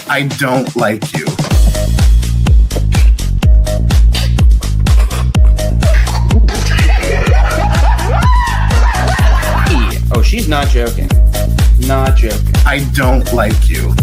I don't like you. Oh, she's not joking. Not joking. I don't like you.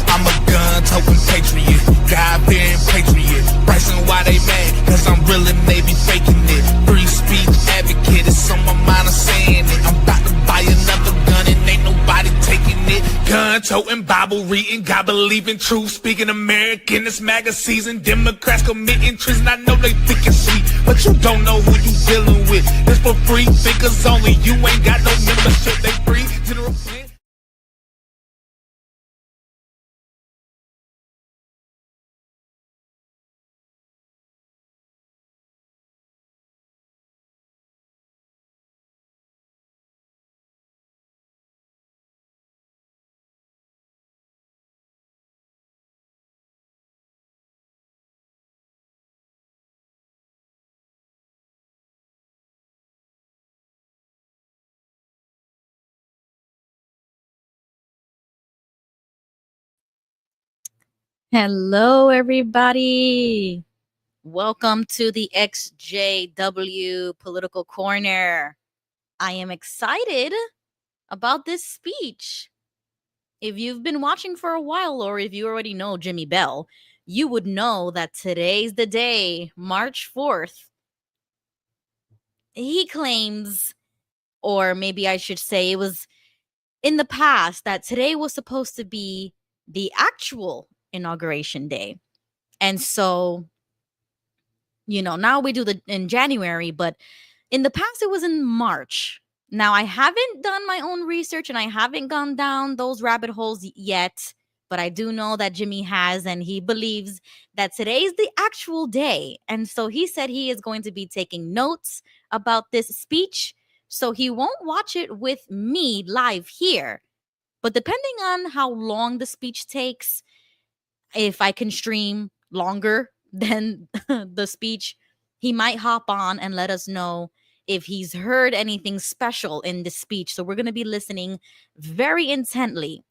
I'm a gun-toting patriot, God-bearing patriot. Bryson, why they mad? Cause I'm really maybe faking it. Free speech advocate, it's on my mind, I'm saying it. I'm about to buy another gun and ain't nobody taking it. Gun-toting, Bible reading, God believing, truth speaking American. It's MAGA season, Democrats committing treason. I know they think it's sweet, but you don't know who you dealing with. This for free thinkers only, you ain't got no membership, they free. General Flynn. Hello, everybody. Welcome to the XJW Political Corner. I am excited about this speech. If you've been watching for a while, or if you already know Jimmy Bell, you would know that today's the day, March 4th. He claims, or maybe I should say it was in the past, that today was supposed to be the actual inauguration day. And so, now we do in January, but in the past it was in March. Now, I haven't done my own research and I haven't gone down those rabbit holes yet, but I do know that Jimmy has, and he believes that today is the actual day. And so he said he is going to be taking notes about this speech. So he won't watch it with me live here. But depending on how long the speech takes, if I can stream longer than the speech, he might hop on and let us know if he's heard anything special in the speech. So we're going to be listening very intently.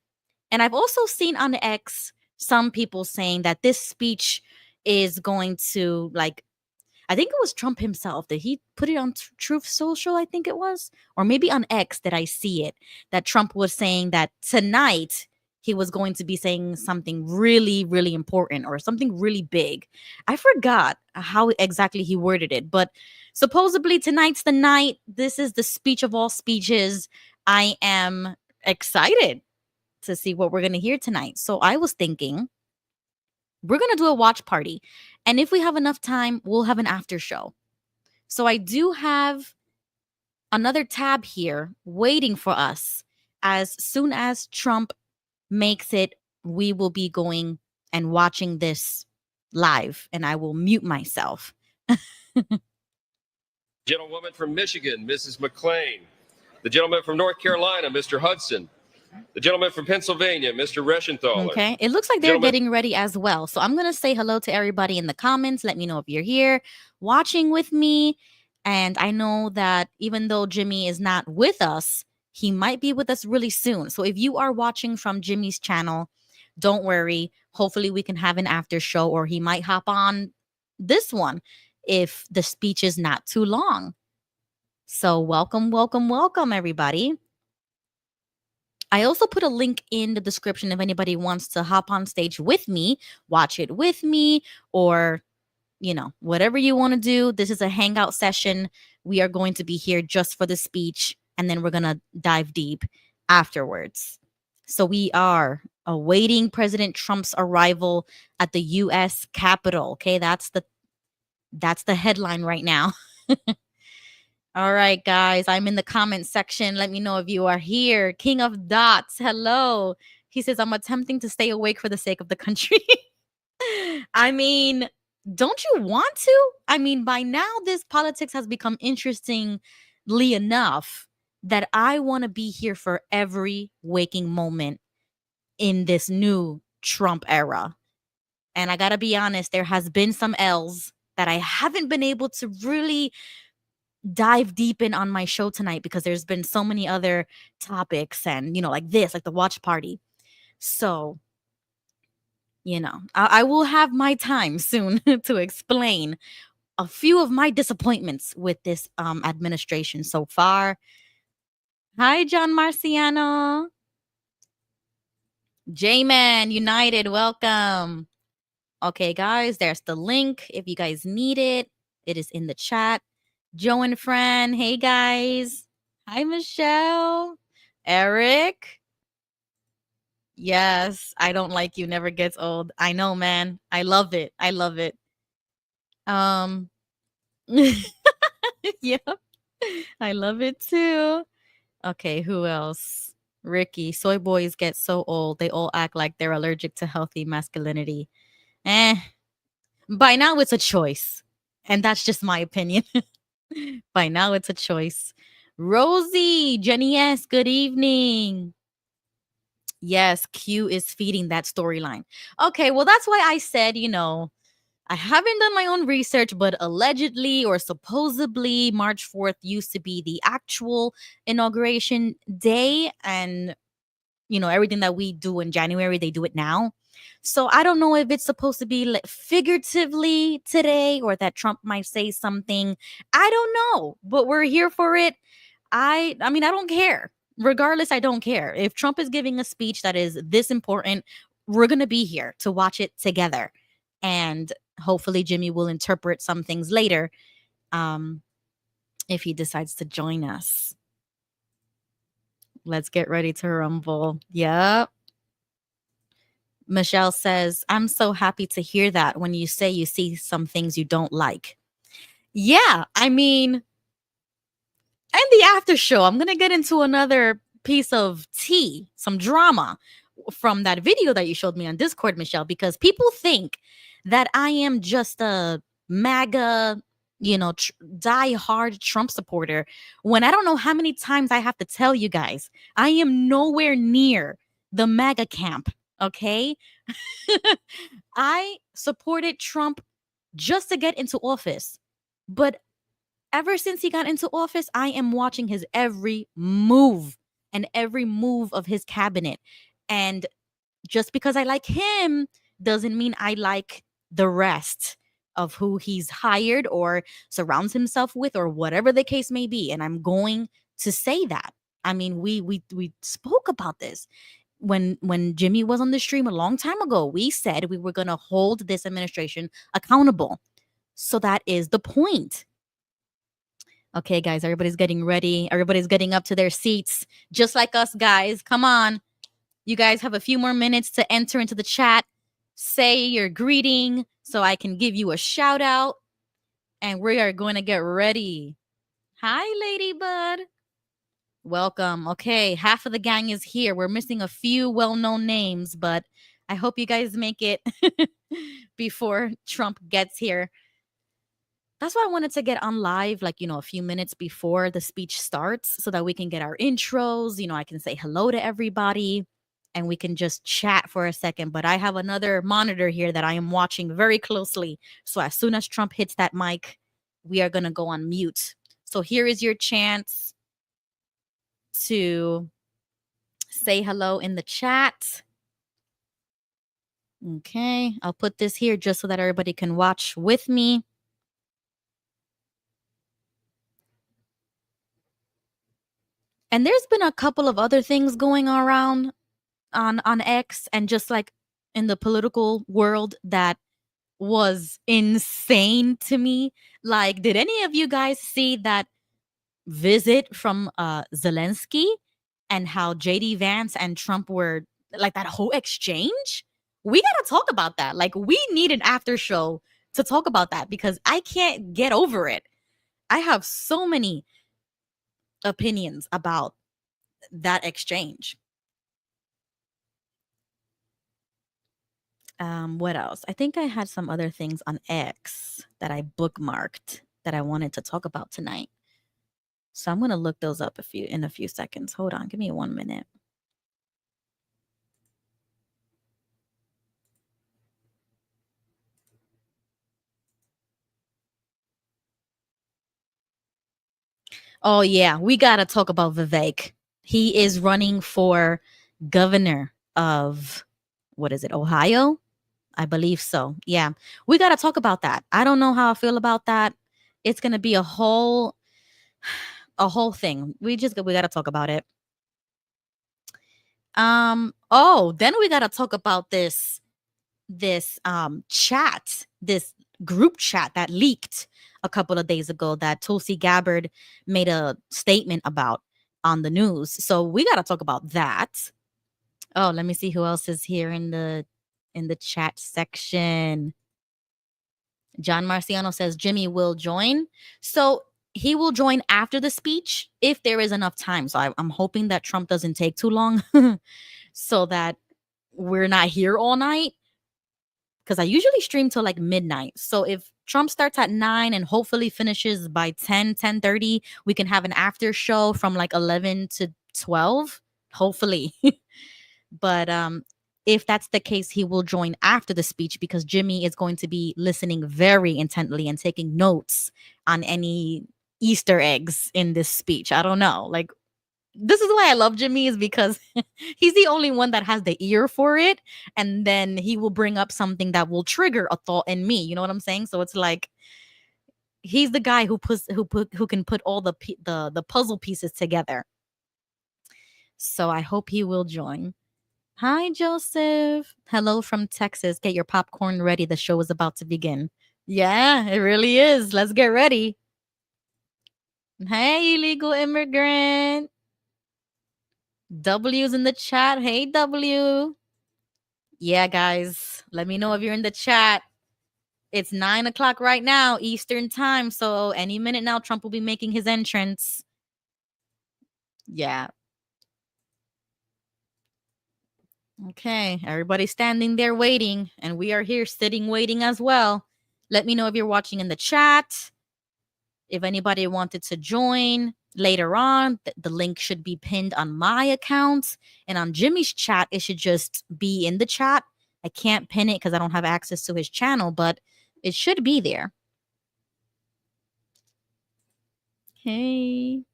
And I've also seen on X some people saying that this speech is going to, I think it was Trump himself that he put it on Truth Social, I think it was, or maybe on X that I see it, that Trump was saying that tonight he was going to be saying something really, really important or something really big. I forgot how exactly he worded it, but supposedly tonight's the night. This is the speech of all speeches. I am excited to see what we're going to hear tonight. So I was thinking we're going to do a watch party. And if we have enough time, we'll have an after show. So I do have another tab here waiting for us. As soon as Trump makes it, we will be going and watching this live, and I will mute myself. Gentlewoman from Michigan, Mrs. McClain. The gentleman from North Carolina, Mr. Hudson. The gentleman from Pennsylvania, Mr. Reschenthaler. Okay, it looks like they're getting ready as well. So I'm going to say hello to everybody in the comments. Let me know if you're here watching with me. And I know that even though Jimmy is not with us, he might be with us really soon. So if you are watching from Jimmy's channel, don't worry. Hopefully we can have an after show, or he might hop on this one if the speech is not too long. So welcome, welcome, welcome, everybody. I also put a link in the description if anybody wants to hop on stage with me, watch it with me, or, whatever you want to do. This is a hangout session. We are going to be here just for the speech, and then we're going to dive deep afterwards. So we are awaiting President Trump's arrival at the U.S. Capitol. Okay, that's the headline right now. All right, guys, I'm in the comment section. Let me know if you are here. King of Dots, hello. He says, I'm attempting to stay awake for the sake of the country. I mean, don't you want to? I mean, by now, this politics has become interestingly enough that I want to be here for every waking moment in this new Trump era. And I got to be honest, there has been some L's that I haven't been able to really dive deep in on my show tonight because there's been so many other topics and, like this, like the watch party. So, I will have my time soon to explain a few of my disappointments with this administration so far. Hi, John Marciano. J-Man United, welcome. Okay, guys, there's the link. If you guys need it, it is in the chat. Joe and Fran, hey, guys. Hi, Michelle. Eric. Yes, I don't like you never gets old. I know, man. I love it. I love it. Yep. I love it too. Okay, who else? Ricky. Soy boys get so old. They all act like they're allergic to healthy masculinity. By now it's a choice. And that's just my opinion. By now it's a choice. Rosie, Jenny S, good evening. Yes, Q is feeding that storyline. Okay, well, that's why I said, I haven't done my own research, but allegedly or supposedly March 4th used to be the actual inauguration day. And, everything that we do in January, they do it now. So I don't know if it's supposed to be figuratively today or that Trump might say something. I don't know, but we're here for it. I mean, I don't care. Regardless, I don't care. If Trump is giving a speech that is this important, we're going to be here to watch it together. And hopefully Jimmy will interpret some things later if he decides to join us. Let's get ready to rumble. Yep. Michelle says, I'm so happy to hear that when you say you see some things you don't like. Yeah, I mean, and the after show, I'm going to get into another piece of tea, some drama from that video that you showed me on Discord, Michelle, because people think that I am just a MAGA, die-hard Trump supporter when I don't know how many times I have to tell you guys, I am nowhere near the MAGA camp, okay? I supported Trump just to get into office, but ever since he got into office, I am watching his every move and every move of his cabinet. And just because I like him doesn't mean I like the rest of who he's hired or surrounds himself with or whatever the case may be. And I'm going to say that. I mean, we spoke about this when Jimmy was on the stream a long time ago. We said we were going to hold this administration accountable. So that is the point. Okay, guys, everybody's getting ready. Everybody's getting up to their seats, just like us, guys. Come on. You guys have a few more minutes to enter into the chat. Say your greeting so I can give you a shout out. And we are going to get ready. Hi, Ladybud. Welcome. Okay, half of the gang is here. We're missing a few well-known names, but I hope you guys make it before Trump gets here. That's why I wanted to get on live, a few minutes before the speech starts so that we can get our intros. I can say hello to everybody and we can just chat for a second. But I have another monitor here that I am watching very closely. So as soon as Trump hits that mic, we are going to go on mute. So here is your chance to say hello in the chat. Okay, I'll put this here just so that everybody can watch with me. And there's been a couple of other things going around on X and just like in the political world that was insane to me. Like, did any of you guys see that visit from Zelensky and how JD Vance and Trump were like that whole exchange? We got to talk about that. Like, we need an after show to talk about that because I can't get over it. I have so many opinions about that exchange. What else? I think I had some other things on X that I bookmarked that I wanted to talk about tonight. So I'm gonna look those up in a few seconds. Hold on, give me 1 minute. Oh yeah, we gotta talk about Vivek. He is running for governor of, what is it, Ohio? I believe so. Yeah, we gotta talk about that. I don't know how I feel about that. It's gonna be a whole thing. We gotta talk about it. Oh, then we gotta talk about this chat, this group chat that leaked a couple of days ago that Tulsi Gabbard made a statement about on the news. So we got to talk about that. Oh, let me see who else is here in the chat section. John Marciano says Jimmy will join. So he will join after the speech if there is enough time. So I'm hoping that Trump doesn't take too long so that we're not here all night. Because I usually stream till like midnight. So if Trump starts at 9 and hopefully finishes by 10:30, we can have an after show from like 11 to 12, hopefully. But if that's the case, he will join after the speech because Jimmy is going to be listening very intently and taking notes on any Easter eggs in this speech. I don't know. Like, this is why I love Jimmy, is because he's the only one that has the ear for it, and then he will bring up something that will trigger a thought in me. You know what I'm saying? So it's like he's the guy who can put all the puzzle pieces together. So I hope he will join. Hi, Joseph. Hello from Texas. Get your popcorn ready. The show is about to begin. Yeah, it really is. Let's get ready. Hey, illegal immigrant. W's in the chat. Hey, W. Yeah, guys, let me know if you're in the chat. It's 9 o'clock right now, Eastern time. So any minute now, Trump will be making his entrance. Yeah. Okay, everybody's standing there waiting, and we are here sitting waiting as well. Let me know if you're watching in the chat. If anybody wanted to join later on, the link should be pinned on my account, and on Jimmy's chat, it should just be in the chat. I can't pin it because I don't have access to his channel, but it should be there. Hey.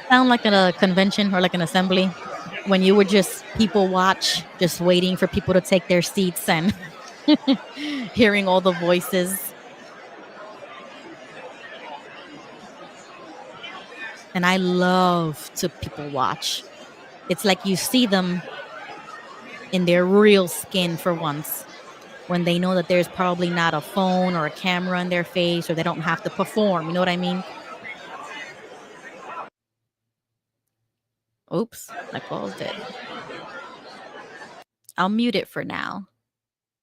Sound like a convention or like an assembly when you would just people watch, just waiting for people to take their seats and hearing all the voices. And I love to people watch. It's like you see them in their real skin for once, when they know that there's probably not a phone or a camera in their face, or they don't have to perform. You know what I mean? Oops, I paused it. I'll mute it for now.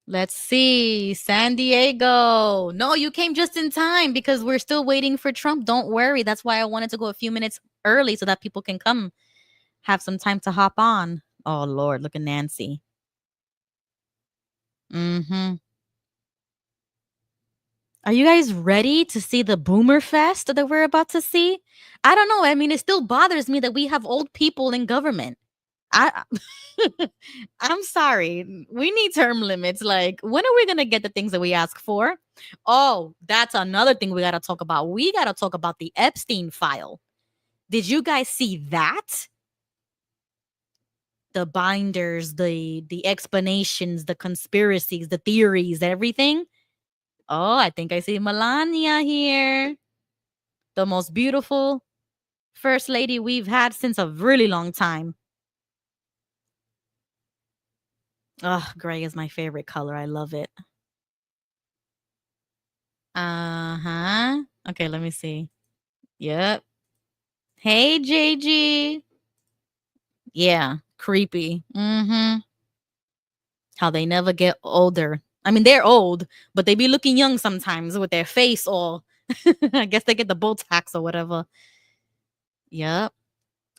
Let's see. San Diego. No, you came just in time because we're still waiting for Trump. Don't worry. That's why I wanted to go a few minutes early so that people can come have some time to hop on. Oh, Lord. Look at Nancy. Mm-hmm. Are you guys ready to see the Boomer Fest that we're about to see? I don't know. I mean, it still bothers me that we have old people in government. I'm sorry. We need term limits. Like, when are we going to get the things that we ask for? Oh, that's another thing we got to talk about. We got to talk about the Epstein file. Did you guys see that? The binders, the explanations, the conspiracies, the theories, everything. Oh, I think I see Melania here. The most beautiful first lady we've had since a really long time. Oh, gray is my favorite color. I love it. Uh-huh. Okay, let me see. Yep. Hey, JG. Yeah, creepy. Mm-hmm. How they never get older. I mean, they're old, but they be looking young sometimes with their face all. I guess they get the Botox or whatever. Yep.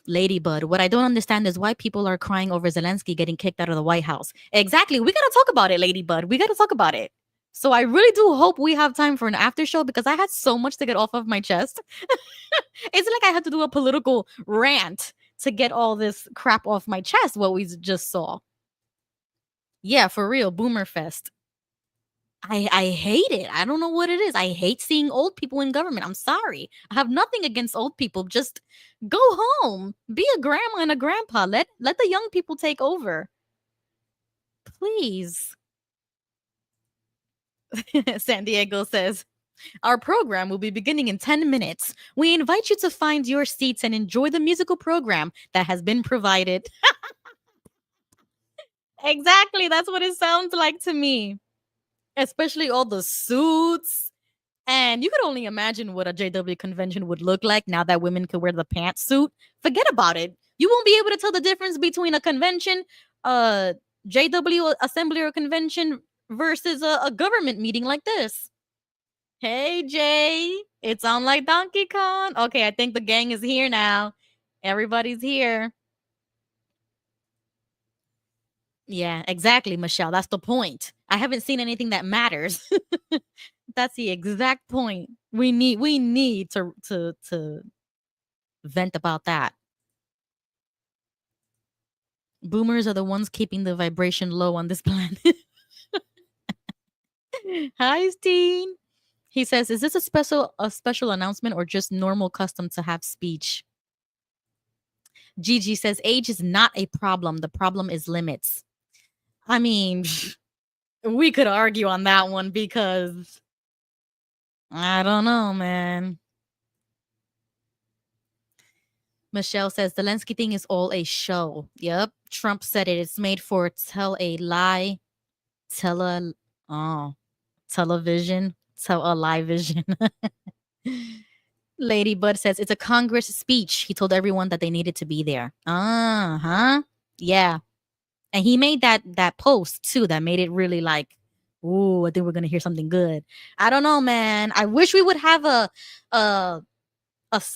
Ladybud, what I don't understand is why people are crying over Zelensky getting kicked out of the White House. Exactly. We got to talk about it, Ladybud. We got to talk about it. So I really do hope we have time for an after show because I had so much to get off of my chest. It's like I had to do a political rant to get all this crap off my chest, what we just saw. Yeah, for real, Boomer Fest. I hate it. I don't know what it is. I hate seeing old people in government. I'm sorry. I have nothing against old people. Just go home. Be a grandma and a grandpa. Let the young people take over. Please. San Diego says, our program will be beginning in 10 minutes. We invite you to find your seats and enjoy the musical program that has been provided. Exactly. That's what it sounds like to me. Especially all the suits. And you could only imagine what a JW convention would look like now that women could wear the pantsuit. Forget about it. You won't be able to tell the difference between a convention, JW assembly or convention versus a government meeting like this. Hey, Jay. It sounds like Donkey Kong. Okay, I think the gang is here now. Everybody's here. Yeah, exactly, Michelle. That's the point. I haven't seen anything that matters. That's the exact point. We need to vent about that. Boomers are the ones keeping the vibration low on this planet. Hi, Steen. He says, "Is this a special announcement or just normal custom to have speech?" Gigi says, "Age is not a problem. The problem is limits." I mean, we could argue on that one because I don't know, man. Michelle says, Zelensky thing is all a show. Yep. Trump said it. It's made for tell a lie. Television. Tell a lie vision. Lady Bud says, it's a Congress speech. He told everyone that they needed to be there. Yeah. And he made that post too that made it really like, ooh, I think we're gonna hear something good. I don't know, man. I wish we would have a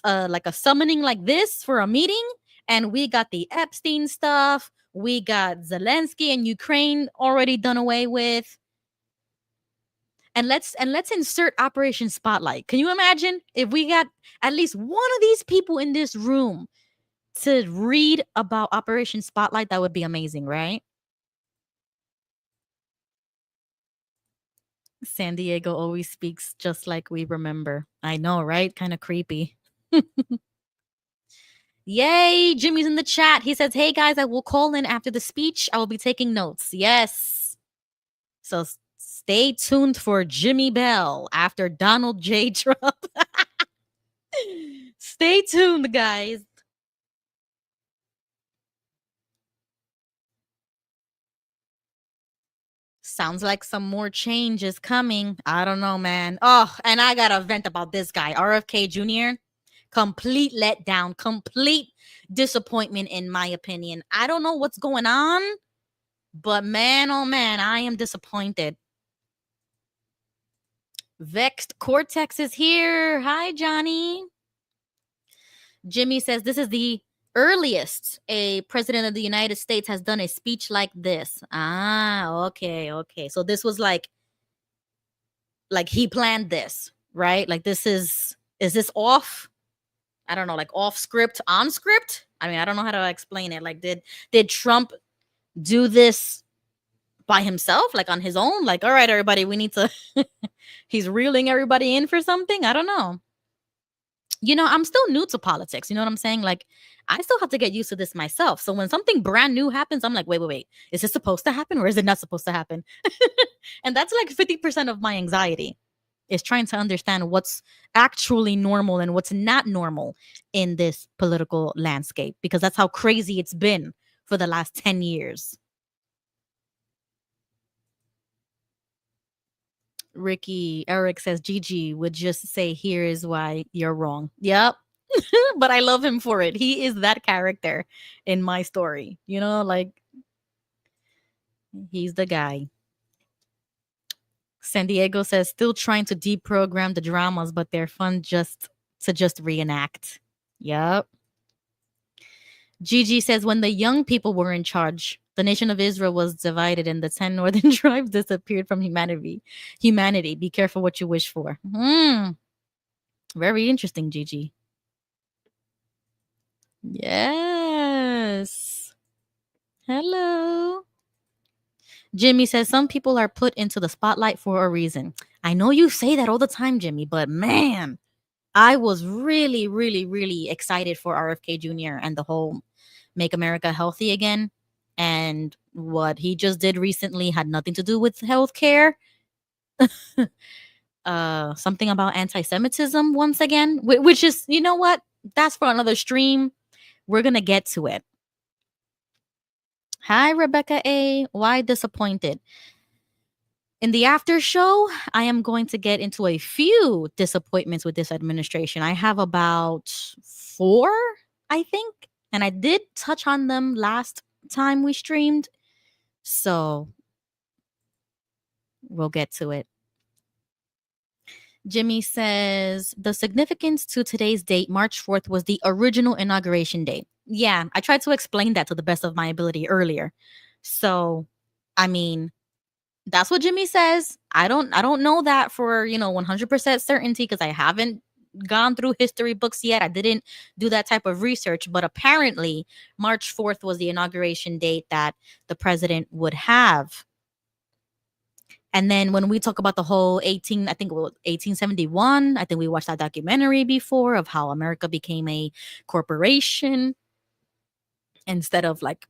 like a summoning like this for a meeting, and we got the Epstein stuff. We got Zelensky and Ukraine already done away with. And let's insert Operation Spotlight. Can you imagine if we got at least one of these people in this room to read about Operation Spotlight? That would be amazing, right? San Diego always speaks just like we remember. I know, right? Kind of creepy. Yay, Jimmy's in the chat. He says, hey guys, I will call in after the speech. I will be taking notes. Yes. So stay tuned for Jimmy Bell after Donald J. Trump. Stay tuned, guys. Sounds like some more change is coming. I don't know, man. Oh, and I got to vent about this guy, RFK Jr. Complete letdown, complete disappointment, in my opinion. I don't know what's going on, but man, oh man, I am disappointed. Vexed Cortex is here. Hi, Johnny. Jimmy says this is the earliest a president of the United States has done a speech like this. Okay. So this was like he planned this, right? Like is this off? I don't know, like off script, on script? I mean, I don't know how to explain it. Like did Trump do this by himself, like on his own? Like, all right, everybody, we need to he's reeling everybody in for something? I don't know. You know, I'm still new to politics. You know what I'm saying? Like, I still have to get used to this myself. So when something brand new happens, I'm like, wait. Is this supposed to happen or is it not supposed to happen? And that's like 50% of my anxiety, is trying to understand what's actually normal and what's not normal in this political landscape, because that's how crazy it's been for the last 10 years. Eric says, Gigi would just say, here is why you're wrong. Yep. But I love him for it. He is that character in my story. You know, like, he's the guy. San Diego says, still trying to deprogram the dramas, but they're fun just to reenact. Yep. Gigi says, when the young people were in charge, the nation of Israel was divided and the 10 northern tribes disappeared from humanity. Be careful what you wish for. Very interesting, Gigi. Yes. Hello. Jimmy says, some people are put into the spotlight for a reason. I know you say that all the time, Jimmy, but man, I was really, really, really excited for RFK Jr. and the whole Make America Healthy Again. And what he just did recently had nothing to do with healthcare. Something about anti-Semitism once again, which is, you know what? That's for another stream. We're going to get to it. Hi, Rebecca A. Why disappointed? In the after show, I am going to get into a few disappointments with this administration. I have about 4, I think. And I did touch on them last time we streamed. So we'll get to it. Jimmy says, the significance to today's date, March 4th, was the original inauguration date. Yeah, I tried to explain that to the best of my ability earlier. So, I mean, that's what Jimmy says. I don't know that for, 100% certainty because I haven't gone through history books yet. I didn't do that type of research, but apparently March 4th was the inauguration date that the president would have. And then when we talk about the whole 1871, I think we watched that documentary before of how America became a corporation instead of like,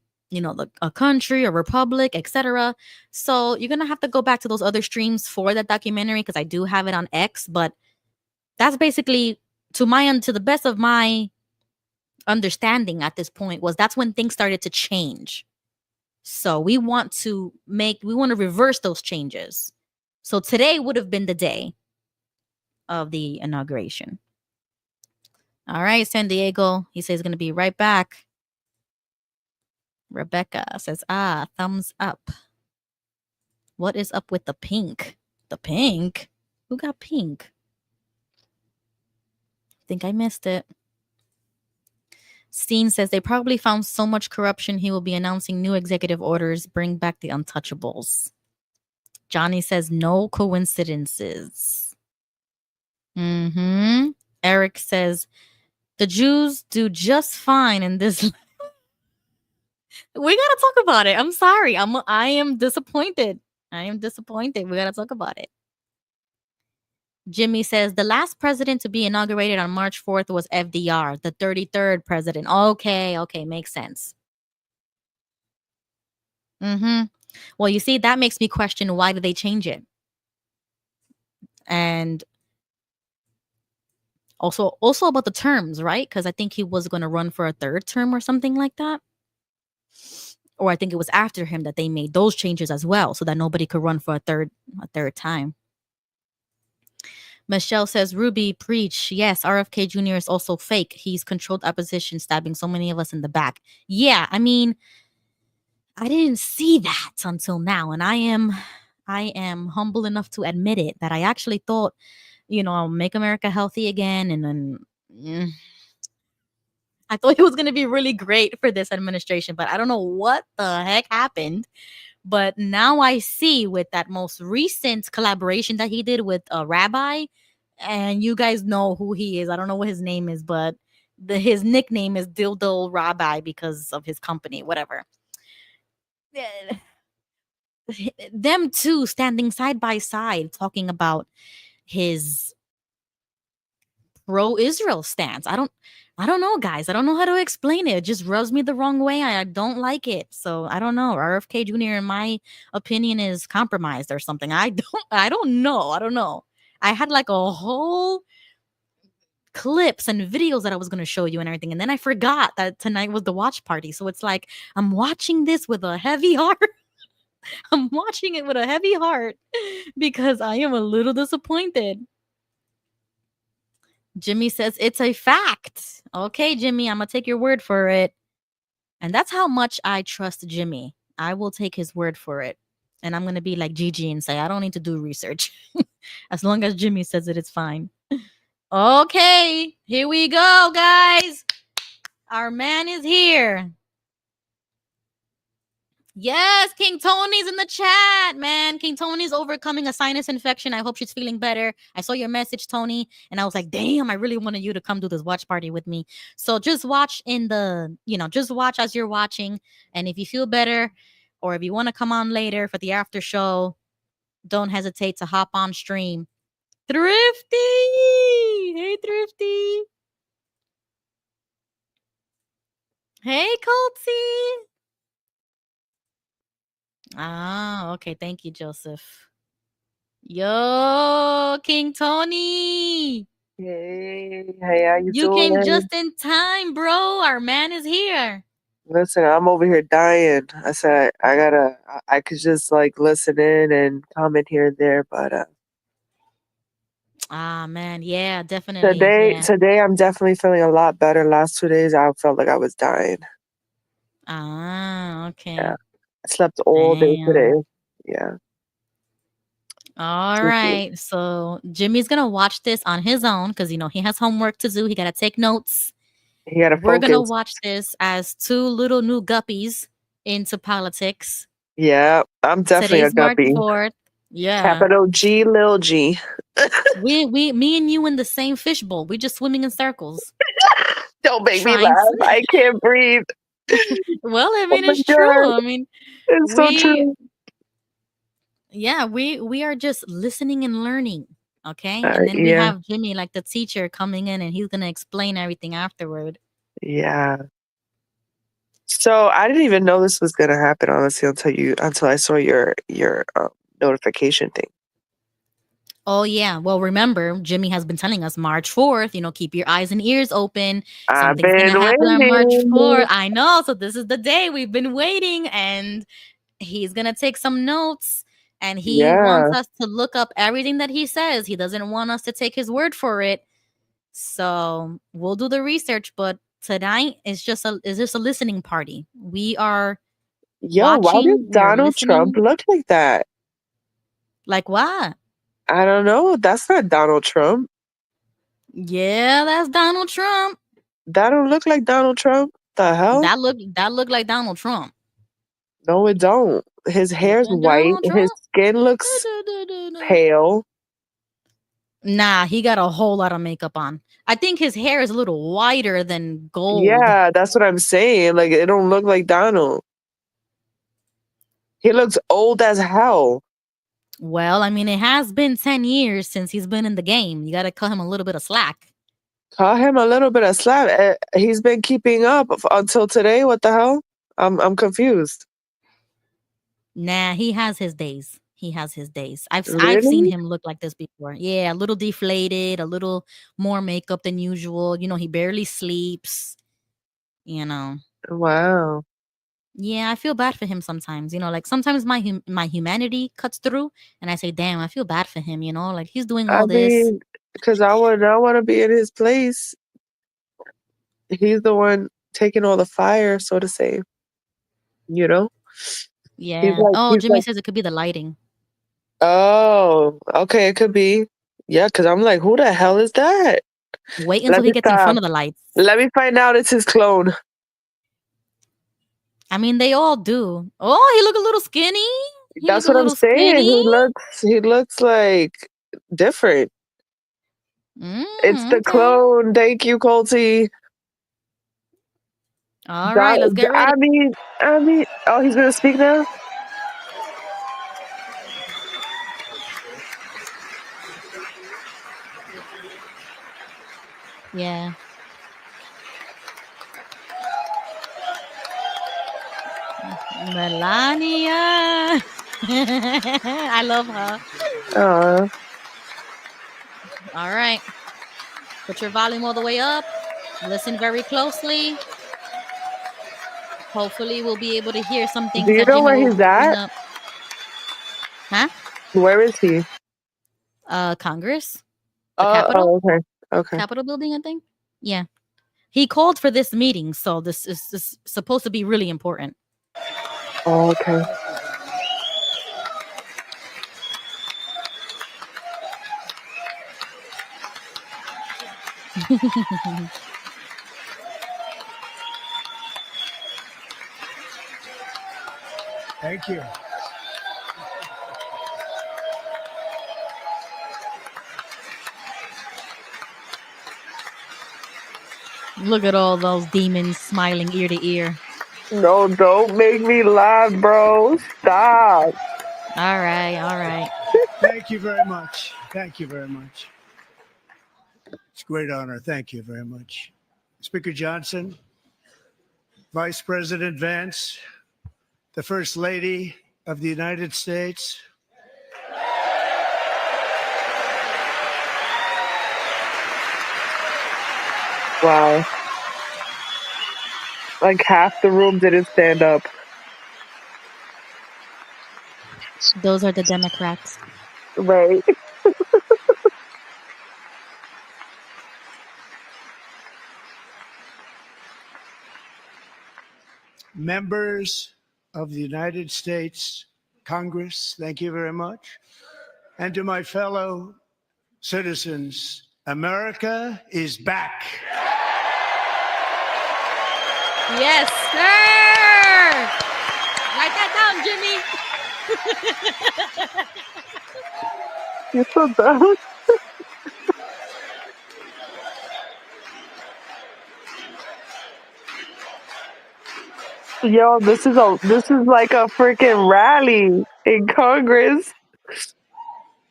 a country, a republic, etc. So you're going to have to go back to those other streams for that documentary because I do have it on X, but that's basically to the best of my understanding at this point that's when things started to change. So we want to reverse those changes. So today would have been the day of the inauguration. All right, San Diego. He says he's going to be right back. Rebecca says, thumbs up. What is up with the pink? The pink? Who got pink? I think I missed it. Steen says they probably found so much corruption he will be announcing new executive orders, bring back the untouchables. Johnny says no coincidences. Eric says the Jews do just fine in this. We gotta talk about it. I'm sorry. I am disappointed. We gotta talk about it. Jimmy says the last president to be inaugurated on March 4th was FDR, the 33rd president. Okay, makes sense. Well, you see, that makes me question why did they change it? And also about the terms, right? Because I think he was going to run for a 3rd term or something like that. Or I think it was after him that they made those changes as well, so that nobody could run for a third time. Michelle says, Ruby, preach. Yes, RFK Jr. is also fake. He's controlled opposition, stabbing so many of us in the back. Yeah, I mean, I didn't see that until now. And I am humble enough to admit it, that I actually thought, Make America Healthy Again. And then I thought it was going to be really great for this administration. But I don't know what the heck happened. But now I see with that most recent collaboration that he did with a rabbi, and you guys know who he is. I don't know what his name is, but his nickname is Dildo Rabbi because of his company, whatever. Them two standing side by side talking about his pro-Israel stance. I don't know, guys. I don't know how to explain it. It just rubs me the wrong way. I don't like it. So I don't know. RFK Jr., in my opinion, is compromised or something. I don't know. I had like a whole clips and videos that I was going to show you and everything. And then I forgot that tonight was the watch party. So it's like, I'm watching this with a heavy heart. I'm watching it with a heavy heart because I am a little disappointed. Jimmy says it's a fact. Okay, Jimmy, I'm going to take your word for it. And that's how much I trust Jimmy. I will take his word for it. And I'm going to be like Gigi and say, I don't need to do research. As long as Jimmy says it, it's fine. Okay, here we go, guys. Our man is here. Yes, King Tony's in the chat, man. King Tony's overcoming a sinus infection. I hope she's feeling better. I saw your message, Tony, and I was like, damn, I really wanted you to come do this watch party with me. So just watch just watch as you're watching. And if you feel better or if you want to come on later for the after show, don't hesitate to hop on stream. Thrifty! Hey, Thrifty! Hey, Coltsy! Ah, okay. Thank you, Joseph. Yo, King Tony. Hey, how you You doing? came just in time, bro. Our man is here. Listen, I'm over here dying. I said I could just like listen in and comment here and there, but Ah, man. Yeah, definitely. Yeah. today I'm definitely feeling a lot better. Last 2 days I felt like I was dying. Ah, okay. Yeah, I slept all day today. Damn. Yeah. All Thank you. right. So Jimmy's gonna watch this on his own because he has homework to do. He gotta take notes. He gotta We're gonna focus. watch this as two little new guppies into politics. Yeah, I'm definitely Today's a guppy. March 4th. Yeah. Capital G, little G. Me and you in the same fishbowl. We're just swimming in circles. Don't make me Trying laugh. to- I can't breathe. Well, I mean, my it's God. true. I mean, It's so true. yeah, we are just listening and learning. Okay. And then we Yeah. have Jimmy, like the teacher, coming in and he's gonna explain everything afterward. Yeah. So I didn't even know this was gonna happen, honestly, until I saw your notification thing. Oh yeah. Well, remember, Jimmy has been telling us March 4th, keep your eyes and ears open. I've Something's been gonna happen on March waiting. 4th. I know. So this is the day we've been waiting, and he's gonna take some notes. And he wants us to look up everything that he says. He doesn't want us to take his word for it. So we'll do the research, but tonight is just a listening party. We are Why watching, did we are Donald Trump listening. look like that? Like what? I don't know. That's not Donald Trump. Yeah, that's Donald Trump. That don't look like Donald Trump. The hell? That look like Donald Trump. No, it don't. His hair's like white. Donald His Trump? skin looks pale. Nah, he got a whole lot of makeup on. I think his hair is a little whiter than gold. Yeah, that's what I'm saying. Like, it don't look like Donald. He looks old as hell. Well, I mean, it has been 10 years since he's been in the game. You got to cut him a little bit of slack. Cut him a little bit of slack. He's been keeping up until today. What the hell? I'm confused. Nah, he has his days. He has his days. I've seen Really? him look like this before. Yeah, a little deflated, a little more makeup than usual. He barely sleeps. Wow. Yeah, I feel bad for him sometimes. Like sometimes my humanity cuts through, and I say, "Damn, I feel bad for him." Like he's doing all this. Because I would not want to be in his place. He's the one taking all the fire, so to say. Yeah. He's Jimmy like- says it could be the lighting. Oh, okay, it could be. Yeah, because I'm like, who the hell is that? Wait until he gets in front of the lights. Let me find out it's his clone. I mean, they all do. Oh, he look a little skinny. That's what I'm saying. He looks like different. It's the clone. Thank you, Colty. All right, let's get ready. I mean, oh, he's gonna speak now? Yeah. Melania. I love her. All right. Put your volume all the way up. Listen very closely. Hopefully we'll be able to hear something. Do you know where he's at? Huh? Where is he? Congress. The Capitol. Okay. Okay. Capitol building, I think. Yeah. He called for this meeting, so this is supposed to be really important. Oh, okay. Thank you. Look at all those demons smiling ear to ear. No, don't make me laugh, bro. Stop. All right, all right. Thank you very much. Thank you very much. It's a great honor. Thank you very much. Speaker Johnson, Vice President Vance, the First Lady of the United States. Wow. Like half the room didn't stand up. Those are the Democrats. Right. Members of the United States Congress, thank you very much. And to my fellow citizens, America is back. Yes, sir. Write that down, Jimmy. You're so dumb. Yo, this is like a freaking rally in Congress.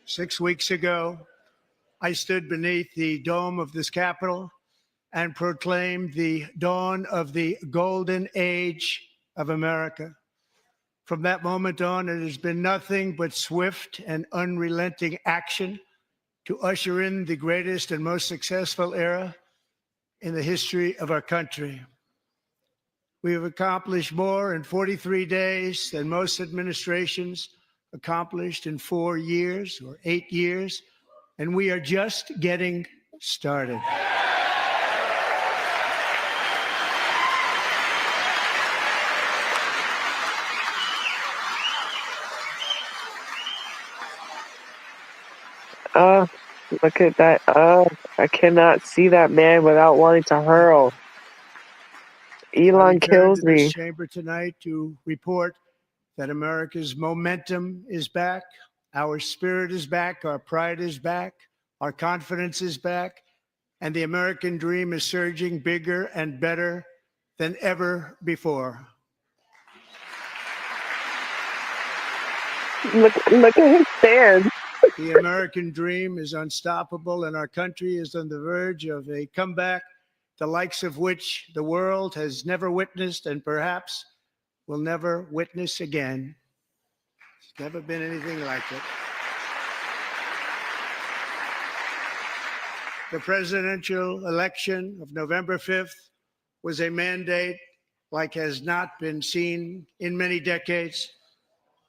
6 weeks ago, I stood beneath the dome of this Capitol and proclaimed the dawn of the golden age of America. From that moment on, it has been nothing but swift and unrelenting action to usher in the greatest and most successful era in the history of our country. We have accomplished more in 43 days than most administrations accomplished in 4 years or 8 years, and we are just getting started. Look at that. I cannot see that man without wanting to hurl. Elon kills me. me. Chamber tonight to report that America's momentum is back, our spirit is back, our pride is back, our confidence is back, and the American dream is surging bigger and better than ever before. Look at his stance. The American dream is unstoppable, and our country is on the verge of a comeback, the likes of which the world has never witnessed and perhaps will never witness again. There's never been anything like it. The presidential election of November 5th was a mandate like has not been seen in many decades.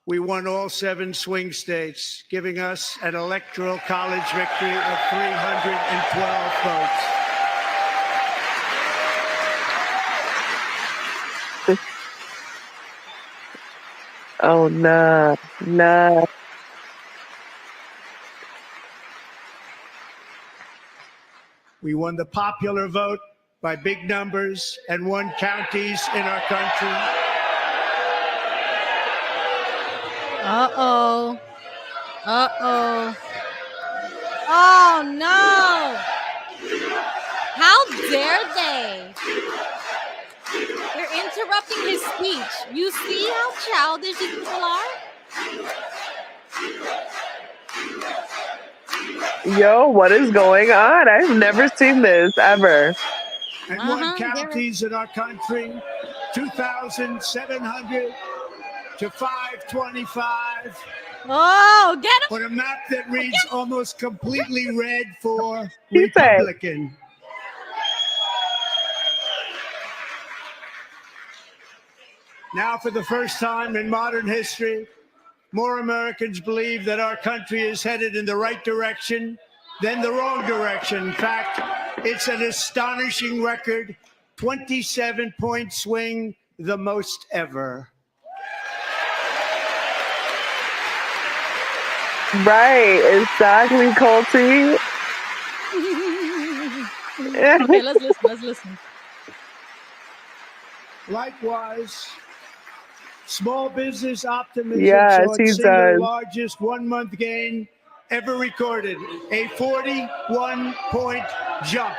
We won all 7 swing states, giving us an electoral college victory of 312 votes. Oh, nah. We won the popular vote by big numbers and won counties in our country. Uh-oh. Uh-oh. Oh, no. How dare they? They're interrupting his speech. You see how childish these people are? Yo, what is going on? I've never seen this, ever. And won counties in our country, 2,700 to 525. Oh, get him! On a map that reads almost completely red for Republican. Now, for the first time in modern history, more Americans believe that our country is headed in the right direction than the wrong direction. In fact, it's an astonishing record, 27-point swing, the most ever. Right, exactly, Colty. Okay, let's listen. Likewise, Small business optimism Yes, saw he its single does. largest 1 month gain ever recorded, a 41-point jump.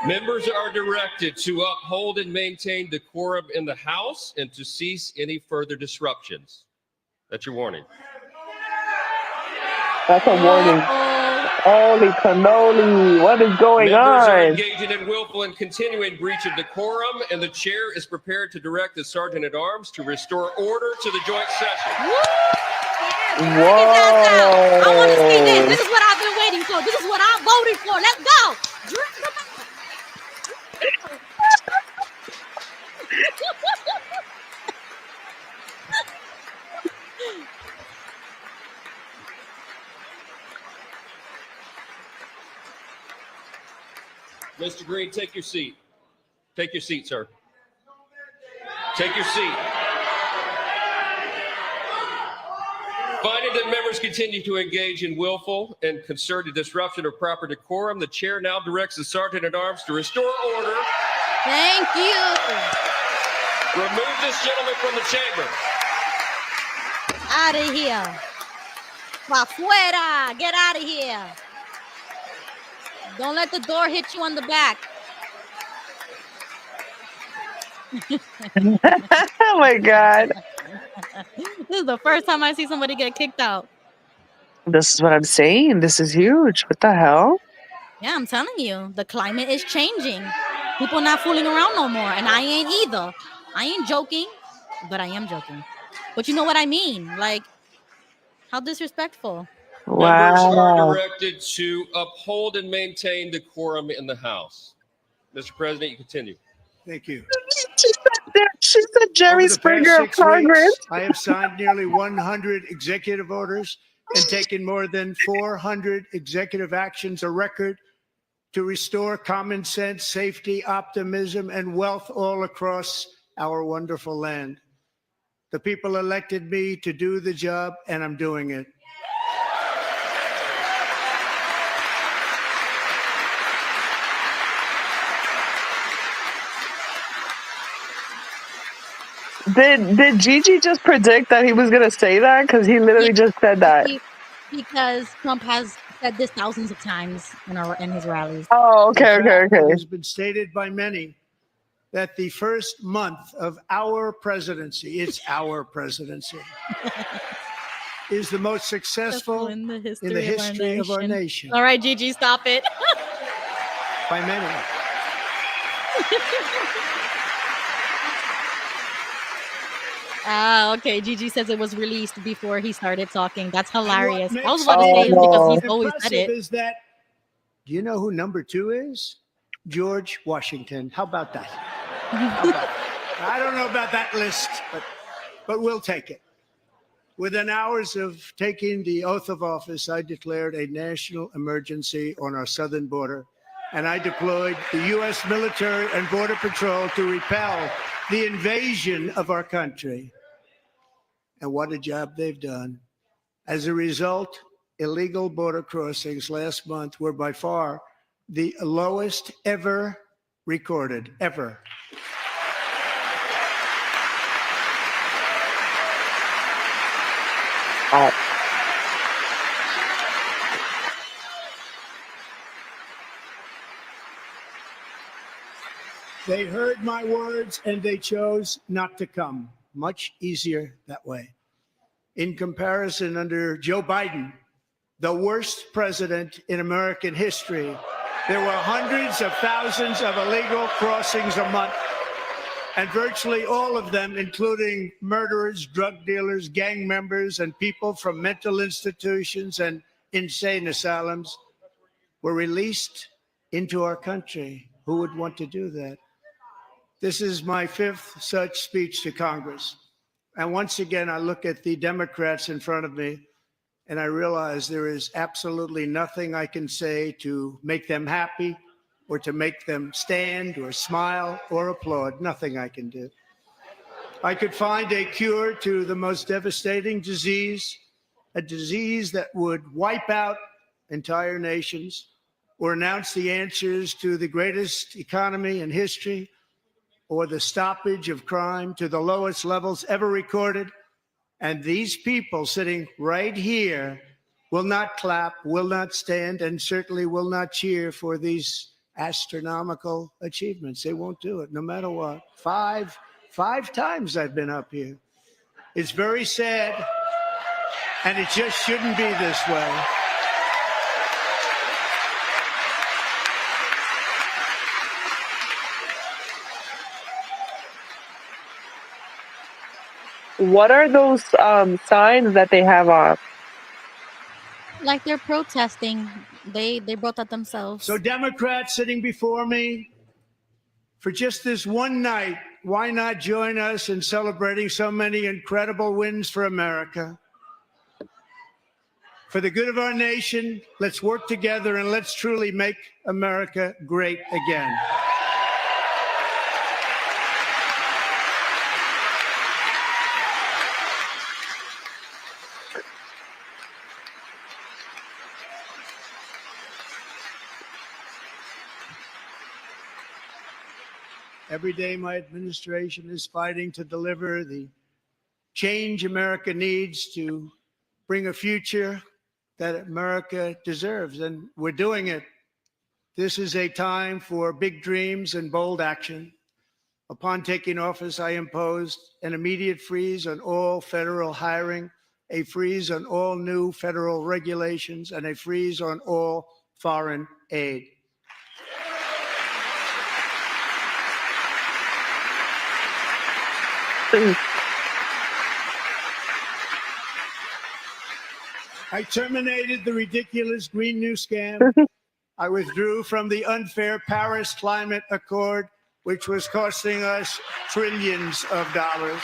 Members are directed to uphold and maintain decorum in the House and to cease any further disruptions. That's your warning. That's a warning. Holy cannoli. What is going Members are on? engaging in willful and continuing breach of decorum, and the chair is prepared to direct the Sergeant at Arms to restore order to the joint session. Whoa. I want to see this. This is what I've been waiting for. This is what I voted for. Let's go. Mr. Green, take your seat. Take your seat, sir. Take your seat. Finding that members continue to engage in willful and concerted disruption of proper decorum, the chair now directs the Sergeant at Arms to restore order. Thank you. Remove this gentleman from the chamber. Out of here. Pa fuera. Get out of here. Don't let the door hit you on the back. Oh my God. This is the first time I see somebody get kicked out. This is what I'm saying. This is huge. What the hell? Yeah, I'm telling you, the climate is changing. People not fooling around no more, and I ain't either. I ain't joking, but I am joking. But you know what I mean? Like, how disrespectful. Members are Wow. directed to uphold and maintain decorum in the House. Mr. President, you continue. Thank you. She said Jerry Over the Springer past of 6 Congress. weeks, I have signed nearly 100 executive orders and taken more than 400 executive actions, a record to restore common sense, safety, optimism, and wealth all across our wonderful land. The people elected me to do the job, and I'm doing it. Did Gigi just predict that he was gonna say that? Because he literally just said that. Because Trump has said this thousands of times in his rallies. Oh, okay, In okay, fact, okay. It has been stated by many that the first month of our presidency, it's our presidency, is the most successful in the history of our nation. All right, Gigi, stop it. By many. Okay. Gigi says it was released before he started talking. That's hilarious. What I was makes about to say it it's because he's Oh. always said impressive it. is that, do you know who number 2 is? George Washington. How about that? How about that? I don't know about that list, but we'll take it. Within hours of taking the oath of office, I declared a national emergency on our southern border, and I deployed the U.S. military and Border Patrol to repel the invasion of our country. And what a job they've done. As a result, illegal border crossings last month were by far the lowest ever recorded, ever. Oh. They heard my words and they chose not to come. Much easier that way. In comparison, under Joe Biden, the worst president in American history, there were hundreds of thousands of illegal crossings a month. And virtually all of them, including murderers, drug dealers, gang members, and people from mental institutions and insane asylums, were released into our country. Who would want to do that? This is my 5th such speech to Congress. And once again, I look at the Democrats in front of me, and I realize there is absolutely nothing I can say to make them happy or to make them stand or smile or applaud. Nothing I can do. I could find a cure to the most devastating disease, a disease that would wipe out entire nations, or announce the answers to the greatest economy in history or the stoppage of crime to the lowest levels ever recorded. And these people sitting right here will not clap, will not stand, and certainly will not cheer for these astronomical achievements. They won't do it, no matter what. Five times I've been up here. It's very sad, and it just shouldn't be this way. What are those signs that they have on? Like they're protesting. They brought that themselves. So Democrats sitting before me, for just this one night, why not join us in celebrating so many incredible wins for America? For the good of our nation, let's work together and let's truly make America great again. Every day, my administration is fighting to deliver the change America needs to bring a future that America deserves, and we're doing it. This is a time for big dreams and bold action. Upon taking office, I imposed an immediate freeze on all federal hiring, a freeze on all new federal regulations, and a freeze on all foreign aid. I terminated the ridiculous Green New Scam. I withdrew from the unfair Paris Climate Accord, which was costing us trillions of dollars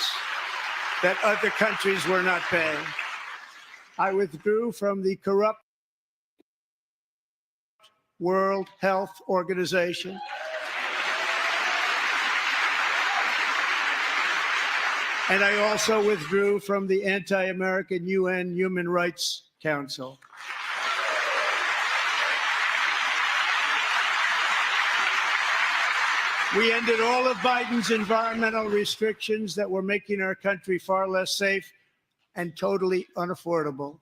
that other countries were not paying. I withdrew from the corrupt World Health Organization. And I also withdrew from the anti-American UN Human Rights Council. We ended all of Biden's environmental restrictions that were making our country far less safe and totally unaffordable.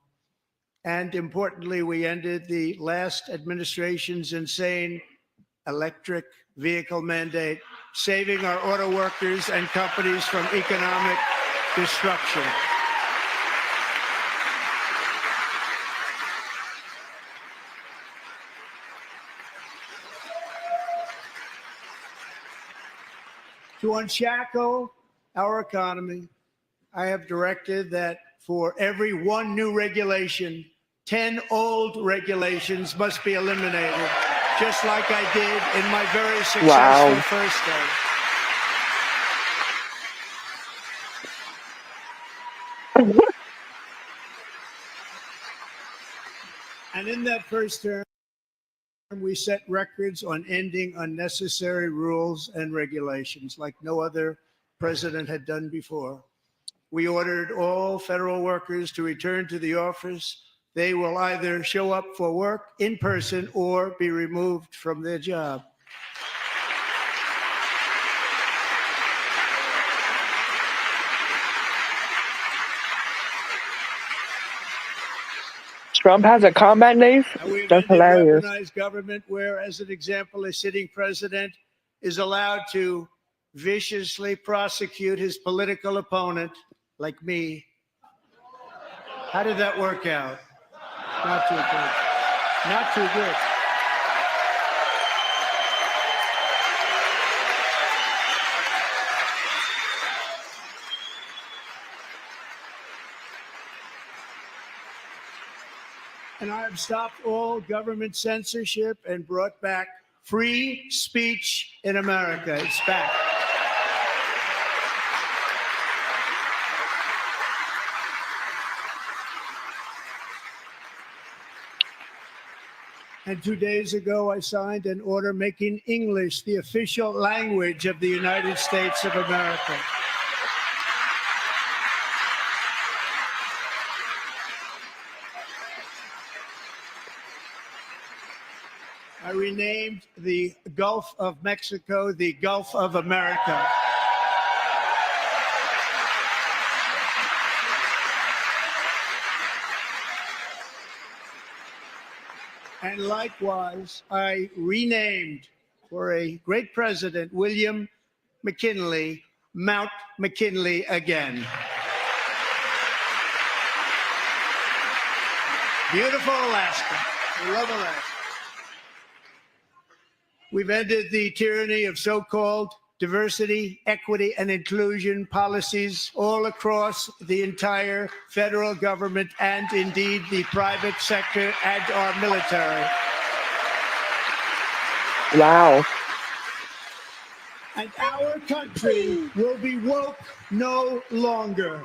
And importantly, we ended the last administration's insane electric vehicle mandate, saving our auto workers and companies from economic destruction. To unshackle our economy, I have directed that for every one new regulation, 10 old regulations must be eliminated, just like I did in my very successful first day. And in that first term, we set records on ending unnecessary rules and regulations like no other president had done before. We ordered all federal workers to return to the office. They will either show up for work in person or be removed from their job. Trump has a combat knife? That's hilarious. Weaponized government where, as an example, a sitting president is allowed to viciously prosecute his political opponent, like me. How did that work out? Not too good. Not too good. And I have stopped all government censorship and brought back free speech in America. It's back. And 2 days ago, I signed an order making English the official language of the United States of America. I renamed the Gulf of Mexico the Gulf of America. And likewise, I renamed for a great president, William McKinley, Mount McKinley again. Beautiful Alaska. We love Alaska. We've ended the tyranny of so-called diversity, equity, and inclusion policies all across the entire federal government and indeed the private sector and our military. Wow. And our country will be woke no longer.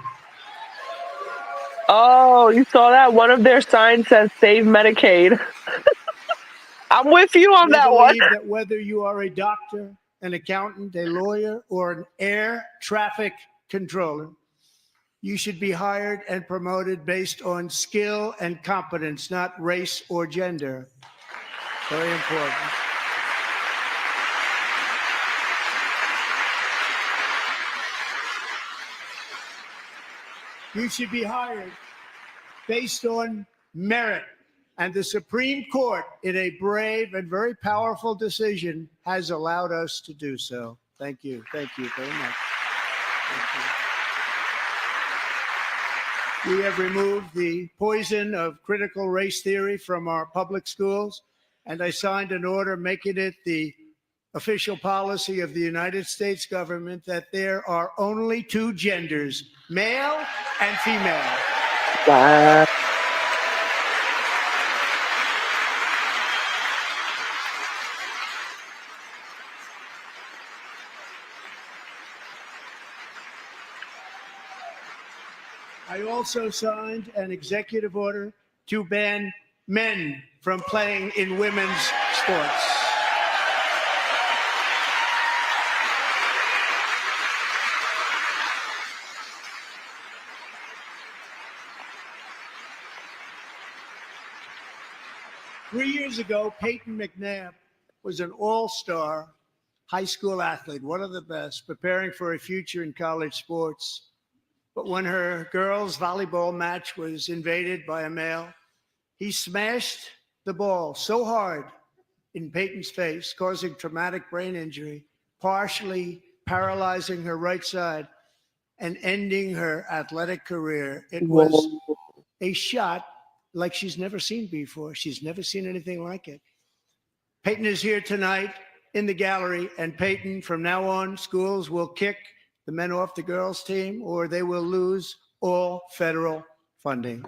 Oh, you saw that? One of their signs says "Save Medicaid." I'm with you on We that one. believe that whether you are a doctor, an accountant, a lawyer, or an air traffic controller, you should be hired and promoted based on skill and competence, not race or gender. Very important. You should be hired based on merit. And the Supreme Court, in a brave and very powerful decision, has allowed us to do so. Thank you. Thank you very much. Thank you. We have removed the poison of critical race theory from our public schools, and I signed an order making it the official policy of the United States government that there are only two genders, male and female. Wow. I also signed an executive order to ban men from playing in women's sports. Three years ago, Peyton McNabb was an all-star high school athlete, one of the best, preparing for a future in college sports. But when her girls' volleyball match was invaded by a male, he smashed the ball so hard in Peyton's face, causing traumatic brain injury, partially paralyzing her right side and ending her athletic career. It was a shot like she's never seen before. She's never seen anything like it. Peyton is here tonight in the gallery, and Peyton, from now on, schools will kick the men off the girls' team, or they will lose all federal funding.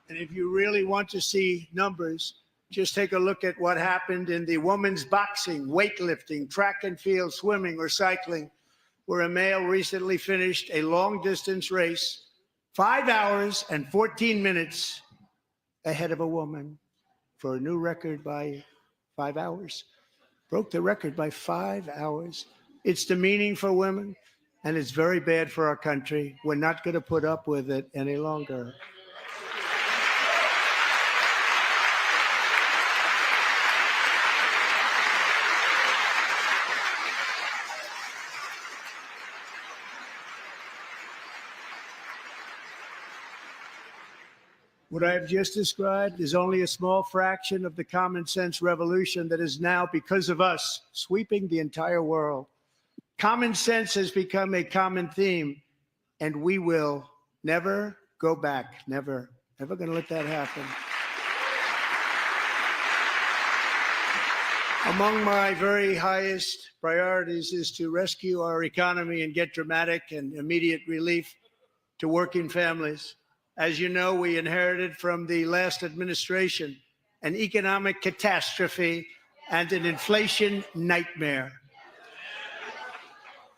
And if you really want to see numbers, just take a look at what happened in the women's boxing, weightlifting, track and field, swimming, or cycling, where a male recently finished a long-distance race 5 hours and 14 minutes ahead of a woman for a new record by 5 hours. Broke the record by 5 hours. It's demeaning for women, and it's very bad for our country. We're not going to put up with it any longer. What I have just described is only a small fraction of the common sense revolution that is now, because of us, sweeping the entire world. Common sense has become a common theme, and we will never go back. Never. Never going to let that happen. Among my very highest priorities is to rescue our economy and get dramatic and immediate relief to working families. As you know, we inherited from the last administration an economic catastrophe and an inflation nightmare.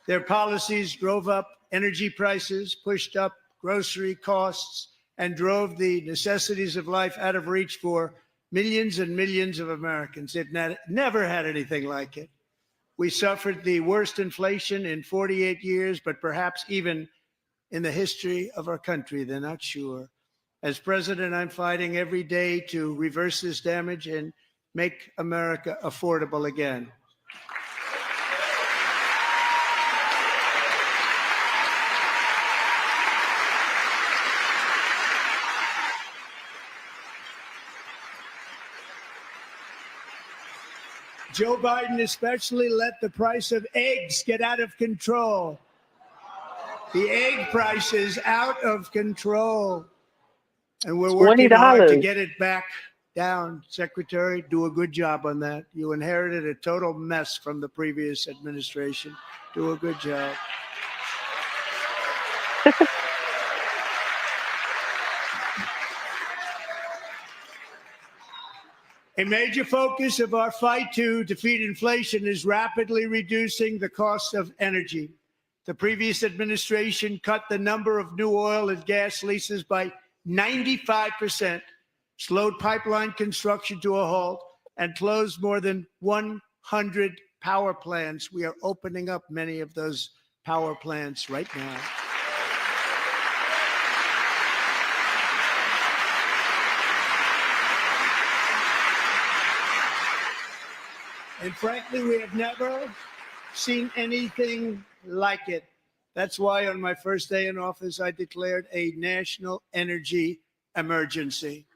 Their policies drove up energy prices, pushed up grocery costs, and drove the necessities of life out of reach for millions and millions of Americans. It never had anything like it. We suffered the worst inflation in 48 years, but perhaps even in the history of our country. They're not sure. As president, I'm fighting every day to reverse this damage and make America affordable again. Joe Biden especially let the price of eggs get out of control. The egg price is out of control. And we're working hard to get it back down. Secretary, do a good job on that. You inherited a total mess from the previous administration. Do a good job. A major focus of our fight to defeat inflation is rapidly reducing the cost of energy. The previous administration cut the number of new oil and gas leases by 95%, slowed pipeline construction to a halt, and closed more than 100 power plants. We are opening up many of those power plants right now. And frankly, we have never seen anything like it. That's why on my first day in office, I declared a national energy emergency.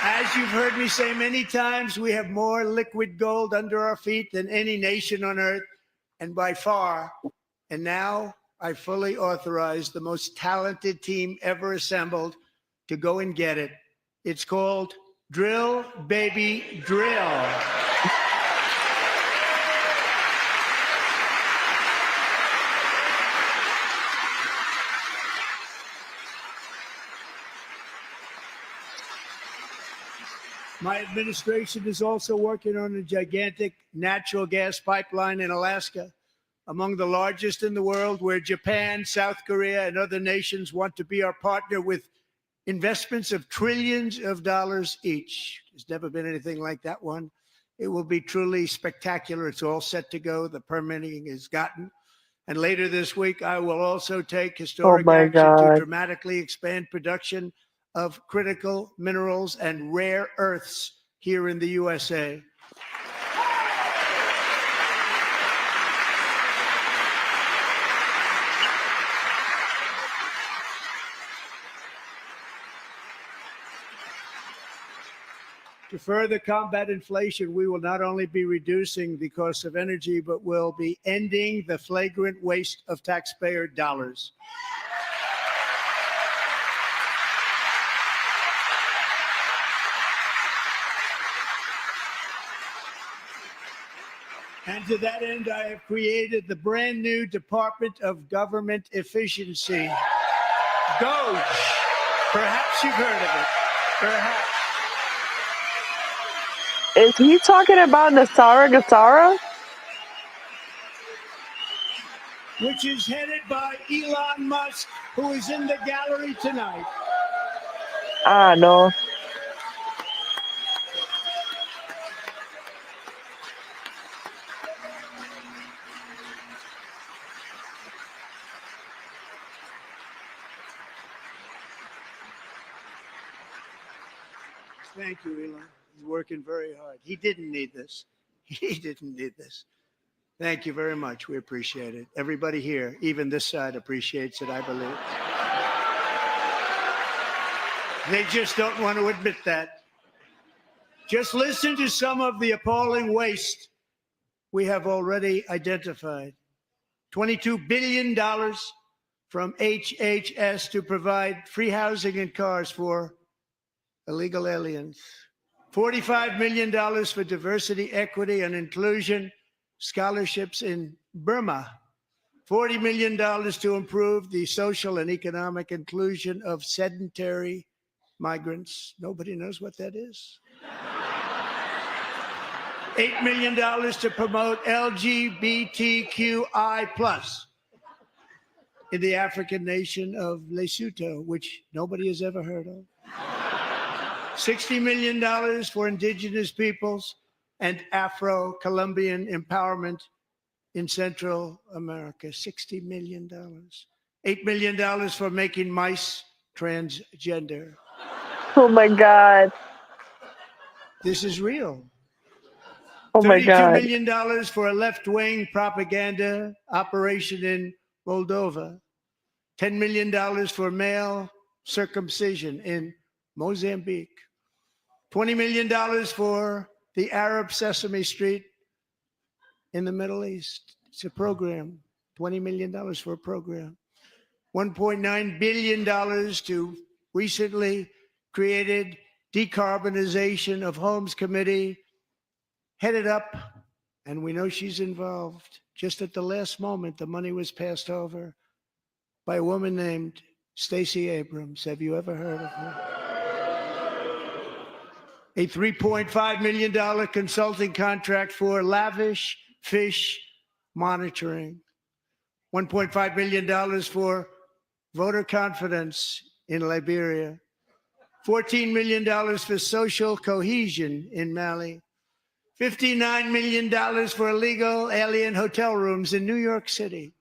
As you've heard me say many times, we have more liquid gold under our feet than any nation on earth, and by far. And now I fully authorize the most talented team ever assembled to go and get it. It's called Drill, Baby, Drill. My administration is also working on a gigantic natural gas pipeline in Alaska, among the largest in the world, where Japan, South Korea, and other nations want to be our partner with investments of trillions of dollars each. There's never been anything like that one. It will be truly spectacular. It's all set to go. The permitting is gotten. And later this week, I will also take historic action to dramatically expand production of critical minerals and rare earths here in the USA. To further combat inflation, we will not only be reducing the cost of energy, but will be ending the flagrant waste of taxpayer dollars. And to that end, I have created the brand new Department of Government Efficiency, DOGE. Perhaps you've heard of it. Perhaps. Is he talking about Nasara Gassara? Which is headed by Elon Musk, who is in the gallery tonight. Ah, no. Thank you, Elon. He's working very hard. He didn't need this. He didn't need this. Thank you very much. We appreciate it. Everybody here, even this side, appreciates it, I believe. They just don't want to admit that. Just listen to some of the appalling waste we have already identified. $22 billion from HHS to provide free housing and cars for illegal aliens. $45 million for diversity, equity, and inclusion scholarships in Burma. $40 million to improve the social and economic inclusion of sedentary migrants. Nobody knows what that is. $8 million to promote LGBTQI+ in the African nation of Lesotho, which nobody has ever heard of. $60 million for indigenous peoples and Afro-Colombian empowerment in Central America. $60 million. $8 million for making mice transgender. Oh my God. This is real. Oh my $32 God. million for a left-wing propaganda operation in Moldova. $10 million for male circumcision in Mozambique. $20 million for the Arab Sesame Street in the Middle East. It's a program. $20 million for a program. $1.9 billion to recently created Decarbonization of Homes Committee, headed up, and we know she's involved. Just at the last moment, the money was passed over by a woman named Stacey Abrams. Have you ever heard of her? A $3.5 million consulting contract for lavish fish monitoring. $1.5 million for voter confidence in Liberia. $14 million for social cohesion in Mali. $59 million for illegal alien hotel rooms in New York City.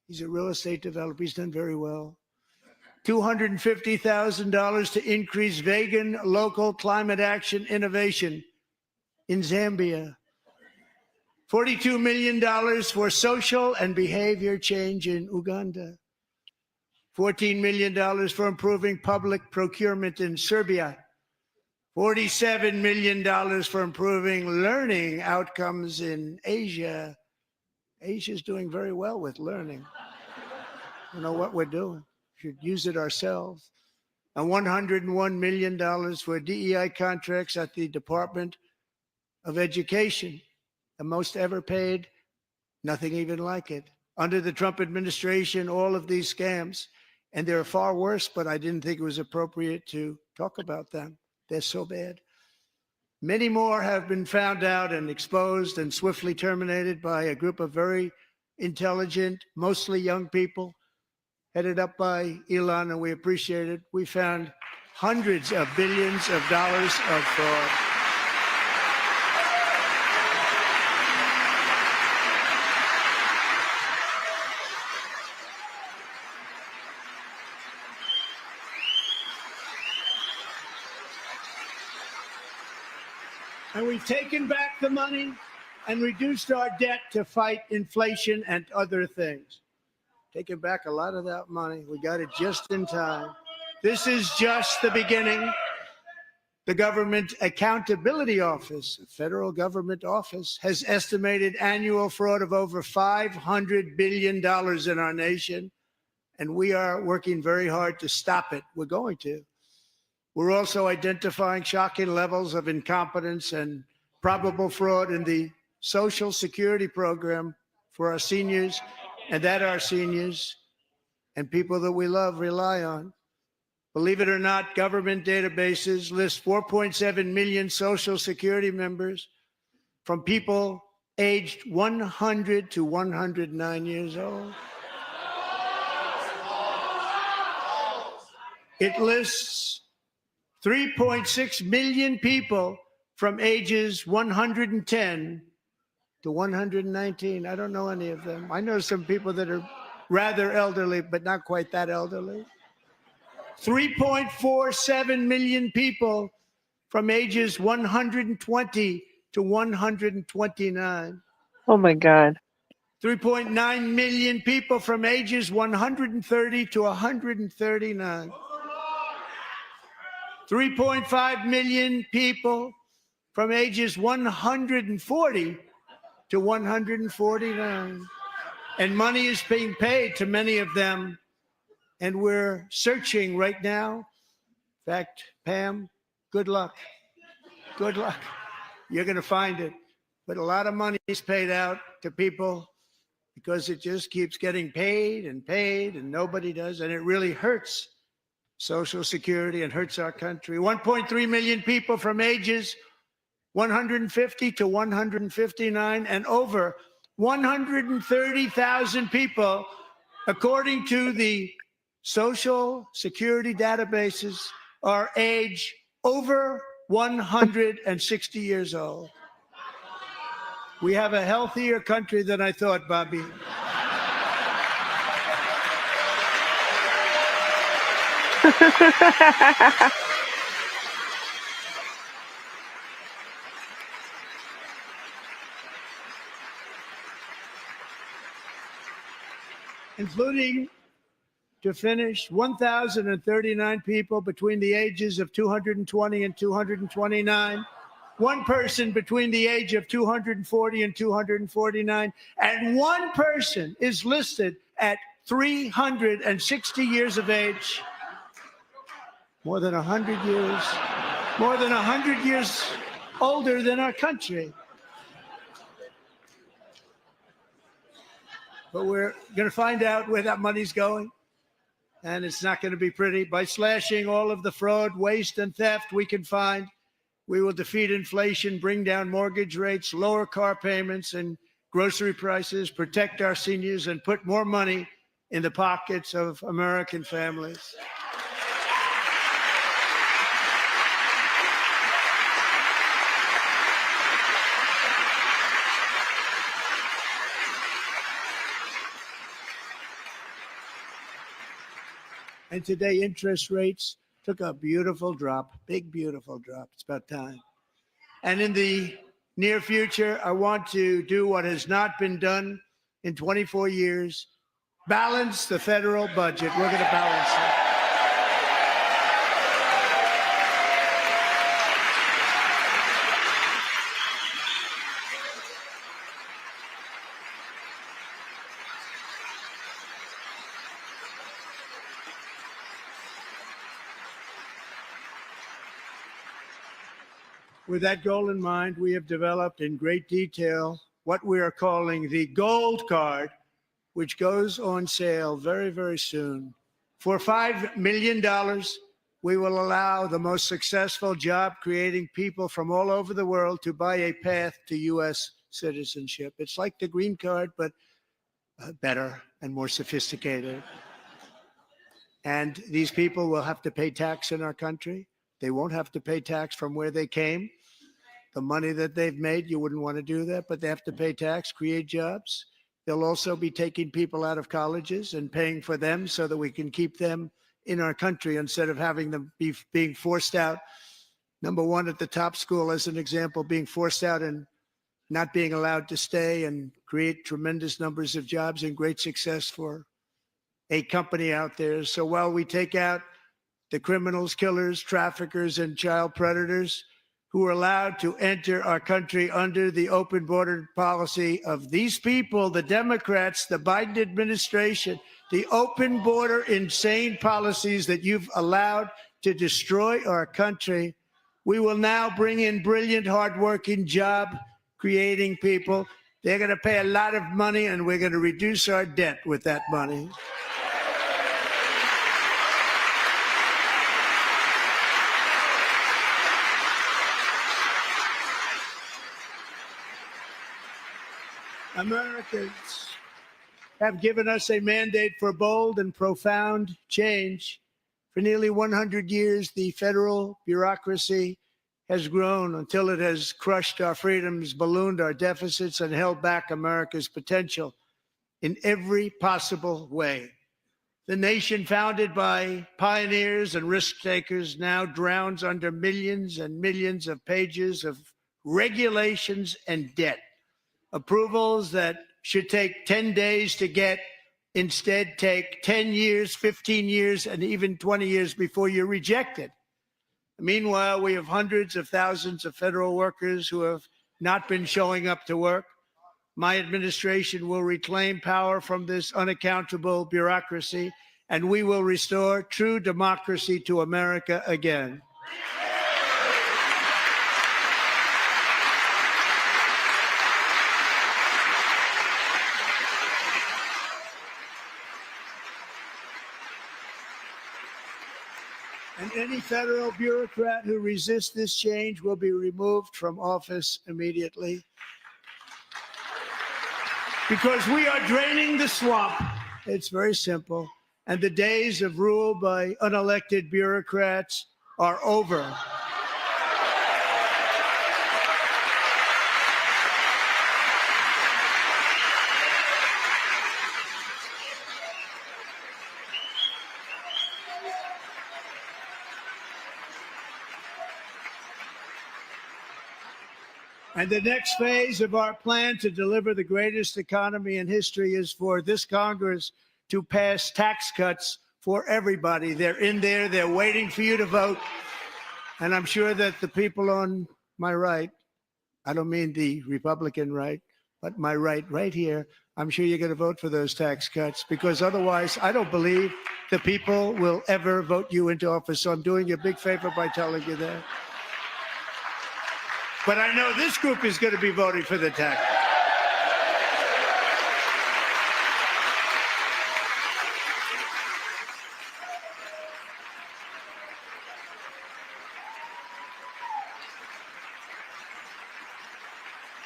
He's a real estate developer. He's done very well. $250,000 to increase vegan local climate action innovation in Zambia. $42 million for social and behavior change in Uganda. $14 million for improving public procurement in Serbia. $47 million for improving learning outcomes in Asia. Asia's doing very well with learning. You know what we're doing. We should use it ourselves. And $101 million for DEI contracts at the Department of Education, the most ever paid, nothing even like it. Under the Trump administration, all of these scams, and they're far worse, but I didn't think it was appropriate to talk about them. They're so bad. Many more have been found out and exposed and swiftly terminated by a group of very intelligent, mostly young people, headed up by Elon, and we appreciate it. We found hundreds of billions of dollars of fraud. And we've taken back the money and reduced our debt to fight inflation and other things. Taking back a lot of that money. We got it just in time. This is just the beginning. The Government Accountability Office, a federal government office, has estimated annual fraud of over $500 billion in our nation, and we are working very hard to stop it. We're going to. We're also identifying shocking levels of incompetence and probable fraud in the Social Security program for our seniors, and that our seniors and people that we love rely on. Believe it or not, government databases list 4.7 million Social Security members from people aged 100 to 109 years old. It lists 3.6 million people from ages 110 to 119. I don't know any of them. I know some people that are rather elderly, but not quite that elderly. 3.47 million people from ages 120 to 129. Oh my God. 3.9 million people from ages 130 to 139. 3.5 million people from ages 140 to 149. And money is being paid to many of them. And we're searching right now. In fact, Pam, good luck. Good luck. You're going to find it. But a lot of money is paid out to people because it just keeps getting paid and nobody does. And it really hurts Social Security and hurts our country. 1.3 million people from ages 150 to 159, and over 130,000 people, according to the Social Security databases, are age over 160 years old. We have a healthier country than I thought, Bobby. Including, to finish, 1,039 people between the ages of 220 and 229, one person between the age of 240 and 249, and one person is listed at 360 years of age. More than 100 years older than our country. But we're going to find out where that money's going, and it's not going to be pretty. By slashing all of the fraud, waste, and theft we can find, we will defeat inflation, bring down mortgage rates, lower car payments and grocery prices, protect our seniors, and put more money in the pockets of American families. And today, interest rates took a beautiful drop, big, beautiful drop. It's about time. And in the near future, I want to do what has not been done in 24 years, balance the federal budget. We're going to balance it. With that goal in mind, we have developed in great detail what we are calling the Gold Card, which goes on sale very, very soon. For $5 million, we will allow the most successful job-creating people from all over the world to buy a path to U.S. citizenship. It's like the green card, but better and more sophisticated. And these people will have to pay tax in our country. They won't have to pay tax from where they came. The money that they've made, you wouldn't want to do that, but they have to pay tax, create jobs. They'll also be taking people out of colleges and paying for them so that we can keep them in our country instead of having them being forced out. Number one, at the top school, as an example, being forced out and not being allowed to stay and create tremendous numbers of jobs and great success for a company out there. So while we take out the criminals, killers, traffickers, and child predators who are allowed to enter our country under the open border policy of these people, the Democrats, the Biden administration, the open border insane policies that you've allowed to destroy our country, we will now bring in brilliant, hardworking, job-creating people. They're going to pay a lot of money, and we're going to reduce our debt with that money. Americans have given us a mandate for bold and profound change. For nearly 100 years, the federal bureaucracy has grown until it has crushed our freedoms, ballooned our deficits, and held back America's potential in every possible way. The nation founded by pioneers and risk takers now drowns under millions and millions of pages of regulations and debt. Approvals that should take 10 days to get instead take 10 years, 15 years, and even 20 years before you're rejected. Meanwhile, we have hundreds of thousands of federal workers who have not been showing up to work. My administration will reclaim power from this unaccountable bureaucracy, and we will restore true democracy to America again. And any federal bureaucrat who resists this change will be removed from office immediately. Because we are draining the swamp. It's very simple. And the days of rule by unelected bureaucrats are over. And the next phase of our plan to deliver the greatest economy in history is for this Congress to pass tax cuts for everybody. They're in there. They're waiting for you to vote. And I'm sure that the people on my right, I don't mean the Republican right, but my right here, I'm sure you're going to vote for those tax cuts, because otherwise I don't believe the people will ever vote you into office. So I'm doing you a big favor by telling you that. But I know this group is going to be voting for the tax.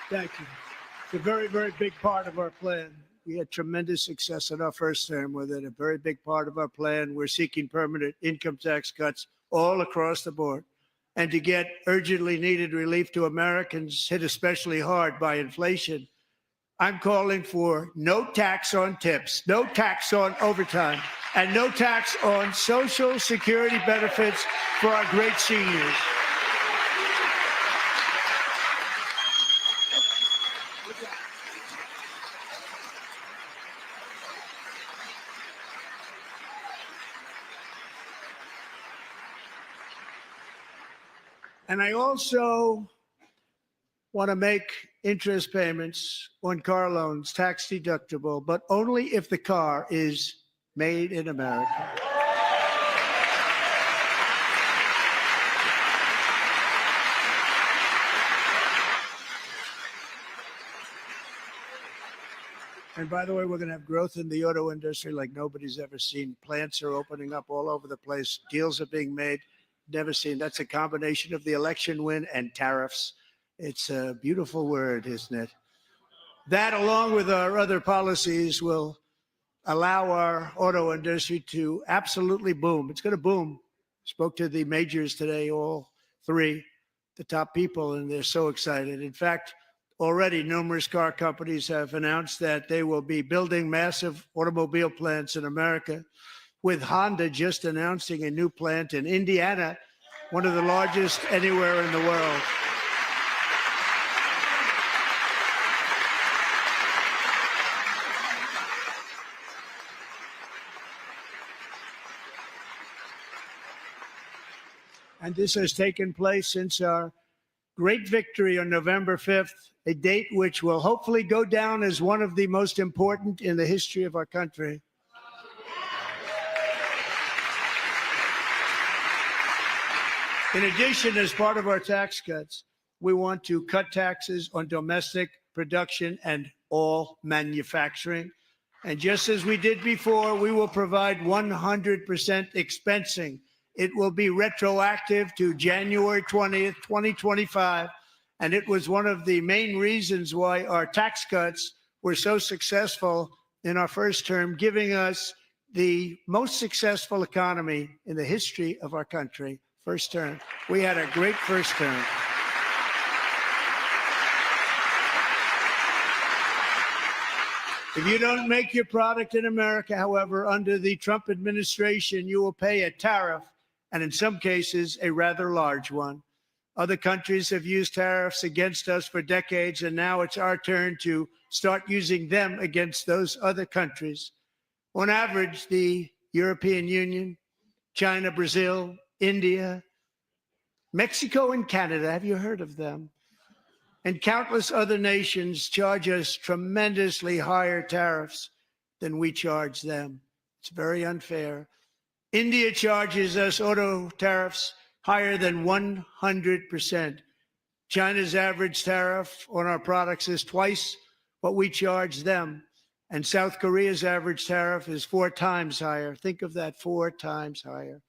Thank you. It's a very, very big part of our plan. We had tremendous success in our first term with it. A very big part of our plan. We're seeking permanent income tax cuts all across the board. And to get urgently needed relief to Americans hit especially hard by inflation, I'm calling for no tax on tips, no tax on overtime, and no tax on Social Security benefits for our great seniors. And I also want to make interest payments on car loans tax deductible, but only if the car is made in America. And by the way, we're going to have growth in the auto industry like nobody's ever seen. Plants are opening up all over the place. Deals are being made. Never seen. That's a combination of the election win and tariffs. It's a beautiful word, isn't it? That, along with our other policies, will allow our auto industry to absolutely boom. It's going to boom. Spoke to the majors today, all three, the top people, and they're so excited. In fact, already numerous car companies have announced that they will be building massive automobile plants in America, with Honda just announcing a new plant in Indiana, one of the largest anywhere in the world. And this has taken place since our great victory on November 5th, a date which will hopefully go down as one of the most important in the history of our country. In addition, as part of our tax cuts, we want to cut taxes on domestic production and all manufacturing. And just as we did before, we will provide 100% expensing. It will be retroactive to January 20th, 2025. And it was one of the main reasons why our tax cuts were so successful in our first term, giving us the most successful economy in the history of our country. First term. We had a great first term. If you don't make your product in America, however, under the Trump administration, you will pay a tariff, and in some cases, a rather large one. Other countries have used tariffs against us for decades, and now it's our turn to start using them against those other countries. On average, the European Union, China, Brazil, India, Mexico, and Canada, have you heard of them? And countless other nations charge us tremendously higher tariffs than we charge them. It's very unfair. India charges us auto tariffs higher than 100%. China's average tariff on our products is twice what we charge them. And South Korea's average tariff is 4 times higher. Think of that, 4 times higher.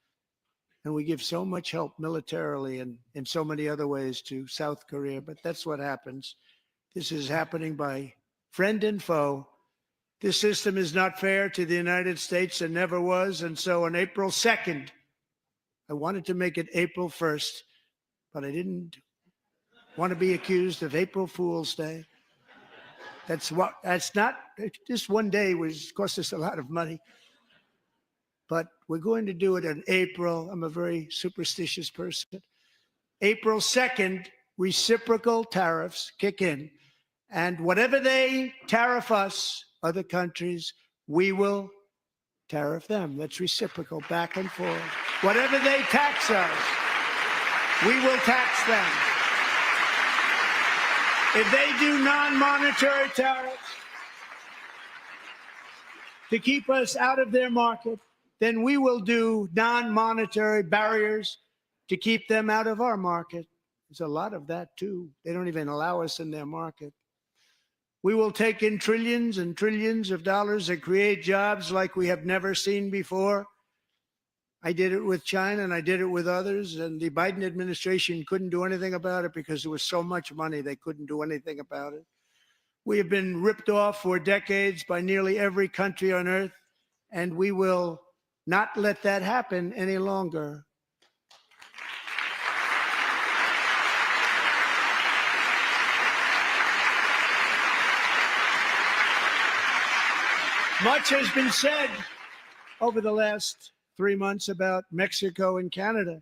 And we give so much help militarily and in so many other ways to South Korea. But that's what happens. This is happening by friend and foe. This system is not fair to the United States and never was. And so on April 2nd, I wanted to make it April 1st, but I didn't want to be accused of April Fool's Day. That's not, just one day was cost us a lot of money. But we're going to do it in April. I'm a very superstitious person. April 2nd, reciprocal tariffs kick in. And whatever they tariff us, other countries, we will tariff them. That's reciprocal, back and forth. Whatever they tax us, we will tax them. If they do non-monetary tariffs to keep us out of their market, then we will do non-monetary barriers to keep them out of our market. There's a lot of that, too. They don't even allow us in their market. We will take in trillions and trillions of dollars and create jobs like we have never seen before. I did it with China and I did it with others, and the Biden administration couldn't do anything about it because there was so much money they couldn't do anything about it. We have been ripped off for decades by nearly every country on earth, and we will not let that happen any longer. Much has been said over the last 3 months about Mexico and Canada,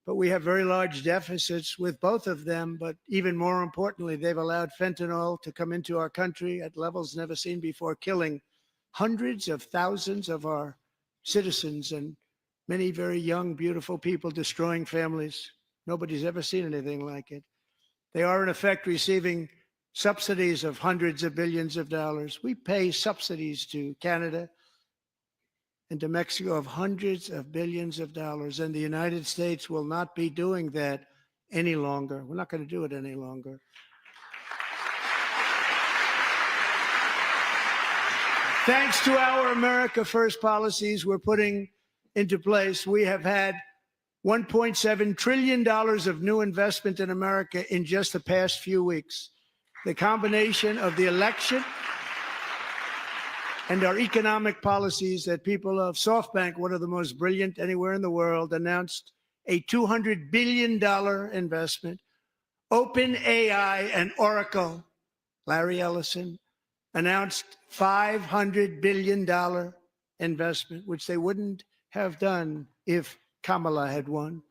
but we have very large deficits with both of them. But even more importantly, they've allowed fentanyl to come into our country at levels never seen before, killing hundreds of thousands of our citizens and many very young, beautiful people, destroying families. Nobody's ever seen anything like it. They are, in effect, receiving subsidies of hundreds of billions of dollars. We pay subsidies to Canada and to Mexico of hundreds of billions of dollars, and the United States will not be doing that any longer. We're not going to do it any longer. Thanks to our America First policies we're putting into place, we have had $1.7 trillion of new investment in America in just the past few weeks. The combination of the election and our economic policies that people of SoftBank, one of the most brilliant anywhere in the world, announced a $200 billion investment. OpenAI and Oracle, Larry Ellison, announced $500 billion investment, which they wouldn't have done if Kamala had won.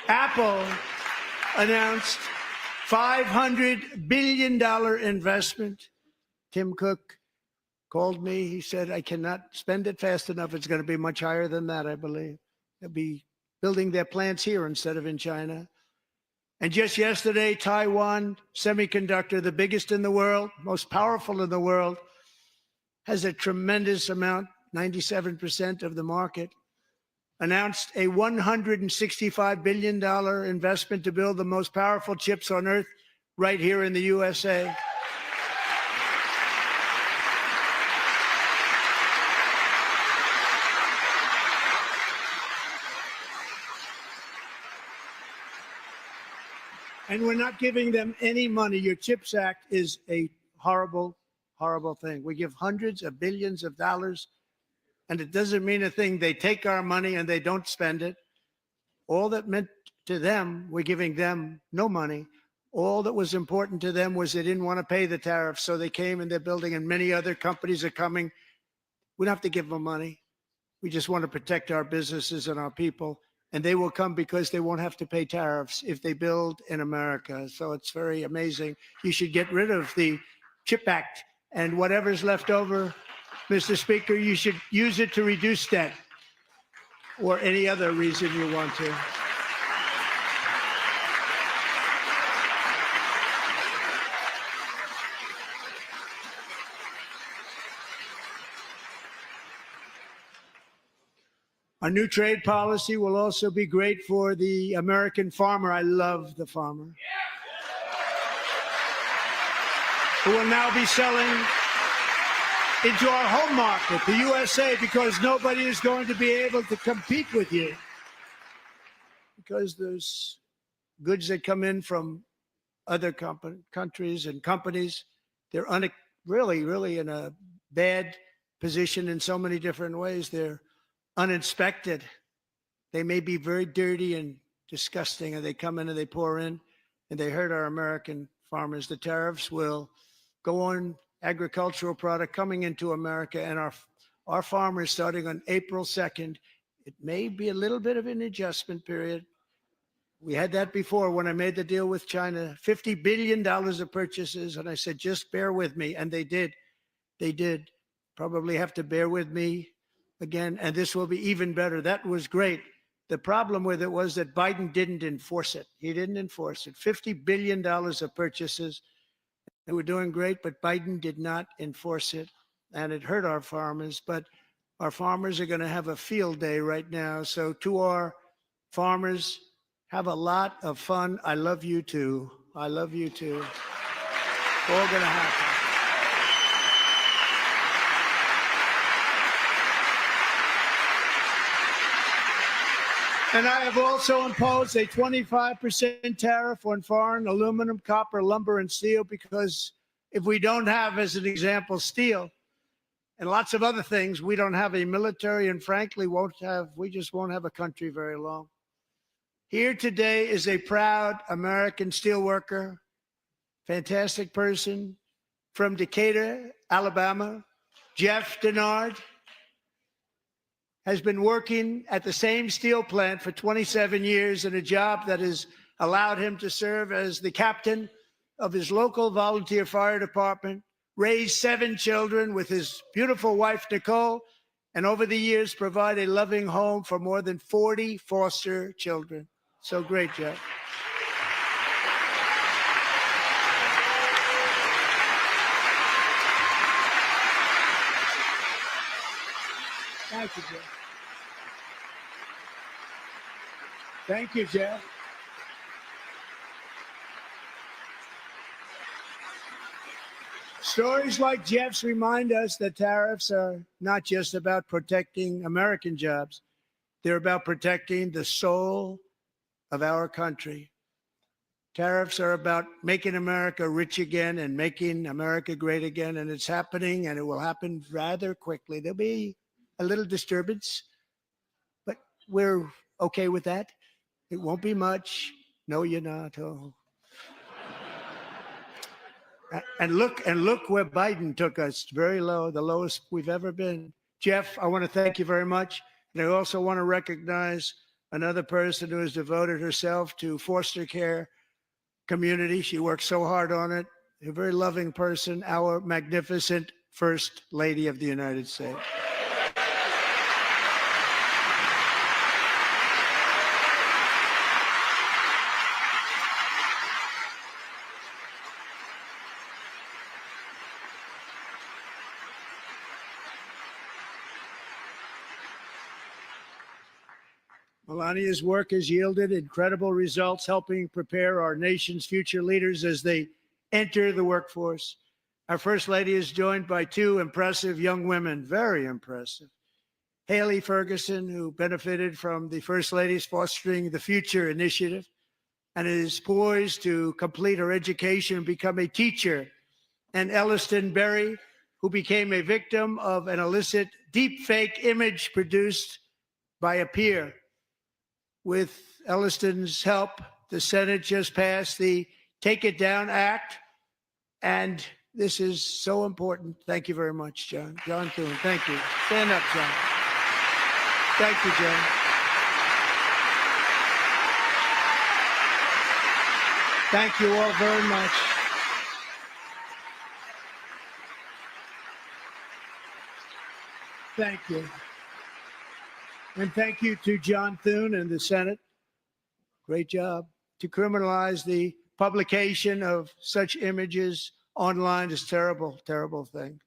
Apple announced $500 billion investment. Tim Cook called me. He said, I cannot spend it fast enough. It's going to be much higher than that, I believe. They'll be building their plants here instead of in China. And just yesterday, Taiwan Semiconductor, the biggest in the world, most powerful in the world, has a tremendous amount, 97% of the market, announced a $165 billion investment to build the most powerful chips on earth right here in the USA. And we're not giving them any money. Your CHIPS Act is a horrible, horrible thing. We give hundreds of billions of dollars, and it doesn't mean a thing. They take our money and they don't spend it. All that meant to them, we're giving them no money. All that was important to them was they didn't want to pay the tariffs, so they came and they're building, and many other companies are coming. We don't have to give them money. We just want to protect our businesses and our people. And they will come because they won't have to pay tariffs if they build in America. So it's very amazing. You should get rid of the CHIP Act, and whatever's left over, Mr. Speaker, you should use it to reduce debt or any other reason you want to. Our new trade policy will also be great for the American farmer. I love the farmer. Who will now be selling into our home market, the USA, because nobody is going to be able to compete with you because there's goods that come in from other countries and companies. They're really in a bad position in so many different ways. They're uninspected. They may be very dirty and disgusting, and they come in and they pour in and they hurt our American farmers. The tariffs will go on agricultural product coming into America, and our farmers, starting on April 2nd, it may be a little bit of an adjustment period. We had that before when I made the deal with China, $50 billion of purchases. And I said, just bear with me. And they did. They did. Probably have to bear with me again. And this will be even better. That was great. The problem with it was that Biden didn't enforce it. He didn't enforce it. $50 billion of purchases. They were doing great, but Biden did not enforce it. And it hurt our farmers. But our farmers are going to have a field day right now. So to our farmers, have a lot of fun. I love you too. I love you too. It's all going to happen. And I have also imposed a 25% tariff on foreign aluminum, copper, lumber, and steel, because if we don't have, as an example, steel and lots of other things, we don't have a military, and frankly, we just won't have a country very long. Here today is a proud American steelworker, fantastic person from Decatur, Alabama. Jeff Denard has been working at the same steel plant for 27 years in a job that has allowed him to serve as the captain of his local volunteer fire department, raise 7 children with his beautiful wife, Nicole, and over the years provide a loving home for more than 40 foster children. So great, Jeff. Thank you, Jeff. Thank you, Jeff. Stories like Jeff's remind us that tariffs are not just about protecting American jobs. They're about protecting the soul of our country. Tariffs are about making America rich again and making America great again, and it's happening, and it will happen rather quickly. There'll be a little disturbance, but we're okay with that. It won't be much. No, you're not. Oh. And look where Biden took us, very low, the lowest we've ever been. Jeff, I want to thank you very much. And I also want to recognize another person who has devoted herself to foster care community. She works so hard on it. A very loving person, our magnificent First Lady of the United States. Melania's work has yielded incredible results, helping prepare our nation's future leaders as they enter the workforce. Our First Lady is joined by 2 impressive young women, very impressive. Haley Ferguson, who benefited from the First Lady's Fostering the Future initiative and is poised to complete her education and become a teacher. And Elliston Berry, who became a victim of an illicit deepfake image produced by a peer. With Elliston's help, the Senate just passed the Take It Down Act, and this is so important. Thank you very much, John. John Thune, thank you. Stand up, John. Thank you, John. Thank you all very much. Thank you. And thank you to John Thune and the Senate. Great job. To criminalize the publication of such images online is terrible, terrible thing.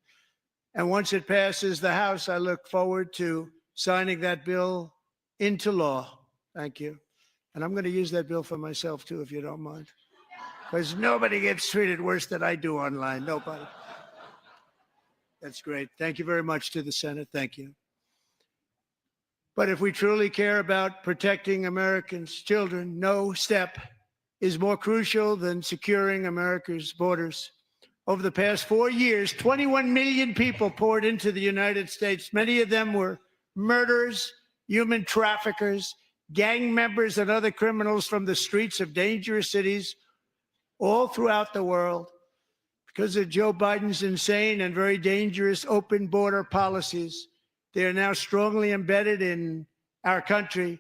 And once it passes the House, I look forward to signing that bill into law. Thank you. And I'm going to use that bill for myself, too, if you don't mind. Because nobody gets treated worse than I do online. Nobody. That's great. Thank you very much to the Senate. Thank you. But if we truly care about protecting Americans' children, no step is more crucial than securing America's borders. Over the past 4 years, 21 million people poured into the United States. Many of them were murderers, human traffickers, gang members, and other criminals from the streets of dangerous cities all throughout the world. Because of Joe Biden's insane and very dangerous open border policies, they are now strongly embedded in our country,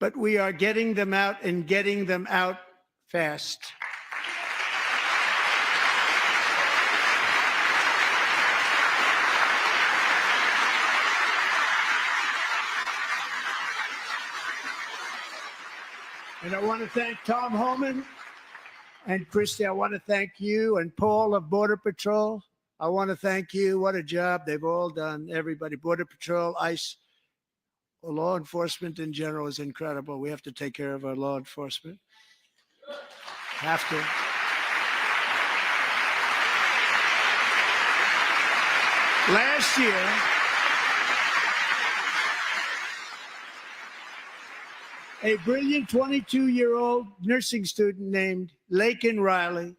but we are getting them out and getting them out fast. And I want to thank Tom Homan and Christy. I want to thank you and Paul of Border Patrol. I want to thank you. What a job they've all done. Everybody, Border Patrol, ICE, law enforcement in general is incredible. We have to take care of our law enforcement. Have to. Last year, a brilliant 22-year-old nursing student named Laken Riley,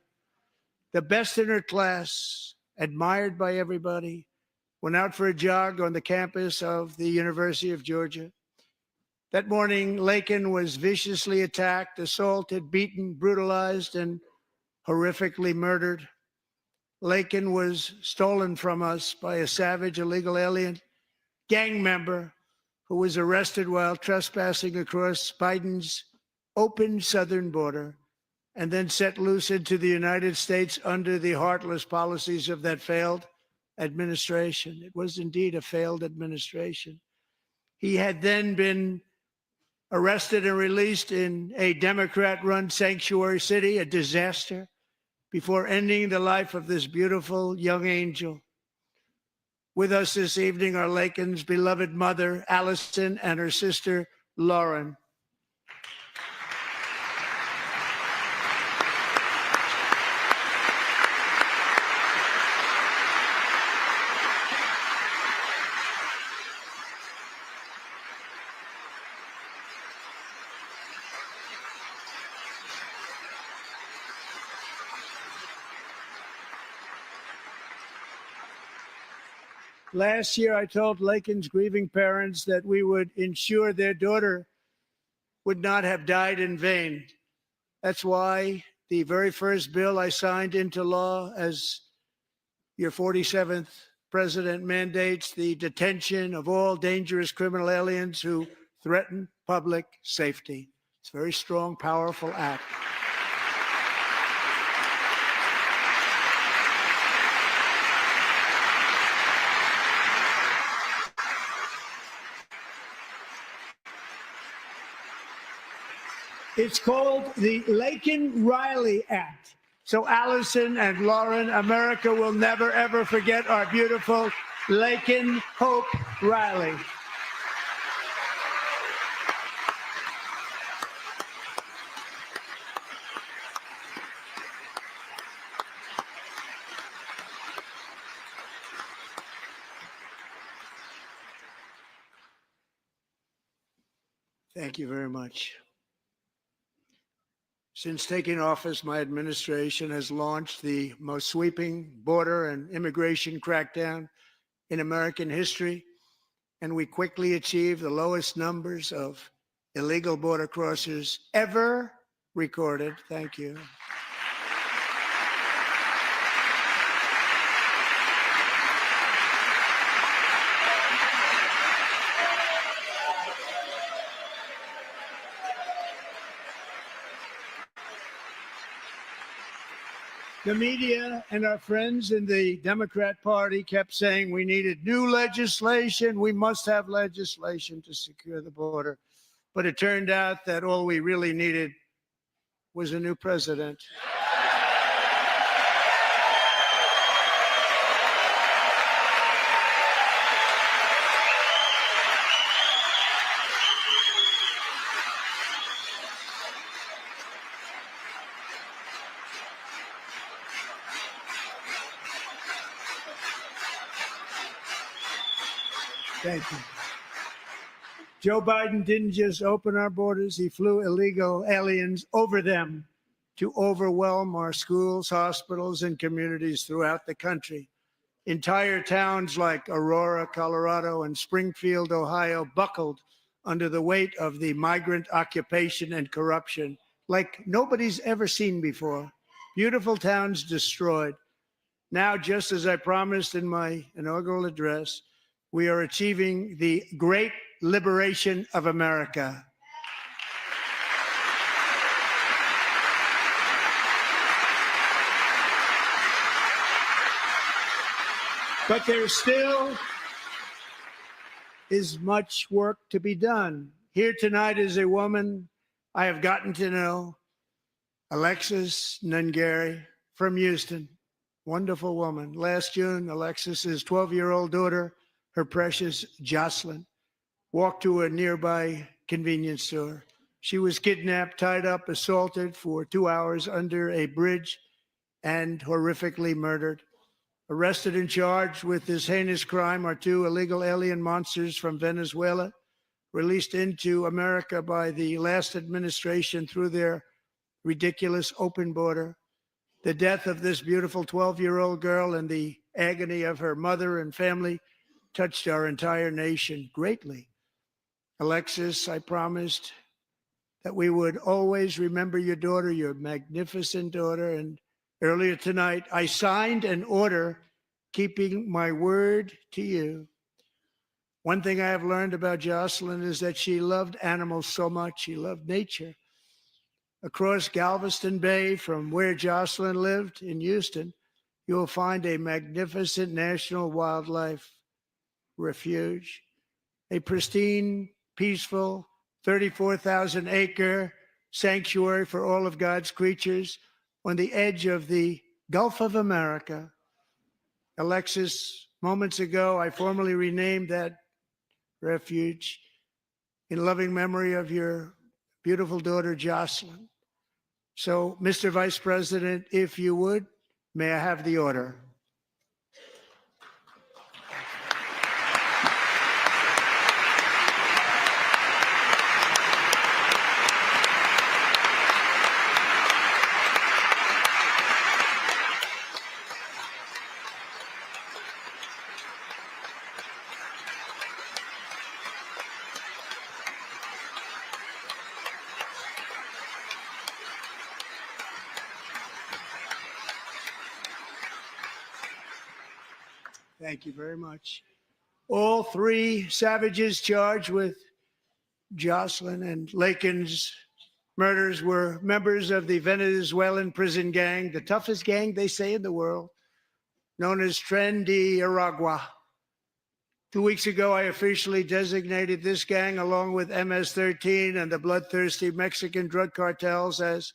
the best in her class, admired by everybody, went out for a jog on the campus of the University of Georgia. That morning, Laken was viciously attacked, assaulted, beaten, brutalized, and horrifically murdered. Laken was stolen from us by a savage illegal alien gang member who was arrested while trespassing across Biden's open southern border and then set loose into the United States under the heartless policies of that failed administration. It was indeed a failed administration. He had then been arrested and released in a Democrat-run sanctuary city, a disaster, before ending the life of this beautiful young angel. With us this evening are Laken's beloved mother, Allison, and her sister, Lauren. Last year, I told Laken's grieving parents that we would ensure their daughter would not have died in vain. That's why the very first bill I signed into law as your 47th president mandates the detention of all dangerous criminal aliens who threaten public safety. It's a very strong, powerful act. It's called the Laken Riley Act. So Allison and Lauren, America will never, ever forget our beautiful Laken Hope Riley. Thank you very much. Since taking office, my administration has launched the most sweeping border and immigration crackdown in American history, and we quickly achieved the lowest numbers of illegal border crossers ever recorded. Thank you. The media and our friends in the Democrat Party kept saying we needed new legislation. We must have legislation to secure the border. But it turned out that all we really needed was a new president. Thank you. Joe Biden didn't just open our borders, he flew illegal aliens over them to overwhelm our schools, hospitals, and communities throughout the country. Entire towns like Aurora, Colorado, and Springfield, Ohio, buckled under the weight of the migrant occupation and corruption like nobody's ever seen before. Beautiful towns destroyed. Now, just as I promised in my inaugural address, we are achieving the great liberation of America. But there still is much work to be done. Here tonight is a woman I have gotten to know, Alexis Nungari from Houston. Wonderful woman. Last June, Alexis's 12-year-old daughter, her precious Jocelyn, walked to a nearby convenience store. She was kidnapped, tied up, assaulted for 2 hours under a bridge, and horrifically murdered. Arrested and charged with this heinous crime are 2 illegal alien monsters from Venezuela, released into America by the last administration through their ridiculous open border. The death of this beautiful 12-year-old girl and the agony of her mother and family touched our entire nation greatly. Alexis, I promised that we would always remember your daughter, your magnificent daughter, and earlier tonight, I signed an order keeping my word to you. One thing I have learned about Jocelyn is that she loved animals so much. She loved nature. Across Galveston Bay, from where Jocelyn lived in Houston, you will find a magnificent national wildlife refuge, a pristine, peaceful, 34,000-acre sanctuary for all of God's creatures on the edge of the Gulf of America. Alexis, moments ago, I formally renamed that refuge in loving memory of your beautiful daughter, Jocelyn. So, Mr. Vice President, if you would, may I have the order? Thank you very much. All 3 savages charged with Jocelyn and Lakin's murders were members of the Venezuelan prison gang, the toughest gang, they say, in the world, known as Tren de Aragua. 2 weeks ago, I officially designated this gang, along with MS-13 and the bloodthirsty Mexican drug cartels, as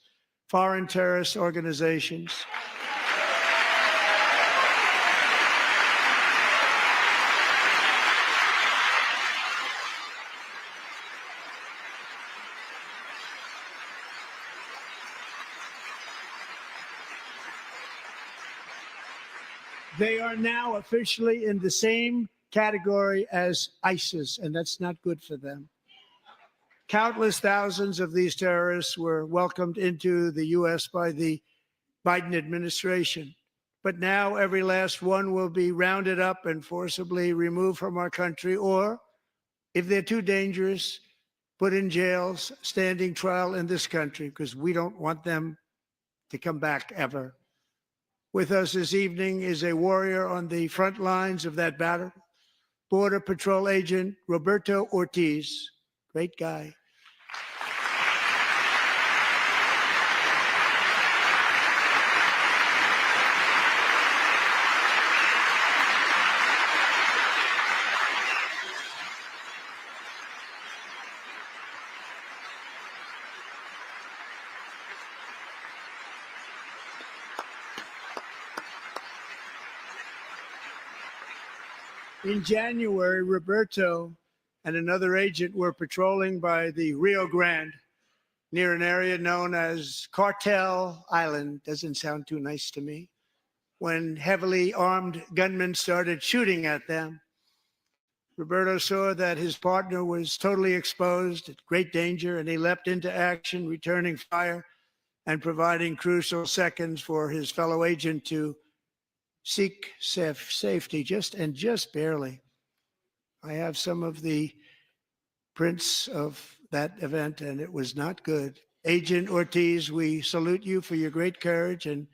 foreign terrorist organizations. They are now officially in the same category as ISIS, and that's not good for them. Countless thousands of these terrorists were welcomed into the U.S. by the Biden administration. But now every last one will be rounded up and forcibly removed from our country, or, if they're too dangerous, put in jails, standing trial in this country, because we don't want them to come back ever. With us this evening is a warrior on the front lines of that battle, Border Patrol Agent Roberto Ortiz. Great guy. In January, Roberto and another agent were patrolling by the Rio Grande near an area known as Cartel Island. Doesn't sound too nice to me. When heavily armed gunmen started shooting at them. Roberto saw that his partner was totally exposed, at great danger, and he leapt into action, returning fire and providing crucial seconds for his fellow agent to seek safety, just barely. I have some of the prints of that event, and it was not good. Agent Ortiz, we salute you for your great courage and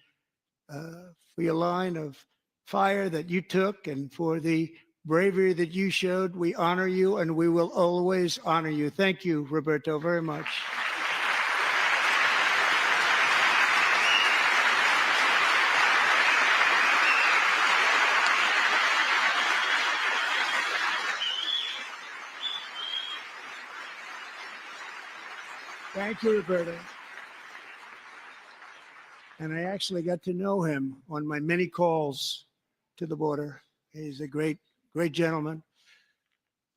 for your line of fire that you took and for the bravery that you showed. We honor you, and we will always honor you. Thank you, Roberto, very much. Thank you, Roberto. And I actually got to know him on my many calls to the border. He's a great gentleman.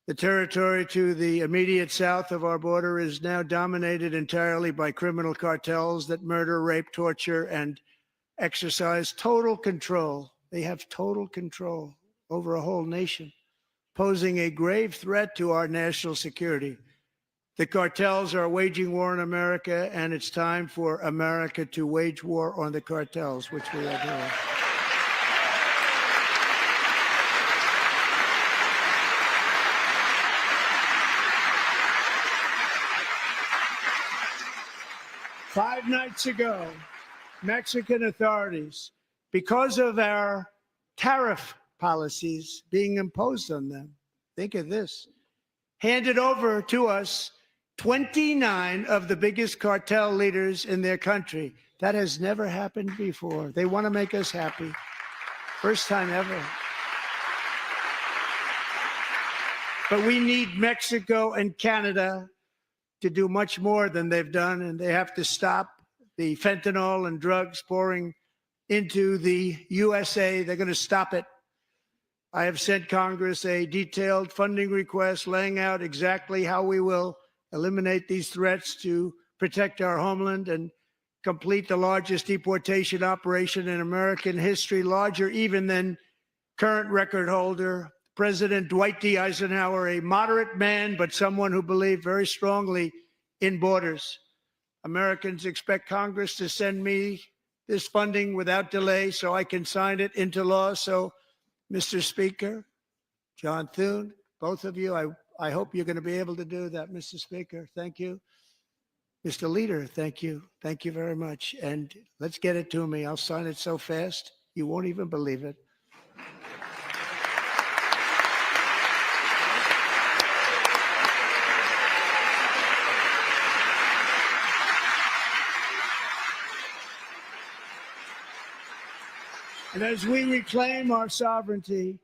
The territory to the immediate south of our border is now dominated entirely by criminal cartels that murder, rape, torture, and exercise total control. They have total control over a whole nation, posing a grave threat to our national security. The cartels are waging war in America, and it's time for America to wage war on the cartels, which we are doing. Five nights ago, Mexican authorities, because of our tariff policies being imposed on them, think of this, handed over to us 29 of the biggest cartel leaders in their country. That has never happened before. They want to make us happy. First time ever. But we need Mexico and Canada to do much more than they've done, and they have to stop the fentanyl and drugs pouring into the USA. They're going to stop it. I have sent Congress a detailed funding request laying out exactly how we will eliminate these threats to protect our homeland and complete the largest deportation operation in American history, larger even than current record holder, President Dwight D. Eisenhower, a moderate man, but someone who believed very strongly in borders. Americans expect Congress to send me this funding without delay so I can sign it into law. So, Mr. Speaker, John Thune, both of you, I hope you're going to be able to do that, Mr. Speaker. Thank you. Mr. Leader, thank you. Thank you very much. And let's get it to me. I'll sign it so fast, you won't even believe it. And as we reclaim our sovereignty,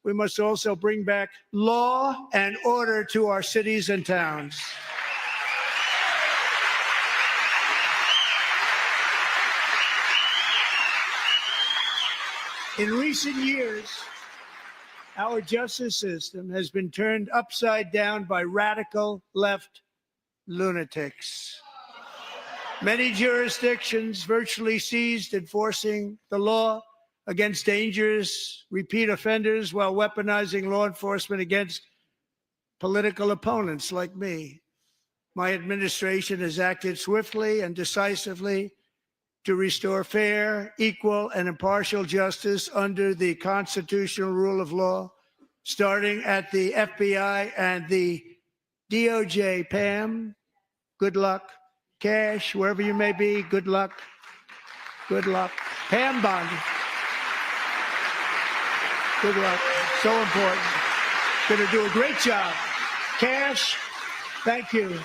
we must also bring back law and order to our cities and towns. In recent years, our justice system has been turned upside down by radical left lunatics. Many jurisdictions virtually ceased enforcing the law against dangerous repeat offenders while weaponizing law enforcement against political opponents like me. My administration has acted swiftly and decisively to restore fair, equal, and impartial justice under the constitutional rule of law, starting at the FBI and the DOJ. Pam, good luck. Cash, wherever you may be, good luck. Good luck. Pam Bondi. Good luck. So important. Going to do a great job. Cash, thank you.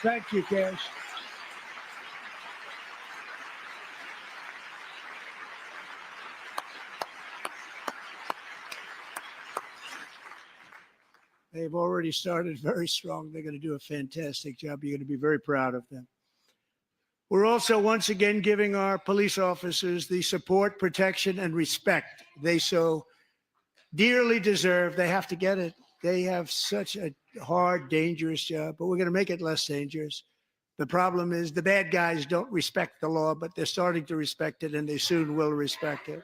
Thank you, Cash. They've already started very strong. They're going to do a fantastic job. You're going to be very proud of them. We're also once again giving our police officers the support, protection, and respect they so dearly deserve. They have to get it. They have such a hard, dangerous job, but we're going to make it less dangerous. The problem is the bad guys don't respect the law, but they're starting to respect it, and they soon will respect it.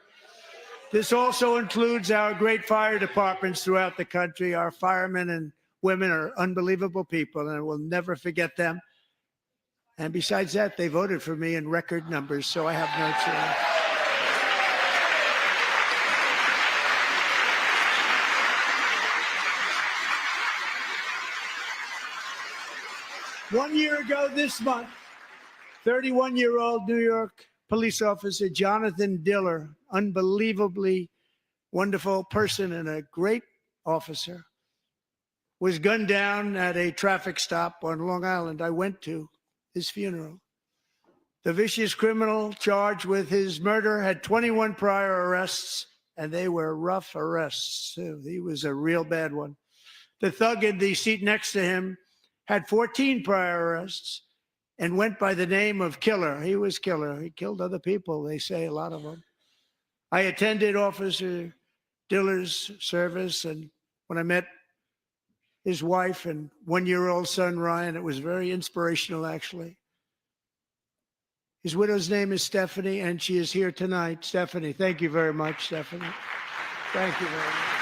This also includes our great fire departments throughout the country. Our firemen and women are unbelievable people, and we'll never forget them. And besides that, they voted for me in record numbers, so I have no choice. One year ago this month, 31-year-old New York police officer Jonathan Diller, unbelievably wonderful person and a great officer, was gunned down at a traffic stop on Long Island. I went to his funeral. The vicious criminal charged with his murder had 21 prior arrests, and they were rough arrests, too. He was a real bad one. The thug in the seat next to him had 14 prior arrests and went by the name of Killer. He was Killer. He killed other people, they say, a lot of them. I attended Officer Diller's service, and when I met his wife and one-year-old son, Ryan, it was very inspirational, actually. His widow's name is Stephanie, and she is here tonight. Stephanie, thank you very much, Stephanie. Thank you very much.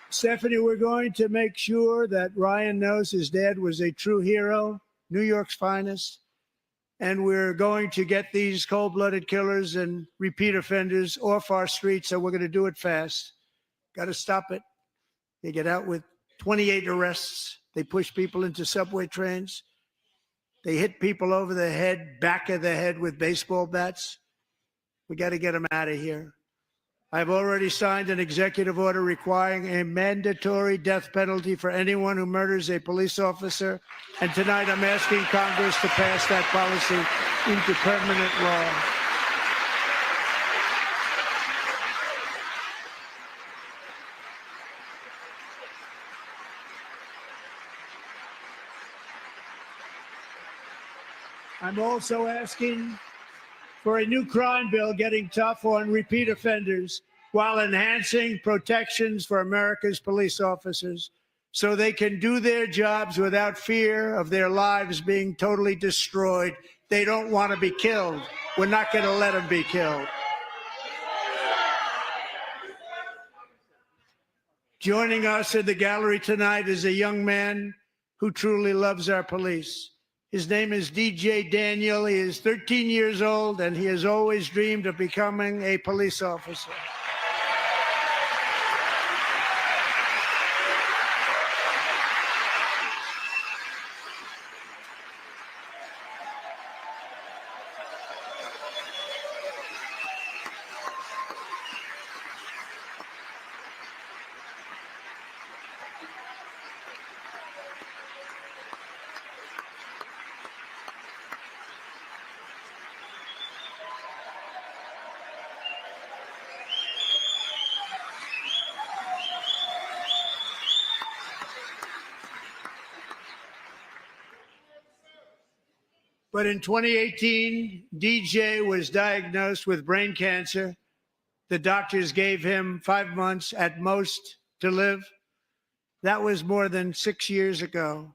Stephanie, we're going to make sure that Ryan knows his dad was a true hero, New York's finest, and we're going to get these cold-blooded killers and repeat offenders off our streets, so we're going to do it fast. Got to stop it. They get out with 28 arrests. They push people into subway trains. They hit people over the head, back of the head with baseball bats. We got to get them out of here. I've already signed an executive order requiring a mandatory death penalty for anyone who murders a police officer. And tonight I'm asking Congress to pass that policy into permanent law. I'm also asking for a new crime bill getting tough on repeat offenders while enhancing protections for America's police officers so they can do their jobs without fear of their lives being totally destroyed. They don't want to be killed. We're not going to let them be killed. Joining us in the gallery tonight is a young man who truly loves our police. His name is DJ Daniel. He is 13 years old, and he has always dreamed of becoming a police officer. But in 2018, DJ was diagnosed with brain cancer. The doctors gave him 5 months at most to live. That was more than 6 years ago.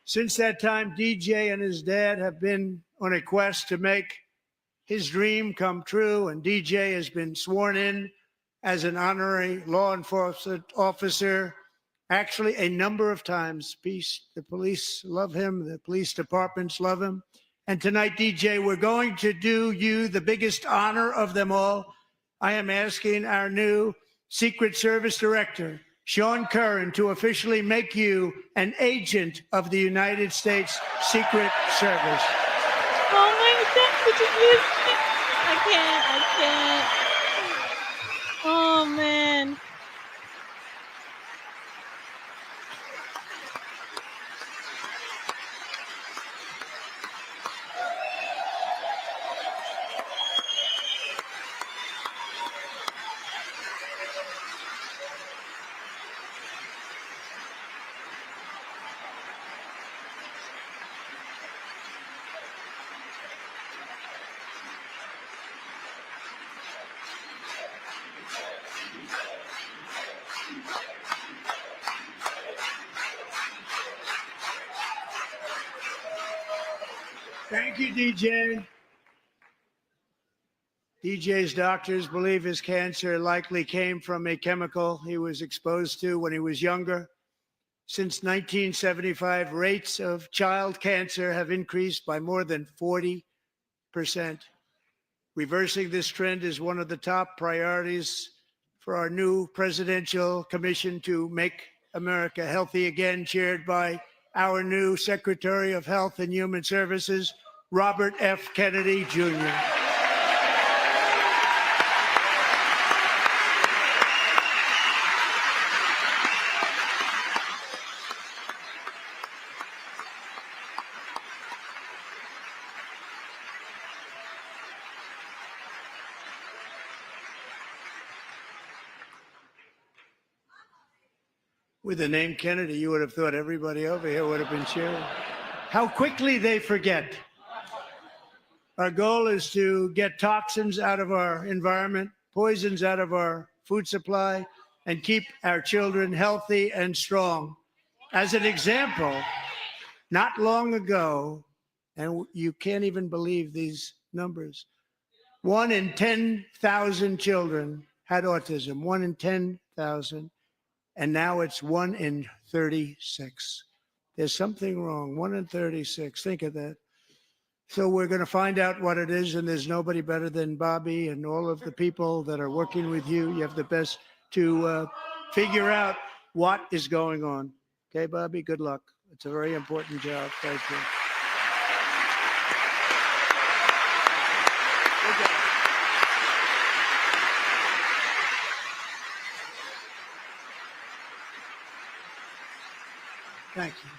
Since that time, DJ and his dad have been on a quest to make his dream come true, and DJ has been sworn in as an honorary law enforcement officer, actually a number of times. The police love him, the police departments love him. And tonight, DJ, we're going to do you the biggest honor of them all. I am asking our new Secret Service Director, Sean Curran, to officially make you an agent of the United States Secret Service. Oh my God, would you please? I can't. Oh man. Thank you, DJ. DJ's doctors believe his cancer likely came from a chemical he was exposed to when he was younger. Since 1975, rates of child cancer have increased by more than 40%. Reversing this trend is one of the top priorities for our new presidential commission to make America healthy again, chaired by our new Secretary of Health and Human Services, Robert F. Kennedy, Jr. With the name Kennedy, you would have thought everybody over here would have been cheering. How quickly they forget. Our goal is to get toxins out of our environment, poisons out of our food supply, and keep our children healthy and strong. As an example, not long ago, and you can't even believe these numbers, 1 in 10,000 children had autism, 1 in 10,000. And now it's 1 in 36. There's something wrong. 1 in 36. Think of that. So we're going to find out what it is, and there's nobody better than Bobby and all of the people that are working with you. You have the best to figure out what is going on. Okay, Bobby, good luck. It's a very important job. Thank you. Thank you.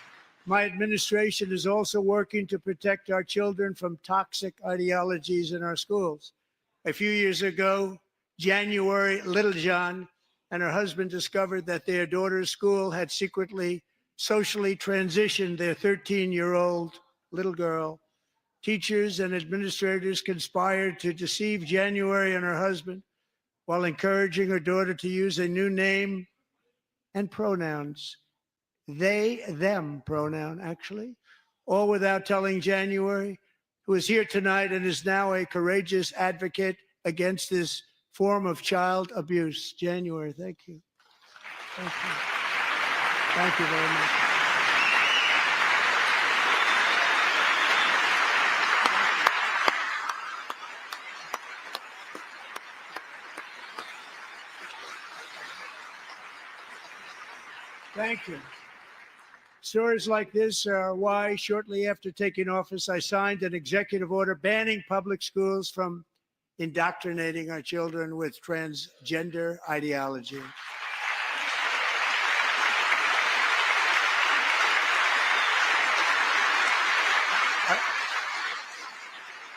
My administration is also working to protect our children from toxic ideologies in our schools. A few years ago, January Littlejohn and her husband discovered that their daughter's school had secretly socially transitioned their 13-year-old little girl. Teachers and administrators conspired to deceive January and her husband while encouraging her daughter to use a new name and pronouns. They, them pronoun, actually, all without telling January, who is here tonight and is now a courageous advocate against this form of child abuse. January, thank you. Thank you. Thank you very much. Thank you. Stories like this are why, shortly after taking office, I signed an executive order banning public schools from indoctrinating our children with transgender ideology.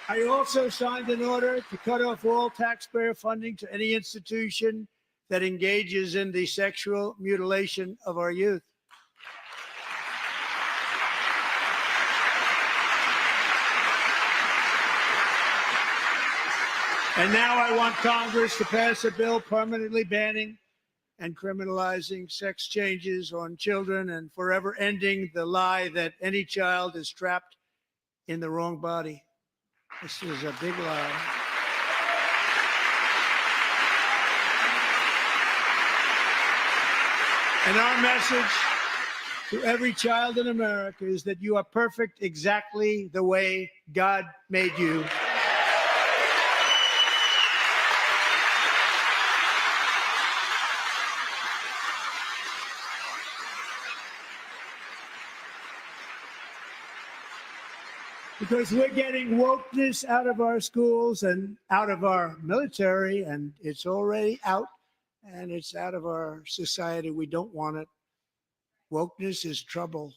I also signed an order to cut off all taxpayer funding to any institution that engages in the sexual mutilation of our youth. And now I want Congress to pass a bill permanently banning and criminalizing sex changes on children and forever ending the lie that any child is trapped in the wrong body. This is a big lie. And our message to every child in America is that you are perfect exactly the way God made you. Because we're getting wokeness out of our schools and out of our military, and it's already out, and it's out of our society. We don't want it. Wokeness is trouble.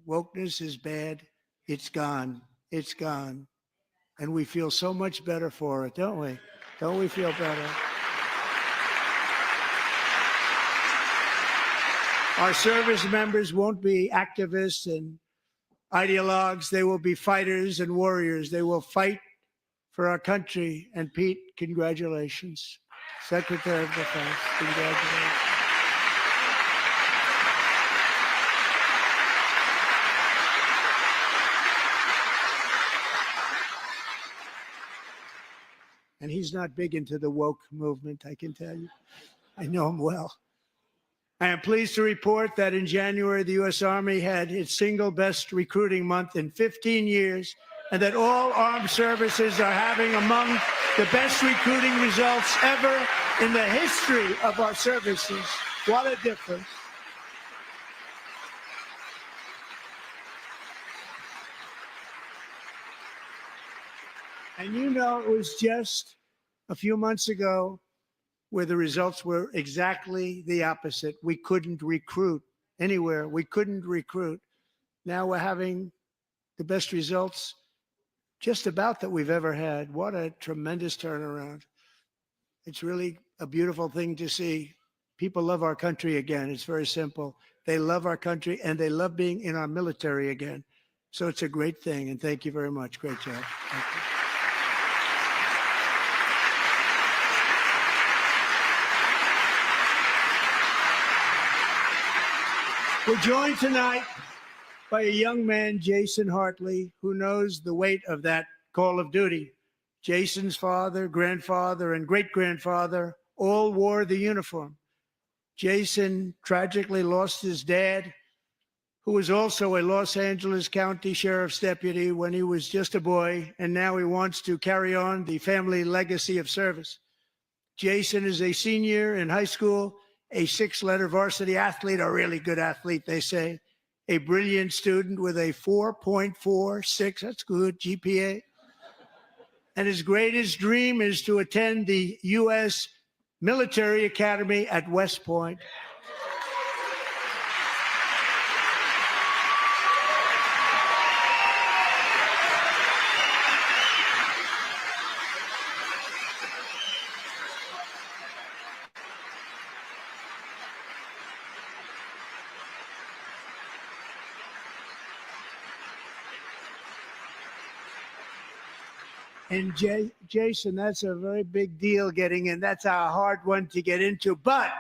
Wokeness is bad. It's gone. It's gone. And we feel so much better for it, don't we? Don't we feel better? Our service members won't be activists and ideologues. They will be fighters and warriors. They will fight for our country. And Pete, congratulations. Secretary of Defense, congratulations. And he's not big into the woke movement, I can tell you. I know him well. I am pleased to report that in January, the U.S. Army had its single best recruiting month in 15 years, and that all armed services are having among the best recruiting results ever in the history of our services. What a difference. And you know, it was just a few months ago where the results were exactly the opposite. We couldn't recruit anywhere. We couldn't recruit. Now we're having the best results just about that we've ever had. What a tremendous turnaround. It's really a beautiful thing to see. People love our country again. It's very simple. They love our country and they love being in our military again. So it's a great thing. And thank you very much. Great job. Thank you. We're joined tonight by a young man, Jason Hartley, who knows the weight of that call of duty. Jason's father, grandfather, and great-grandfather all wore the uniform. Jason tragically lost his dad, who was also a Los Angeles County Sheriff's deputy when he was just a boy, and now he wants to carry on the family legacy of service. Jason is a senior in high school, a 6-letter varsity athlete, a really good athlete, they say, a brilliant student with a 4.46, that's good, GPA. And his greatest dream is to attend the U.S. Military Academy at West Point. And Jason, that's a very big deal getting in. That's a hard one to get into. But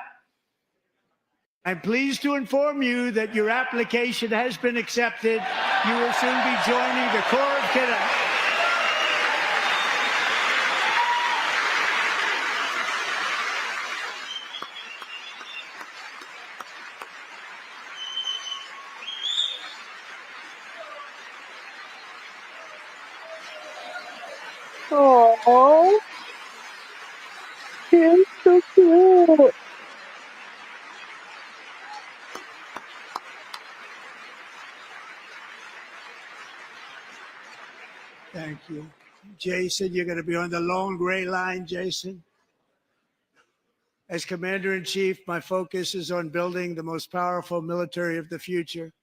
I'm pleased to inform you that your application has been accepted. You will soon be joining the Corps of Cadets. Oh, he's so cute. Thank you. Jason, you're going to be on the lone gray line, Jason. As Commander-in-Chief, my focus is on building the most powerful military of the future.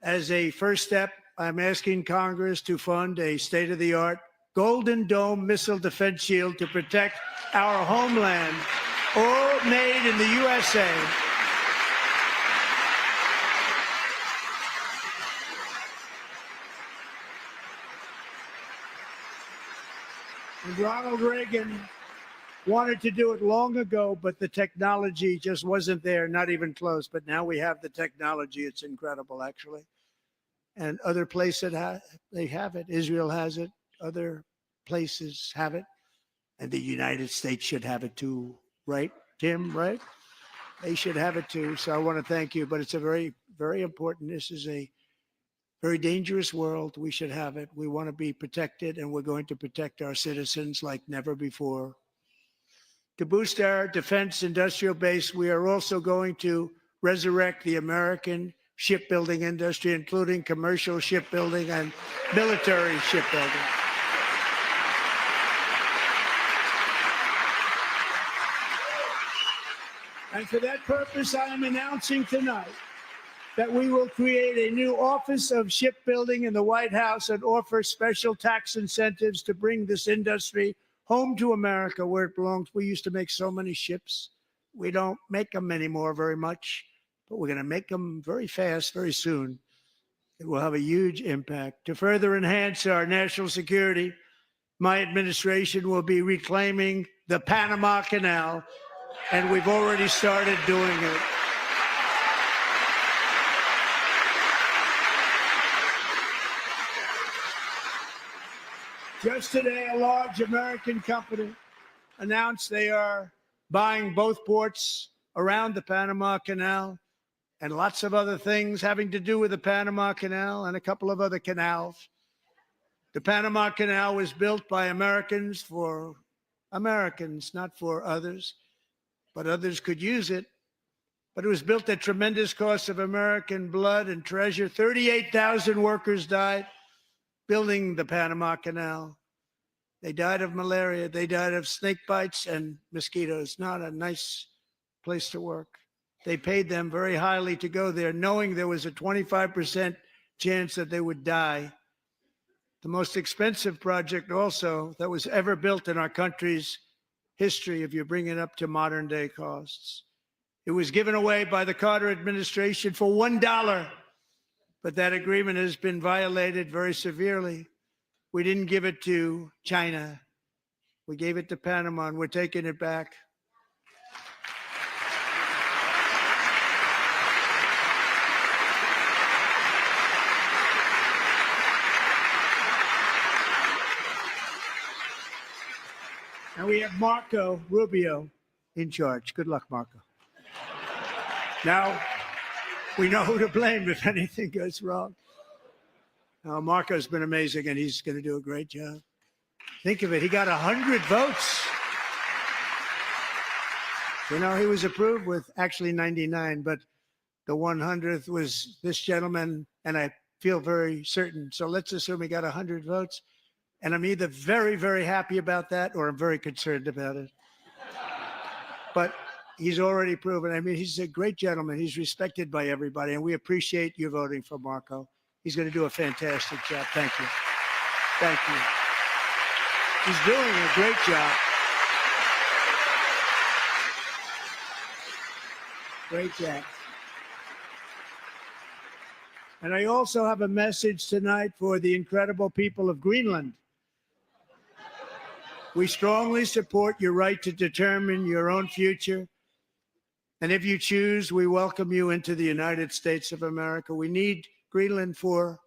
As a first step, I'm asking Congress to fund a state-of-the-art Golden Dome missile defense shield to protect our homeland, all made in the USA. And Ronald Reagan wanted to do it long ago, but the technology just wasn't there, not even close. But now we have the technology. It's incredible, actually. And other places they have it. Israel has it. Other places have it. And the United States should have it too, right, Tim, right? They should have it too. So I want to thank you. But it's a very, very important. This is a very dangerous world. We should have it. We want to be protected, and we're going to protect our citizens like never before. To boost our defense industrial base, we are also going to resurrect the American shipbuilding industry, including commercial shipbuilding and military shipbuilding. And for that purpose, I am announcing tonight that we will create a new Office of Shipbuilding in the White House and offer special tax incentives to bring this industry home to America where it belongs. We used to make so many ships. We don't make them anymore very much, but we're going to make them very fast, very soon. It will have a huge impact. To further enhance our national security, my administration will be reclaiming the Panama Canal, and we've already started doing it. Just today, a large American company announced they are buying both ports around the Panama Canal and lots of other things having to do with the Panama Canal and a couple of other canals. The Panama Canal was built by Americans for Americans, not for others, but others could use it. But it was built at tremendous cost of American blood and treasure. 38,000 workers died building the Panama Canal. They died of malaria. They died of snake bites and mosquitoes. Not a nice place to work. They paid them very highly to go there, knowing there was a 25% chance that they would die. The most expensive project also that was ever built in our country's history, if you bring it up to modern day costs. It was given away by the Carter administration for $1, but that agreement has been violated very severely. We didn't give it to China. We gave it to Panama, and we're taking it back. And we have Marco Rubio in charge. Good luck, Marco. Now, we know who to blame if anything goes wrong. Now, Marco's been amazing, and he's going to do a great job. Think of it. He got 100 votes. You know, he was approved with actually 99, but the 100th was this gentleman, and I feel very certain. So let's assume he got 100 votes. And I'm either very, very happy about that or I'm very concerned about it. But he's already proven. I mean, he's a great gentleman. He's respected by everybody. And we appreciate you voting for Marco. He's going to do a fantastic job. Thank you. Thank you. He's doing a great job. Great job. And I also have a message tonight for the incredible people of Greenland. We strongly support your right to determine your own future. And if you choose, we welcome you into the United States of America. We need Greenland for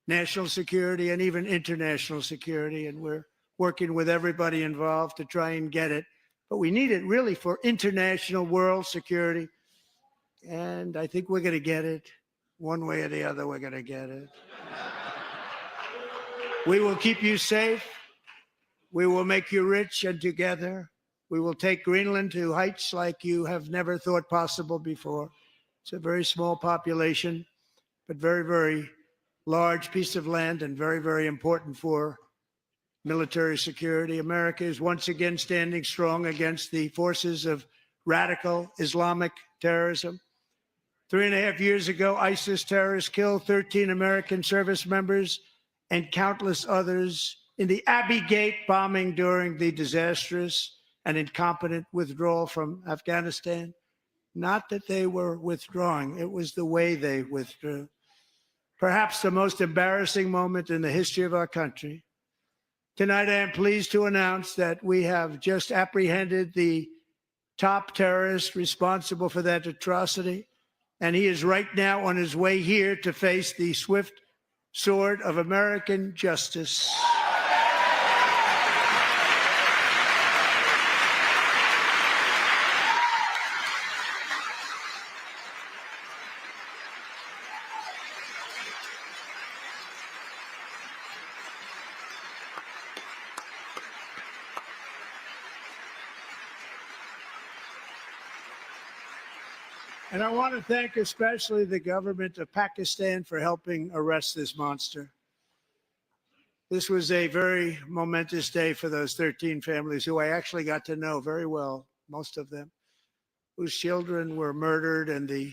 national security and even international security. And we're working with everybody involved to try and get it. But we need it really for international world security. And I think we're going to get it. One way or the other, we're going to get it. We will keep you safe. We will make you rich, and together we will take Greenland to heights like you have never thought possible before. It's a very small population, but very, very large piece of land and very, very important for military security. America is once again standing strong against the forces of radical Islamic terrorism. 3.5 years ago, ISIS terrorists killed 13 American service members and countless others in the Abbey Gate bombing during the disastrous and incompetent withdrawal from Afghanistan. Not that they were withdrawing, it was the way they withdrew. Perhaps the most embarrassing moment in the history of our country. Tonight, I am pleased to announce that we have just apprehended the top terrorist responsible for that atrocity, and he is right now on his way here to face the swift sword of American justice. And I want to thank especially the government of Pakistan for helping arrest this monster. This was a very momentous day for those 13 families who I actually got to know very well, most of them, whose children were murdered, and the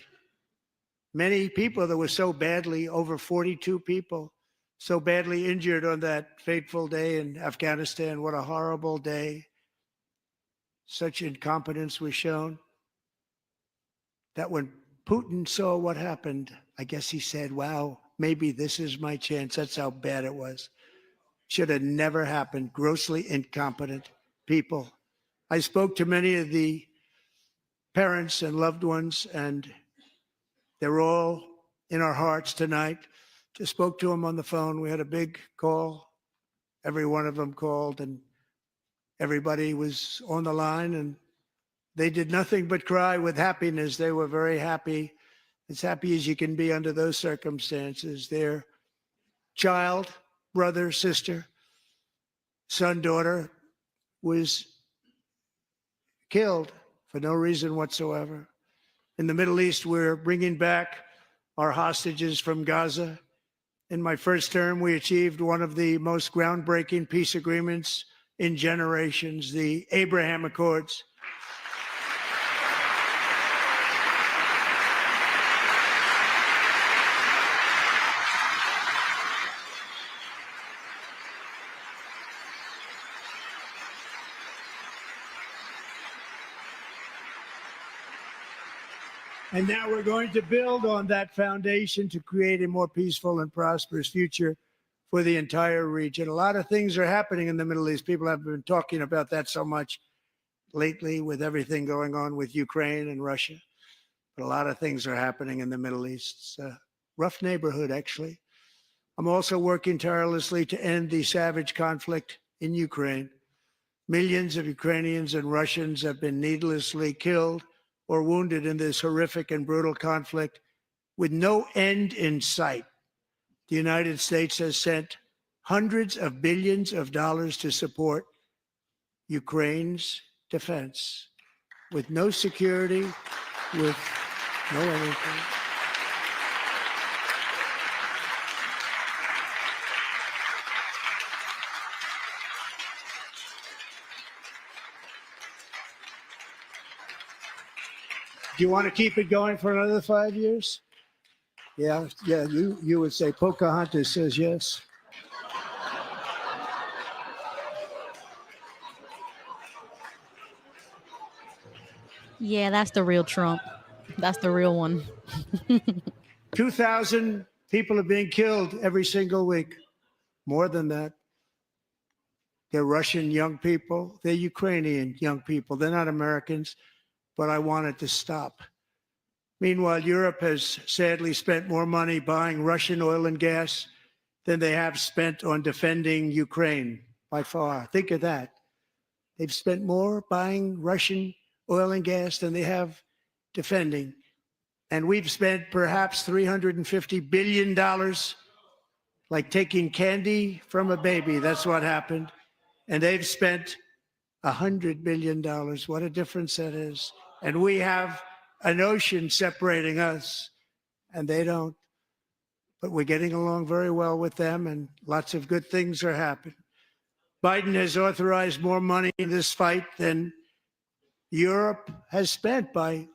many people that were so badly, over 42 people, so badly injured on that fateful day in Afghanistan. What a horrible day. Such incompetence was shown. That when Putin saw what happened, I guess he said, wow, maybe this is my chance. That's how bad it was. Should have never happened. Grossly incompetent people. I spoke to many of the parents and loved ones, and they're all in our hearts tonight. Just spoke to them on the phone. We had a big call every one of them called, and everybody was on the line, and they did nothing but cry with happiness. They were very happy, as happy as you can be under those circumstances. Their child, brother, sister, son, daughter was killed for no reason whatsoever. In the Middle East, we're bringing back our hostages from Gaza. In my first term, we achieved one of the most groundbreaking peace agreements in generations, the Abraham Accords. And now we're going to build on that foundation to create a more peaceful and prosperous future for the entire region. A lot of things are happening in the Middle East. People have been talking about that so much lately with everything going on with Ukraine and Russia. But a lot of things are happening in the Middle East. It's a rough neighborhood, actually. I'm also working tirelessly to end the savage conflict in Ukraine. Millions of Ukrainians and Russians have been needlessly killed or wounded in this horrific and brutal conflict with no end in sight. The United States has sent hundreds of billions of dollars to support Ukraine's defense with no security, with no anything. Do you want to keep it going for another 5 years? Yeah, you would say Pocahontas says yes. Yeah, that's the real Trump. That's the real one. 2,000 people are being killed every single week. More than that. They're Russian young people. They're Ukrainian young people. They're not Americans, but I want it to stop. Meanwhile, Europe has sadly spent more money buying Russian oil and gas than they have spent on defending Ukraine by far. Think of that. They've spent more buying Russian oil and gas than they have defending. And we've spent perhaps $350 billion, like taking candy from a baby. That's what happened. And they've spent $100 billion. What a difference that is. And we have an ocean separating us, and they don't. But we're getting along very well with them, and lots of good things are happening. Biden has authorized more money in this fight than Europe has spent, by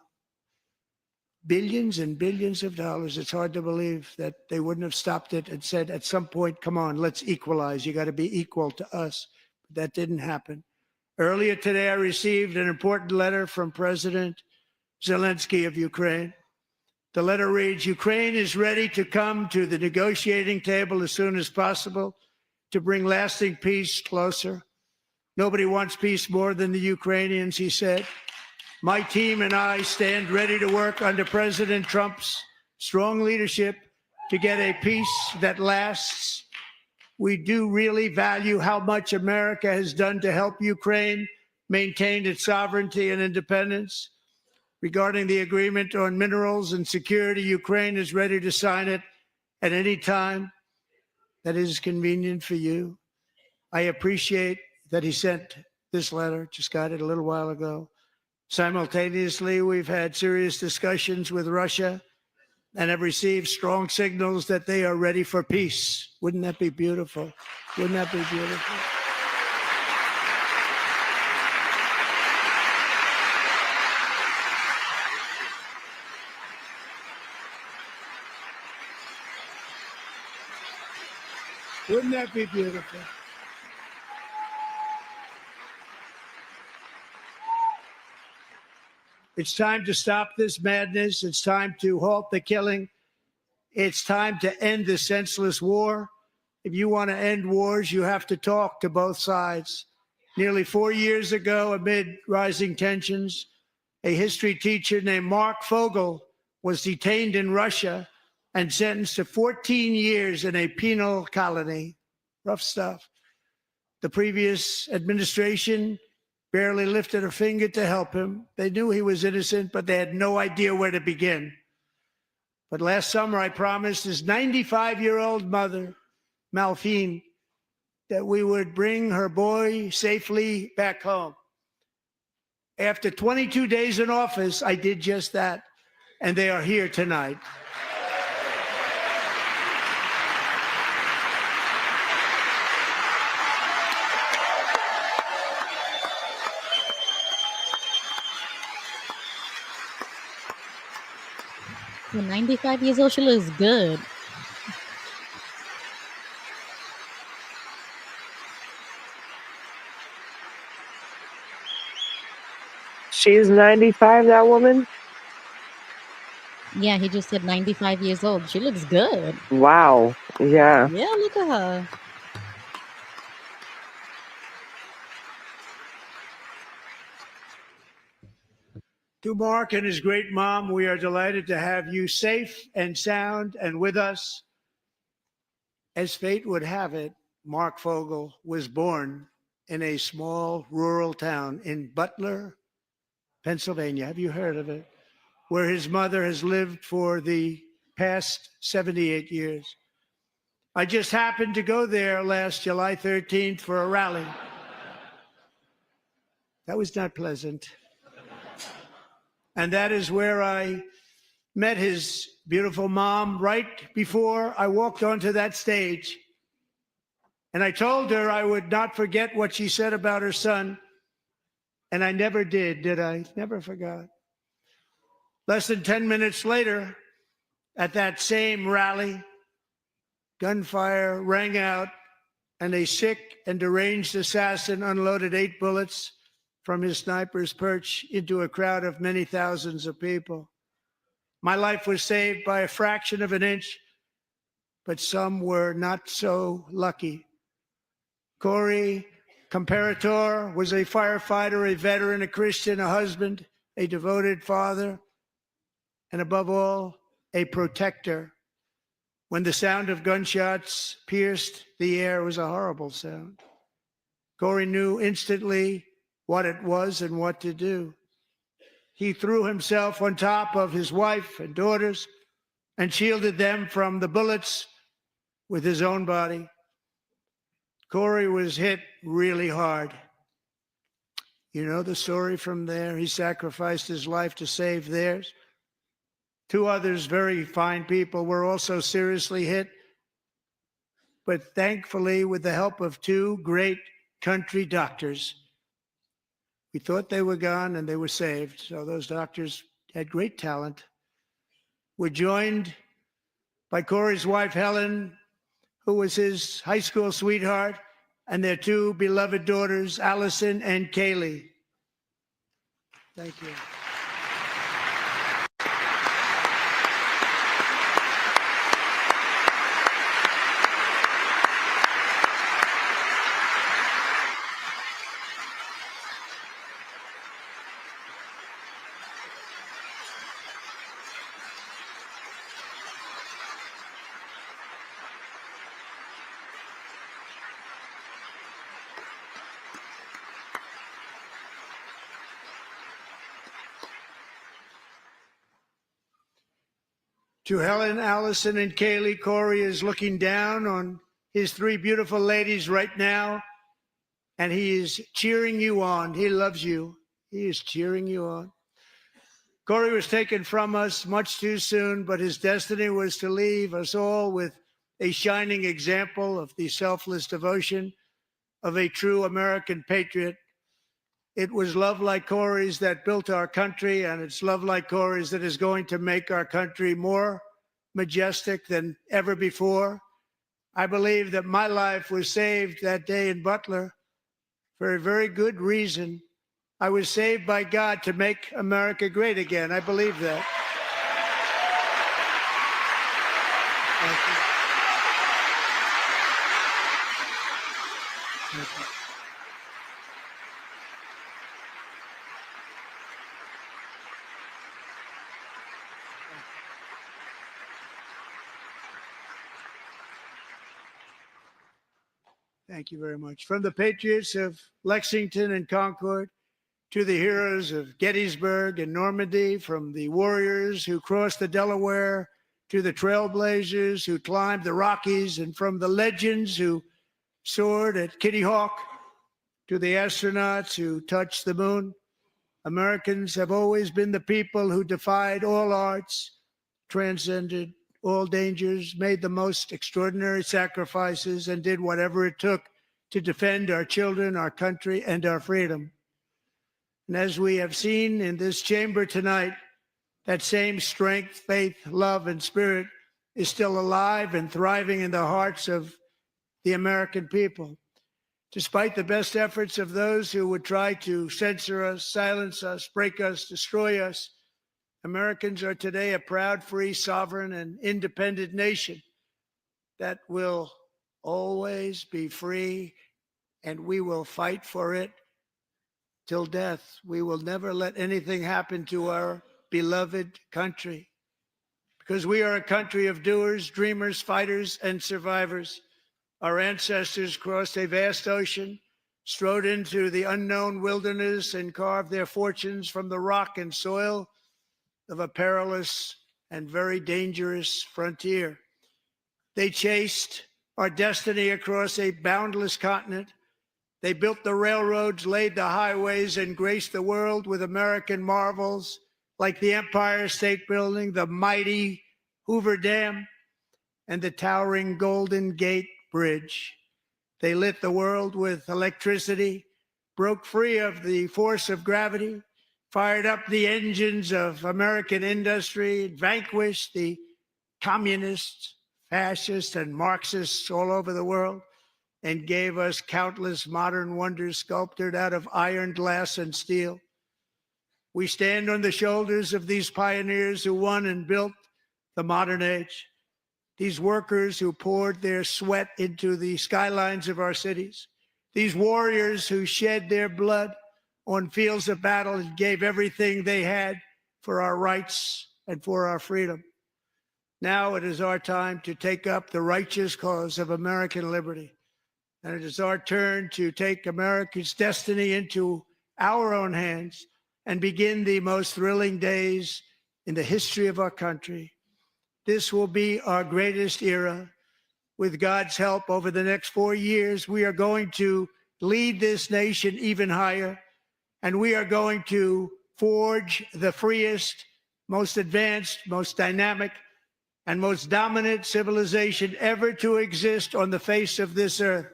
billions and billions of dollars. It's hard to believe that they wouldn't have stopped it and said at some point, come on, let's equalize. You got to be equal to us. But that didn't happen. Earlier today, I received an important letter from President Zelensky of Ukraine. The letter reads, Ukraine is ready to come to the negotiating table as soon as possible to bring lasting peace closer. Nobody wants peace more than the Ukrainians, he said. My team and I stand ready to work under President Trump's strong leadership to get a peace that lasts. We do really value how much America has done to help Ukraine maintain its sovereignty and independence. Regarding the agreement on minerals and security, Ukraine is ready to sign it at any time that is convenient for you. I appreciate that he sent this letter, just got it a little while ago. Simultaneously, we've had serious discussions with Russia and have received strong signals that they are ready for peace. Wouldn't that be beautiful? Wouldn't that be beautiful? Wouldn't that be beautiful? It's time to stop this madness. It's time to halt the killing. It's time to end this senseless war. If you want to end wars, you have to talk to both sides. Nearly 4 years ago, amid rising tensions, a history teacher named Mark Fogel was detained in Russia and sentenced to 14 years in a penal colony. Rough stuff. The previous administration barely lifted a finger to help him. They knew he was innocent, but they had no idea where to begin. But last summer, I promised his 95-year-old mother, Malphine, that we would bring her boy safely back home. After 22 days in office, I did just that, and they are here tonight. For 95 years old, she looks good. She's 95, that woman? Yeah, he just said 95 years old. She looks good. Wow. Yeah. Yeah, look at her. To Mark and his great mom, we are delighted to have you safe and sound and with us. As fate would have it, Mark Fogel was born in a small rural town in Butler, Pennsylvania. Have you heard of it? Where his mother has lived for the past 78 years. I just happened to go there last July 13th for a rally. That was not pleasant. And that is where I met his beautiful mom right before I walked onto that stage. And I told her I would not forget what she said about her son. And I never did I? Never forgot. Less than 10 minutes later, at that same rally, gunfire rang out, and a sick and deranged assassin unloaded 8 bullets from his sniper's perch into a crowd of many thousands of people. My life was saved by a fraction of an inch, but some were not so lucky. Corey Comparator was a firefighter, a veteran, a Christian, a husband, a devoted father, and above all, a protector. When the sound of gunshots pierced the air, it was a horrible sound. Corey knew instantly what it was and what to do. He threw himself on top of his wife and daughters and shielded them from the bullets with his own body. Corey was hit really hard. You know the story from there. He sacrificed his life to save theirs. 2 others, very fine people, were also seriously hit. But thankfully, with the help of 2 great country doctors, we thought they were gone and they were saved. So those doctors had great talent. We're joined by Corey's wife, Helen, who was his high school sweetheart, and their 2 beloved daughters, Allison and Kaylee. Thank you. To Helen, Allison, and Kaylee, Corey is looking down on his 3 beautiful ladies right now, and he is cheering you on. He loves you. He is cheering you on. Corey was taken from us much too soon, but his destiny was to leave us all with a shining example of the selfless devotion of a true American patriot. It was love like Corey's that built our country, and it's love like Corey's that is going to make our country more majestic than ever before. I believe that my life was saved that day in Butler for a very good reason. I was saved by God to make America great again. I believe that. Thank you. Thank you. Thank you very much. From the patriots of Lexington and Concord to the heroes of Gettysburg and Normandy, from the warriors who crossed the Delaware to the trailblazers who climbed the Rockies, and from the legends who soared at Kitty Hawk to the astronauts who touched the moon, Americans have always been the people who defied all odds, transcended all dangers, made the most extraordinary sacrifices, and did whatever it took to defend our children, our country, and our freedom. And as we have seen in this chamber tonight, that same strength, faith, love, and spirit is still alive and thriving in the hearts of the American people. Despite the best efforts of those who would try to censor us, silence us, break us, destroy us, Americans are today a proud, free, sovereign, and independent nation that will always be free, and we will fight for it till death. We will never let anything happen to our beloved country, because we are a country of doers, dreamers, fighters, and survivors. Our ancestors crossed a vast ocean, strode into the unknown wilderness, and carved their fortunes from the rock and soil of a perilous and very dangerous frontier. They chased our destiny across a boundless continent. They built the railroads, laid the highways, and graced the world with American marvels like the Empire State Building, the mighty Hoover Dam, and the towering Golden Gate Bridge. They lit the world with electricity, broke free of the force of gravity, fired up the engines of American industry, vanquished the communists, fascists, and Marxists all over the world, and gave us countless modern wonders sculptured out of iron, glass, and steel. We stand on the shoulders of these pioneers who won and built the modern age. These workers who poured their sweat into the skylines of our cities. These warriors who shed their blood on fields of battle and gave everything they had for our rights and for our freedom. Now it is our time to take up the righteous cause of American liberty. And it is our turn to take America's destiny into our own hands and begin the most thrilling days in the history of our country. This will be our greatest era. With God's help, over the next 4 years, we are going to lead this nation even higher, and we are going to forge the freest, most advanced, most dynamic, and most dominant civilization ever to exist on the face of this earth.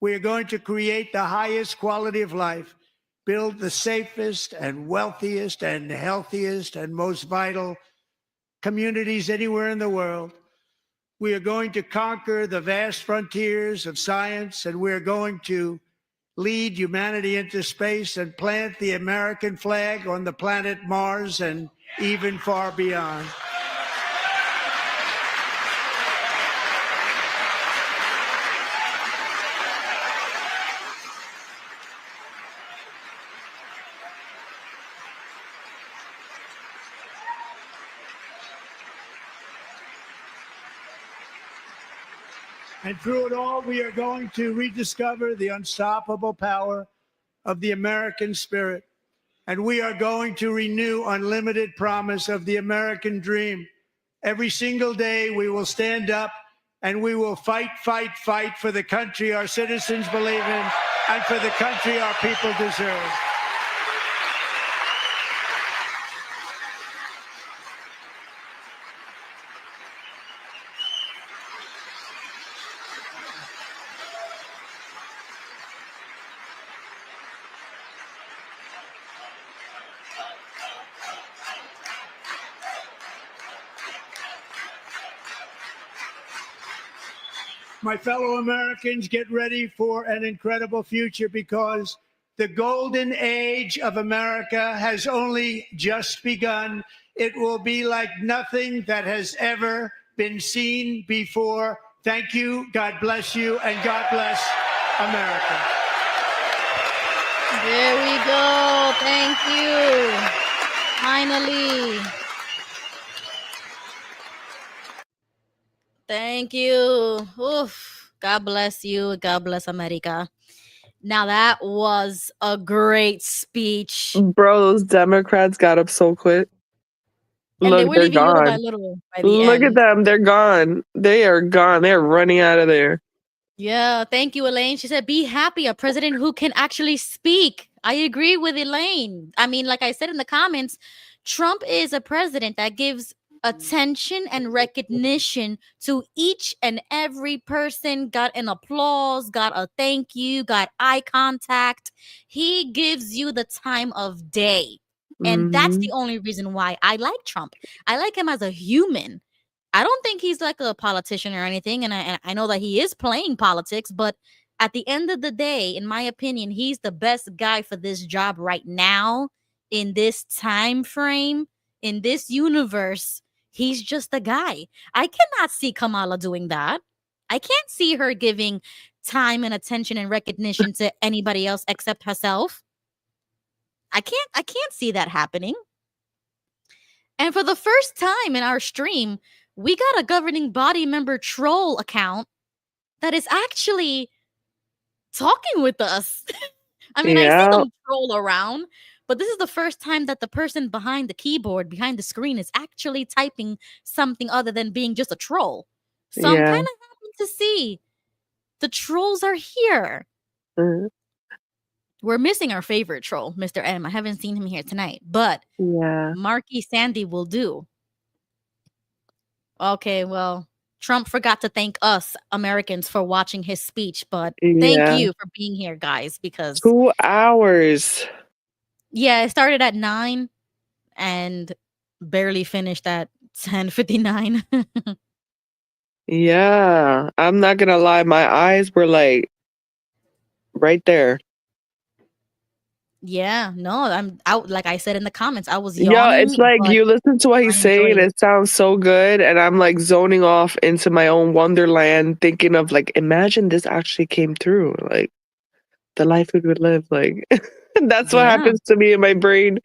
We are going to create the highest quality of life, build the safest and wealthiest and healthiest and most vital communities anywhere in the world. We are going to conquer the vast frontiers of science, and we are going to lead humanity into space and plant the American flag on the planet Mars and even far beyond. And through it all, we are going to rediscover the unstoppable power of the American spirit. And we are going to renew unlimited promise of the American dream. Every single day, we will stand up and we will fight, fight, fight for the country our citizens believe in and for the country our people deserve. My fellow Americans, get ready for an incredible future, because the golden age of America has only just begun. It will be like nothing that has ever been seen before. Thank you, God bless you, and God bless America. There we go. Thank you. Finally. Thank you. Oof. God bless you. God bless America. Now that was a great speech. Bro, those Democrats got up so quick. And they Look, were they're leaving little by gone. little by the Look at end. them. They're gone. They are gone. They're running out of there. Yeah, thank you, Elaine. She said, be happy, a president who can actually speak. I agree with Elaine. I mean, like I said in the comments, Trump is a president that gives attention and recognition to each and every person, got an applause, got a thank you, got eye contact. He gives you the time of day. And that's Mhm. the only reason why I like Trump. I like him as a human. I don't think he's like a politician or anything, and I know that he is playing politics, but at the end of the day, in my opinion, he's the best guy for this job right now in this time frame, in this universe. He's just the guy. I cannot see Kamala doing that. I can't see her giving time and attention and recognition to anybody else except herself. I can't see that happening. And for the first time in our stream, we got a governing body member troll account that is actually talking with us. I mean, I see Yeah. them troll around, but this is the first time that the person behind the keyboard, behind the screen, is actually typing something other than being just a troll. So I'm Yeah. kind of happy to see the trolls are here. Mhm. We're missing our favorite troll, Mr. M. I haven't seen him here tonight, but Yeah. Marky Sandy will do. Okay, well, Trump forgot to thank us Americans for watching his speech, but thank Yeah. you for being here, guys, because 2 hours. yeah, it started at 9 and barely finished at 10:59. Yeah. I'm not gonna lie, my eyes were like right there. Yeah, no, I'm out. Like I said in the comments, I was Yo, yawning, it's like but you listen to what I he's enjoyed saying, it. it sounds so good, and I'm like zoning off into my own wonderland, thinking of like, imagine this actually came through, like the life we would live. Like that's what Yeah, happens to me in my brain.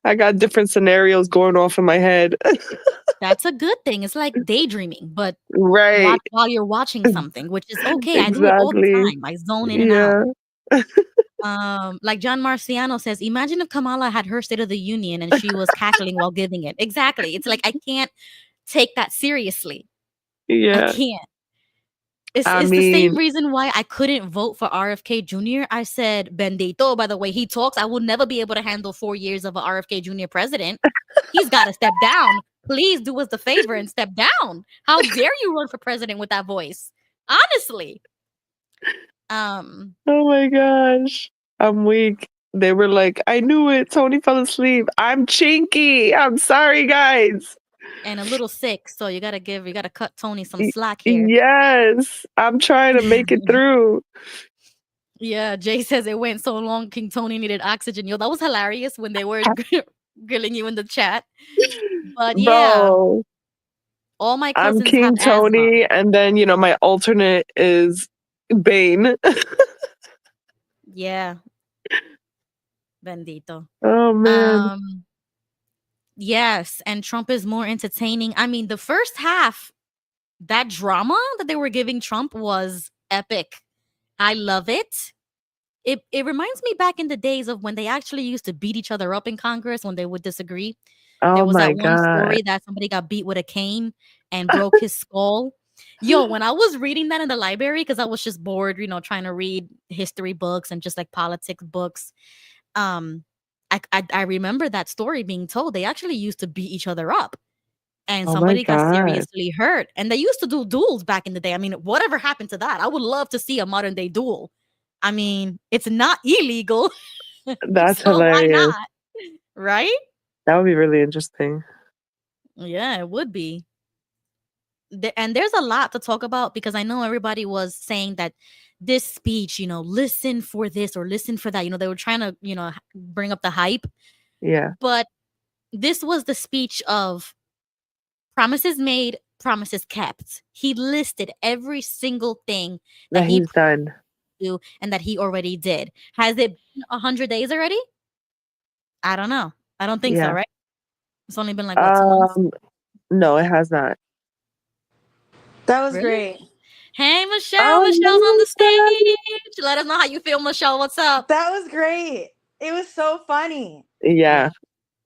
I got different scenarios going off in my head. that's a good thing. It's like daydreaming, but Right. while you're watching something, which is okay. I do it all the Exactly. time. I zone in and out. Yeah. Like John Marciano says, imagine if Kamala had her State of the Union and she was cackling while giving it. Exactly. It's like I can't take that seriously. I Yeah. can't. It's I it's the same mean, reason why I couldn't vote for RFK Jr. I said, Bendito, by the way he talks, I will never be able to handle 4 years of a RFK Jr. president. He's got to step down. Please do us the favor and step down. How dare you run for president with that voice? Honestly. oh my gosh. I'm weak. They were like, I knew it. Tony fell asleep. I'm chinky. I'm sorry, guys. And a little sick, so you gotta cut Tony some Y- slack here. Yes. I'm trying to make it through. Yeah, Jay says it went so long, King Tony needed oxygen. Yo, that was hilarious when they were grilling you in the chat. But yeah, Bro, all my I'm cousins King have asthma. Tony, and then, you know, my alternate is Bane. Yeah. Bendito. Oh, man. Yes, and Trump is more entertaining. I mean, the first half, that drama that they were giving Trump was epic. I love it. It reminds me back in the days of when they actually used to beat each other up in Congress when they would disagree. There Oh, was my that one God. story that somebody got beat with a cane and broke his skull. Yo, when I was reading that in the library, because I was just bored, you know, trying to read history books and just like politics books. I remember that story being told. They actually used to beat each other up, and Oh, my somebody got God. seriously hurt. And they used to do duels back in the day. I mean, whatever happened to that? I would love to see a modern day duel. I mean, it's not illegal. That's So why hilarious. not? Right? That would be really interesting. Yeah, it would be. And there's a lot to talk about because I know everybody was saying that this speech, you know, listen for this or listen for that. You know, they were trying to, you know, bring up the hype. Yeah. But this was the speech of promises made, promises kept. He listed every single thing That he he's done. do and that he already did. Has it been 100 days already? I don't know. I don't think so, Yeah. right? It's only been like what, 2 months? No, it has not. That was Really? great. Hey, Michelle. Oh, Michelle's on the Michelle. stage. Let us know how you feel, Michelle. What's up? That was great. It was so funny. Yeah.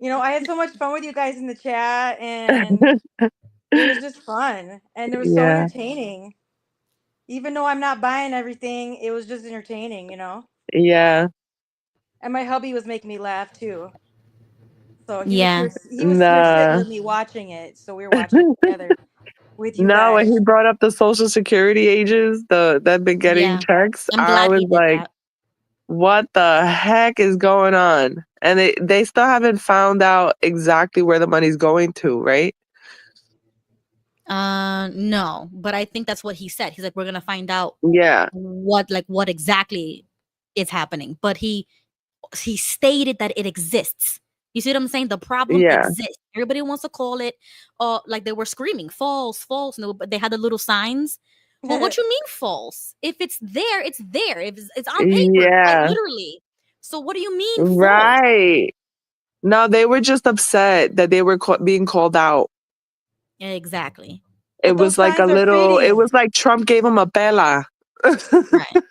You know, I had so much fun with you guys in the chat, and it was just fun, and it was so Yeah. entertaining. Even though I'm not buying everything, it was just entertaining, you know. Yeah. And my hubby was making me laugh too. So he Yeah. was here. He was here sitting Nah. with me watching it. So we were watching it together with you No, when guys. he brought up the social security ages, that been getting Yeah. checks, I'm I glad was he did like, that. what the heck is going on? And they still haven't found out exactly where the money's going to, right? No, but I think that's what he said. He's like, we're gonna find out Yeah. what exactly is happening. But he stated that it exists. You see what I'm saying? The problem Yeah. exists. Everybody wants to call it, like they were screaming, false, false. No, but they had the little signs. Well, what you mean false? If it's there, it's there. If it's on paper, like Yeah. literally. So what do you mean false? Right. No, they were just upset that they were being called out. Exactly. But It was those like a signs are little, it fitting. was like Trump gave him a pela. Right.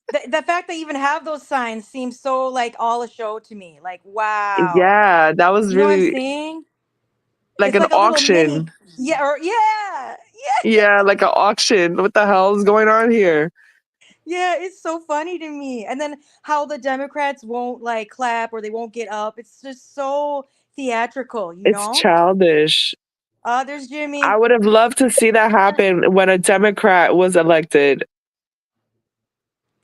The fact that you even have those signs seems so like all a show to me. Like, wow. Yeah, that was You know what I'm really saying? like It's an like a little mini. auction. Yeah, or yeah. Yeah, like an auction. What the hell is going on here? Yeah, it's so funny to me. And then how the Democrats won't like clap or they won't get up. It's just so theatrical, you It's know? childish. There's Jimmy. I would have loved to see that happen when a Democrat was elected.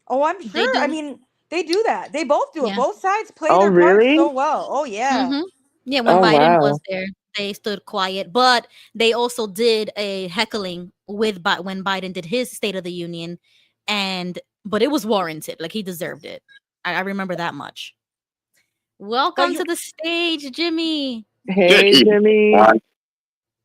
Oh, I'm They sure. I do. mean, they do that. They both do it. Yeah. Both sides play Oh, their parts really? so well. Oh, yeah. Mm-hmm. Yeah, when Oh, Biden wow. was there, they stood quiet, but they also did a heckling with when Biden did his State of the Union, but it was warranted. Like he deserved it. I remember that much. Welcome to the stage, Jimmy. Hey, Jimmy.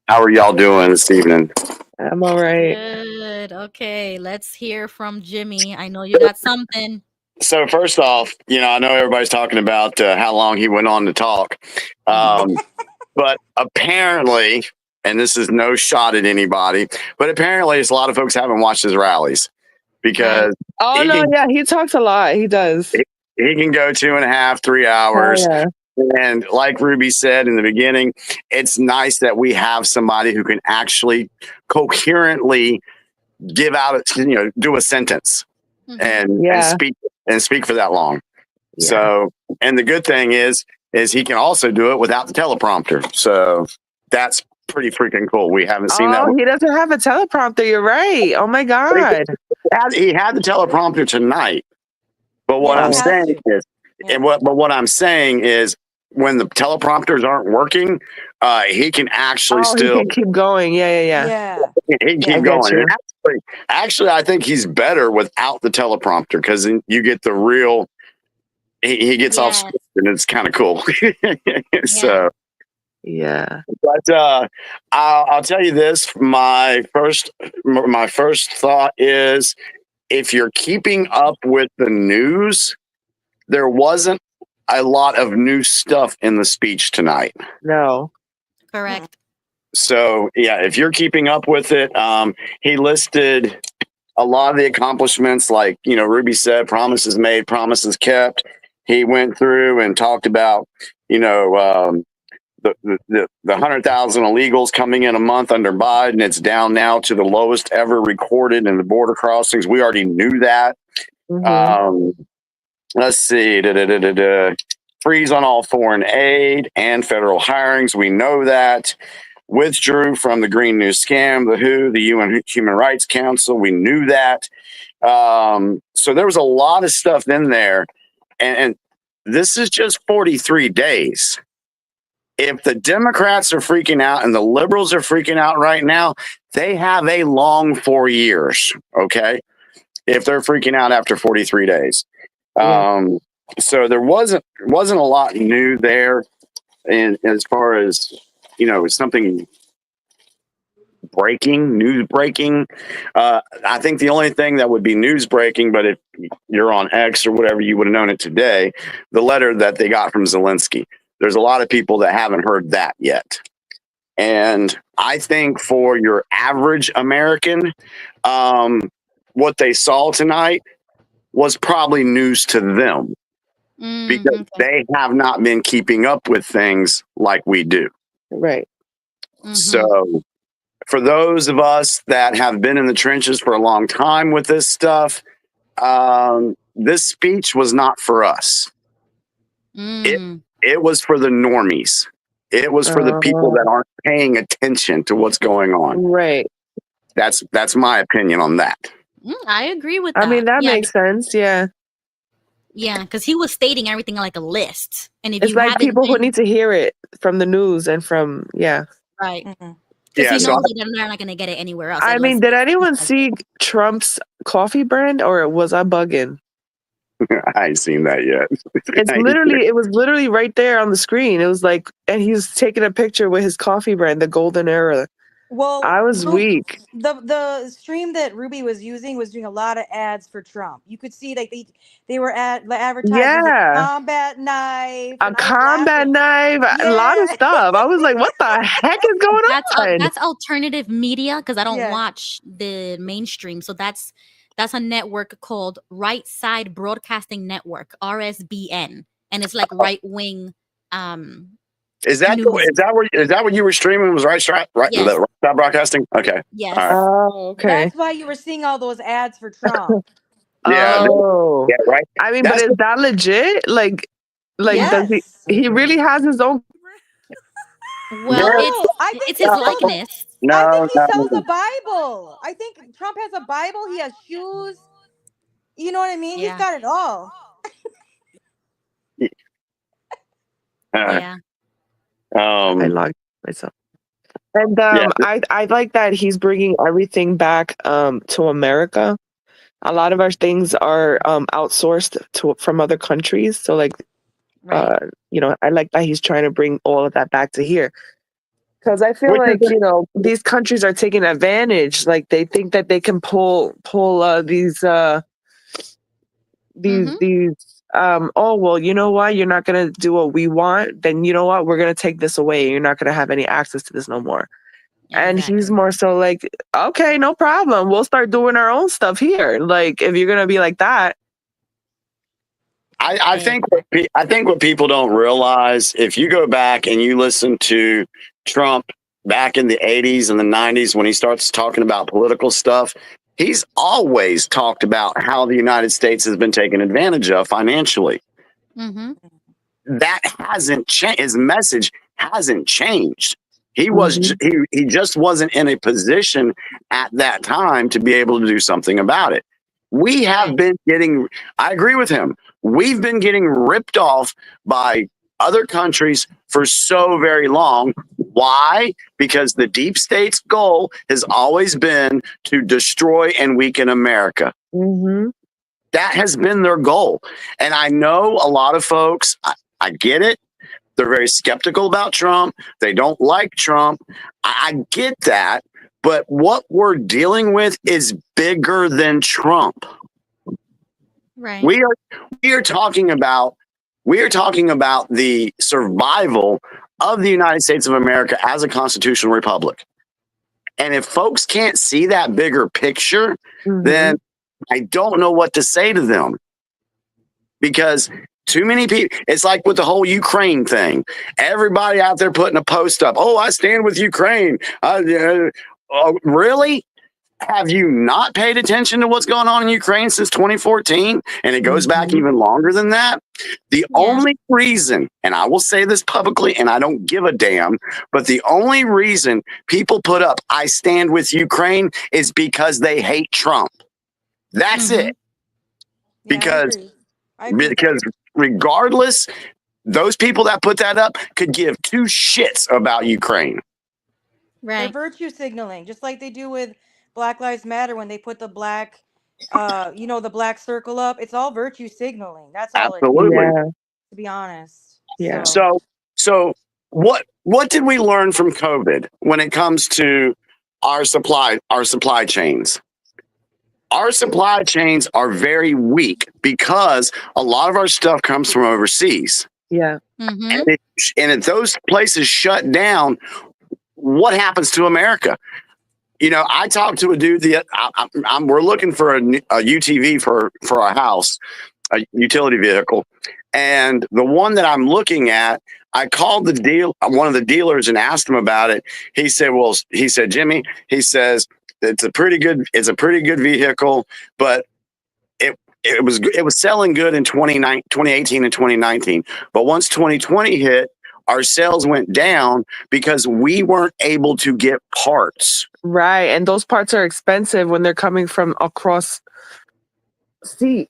How are y'all doing this evening? I'm all right. Good. Okay, let's hear from Jimmy. I know you got something. So first off, I know everybody's talking about how long he went on to talk, but apparently, and this is no shot at anybody, but apparently, it's a lot of folks haven't watched his rallies because Oh, no, yeah, he talks a lot. He does. he can go 2.5, 3 hours. Oh, yeah. And like Ruby said in the beginning, it's nice that we have somebody who can actually coherently give out, do a sentence and speak for that long. Yeah. So, and the good thing is he can also do it without the teleprompter. So that's pretty freaking cool. We haven't seen that. He doesn't have a teleprompter. You're right. Oh my God. He had the teleprompter tonight. But what I'm saying is, what I'm saying is, when the teleprompters aren't working, he can actually still he can keep going. Yeah. He can keep going. Actually, I think he's better without the teleprompter because you get the real. He gets off script and it's kind of cool. So, yeah. But I'll tell you this: my first thought is, if you're keeping up with the news, there wasn't a lot of new stuff in the speech tonight. No. Correct. So, yeah, if you're keeping up with it, he listed a lot of the accomplishments, like, Ruby said, promises made, promises kept. He went through and talked about, the 100,000 illegals coming in a month under Biden. It's down now to the lowest ever recorded in the border crossings. We already knew that. Mm-hmm. Let's see. Freeze on all foreign aid and federal hirings. We know that. Withdrew from the Green New Scam, the WHO, the UN Human Rights Council. We knew that. So there was a lot of stuff in there. And this is just 43 days. If the Democrats are freaking out and the liberals are freaking out right now, they have a long 4 years. Okay. If they're freaking out after 43 days. So there wasn't a lot new there, and as far as something news breaking. I think the only thing that would be news breaking, but if you're on X or whatever, you would have known it today. The letter that they got from Zelensky. There's a lot of people that haven't heard that yet. And I think for your average American, what they saw tonight was probably news to them because they have not been keeping up with things like we do. Right. So for those of us that have been in the trenches for a long time with this stuff, this speech was not for us. It was for the normies. It was for the people that aren't paying attention to what's going on. Right. That's my opinion on that. I agree with that. I mean, that makes sense. Yeah. Yeah, because he was stating everything like a list. And if It's you like haven't people who been- need to hear it from the news and from, Right. Mhm. Because Yeah, he so knows that they're not going to get it anywhere else. I unless mean, did they- anyone see Trump's coffee brand or was I bugging? I ain't seen that yet. It was literally right there on the screen. It was like, and he's taking a picture with his coffee brand, the Golden Era. Well, I was weak. The stream that Ruby was using was doing a lot of ads for Trump. You could see like they were advertising Yeah. a combat knife, A and I was combat laughing. knife, a lot of Yeah. stuff. I was like, what the heck is going on? That's alternative media because I don't Yeah. watch the mainstream. So that's a network called Right Side Broadcasting Network, RSBN, and it's like right wing. Is that what you were streaming? Was right Yes. Right broadcasting? Okay. Yes. All right. Oh, okay. That's why you were seeing all those ads for Trump. Yeah. Oh. Yeah. Right. I mean, That's but is that legit? Like does Yes. he really has his own? Well, No, I think it's his likeness. No. I think he no, sells no. a Bible. I think Trump has a Bible. He has shoes. You know what I mean? Yeah. He's got it all. Yeah. I logged myself. And I like that he's bringing everything back to America. A lot of our things are outsourced from other countries. So like, Right. I like that he's trying to bring all of that back to here. Because I feel Which is like, these countries are taking advantage. Like they think that they can pull these oh, well, you know what? You're not going to do what we want. Then you know what? We're going to take this away. You're not going to have any access to this no more. And he's more so like, okay, no problem. We'll start doing our own stuff here. Like, if you're going to be like that. I think what people don't realize, if you go back and you listen to Trump back in the 80s and the 90s when he starts talking about political stuff, he's always talked about how the United States has been taken advantage of financially. Mm-hmm. That hasn't changed. His message hasn't changed. He was he just wasn't in a position at that time to be able to do something about it. We have been getting, I agree with him. We've been getting ripped off by other countries for so very long. Why? Because the deep state's goal has always been to destroy and weaken America. Mm-hmm. That has been their goal. And I know a lot of folks, I get it. They're very skeptical about Trump. They don't like Trump. I get that. But what we're dealing with is bigger than Trump. Right. We are talking about the survival of the United States of America as a constitutional republic. And if folks can't see that bigger picture, then I don't know what to say to them. Because too many people, it's like with the whole Ukraine thing. Everybody out there putting a post up. Oh, I stand with Ukraine. Really? Have you not paid attention to what's going on in Ukraine since 2014? And it goes back even longer than that. The only reason, and I will say this publicly, and I don't give a damn, but the only reason people put up, I stand with Ukraine, is because they hate Trump. That's it. Because regardless, those people that put that up could give two shits about Ukraine. Right. They're virtue signaling, just like they do with Black Lives Matter when they put the black, the black circle up. It's all virtue signaling. That's all Absolutely. it is, to be honest. Yeah. So what did we learn from COVID when it comes to our supply chains? Our supply chains are very weak because a lot of our stuff comes from overseas. Yeah. Mm-hmm. And if those places shut down, what happens to America? You know, I talked to a dude. We're looking for a UTV for our house, a utility vehicle, and the one that I'm looking at, I called one of the dealers and asked him about it. He said, Jimmy, he says it's a pretty good vehicle, but it was selling good in 2018 and 2019, but once 2020 hit, our sales went down because we weren't able to get parts. Right. And those parts are expensive when they're coming from across sea.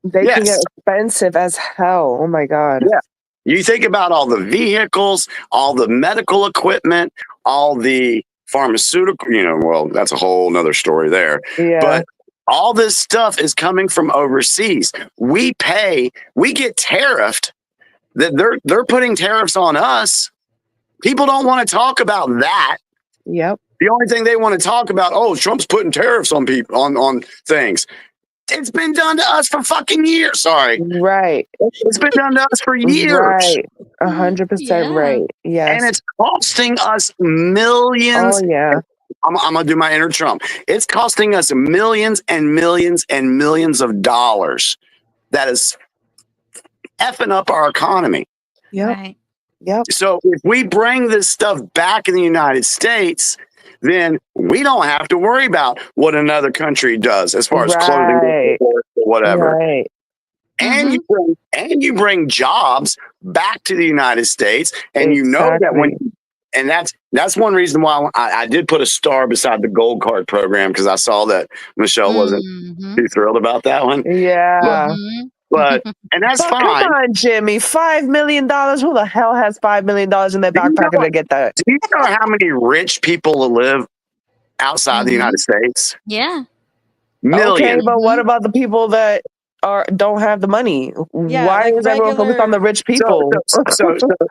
They can get expensive as hell. Oh my God. Yeah. You think about all the vehicles, all the medical equipment, all the pharmaceutical, well, that's a whole nother story there. Yeah. But all this stuff is coming from overseas. We get tariffed. That they're putting tariffs on us. People don't want to talk about that. Yep. The only thing they want to talk about, Trump's putting tariffs on people on things. It's been done to us for fucking years. Sorry. Right. It's been done to us for years. Right. 100% right. Yes. And it's costing us millions. Oh yeah. I'm gonna do my inner Trump. It's costing us millions and millions and millions of dollars. That is effing up our economy. Yep. Right. Yep. So if we bring this stuff back in the United States, then we don't have to worry about what another country does as far as clothing or whatever. Right. And you bring jobs back to the United States, and you know that that's one reason why I did put a star beside the gold card program, because I saw that Michelle wasn't too thrilled about that one. Yeah. But and that's fine. Come on, Jimmy. $5 million. Who the hell has $5 million in their back pocket to get that? Do you know how many rich people live outside the United States? Yeah. Millions. Okay, but what about the people that don't have the money? Yeah, why like is everyone focused on the rich people?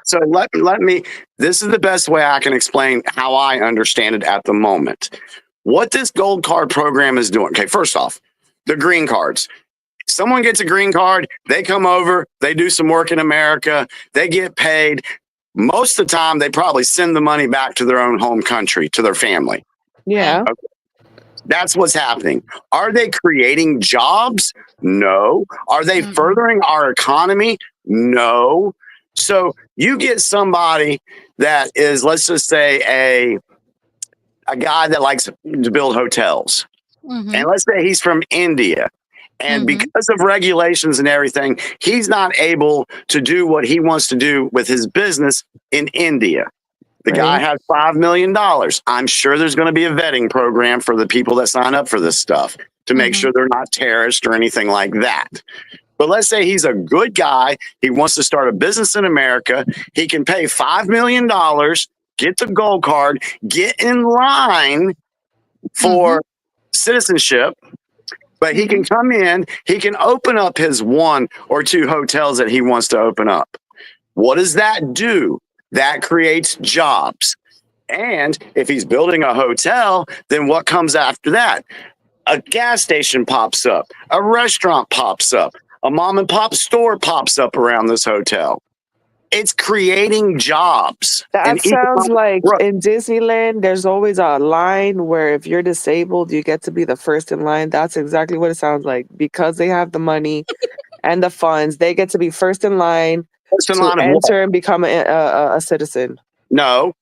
So let me. This is the best way I can explain how I understand it at the moment. What this gold card program is doing. Okay, first off, the green cards. Someone gets a green card, they come over, they do some work in America, they get paid. Most of the time, they probably send the money back to their own home country, to their family. Yeah. Okay. That's what's happening. Are they creating jobs? No. Are they furthering our economy? No. So you get somebody that is, let's just say, a guy that likes to build hotels. And let's say he's from India. And because of regulations and everything, he's not able to do what he wants to do with his business in India. The guy has $5 million. I'm sure there's going to be a vetting program for the people that sign up for this stuff to make sure they're not terrorists or anything like that. But let's say he's a good guy. He wants to start a business in America. He can pay $5 million, get the gold card, get in line for citizenship. But he can come in, he can open up his 1 or 2 hotels that he wants to open up. What does that do? That creates jobs. And if he's building a hotel, then what comes after that? A gas station pops up, a restaurant pops up, a mom and pop store pops up around this hotel. It's creating jobs. That sounds like in Disneyland, there's always a line where if you're disabled, you get to be the first in line. That's exactly what it sounds like. Because they have the money and the funds, they get to be first in line to enter and become a citizen. No.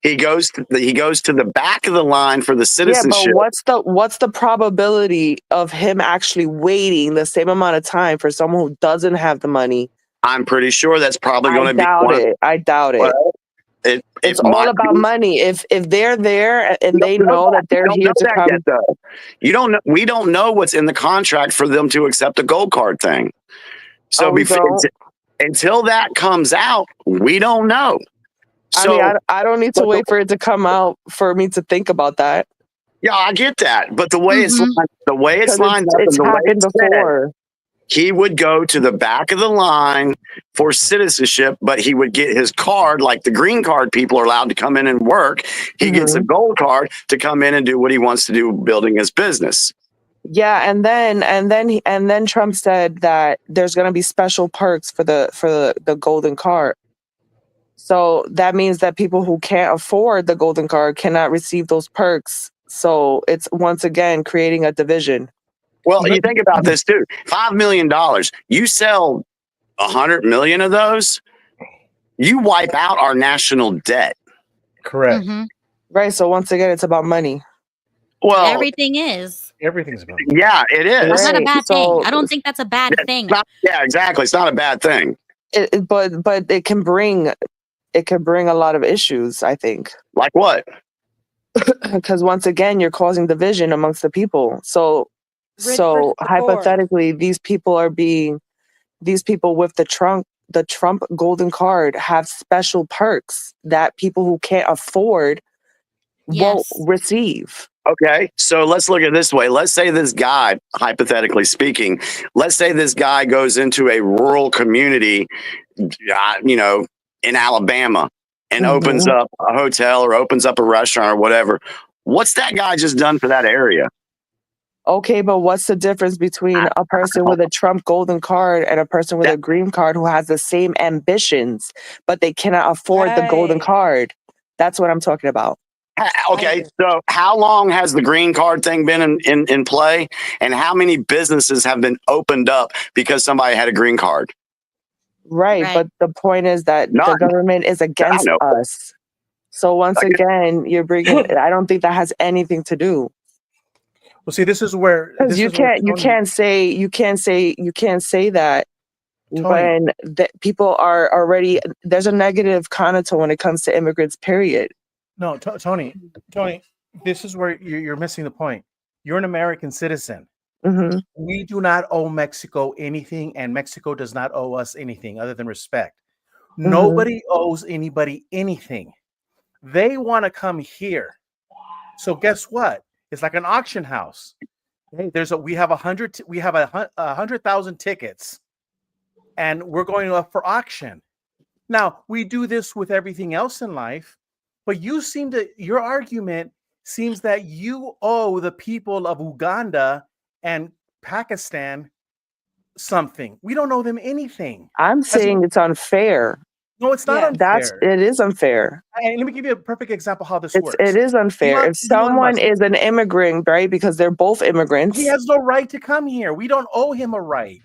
He goes to the back of the line for the citizenship. Yeah, but what's the probability of him actually waiting the same amount of time for someone who doesn't have the money? I'm pretty sure that's probably going to be. I doubt it. Well, it's all about money. If they're there and they know that they're here to come, you don't know. We don't know what's in the contract for them to accept the gold card thing. So until that comes out, we don't know. So I don't need to wait for it to come out for me to think about that. Yeah, I get that, but the way it's lined up, it's happened before. He would go to the back of the line for citizenship, but he would get his card, like the green card people are allowed to come in and work. He gets a gold card to come in and do what he wants to do, building his business. Yeah, and then Trump said that there's going to be special perks for the golden card. So that means that people who can't afford the golden card cannot receive those perks. So it's once again creating a division. Well, you think about this too. $5 million. You sell 100 million of those, you wipe out our national debt. Correct. Mhm. Right. So once again, it's about money. Well, Everything is. Everything's about yeah, it is. That's not a Right, bad so- thing. I don't think that's a bad thing. Yeah, exactly. It's not a bad thing. But it can bring a lot of issues, I think. Like what? Because once again, you're causing division amongst the people. So Rich versus the poor. hypothetically, these people with the Trump golden card have special perks that people who can't afford won't Yes. receive. Okay, so let's look at it this way. Let's say this guy, hypothetically speaking, let's say this guy goes into a rural community, in Alabama and opens up a hotel or opens up a restaurant or whatever. What's that guy just done for that area? Okay, but what's the difference between a person with a Trump golden card and a person with a green card who has the same ambitions, but they cannot afford the golden Right. card? That's what I'm talking about. Okay, so how long has the green card thing been in play, and how many businesses have been opened up because somebody had a green card? Right, Right. but the point is that None. the government is against know. us. So once again, you're bringing. I don't think that has anything to do. Well, see, this is where Because you can't say that Tony. when people are already, there's a negative connotation when it comes to immigrants, period. No, Tony, this is where you're missing the point. You're an American citizen. Hmm. We do not owe Mexico anything, and Mexico does not owe us anything other than respect. Nobody owes anybody anything. They want to come here. So guess what? It's like an auction house. Hey, we have 100,000 tickets, and we're going up for auction. Now we do this with everything else in life, but your argument seems that you owe the people of Uganda and Pakistan something. We don't owe them anything. I'm saying it's unfair. No, it's not Yeah. unfair. It is unfair. And let me give you a perfect example how this works. It is unfair. Elon- If someone Musk- is an immigrant, right, because they're both immigrants, He has no right to come here. We don't owe him a right.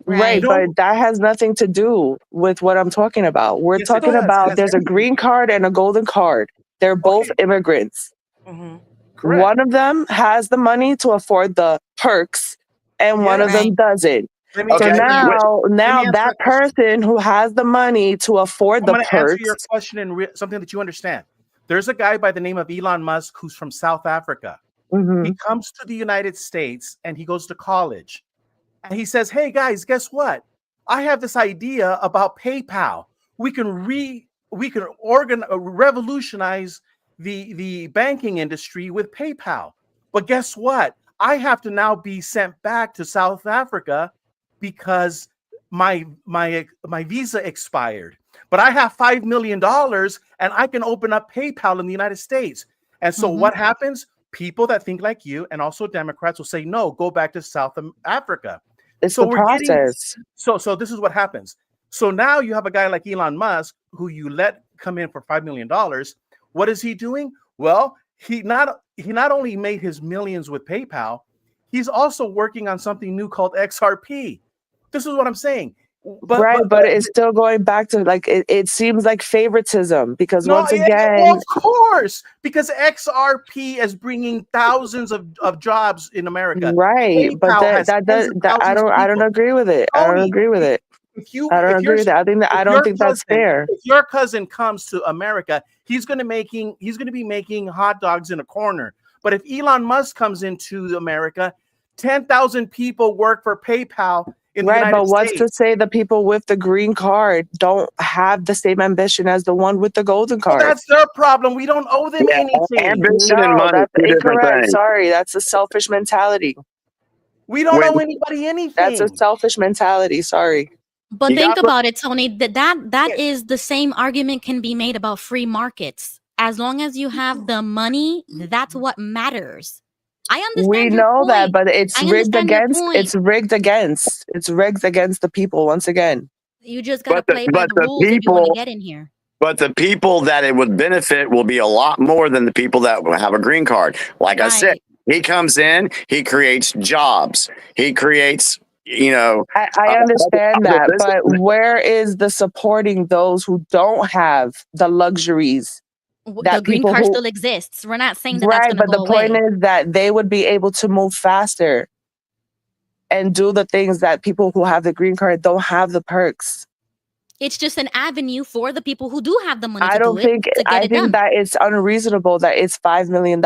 right, Don't- but that has nothing to do with what I'm talking about. We're Yes, it talking does. It about has there's a everything. green card and a golden card. They're both immigrants. Mhm. Correct. One of them has the money to afford the perks, and one of them Right. doesn't. Let me So Okay. now answer that that question. person who has the money to afford I'm the going to answer perks, your question in something that you understand. There's a guy by the name of Elon Musk who's from South Africa. Mhm. He comes to the United States and he goes to college. And he says, "Hey guys, guess what? I have this idea about PayPal. We can revolutionize the banking industry with PayPal. But guess what? I have to now be sent back to South Africa because my visa expired. But I have $5 million and I can open up PayPal in the United States." And so what happens? People that think like you and also Democrats will say, "No, go back to South Africa." it's So the we're getting- process. So this is what happens. So now you have a guy like Elon Musk who you let come in for $5 million. What is he doing? Well, he not only made his millions with PayPal, he's also working on something new called XRP. This is what I'm saying. But it's still going back to it seems like favoritism because once well, again, of course, because XRP is bringing thousands of jobs in America. right? But PayPal has that tens of I thousands of don't people. agree with it. I don't Tony, agree with it. If you, I don't if agree you're- with that. I if don't your think that's cousin- fair. If your cousin comes to America, he's going to be making hot dogs in a corner. But if Elon Musk comes into America, 10,000 people work for PayPal in the Right, United but what's States. to say the people with the green card don't have the same ambition as the one with the golden Well, card? that's their problem. We don't owe them Yeah, anything. ambition and No, money that's are two different incorrect. things. Sorry, that's a selfish mentality. We don't When- owe anybody anything. That's a selfish mentality. Sorry. But You think gotta look- about it, Tony. That is the same argument can be made about free markets. As long as you have the money, that's what matters. I understand. We your know that, point. but it's I rigged understand your against. point. It's rigged against the people once again. You just gotta But the- play by but the the rules if you want to people- get in here. But the people that it would benefit will be a lot more than the people that will have a green card. Like I said, Right. he comes in, he creates jobs, he creates, I understand that, but where is the supporting those who don't have the luxuries The that green people card who still exists. We're not saying that that's right? going to But the go point away. is that they would be able to move faster and do the things that people who have the green card don't have the perks. It's just an avenue for the people who do have the money I to do don't it think to get I it think done. that it's unreasonable that it's $5 million.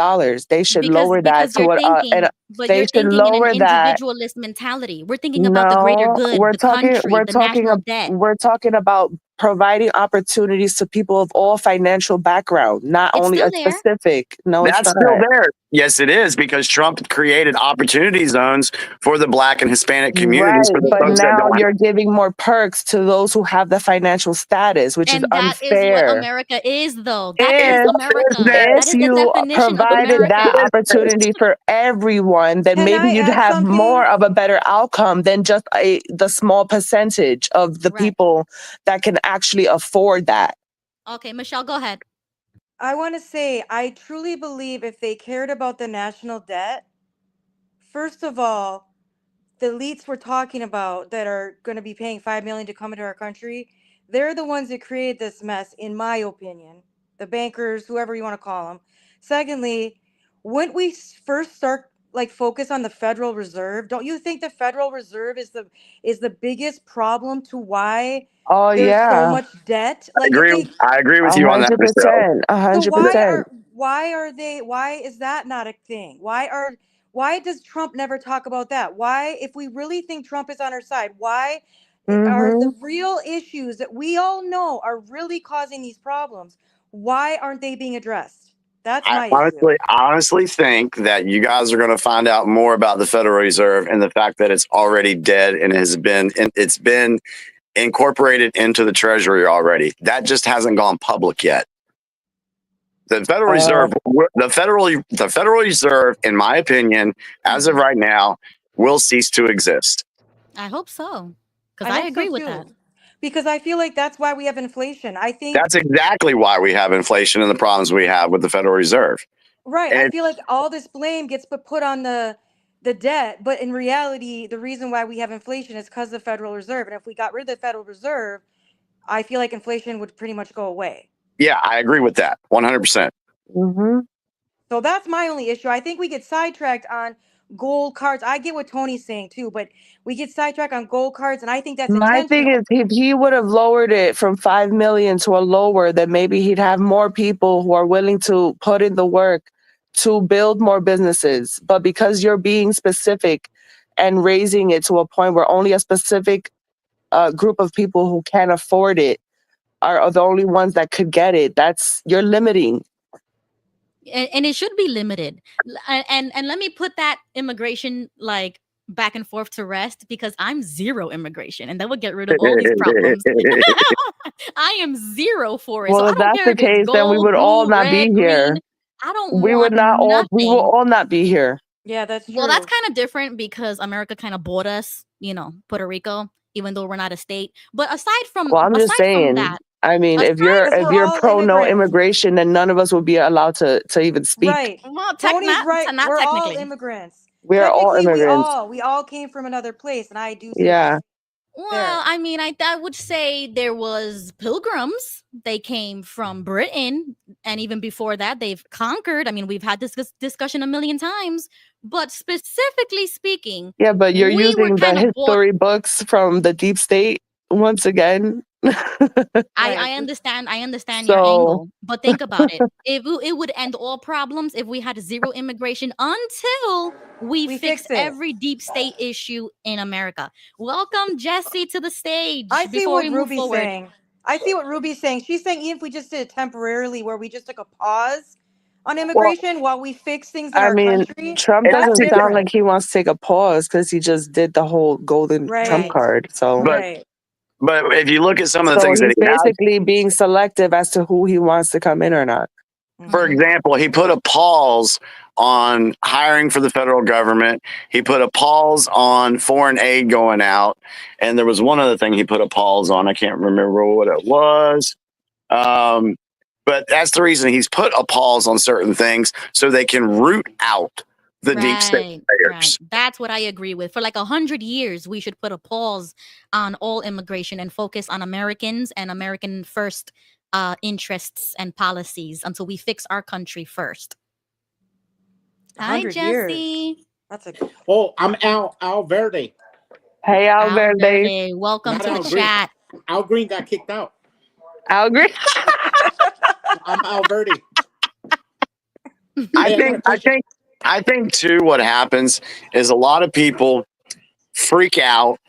They should lower that Because to you're what thinking, and but they you're should thinking in an lower that. individualist mentality. We're thinking about the greater No, good, the country, the national debt. we're talking about providing opportunities to people of all financial background, not It's only still a there. specific. No, it's That's not. still there. Yes, it is, because Trump created opportunity zones for the Black and Hispanic communities Right, for the but folks that now don't have. you're giving more perks to those who have the financial status, which is And that is what unfair. America is, though. That is If America. That if is the you definition of provided that America. opportunity for everyone, then Can maybe I you'd add have more something? of a better outcome than just the small percentage of the Right. people that can actually afford that. Okay, Michelle, go ahead. I want to say, I truly believe if they cared about the national debt, first of all, the elites we're talking about that are going to be paying 5 million to come into our country, they're the ones that create this mess, in my opinion. The bankers, whoever you want to call them. Secondly, wouldn't we first start focus on the Federal Reserve? Don't you think the Federal Reserve is the biggest problem to why Oh there's so yeah, much debt? I Like if agree. they I agree with you on that, Michelle. 100%, so 100%. why is that not a thing? Why does Trump never talk about that? Why, if we really think Trump is on our side, why are Mm-hmm. the real issues that we all know are really causing these problems? Why aren't they being addressed? That's I my issue. honestly think that you guys are going to find out more about the Federal Reserve and the fact that it's already dead and it's been incorporated into the Treasury already. That just hasn't gone public yet. The Federal Reserve, the Federal Reserve, in my opinion, as of right now, will cease to exist. I hope so. Because I I hope agree so with that. too. Because I feel like that's why we have inflation. I think That's exactly why we have inflation and the problems we have with the Federal Reserve. right. I And feel like all this blame gets put on the debt, but in reality, the reason why we have inflation is because of the Federal Reserve. And if we got rid of the Federal Reserve, I feel like inflation would pretty much go away. yeah, I agree with that 100%. Mm-hmm. So that's my only issue. I think we get sidetracked on gold cards. I get what Tony's saying too, but we get sidetracked on gold cards, and I think that's My thing intentional. is, if he would have lowered it from 5 million to a lower, then maybe he'd have more people who are willing to put in the work to build more businesses. But because you're being specific and raising it to a point where only a specific group of people who can afford it are the only ones that could get it, you're limiting. And it should be limited. And let me put that immigration back and forth to rest, because I'm zero immigration and that would get rid of all these problems. I am zero for it. Well, So I if don't that's care the if it's case, then we gold, would all blue, not red, be here. green. I don't We want will nothing. all not be here. Yeah, that's true. Well, that's kind of different because America kind of bought us, Puerto Rico, even though we're not a state. But aside from Well, I'm just saying. that, I mean, if Because we're you're all pro no immigrants. immigration, then none of us would be allowed to even speak. Right. well, Tony's right. not We're all technically. immigrants. We are all Technically, immigrants. we all came from another place, and I do see Yeah. that. Well, I mean, I would say there was pilgrims. They came from Britain, and even before that, they've conquered. I mean, we've had this discussion a million times. But specifically speaking, Yeah, but you're we were using the kind of bought. history books from the deep state once again. I understand your So angle, but think about it. It would end all problems if we had zero immigration until we fix fix it. every deep state issue in America. Welcome Jesse to the stage. I see before what we move Ruby's forward. saying. I see what Ruby's saying. She's saying even if we just did it temporarily, where we just took a pause on immigration while we fix things in I our mean, country. Trump that's doesn't sound different. like he wants to take a pause because he just did the whole golden Trump Right. card. So Right. But if you look at some of the so things he's that he has, basically being selective as to who he wants to come in or not. for example, he put a pause on hiring for the federal government. He put a pause on foreign aid going out. And there was one other thing he put a pause on. I can't remember what it was. But that's the reason he's put a pause on certain things so they can root out the deep state players. That's what I agree with. For like 100 years, we should put a pause on all immigration and focus on Americans and American first interests and policies until we fix our country first. Hi, 100 years. Jesse. That's a Oh, I'm Al Verde. Hey, Al Al Verde. Verde, welcome Not to Al the Green. chat. Al Green got kicked out. Al Green. I'm Al Verde. I think too, what happens is a lot of people freak out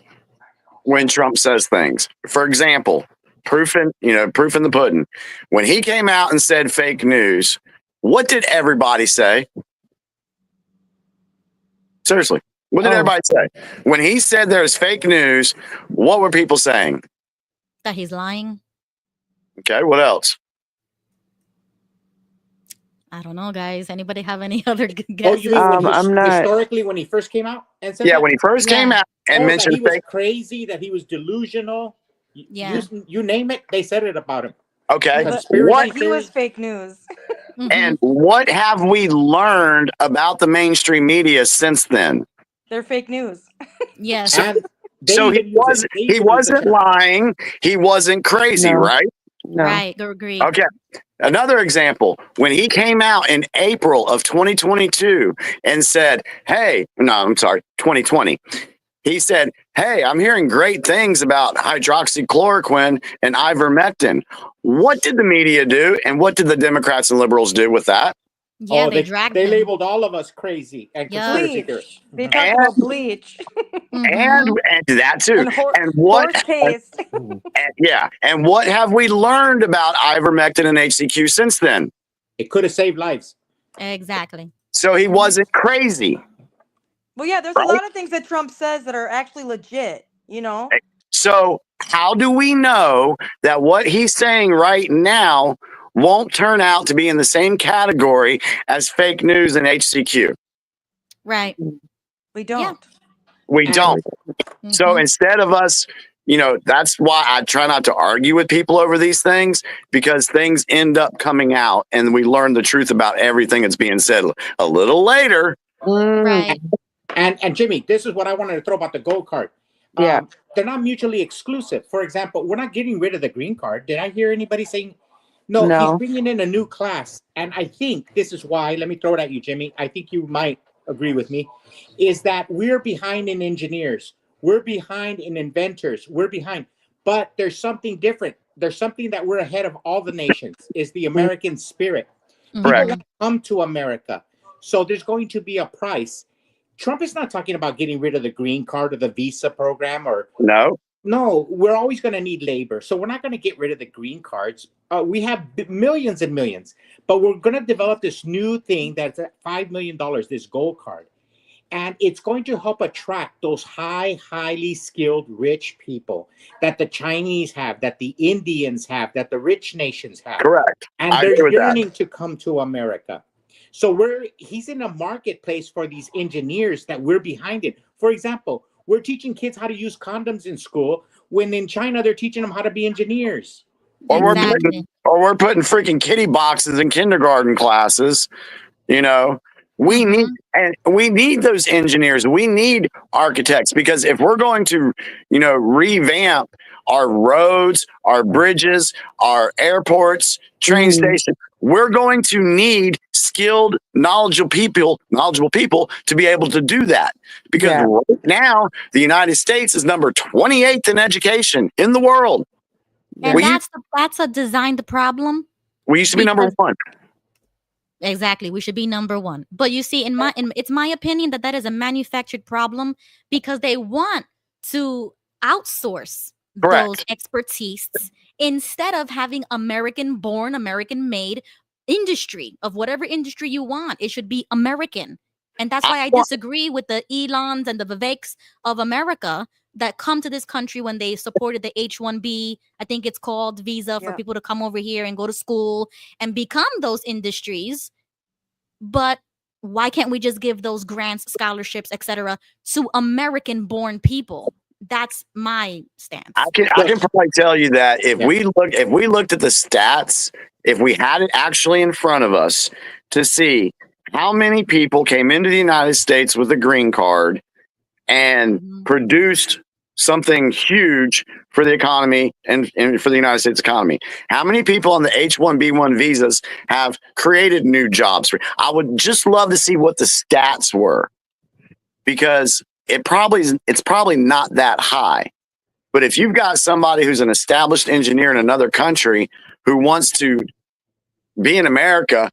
when Trump says things. For example, proof in the pudding. When he came out and said fake news, what did everybody say? Seriously, what did everybody say? When he said there's fake news, what were people saying? That he's lying. Okay, what else? I don't know, guys. Anybody have any other Oh, guesses? you mean when I'm not. historically when he first came out and said Yeah, that? when he first came out and that mentioned he was fake. crazy, that he was delusional. Yeah. You name it, they said it about him. Okay, Conspiracy what he was fake news. and what have we learned about the mainstream media since then? They're fake news. Yes. And they So even he use it. wasn't They he even use wasn't it. lying. He wasn't crazy, No. right? No. Right. Agree. Okay. Another example, when he came out in April of 2022 and said, 2020. He said, hey, I'm hearing great things about hydroxychloroquine and ivermectin. What did the media do? And what did the Democrats and liberals do with that? Yeah, they dragged They him. labeled all of us crazy and Yeah. conspiracy Bleach. theorists. They talked about bleach. And that too. And what horse paste. and what have we learned about ivermectin and HCQ since then? It could have saved lives. Exactly. So he wasn't crazy. Well, yeah, there's a lot of things that Trump says that are actually legit, you know? So how do we know that what he's saying right now won't turn out to be in the same category as fake news and HCQ? Right. We don't. We don't. So instead of us, that's why I try not to argue with people over these things, because things end up coming out and we learn the truth about everything that's being said a little later. Right. And Jimmy, this is what I wanted to throw about the gold card. Yeah. They're not mutually exclusive. For example, we're not getting rid of the green card. Did I hear anybody saying, no, No. he's bringing in a new class? And I think this is why, let me throw it at you, Jimmy. I think you might agree with me, is that we're behind in engineers. We're behind in inventors. We're behind. But there's something different. There's something that we're ahead of all the nations, is the American spirit. People Correct. want to come to America. So there's going to be a price. Trump is not talking about getting rid of the green card or the visa program or No. no, we're always going to need labor. So we're not going to get rid of the green cards. We have millions and millions, but we're going to develop this new thing that's at $5 million, this gold card. And it's going to help attract those highly skilled, rich people that the Chinese have, that the Indians have, that the rich nations have. Correct. And I they're agree with that. yearning to come to America. So he's in a marketplace for these engineers that we're behind it. For example, we're teaching kids how to use condoms in school when in China they're teaching them how to be engineers. Or we're putting freaking kitty boxes in kindergarten classes. We need those engineers. We need architects, because if we're going to, revamp our roads, our bridges, our airports, train stations, we're going to need skilled, knowledgeable people to be able to do that. Because right now, the United States is number 28th in education in the world. And that's a designed problem. We used to be number one. Exactly. We should be number one. But you see, it's my opinion that is a manufactured problem, because they want to outsource those expertise instead of having American-born, American-made industry of whatever industry you want. It should be American. And that's why I disagree with the Elons and the Viveks of America that come to this country when they supported the H-1B, I think it's called, visa for people to come over here and go to school and become those industries. But why can't we just give those grants, scholarships, etc. to American-born people? that's my stance. I can probably tell you that if we looked at the stats, if we had it actually in front of us to see how many people came into the United States with a green card and produced something huge for the economy and for the United States economy. How many people on the H-1B1 visas have created new jobs? I would just love to see what the stats were, because it's probably not that high. But if you've got somebody who's an established engineer in another country who wants to be in America,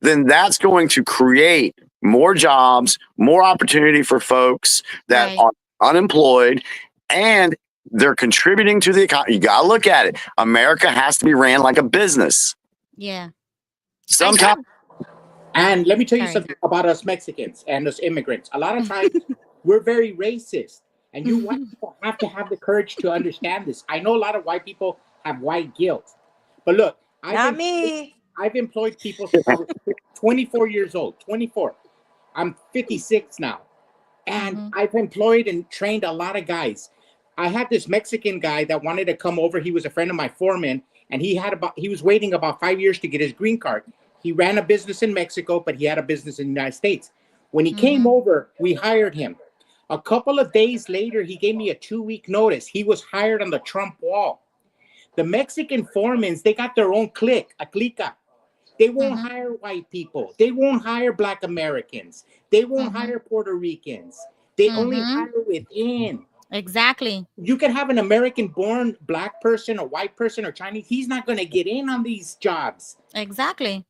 then that's going to create more jobs, more opportunity for folks that are unemployed, and they're contributing to the economy. You got to look at it. America has to be ran like a business. Yeah. Sometimes. And let me tell you something about us Mexicans and us immigrants. A lot of times we're very racist, and you white people have to have the courage to understand this. I know a lot of white people have white guilt, but look, I've employed people since I was 24 years old. 24. I'm 56 now, and I've employed and trained a lot of guys. I had this Mexican guy that wanted to come over. He was a friend of my foreman, and he was waiting about 5 years to get his green card. He ran a business in Mexico, but he had a business in the United States. When he came over, we hired him. A couple of days later, he gave me a 2-week notice. He was hired on the Trump wall. The Mexican foremans, they got their own clique, a clica. They won't hire white people. They won't hire Black Americans. They won't hire Puerto Ricans. They only hire within. Exactly. You can have an American-born Black person, a white person, or Chinese. He's not going to get in on these jobs. Exactly.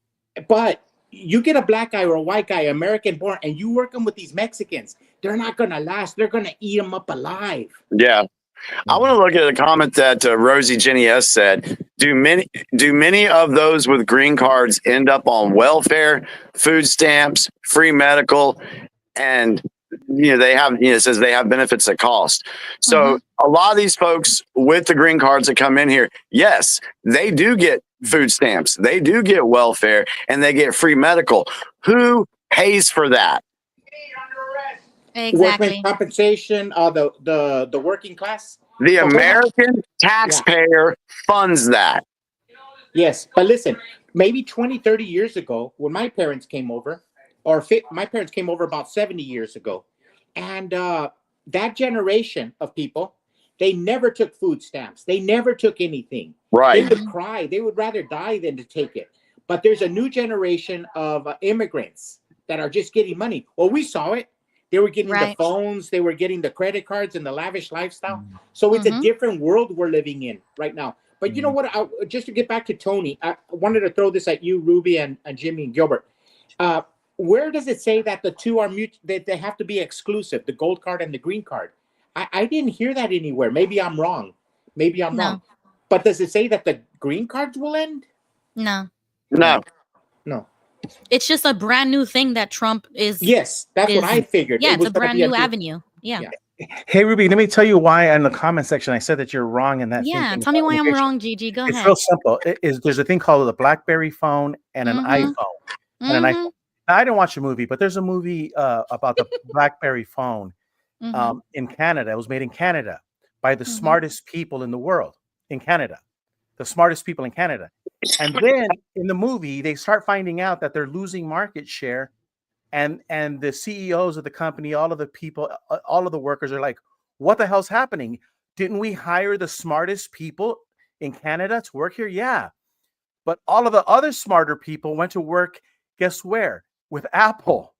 But you get a Black guy or a white guy, American-born, and you work them with these Mexicans. They're not going to last. They're going to eat them up alive. Yeah. I want to look at a comment that Rosie Jenny S said. Do many of those with green cards end up on welfare, food stamps, free medical, and they have it says they have benefits at cost. So a lot of these folks with the green cards that come in here, yes, they do get food stamps, they do get welfare, and they get free medical. Who pays for that? Exactly. Workman's compensation, the working class. The American taxpayer funds that. Yes, but listen, maybe 20, 30 years ago, when my parents came over, my parents came over about 70 years ago, and that generation of people, they never took food stamps. They never took anything. Right. They would cry. They would rather die than to take it. But there's a new generation of immigrants that are just getting money. Well, we saw it. They were getting the phones, they were getting the credit cards and the lavish lifestyle. So it's a different world we're living in right now. But you know what? Just to get back to Tony, I wanted to throw this at you, Ruby, and Jimmy and Gilbert. Where does it say that the two are that they have to be exclusive, the gold card and the green card? I didn't hear that anywhere. Maybe I'm wrong. Maybe I'm wrong. But does it say that the green cards will end? No. No. No. It's just a brand new thing that Trump is. Yes, that's what I figured. Yeah, it's a brand new avenue. Yeah. Hey, Ruby, let me tell you why in the comment section I said that you're wrong in that. Yeah, tell me why I'm wrong, Gigi. Go ahead. It's real simple. There's a thing called a BlackBerry phone and an iPhone. And an iPhone. Now, I didn't watch the movie, but there's a movie about the BlackBerry phone in Canada. It was made in Canada by the smartest people in the world in Canada. The smartest people in Canada. And then in the movie, they start finding out that they're losing market share. And the CEOs of the company, all of the people, all of the workers are like, what the hell's happening? Didn't we hire the smartest people in Canada to work here? Yeah. But all of the other smarter people went to work, guess where? With Apple.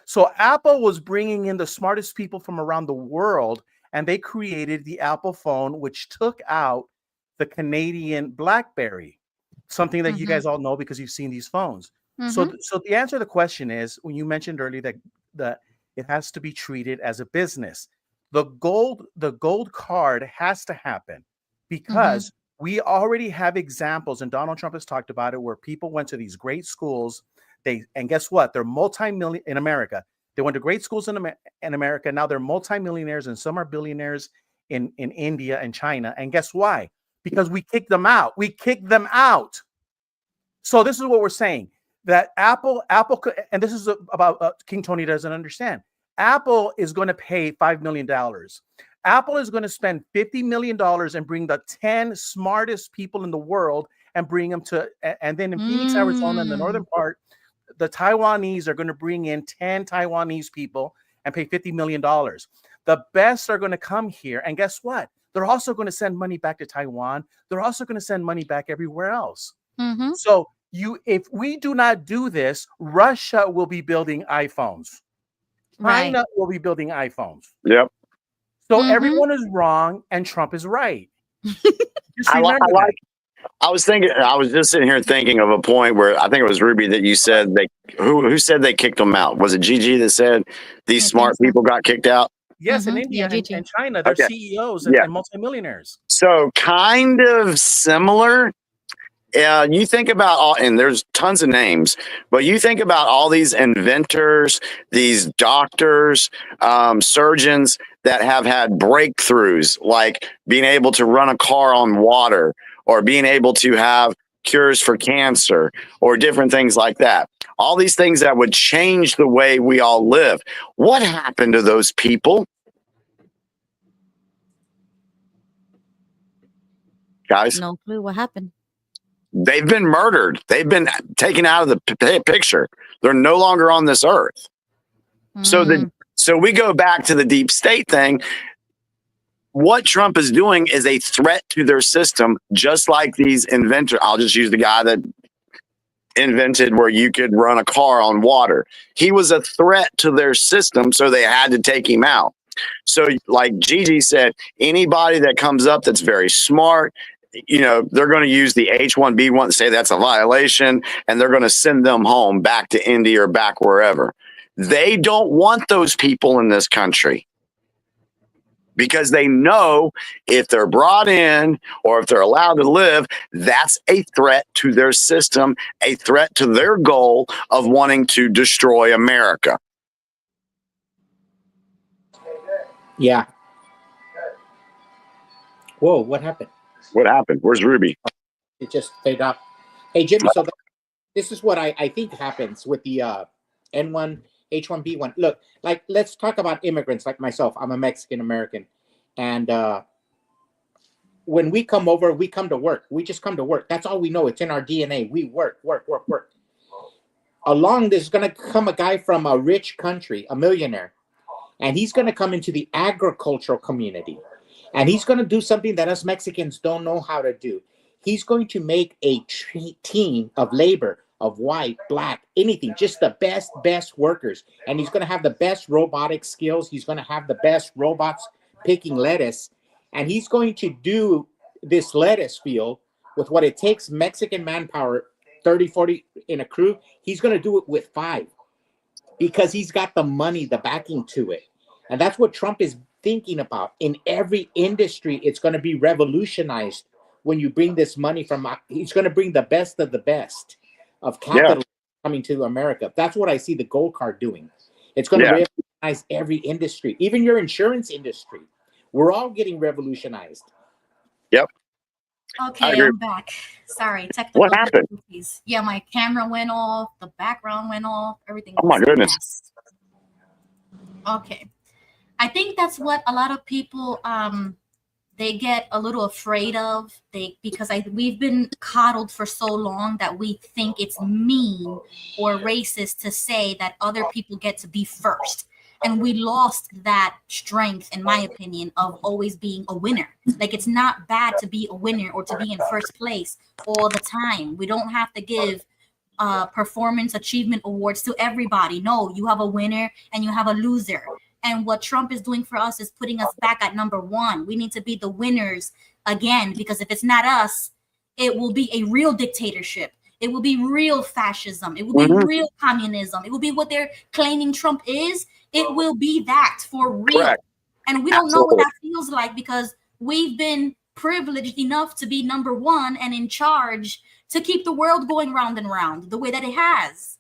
So Apple was bringing in the smartest people from around the world, and they created the Apple phone, which took out the Canadian BlackBerry, something that you guys all know because you've seen these phones. So the answer to the question is, when you mentioned earlier that it has to be treated as a business, the gold card has to happen because we already have examples, and Donald Trump has talked about it, where people went to these great schools. And guess what? They're multi-million in America. They went to great schools in America. Now they're multimillionaires, and some are billionaires in India and China. And guess why? Because we kicked them out. We kicked them out. So this is what we're saying, that Apple, and this is about King Tony doesn't understand. Apple is going to pay $5 million. Apple is going to spend $50 million and bring the 10 smartest people in the world and bring them to, and then in Phoenix, Arizona, in the northern part, the Taiwanese are going to bring in 10 Taiwanese people and pay $50 million. The best are going to come here. And guess what? They're also going to send money back to Taiwan. They're also going to send money back everywhere else. Mm-hmm. So if we do not do this, Russia will be building iPhones. China will be building iPhones. Yep. So everyone is wrong and Trump is right. Just remember that. I was just sitting here thinking of a point where I think it was Ruby that you said who said they kicked them out? Was it Gigi that said these smart people got kicked out? Yes, in India and China, they're CEOs and multimillionaires. So kind of similar. You think about and there's tons of names, but you think about all these inventors, these doctors, surgeons that have had breakthroughs, like being able to run a car on water, or being able to have cures for cancer, or different things like that. All these things that would change the way we all live. What happened to those people? Guys? No clue what happened. They've been murdered. They've been taken out of the picture. They're no longer on this earth. So we go back to the deep state thing. What Trump is doing is a threat to their system, just like these inventors. I'll just use the guy that invented where you could run a car on water. He was a threat to their system, so they had to take him out. So like Gigi said, anybody that comes up that's very smart, they're going to use the H-1B1 and say that's a violation, and they're going to send them home back to India or back wherever. They don't want those people in this country, because they know if they're brought in or if they're allowed to live, that's a threat to their system, a threat to their goal of wanting to destroy America. Yeah. Whoa, what happened? What happened? Where's Ruby? It just faded up. Hey, Jimmy, so this is what I think happens with the N1, H1B1. Look, like, let's talk about immigrants like myself. I'm a Mexican American. And when we come over, we come to work. We just come to work. That's all we know. It's in our DNA. We work. Along there's going to come a guy from a rich country, a millionaire, and he's going to come into the agricultural community. And he's going to do something that us Mexicans don't know how to do. He's going to make a team of labor, of white, black, anything, just the best workers. And he's going to have the best robotic skills. He's going to have the best robots picking lettuce. And he's going to do this lettuce field with what it takes Mexican manpower, 30, 40 in a crew. He's going to do it with 5 because he's got the money, the backing to it. And that's what Trump is thinking about. In every industry, it's going to be revolutionized when you bring this money from. He's going to bring the best of the best of capital coming to America. That's what I see the gold card doing. It's going to revolutionize every industry, even your insurance industry. We're all getting revolutionized. Yep. Okay, I'm back. Sorry, technical What happened? difficulties. Yeah, my camera went off, the background went off, everything. Oh my was a goodness. mess. Okay. I think that's what a lot of people they get a little afraid of. Because we've been coddled for so long that we think it's mean or racist to say that other people get to be first. And we lost that strength, in my opinion, of always being a winner. Like, it's not bad to be a winner or to be in first place all the time. We don't have to give performance achievement awards to everybody. No, you have a winner and you have a loser. And what Trump is doing for us is putting us back at number 1. We need to be the winners again, because if it's not us, it will be a real dictatorship. It will be real fascism. It will be real communism. It will be what they're claiming Trump is. It will be that for real. Correct. And we don't know what that feels like because we've been privileged enough to be number 1 and in charge to keep the world going round and round the way that it has.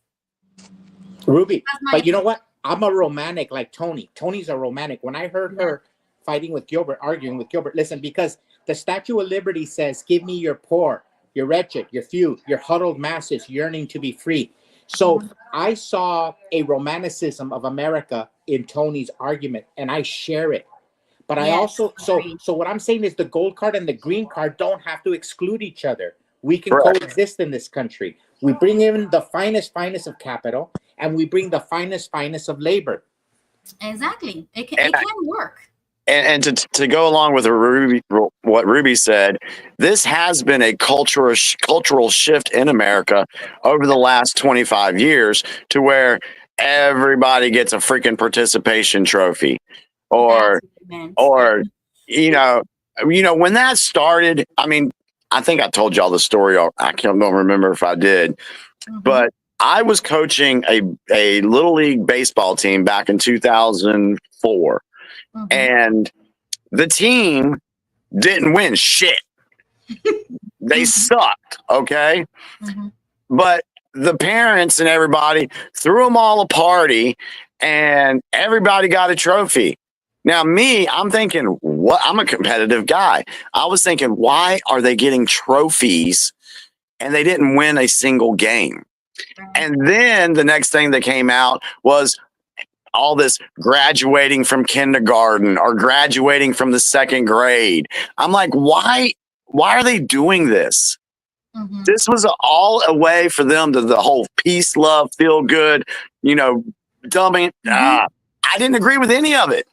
Ruby, but you know what? I'm a romantic like Tony. Tony's a romantic. When I heard her fighting with Gilbert, arguing with Gilbert, listen, because the Statue of Liberty says, give me your poor, your wretched, your few, your huddled masses yearning to be free. So I saw a romanticism of America in Tony's argument, and I share it. But I Yes, also agreed. so what I'm saying is the gold card and the green card don't have to exclude each other. We can Correct. coexist in this country. We bring in the finest of capital, and we bring the finest of labor. Exactly. It can work. And to go along with what Ruby said, this has been a cultural shift in America over the last 25 years to where everybody gets a freaking participation trophy, or you know when that started. I mean, I think I told y'all the story. I don't remember if I did, but I was coaching a little league baseball team back in 2004. And the team didn't win shit. They sucked, okay? But the parents and everybody threw them all a party, and everybody got a trophy. Now, I'm thinking, what? I'm a competitive guy. I was thinking, why are they getting trophies and they didn't win a single game? And then the next thing that came out was all this graduating from kindergarten or graduating from the second grade. I'm like, why are they doing this? This was all a way for them to the whole peace, love, feel good, dumbing. I didn't agree with any of it.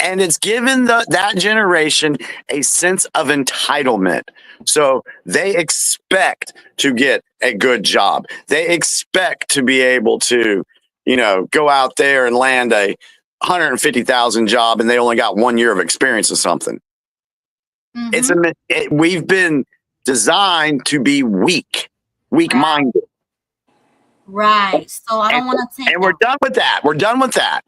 And it's given that generation a sense of entitlement. So they expect to get a good job. They expect to be able to go out there and land a $150,000 job, and they only got 1 year of experience or something. We've been designed to be weak-minded. Right. So I don't want to take. And we're done with that. We're done with that.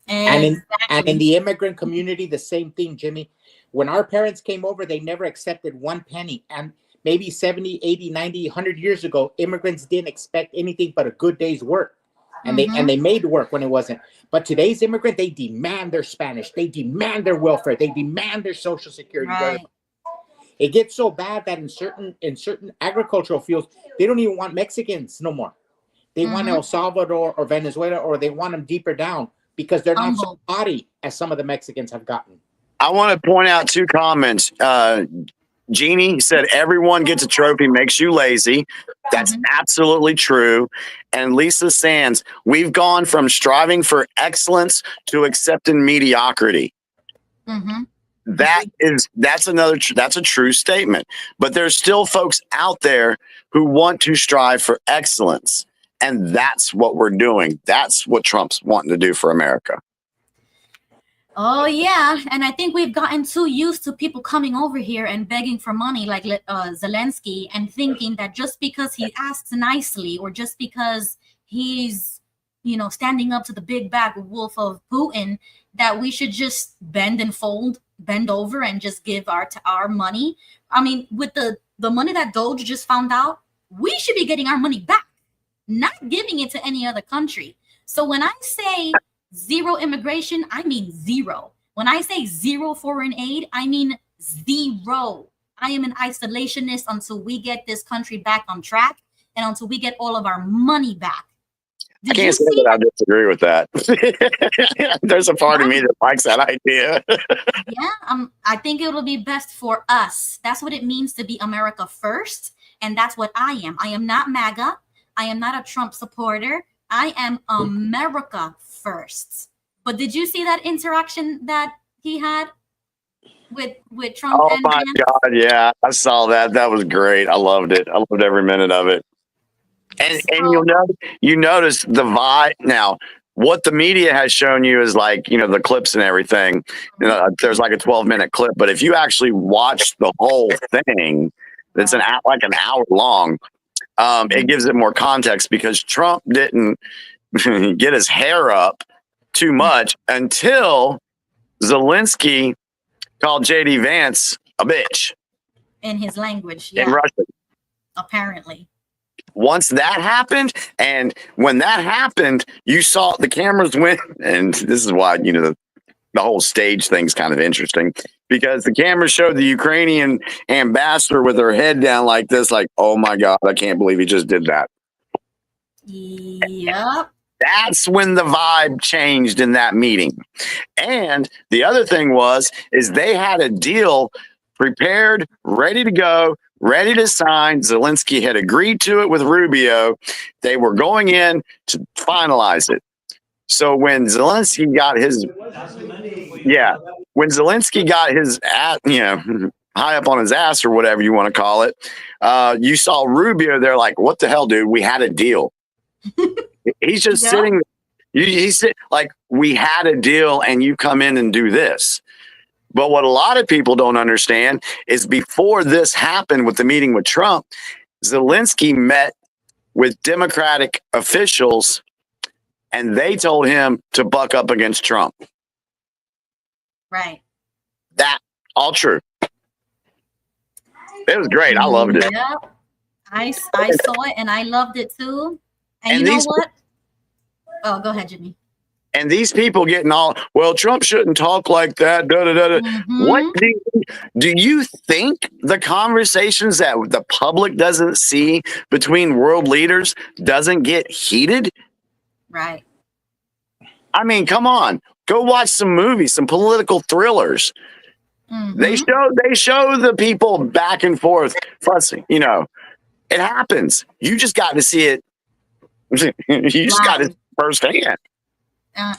And in the immigrant community, the same thing, Jimmy. When our parents came over, they never accepted 1 penny. And maybe 70, 80, 90, 100 years ago, immigrants didn't expect anything but a good day's work. And they made work when it wasn't. But today's immigrant, they demand their Spanish, they demand their welfare, they demand their Social Security. Right. It gets so bad that in certain agricultural fields, they don't even want Mexicans no more. They want El Salvador or Venezuela, or they want them deeper down because they're not so haughty as some of the Mexicans have gotten. I want to point out 2 comments. Jeannie said, everyone gets a trophy, makes you lazy. That's absolutely true. And Lisa Sands, we've gone from striving for excellence to accepting mediocrity. That's a true statement. But there's still folks out there who want to strive for excellence. And that's what we're doing. That's what Trump's wanting to do for America. Oh, yeah. And I think we've gotten too used to people coming over here and begging for money like Zelensky, and thinking that just because he asks nicely, or just because he's, standing up to the big bad wolf of Putin, that we should just bend over and just give our money. I mean, with the money that Doge just found out, we should be getting our money back, not giving it to any other country. So when I say zero immigration, I mean zero. When I say zero foreign aid, I mean zero. I am an isolationist until we get this country back on track and until we get all of our money back. I can't say that I disagree with that. There's a part of me that likes that idea. Yeah, I think it'll be best for us. That's what it means to be America first. And that's what I am. I am not MAGA. I am not a Trump supporter. I am America first. But did you see that interaction that he had with Trump? Oh my God, yeah, I saw that. That was great. I loved it. I loved every minute of it. And you notice the vibe. Now, what the media has shown you is like, the clips and everything. There's like a 12-minute clip, but if you actually watch the whole thing, it's like an hour long. It gives it more context, because Trump didn't get his hair up too much until Zelensky called J.D. Vance a bitch. In his language, in Russian. Apparently. Once that happened, and when that happened, you saw the cameras went, and this is why, the whole stage thing's kind of interesting, because the camera showed the Ukrainian ambassador with her head down like this, like, oh my God, I can't believe he just did that. Yep. That's when the vibe changed in that meeting. And the other thing is they had a deal prepared, ready to go, ready to sign. Zelensky had agreed to it with Rubio. They were going in to finalize it. So when Zelensky got his, high up on his ass or whatever you want to call it, you saw Rubio there like, what the hell, dude? We had a deal. He's just sitting. He's like, we had a deal, and you come in and do this. But what a lot of people don't understand is before this happened with the meeting with Trump, Zelensky met with Democratic officials, and they told him to buck up against Trump. Right. That all true. It was great. I loved it. Yeah, I saw it and I loved it too. And you know what? Oh, go ahead, Jimmy. And these people getting all, well, Trump shouldn't talk like that. Da, da, da, da. What do you think the conversations that the public doesn't see between world leaders doesn't get heated? Right. I mean, come on. Go watch some movies, some political thrillers. They show the people back and forth fussing. You know, it happens. You just got to see it. You just got to firsthand.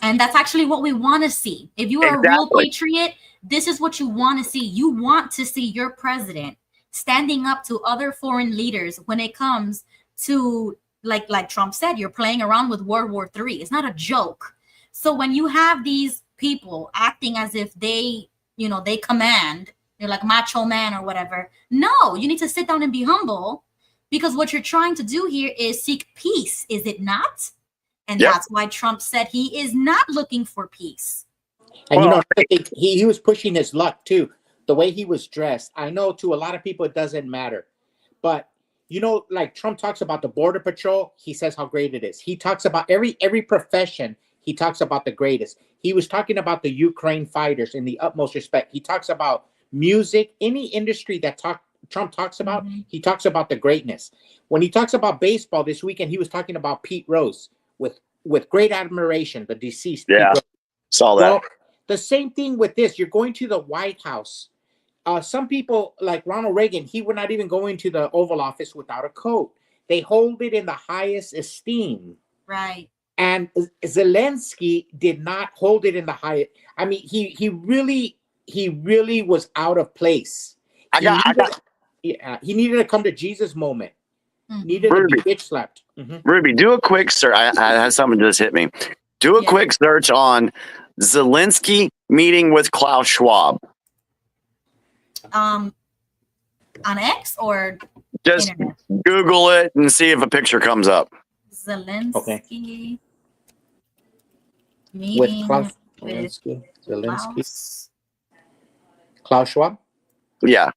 And that's actually what we want to see. If you are a real patriot, this is what you want to see. You want to see your president standing up to other foreign leaders when it comes to, like Trump said, you're playing around with World War III. It's not a joke. So when you have these people acting as if they command, you're like macho man or whatever. No, you need to sit down and be humble, because what you're trying to do here is seek peace, is it not? And that's why Trump said he is not looking for peace. And he was pushing his luck too. The way he was dressed, I know to a lot of people it doesn't matter, but like Trump talks about the Border Patrol, he says how great it is. He talks about every profession. He talks about the greatest. He was talking about the Ukraine fighters in the utmost respect. He talks about music, any industry that Trump talks about, he talks about the greatness. When he talks about baseball this weekend, he was talking about Pete Rose with great admiration, the deceased. Yeah, saw that. Well, the same thing with this. You're going to the White House. Some people, like Ronald Reagan, he would not even go into the Oval Office without a coat. They hold it in the highest esteem. Right. And Zelensky did not hold it in the highest. I mean, he really was out of place. He needed to come to Jesus moment. Needed to be bitch slapped. Ruby, do a quick search. I had something just hit me. Do a quick search on Zelensky meeting with Klaus Schwab. On X or just internet? Google it and see if a picture comes up. Zelensky meeting with Klaus Schwab. Yeah.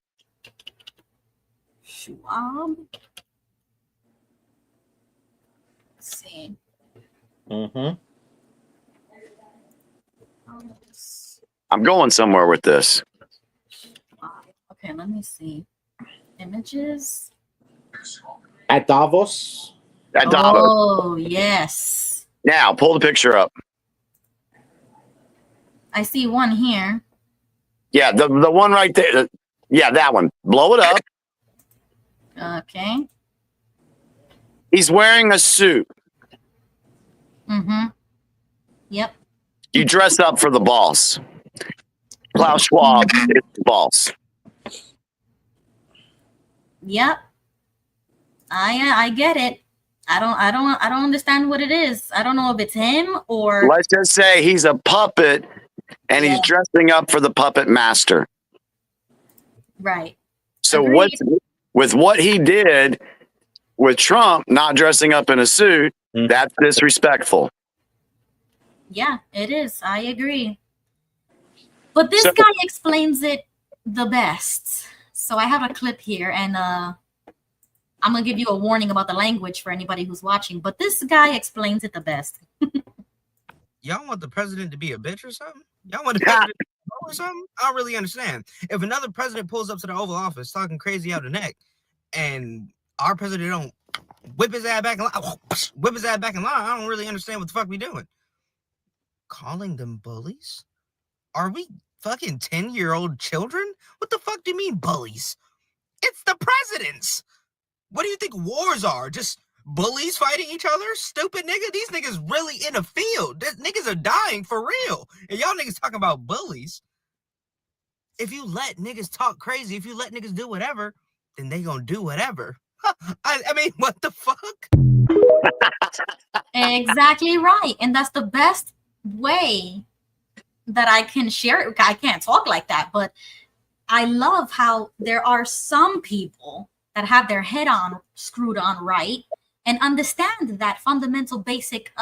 Schwab. Let's see. I'm going somewhere with this. Okay, let me see. Images. At Davos. At Davos. Oh, yes. Now, pull the picture up. I see one here. Yeah, the one right there. Yeah, that one. Blow it up. Okay. He's wearing a suit. Yep. You dress up for the boss. Klaus Schwab is the boss. Yep. I get it. I don't understand what it is. I don't know if it's him or Let's just say he's a puppet and he's dressing up for the puppet master. Right. So with what he did with Trump not dressing up in a suit, that's disrespectful. Yeah, it is. I agree. But this guy explains it the best. So I have a clip here, and I'm going to give you a warning about the language for anybody who's watching. But this guy explains it the best. Y'all want the president to be a bitch or something? Y'all want the president to be or something? I don't really understand. If another president pulls up to the Oval Office talking crazy out the neck, and our president don't whip his ass back in line. Whip his ass back in line. I don't really understand what the fuck we doing. Calling them bullies? Are we fucking 10-year-old children? What the fuck do you mean bullies? It's the presidents. What do you think wars are? Just bullies fighting each other? Stupid nigga. These niggas really in a field. Niggas are dying for real. And y'all niggas talking about bullies. If you let niggas talk crazy, if you let niggas do whatever, then they gonna do whatever. I mean, what the fuck? Exactly right. And that's the best way that I can share it. I can't talk like that, but I love how there are some people that have their head on screwed on right and understand that fundamental basic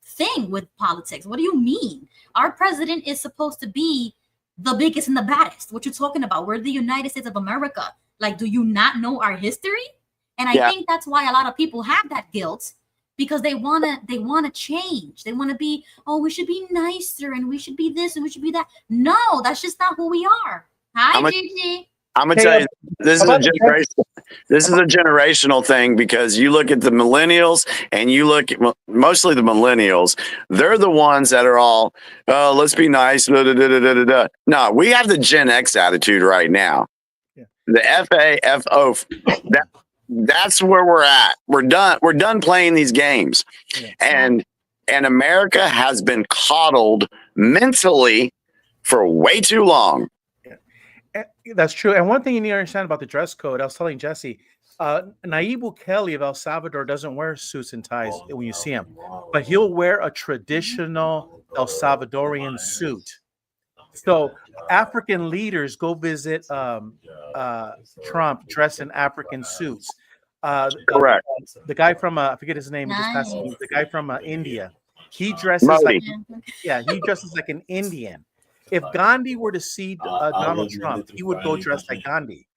thing with politics. What do you mean? Our president is supposed to be the biggest and the baddest. What you're talking about? We're the United States of America. Like, do you not know our history? And I think that's why a lot of people have that guilt, because they wanna change. They wanna be, oh, we should be nicer and we should be this and we should be that. No, that's just not who we are. Hi, Gigi. I'm gonna tell you, this is a generational thing, because you look at the millennials and you look at mostly the millennials. They're the ones that are all, oh, let's be nice. Da, da, da, da, da, da. No, we have the Gen X attitude right now. Yeah. The FAFO. That's where we're at. We're done. We're done playing these games, and America has been coddled mentally for way too long. That's true. And one thing you need to understand about the dress code, I was telling Jesse, Nayib Bukele of El Salvador doesn't wear suits and ties when you see him, but he'll wear a traditional El Salvadorian suit. So African leaders go visit Trump dressed in African suits. Correct. The guy from I forget his name. Nice. The guy from India. He dresses Modi. he dresses like an Indian. If Gandhi were to see Donald Trump, he would go dressed like Gandhi.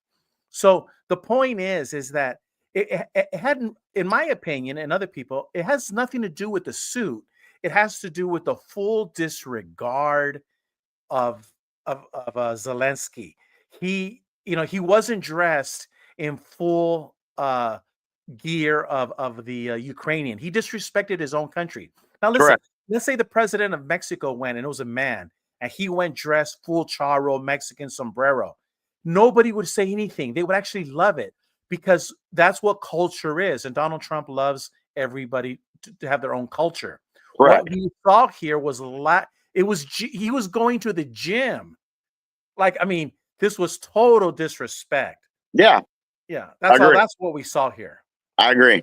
So the point is that it hadn't, in my opinion, and other people, it has nothing to do with the suit. It has to do with the full disregard of Zelensky. He wasn't dressed in full gear of the Ukrainian. He disrespected his own country. Now listen, Correct. Let's say the president of Mexico went, and it was a man, and he went dressed full charro, Mexican sombrero. Nobody would say anything. They would actually love it, because that's what culture is. And Donald Trump loves everybody to have their own culture. Correct. What we saw here was he was going to the gym. Like, I mean, this was total disrespect. Yeah. Yeah. That's what we saw here. I agree.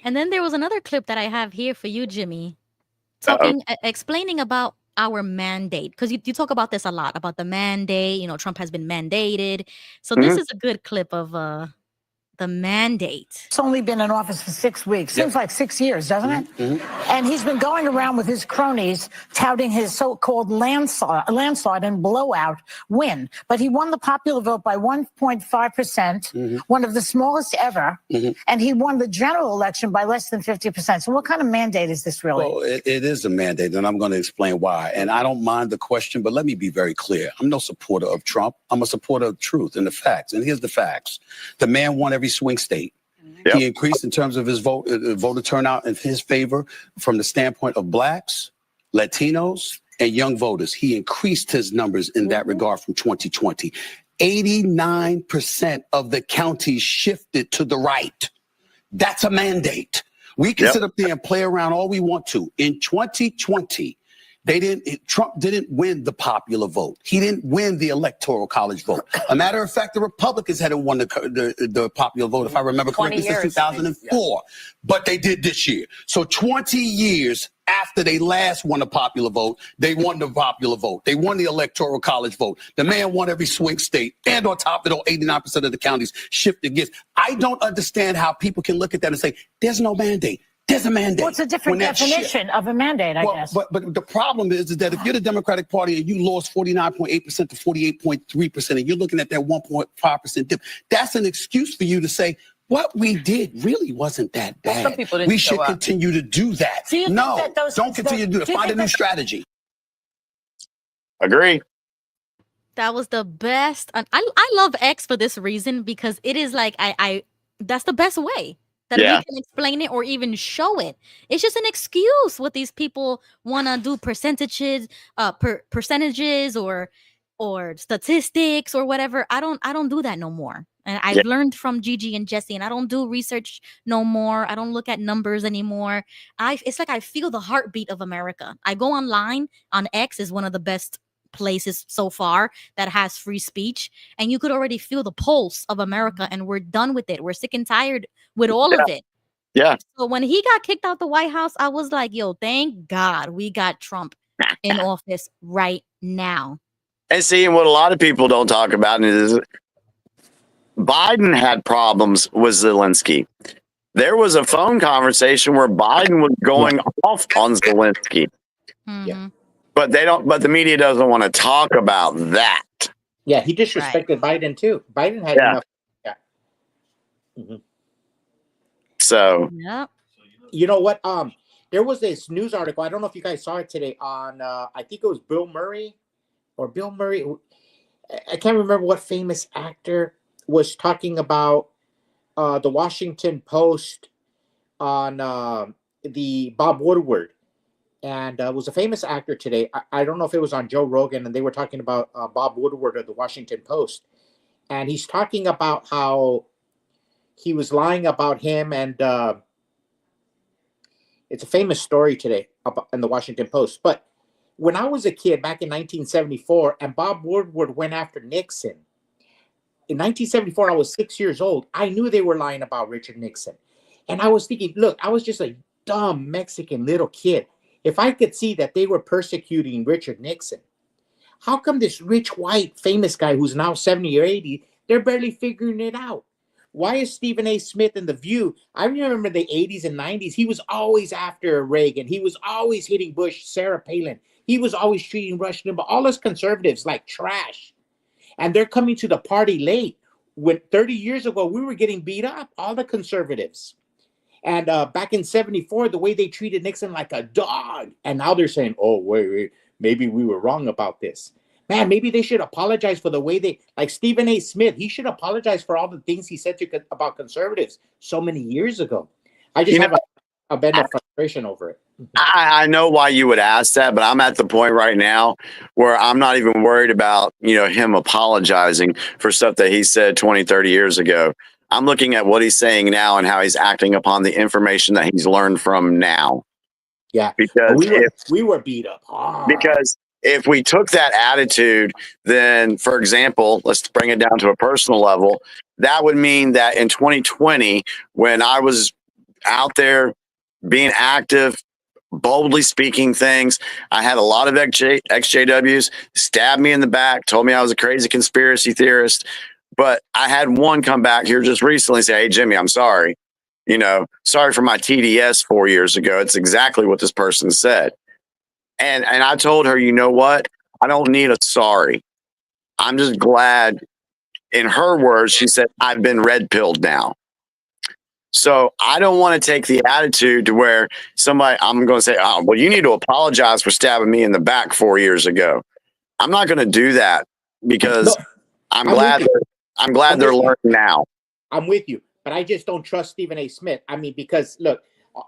And then there was another clip that I have here for you, Jimmy, explaining about our mandate, because you talk about this a lot, about the mandate. Trump has been mandated. So this is a good clip of the mandate. It's only been in office for 6 weeks. Seems like 6 years, doesn't it? Mm-hmm. And he's been going around with his cronies touting his so-called landslide and blowout win. But he won the popular vote by 1.5%, one of the smallest ever. And he won the general election by less than 50%. So what kind of mandate is this really? Well, it is a mandate, and I'm going to explain why. And I don't mind the question, but let me be very clear. I'm no supporter of Trump. I'm a supporter of truth and the facts. And here's the facts. The man won every swing state. Yep. He increased in terms of his voter turnout in his favor from the standpoint of blacks, Latinos, and young voters. He increased his numbers in that regard from 2020. 89% of the counties shifted to the right. That's a mandate. We can sit up there and play around all we want to. In 2020, Trump didn't win the popular vote. He didn't win the electoral college vote. A matter of fact, the Republicans hadn't won the popular vote, if I remember correctly, since 2004. But they did this year. So 20 years after they last won the popular vote, they won the popular vote. They won the electoral college vote. The man won every swing state. And on top of it, 89% of the counties shifted against. I don't understand how people can look at that and say, there's no mandate. There's a mandate. Well, it's a different definition of a mandate, I guess. But the problem is that if you're the Democratic Party and you lost 49.8% to 48.3%, and you're looking at that 1.5% dip, that's an excuse for you to say, what we did really wasn't that bad. Some people didn't we should continue to do that. No, don't continue to do it. Find a new strategy. Agree. That was the best. And I love X for this reason, because it is like That's the best way that Yeah. we can explain it or even show it. It's just an excuse what these people want to do percentages, percentages or statistics or whatever. I don't do that no more. And I've learned from Gigi and Jesse, and I don't do research no more. I don't look at numbers anymore. It's like I feel the heartbeat of America. I go online on X is one of the best places so far that has free speech, and you could already feel the pulse of America, and we're done with it. We're sick and tired with all of it. Yeah. So when he got kicked out the White House, I was like, yo, thank God we got Trump in office right now. And see, and what a lot of people don't talk about is Biden had problems with Zelensky. There was a phone conversation where Biden was going off on Zelensky. Yeah. But the media doesn't want to talk about that. Yeah, he disrespected Biden too. Biden had enough. Yeah. Mm-hmm. So, you know what? There was this news article. I don't know if you guys saw it today on. I think it was Bill Murray. I can't remember what famous actor was talking about the Washington Post on the Bob Woodward. And it was a famous actor today. I don't know if it was on Joe Rogan, and they were talking about Bob Woodward of the Washington Post. And he's talking about how he was lying about him. And it's a famous story today in the Washington Post. But when I was a kid back in 1974, and Bob Woodward went after Nixon, in 1974, I was 6 years old. I knew they were lying about Richard Nixon. And I was thinking, look, I was just a dumb Mexican little kid. If I could see that they were persecuting Richard Nixon, how come this rich, white, famous guy who's now 70 or 80, they're barely figuring it out? Why is Stephen A. Smith in The View? I remember the 80s and 90s. He was always after Reagan. He was always hitting Bush, Sarah Palin. He was always treating Rush Limbaugh, all us conservatives like trash. And they're coming to the party late. When 30 years ago, we were getting beat up, all the conservatives. And back in 74, the way they treated Nixon like a dog. And now they're saying, oh, wait, maybe we were wrong about this. Man, maybe they should apologize for the way they, like Stephen A. Smith, he should apologize for all the things he said about conservatives so many years ago. I just have a bit of frustration over it. I know why you would ask that, but I'm at the point right now where I'm not even worried about, him apologizing for stuff that he said 20, 30 years ago. I'm looking at what he's saying now and how he's acting upon the information that he's learned from now. Yeah, because we were beat up. Because if we took that attitude, then, for example, let's bring it down to a personal level. That would mean that in 2020, when I was out there being active, boldly speaking things, I had a lot of XJWs stab me in the back, told me I was a crazy conspiracy theorist. But I had one come back here just recently and say, hey, Jimmy, I'm sorry. Sorry for my TDS 4 years ago. It's exactly what this person said. And I told her, you know what? I don't need a sorry. I'm just glad. In her words, she said, I've been red-pilled now. So I don't want to take the attitude to where I'm going to say, oh, well, you need to apologize for stabbing me in the back 4 years ago. I'm not going to do that because I'm glad they're learning now. I'm with you, but I just don't trust Stephen A. Smith. I mean, because look,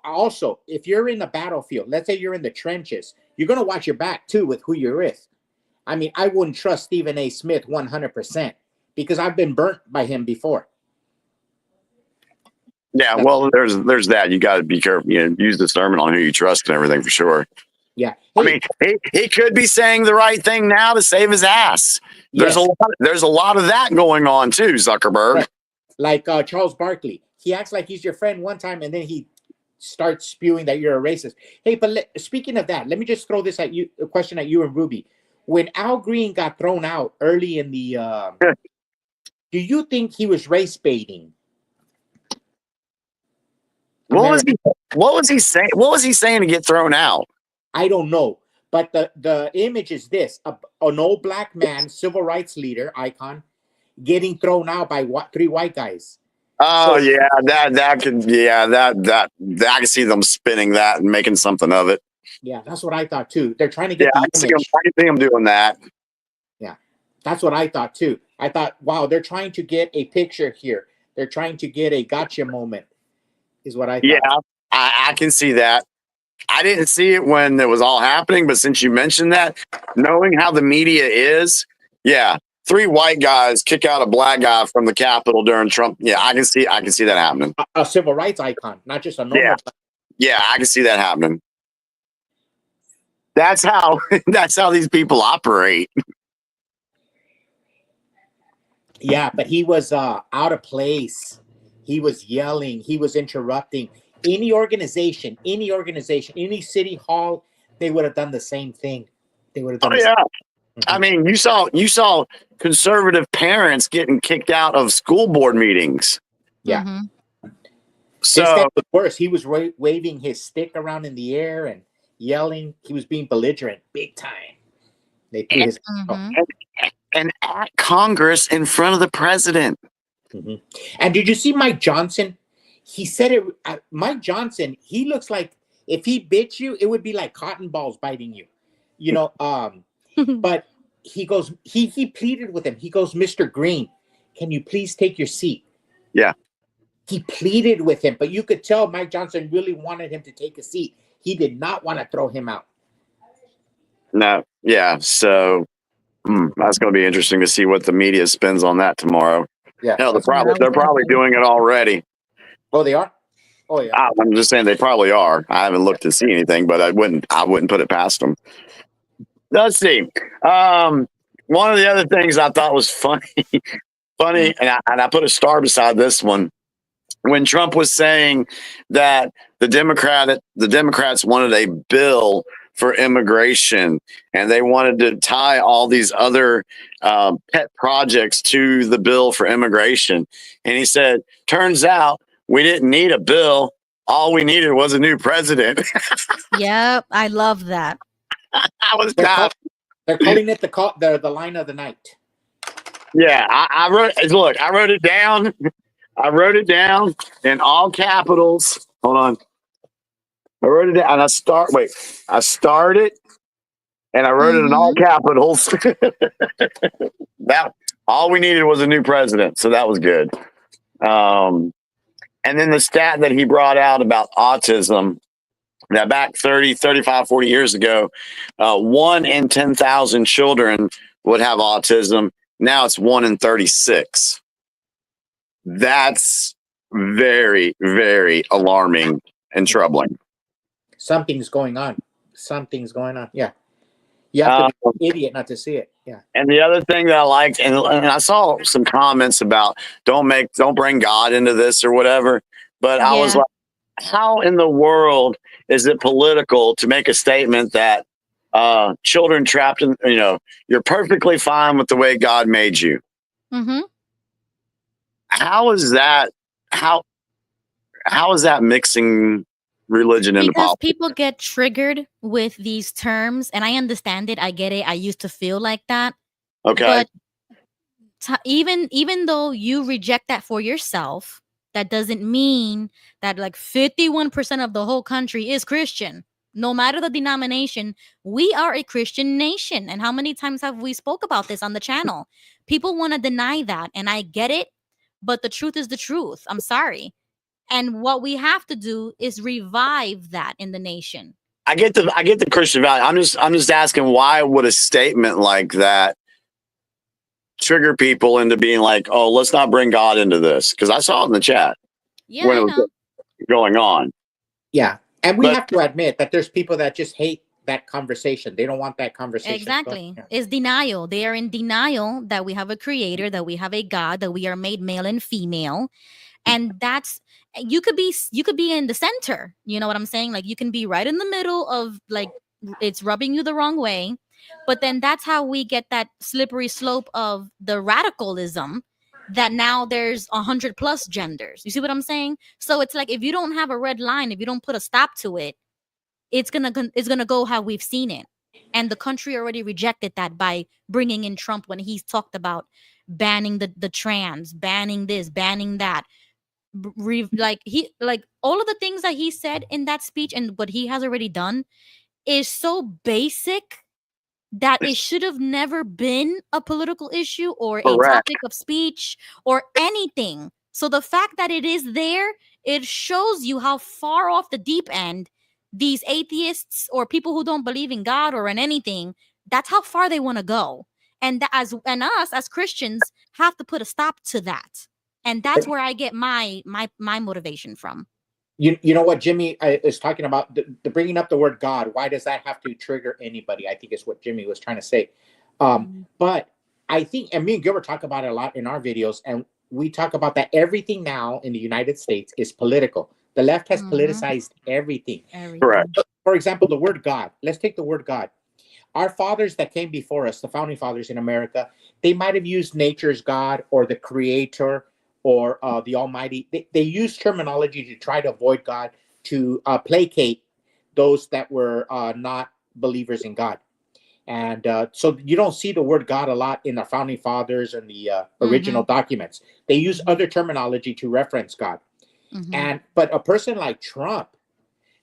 also, if you're in the battlefield, let's say you're in the trenches, you're going to watch your back too with who you're with. I mean, I wouldn't trust Stephen A. Smith 100% because I've been burnt by him before. Yeah, well, there's that. You got to be careful. Use discernment on who you trust and everything for sure. Yeah, I mean, he could be saying the right thing now to save his ass. There's a lot of that going on too, Zuckerberg. Right. Like Charles Barkley, he acts like he's your friend one time, and then he starts spewing that you're a racist. Hey, but speaking of that, let me just throw this at you, a question at you and Ruby. When Al Green got thrown out early in the, do you think he was race baiting? What was he saying? What was he saying to get thrown out? I don't know, but the image is this: an old black man, civil rights leader, icon, getting thrown out by three white guys. Oh, so, I can see them spinning that and making something of it. Yeah, that's what I thought too. They're trying to get. I can see them doing that. Yeah, that's what I thought too. I thought, wow, they're trying to get a picture here. They're trying to get a gotcha moment, is what I thought. Yeah, I can see that. I didn't see it when it was all happening, but since you mentioned that, knowing how the media is, yeah, 3 white guys kick out a black guy from the Capitol during Trump. Yeah, I can see that happening. A civil rights icon, not just a normal. Yeah, I can see that happening. That's how these people operate. Yeah, but he was out of place. He was yelling. He was interrupting. Any organization, any city hall, they would have done the same thing. They would have done. Oh yeah. I mean, you saw conservative parents getting kicked out of school board meetings. Yeah. So this guy was worse. He was waving his stick around in the air and yelling. He was being belligerent, big time. They put his and at Congress in front of the president. And did you see Mike Johnson? He said it. Mike Johnson. He looks like if he bit you, it would be like cotton balls biting you. You know. But he goes. He pleaded with him. He goes, Mr. Green, can you please take your seat? Yeah. He pleaded with him, but you could tell Mike Johnson really wanted him to take a seat. He did not want to throw him out. No. Yeah. So that's going to be interesting to see what the media spins on that tomorrow. Yeah. Hell, they're probably doing it already. Oh, they are? Oh, yeah. I'm just saying they probably are. I haven't looked to see anything, but I wouldn't put it past them. Let's see. One of the other things I thought was funny, and I put a star beside this one. When Trump was saying that the Democrats wanted a bill for immigration, and they wanted to tie all these other pet projects to the bill for immigration. And he said, turns out we didn't need a bill. All we needed was a new president. Yep, I love that. They're calling it the line of the night. Yeah, I wrote it down. I wrote it down in all capitals. Hold on. I wrote it down and I started and I wrote it in all capitals. That all we needed was a new president. So that was good. And then the stat that he brought out about autism, that back 30, 35, 40 years ago, 1 in 10,000 children would have autism. Now it's 1 in 36. That's very, very alarming and troubling. Something's going on. Yeah. You have to be an idiot not to see it. Yeah. And the other thing that I liked, and I saw some comments about don't bring God into this or whatever, but I was like, how in the world is it political to make a statement that children trapped in, you're perfectly fine with the way God made you? How is that? How is that mixing religion into Because politics? people get triggered with these terms, and I understand it. I get it. I used to feel like that. Okay. But even though you reject that for yourself, that doesn't mean that like 51% of the whole country is Christian. No matter the denomination, we are a Christian nation. And how many times have we spoke about this on the channel? People want to deny that, and I get it, but the truth is the truth. I'm sorry. And what we have to do is revive that in the nation. I get the Christian value. I'm just asking, why would a statement like that trigger people into being like, oh, let's not bring God into this? Because I saw it in the chat when it was going on. Yeah. And we have to admit that there's people that just hate that conversation. They don't want that conversation. Exactly. It's denial. They are in denial that we have a creator, that we have a God, that we are made male and female. And that's, you could be in the center. You know what I'm saying? Like you can be right in the middle of like, it's rubbing you the wrong way. But then that's how we get that slippery slope of the radicalism that now there's 100+ genders. You see what I'm saying? So it's like, if you don't have a red line, if you don't put a stop to it, it's gonna go how we've seen it. And the country already rejected that by bringing in Trump when he's talked about banning the trans, banning this, banning that. Like all of the things that he said in that speech and what he has already done is so basic that it should have never been a political issue or a topic of speech or anything. So the fact that it is there, it shows you how far off the deep end these atheists or people who don't believe in God or in anything, that's how far they want to go. And us as Christians have to put a stop to that. And that's where I get my motivation from. You know what Jimmy is talking about, the bringing up the word God. Why does that have to trigger anybody? I think is what Jimmy was trying to say. But I think, and me and Gilbert talk about it a lot in our videos, and we talk about that everything now in the United States is political. The left has politicized everything. Correct. For example, the word God. Let's take the word God. Our fathers that came before us, the founding fathers in America, they might have used nature's God or the creator or the Almighty. They used terminology to try to avoid God, to placate those that were not believers in God. And so you don't see the word God a lot in the founding fathers and the original documents. They use other terminology to reference God. But a person like Trump,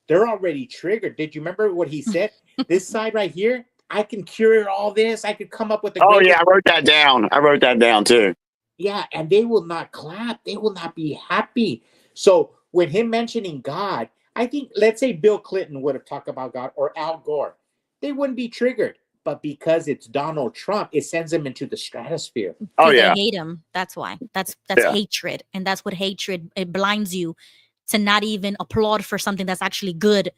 they're already triggered. Did you remember what he said? This side right here, I can cure all this. I could come up with a Oh yeah, I wrote that down. I wrote that down too. Yeah, and they will not clap. They will not be happy. So with him mentioning God, I think, let's say Bill Clinton would have talked about God, or Al Gore, they wouldn't be triggered. But because it's Donald Trump, it sends him into the stratosphere. Oh yeah, they hate him. That's why. That's hatred, and that's what hatred. It blinds you to not even applaud for something that's actually good,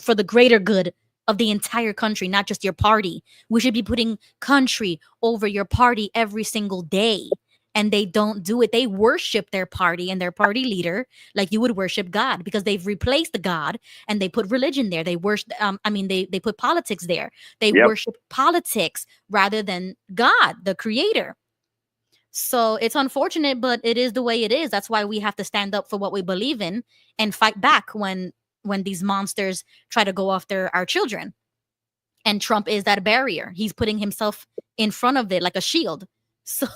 for the greater good of the entire country, not just your party. We should be putting country over your party every single day. And they don't do it. They worship their party and their party leader like you would worship God, because they've replaced the God and they put religion there. They worship. They put politics there. They worship politics rather than God, the creator. So it's unfortunate, but it is the way it is. That's why we have to stand up for what we believe in and fight back when these monsters try to go after our children. And Trump is that barrier. He's putting himself in front of it like a shield. So,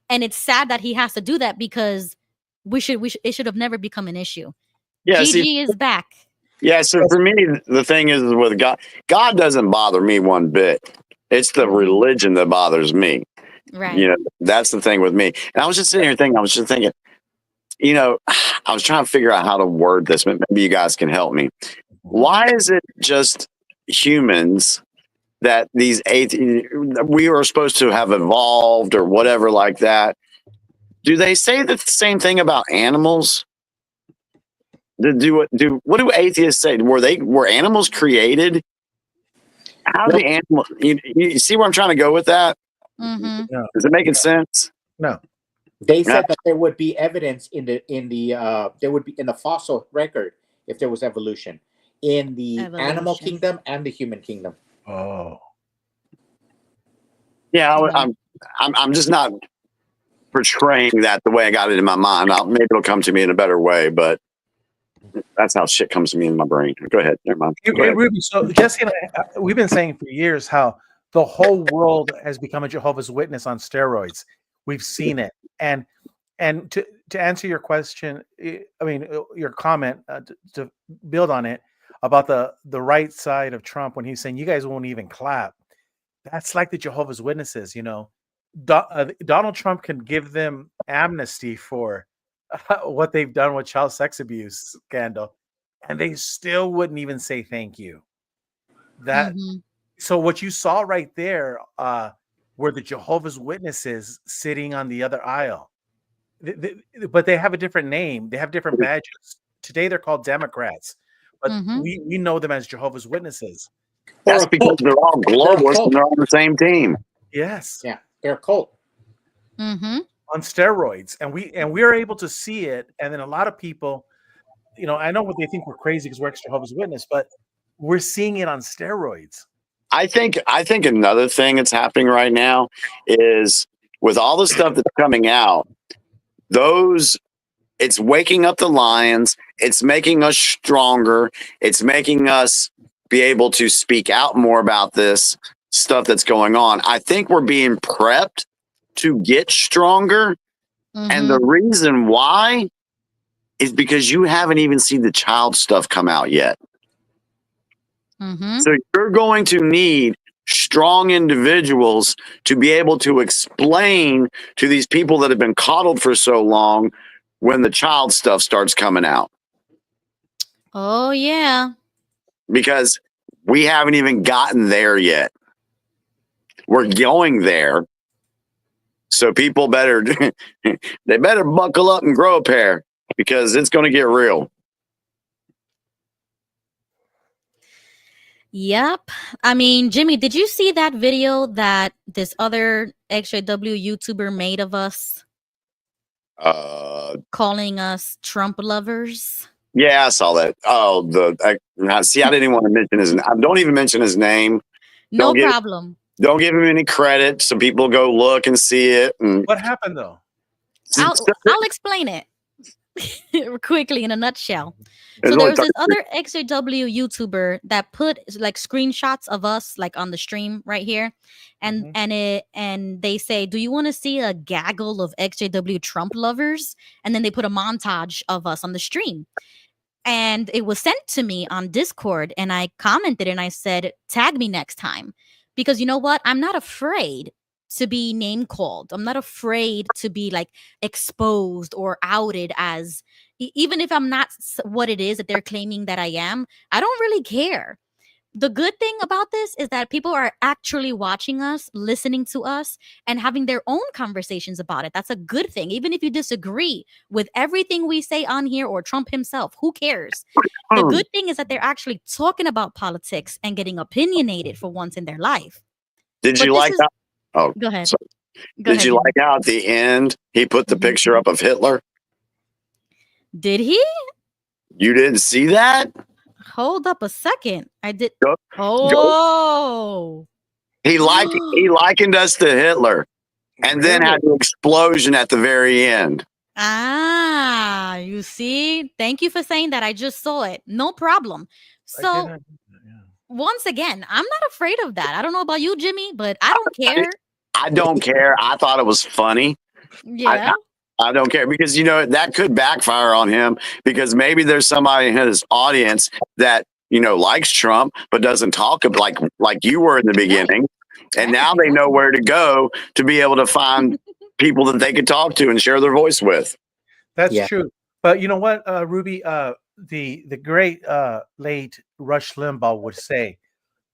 and it's sad that he has to do that, because it should have never become an issue. Yeah, Gigi is back. Yeah, so for me, the thing is with God doesn't bother me one bit. It's the religion that bothers me. Right. You know, that's the thing with me. And I was just sitting here thinking, you know, I was trying to figure out how to word this, but maybe you guys can help me. Why is it just humans that we are supposed to have evolved or whatever like that? Do they say the same thing about animals? What do atheists say? Were animals created? How the animal? You see where I'm trying to go with that? Mm-hmm. No. Is it making sense? No. They said that there would be evidence there would be in the fossil record if there was evolution in the animal kingdom and the human kingdom. Oh. Yeah, I'm just not portraying that the way I got it in my mind. Maybe it'll come to me in a better way, but that's how shit comes to me in my brain. Go ahead. Never mind. Ruby, so Jesse and I, we've been saying for years how the whole world has become a Jehovah's Witness on steroids. We've seen it. And to answer your question, I mean, your comment, to build on it about the right side of Trump when he's saying you guys won't even clap. That's like the Jehovah's Witnesses, you know. Donald Trump can give them amnesty for what they've done with child sex abuse scandal, and they still wouldn't even say thank you. So what you saw right there were the Jehovah's Witnesses sitting on the other aisle. But they have a different name. They have different badges. Today they're called Democrats, but we know them as Jehovah's Witnesses. That's because they're all globalists and they're on the same team. Yes. Yeah, they're a cult. On steroids, and we are able to see it. And then a lot of people, you know, I know what they think we're crazy because we're ex Jehovah's Witness, but we're seeing it on steroids. I think another thing that's happening right now is with all the stuff that's coming out, it's waking up the lions. It's making us stronger. It's making us be able to speak out more about this stuff that's going on. I think we're being prepped to get stronger. And the reason why is because you haven't even seen the child stuff come out yet. So you're going to need strong individuals to be able to explain to these people that have been coddled for so long when the child stuff starts coming out, Oh yeah. because we haven't even gotten there yet. We're going there. So people better, they better buckle up and grow a pair, because it's going to get real. Yep. I mean, Jimmy, did you see that video that this other XJW YouTuber made of us calling us Trump lovers? Yeah, I saw that. Oh, see, I didn't even want to mention his. Don't even mention his name. No problem. Don't give him any credit, so people go look and see it. And What happened though? I'll explain it quickly in a nutshell. It's So there only was this 30 other XJW YouTuber that put like screenshots of us like on the stream right here, and they say, "Do you want to see a gaggle of XJW Trump lovers?" And then they put a montage of us on the stream. And it was sent to me on Discord, and I commented and I said, "Tag me next time." Because you know what? I'm not afraid to be name called. I'm not afraid to be like exposed or outed as, even if I'm not what it is that they're claiming that I am. I don't really care. The good thing about this is that people are actually watching us, listening to us, and having their own conversations about it. That's a good thing. Even if you disagree with everything we say on here or Trump himself, who cares? The good thing is that they're actually talking about politics and getting opinionated for once in their life. Did But you this like is- that? Oh, Go ahead. sorry. Go Did ahead, you Jimmy. like how at the end he put the picture up of Hitler? Did he? You didn't see that? Hold up a second. I did. Go- Oh. He likened us to Hitler, and then had the explosion at the very end. Ah, you see? Thank you for saying that. I just saw it. No problem. So, once again, I'm not afraid of that. I don't know about you, Jimmy, but I don't care. I don't care. I thought it was funny. Yeah. I don't care, because that could backfire on him, because maybe there's somebody in his audience that likes Trump but doesn't talk like you were in the beginning, and now they know where to go to be able to find people that they could talk to and share their voice with. That's true. But you know what, Ruby, the great late Rush Limbaugh would say,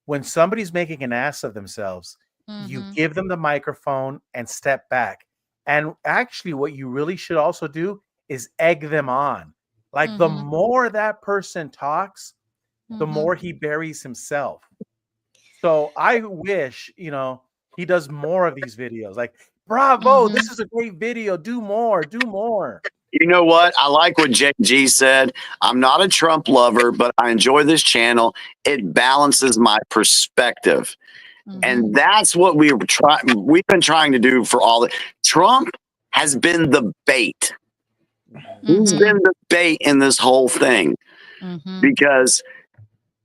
when somebody's making an ass of themselves, you give them the microphone and step back. And actually, what you really should also do is egg them on. Like the more that person talks, the more he buries himself. So I wish, he does more of these videos. Like, bravo, this is a great video. Do more, do more. You know what? I like what JG said. I'm not a Trump lover, but I enjoy this channel. It balances my perspective. And that's what we've been trying to do for all the. Trump has been the bait. He's been the bait in this whole thing, because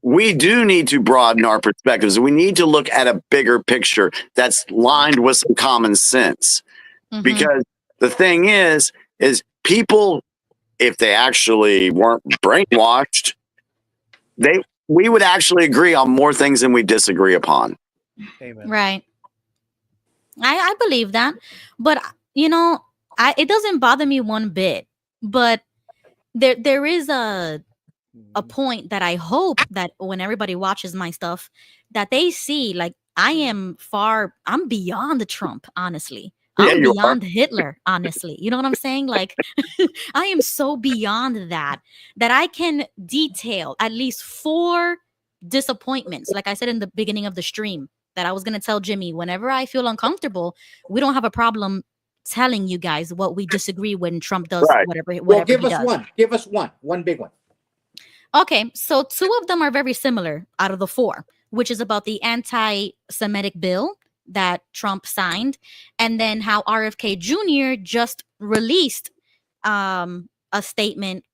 we do need to broaden our perspectives. We need to look at a bigger picture that's lined with some common sense. Because the thing is people, if they actually weren't brainwashed, we would actually agree on more things than we disagree upon. Amen. Right. I believe that. But it doesn't bother me one bit. But there is a point that I hope that when everybody watches my stuff, that they see like I'm beyond Trump, honestly. I'm beyond Hitler, honestly. You know what I'm saying? Like, I am so beyond that I can detail at least 4 disappointments. Like I said in the beginning of the stream, that I was going to tell Jimmy, whenever I feel uncomfortable, we don't have a problem telling you guys what we disagree when Trump does whatever Well, give he us does. one. Give us one big one. Okay, so 2 of them are very similar out of the 4, which is about the anti-Semitic bill that Trump signed, and then how RFK Jr. just released a statement,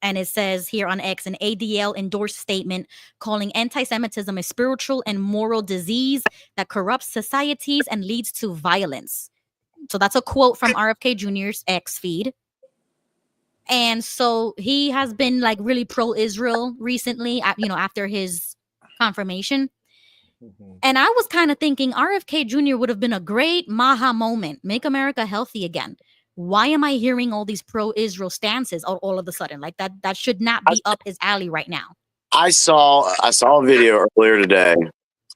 and it says here on X, an ADL endorsed statement calling anti-Semitism a spiritual and moral disease that corrupts societies and leads to violence. So that's a quote from RFK Jr.'s X feed. And so he has been like really pro-Israel recently, after his confirmation. And I was kind of thinking RFK Jr. would have been a great Maha moment, make America healthy again, why am I hearing all these pro-Israel stances all of a sudden? Like that should not be up his alley right now. I saw a video earlier today,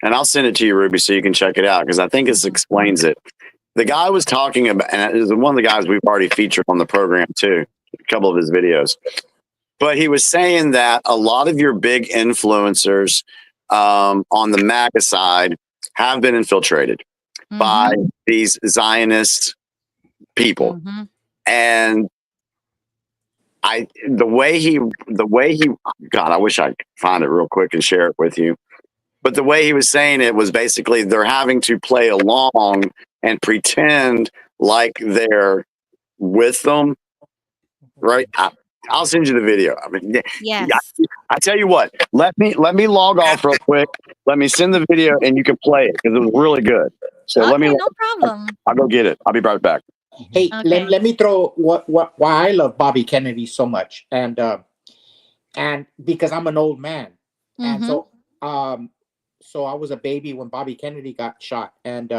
and I'll send it to you, Ruby, so you can check it out because I think this explains it. The guy was talking about, and it was one of the guys we've already featured on the program too, a couple of his videos. But he was saying that a lot of your big influencers on the MAGA side have been infiltrated by these Zionist people, and the way he God, I wish I could find it real quick and share it with you. But the way he was saying it was basically they're having to play along and pretend like they're with them, right? I'll send you the video. I mean, yes. I tell you what, let me log off real quick. Let me send the video and you can play it because it was really good. So Okay, let me. no problem. I'll go get it. I'll be right back. Hey, let me throw why I love Bobby Kennedy so much, and because I'm an old man, and so I was a baby when Bobby Kennedy got shot, and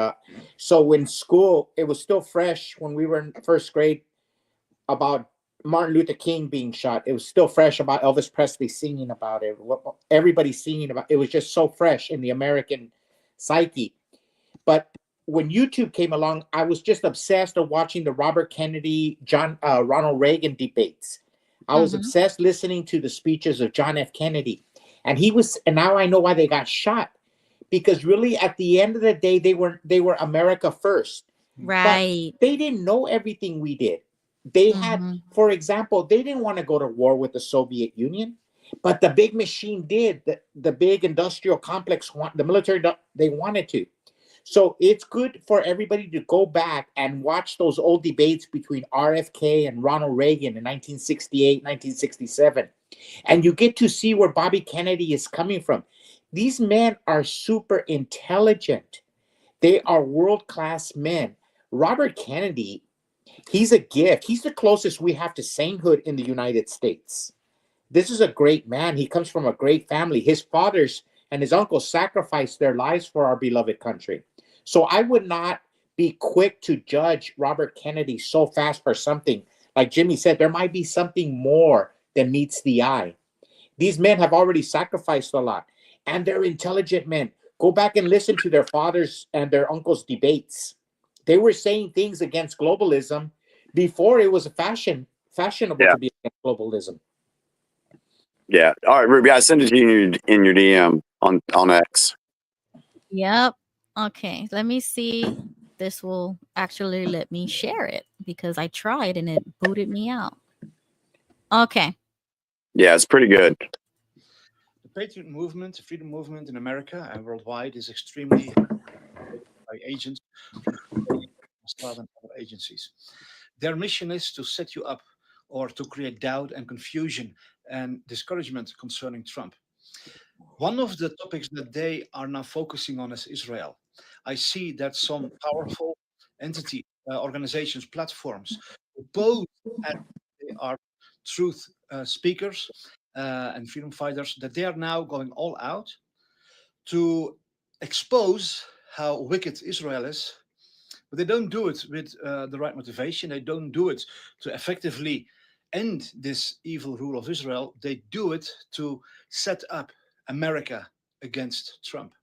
so in school it was still fresh when we were in first grade about Martin Luther King being shot. It was still fresh about Elvis Presley singing about it. Everybody's singing about it. It was just so fresh in the American psyche. But when YouTube came along, I was just obsessed with watching the Robert Kennedy, Ronald Reagan debates. I was obsessed listening to the speeches of John F. Kennedy. And now I know why they got shot. Because really at the end of the day, they were America first. Right. But they didn't know everything we did. They had, for example, they didn't want to go to war with the Soviet Union, but the big machine did. The big industrial complex, the military, they wanted to. So it's good for everybody to go back and watch those old debates between RFK and Ronald Reagan in 1968, 1967. And you get to see where Bobby Kennedy is coming from. These men are super intelligent. They are world-class men. Robert Kennedy, he's a gift. He's the closest we have to sainthood in the United States. This is a great man. He comes from a great family. His fathers and his uncles sacrificed their lives for our beloved country. So I would not be quick to judge Robert Kennedy so fast for something. Like Jimmy said, there might be something more than meets the eye. These men have already sacrificed a lot, and they're intelligent men. Go back and listen to their fathers and their uncles' debates. They were saying things against globalism before it was fashionable to be against globalism. Yeah. All right, Ruby, I sent it to you in your DM on X. Yep. Okay. Let me see. This will actually let me share it because I tried and it booted me out. Okay. Yeah, it's pretty good. The Patriot movement, the freedom movement in America and worldwide is extremely by agents from other agencies. Their mission is to set you up or to create doubt and confusion and discouragement concerning Trump. One of the topics that they are now focusing on is Israel. I see that some powerful entity, organizations, platforms, both they are truth speakers and freedom fighters, that they are now going all out to expose how wicked Israel is. But they don't do it with the right motivation. They don't do it to effectively end this evil rule of Israel. They do it to set up America against Trump.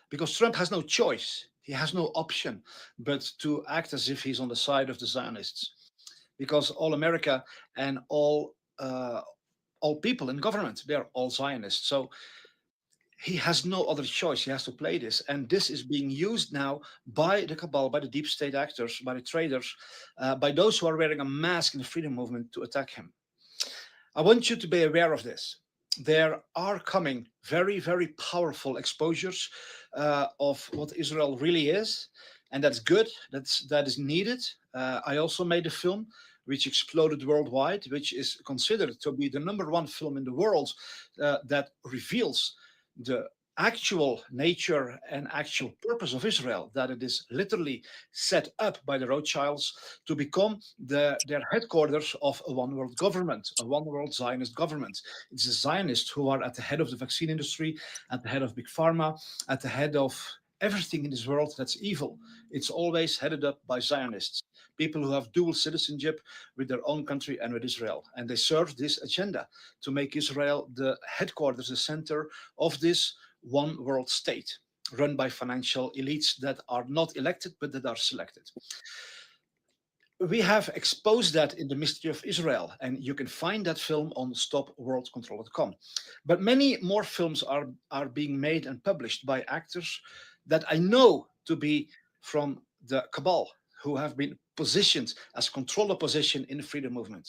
Because Trump has no choice. He has no option but to act as if he's on the side of the Zionists. Because all America and all people in government, they're all Zionists. So he has no other choice. He has to play this. And this is being used now by the cabal, by the deep state actors, by the traders, by those who are wearing a mask in the freedom movement to attack him. I want you to be aware of this. There are coming very, very powerful exposures of what Israel really is. And that's good. That is needed. I also made a film which exploded worldwide, which is considered to be the #1 film in the world that reveals the actual nature and actual purpose of Israel, that it is literally set up by the Rothschilds to become their headquarters of a one world government, a one world Zionist government. It's the Zionists who are at the head of the vaccine industry, at the head of Big Pharma, at the head of everything in this world that's evil, it's always headed up by Zionists, people who have dual citizenship with their own country and with Israel. And they serve this agenda to make Israel the headquarters, the center of this one world state, run by financial elites that are not elected, but that are selected. We have exposed that in The Mystery of Israel, and you can find that film on stopworldcontrol.com. But many more films are being made and published by actors that I know to be from the cabal, who have been positioned as controller position in the freedom movement.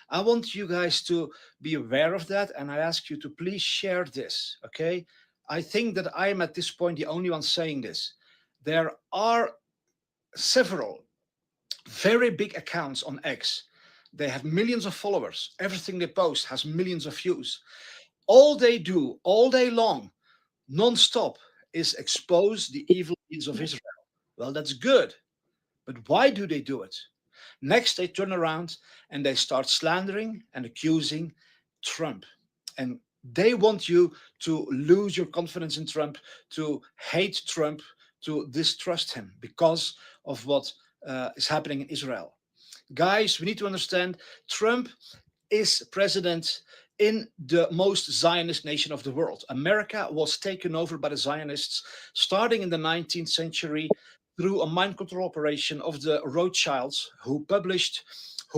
I want you guys to be aware of that, and I ask you to please share this, okay? I think that I am at this point the only one saying this. There are several very big accounts on X. They have millions of followers. Everything they post has millions of views. All they do all day long, non-stop, is expose the evil deeds of Israel. Well, that's good. But why do they do it? Next, they turn around and they start slandering and accusing Trump. And they want you to lose your confidence in Trump, to hate Trump, to distrust him because of what is happening in Israel. Guys, we need to understand Trump is president in the most Zionist nation of the world. America was taken over by the Zionists starting in the 19th century through a mind control operation of the Rothschilds, who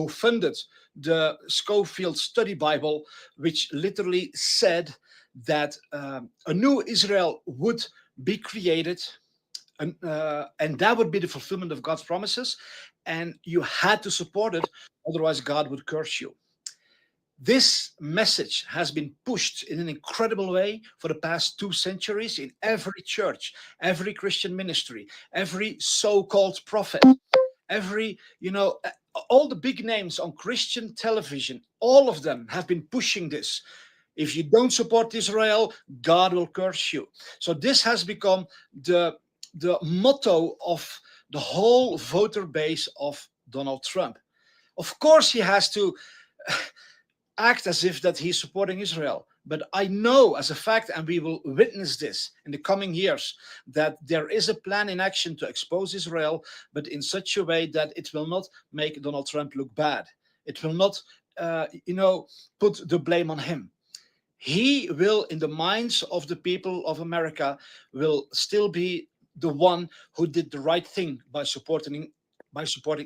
funded the Schofield Study Bible, which literally said that a new Israel would be created. And that would be the fulfillment of God's promises. And you had to support it, otherwise God would curse you. This message has been pushed in an incredible way for the past 2 centuries in every church, every Christian ministry, every so-called prophet, every, all the big names on Christian television, all of them have been pushing this. If you don't support Israel, God will curse you. So this has become the motto of the whole voter base of Donald Trump. Of course, he has to act as if that he's supporting Israel. But I know as a fact, and we will witness this in the coming years, that there is a plan in action to expose Israel, but in such a way that it will not make Donald Trump look bad. It will not, put the blame on him. He will, in the minds of the people of America, will still be the one who did the right thing by supporting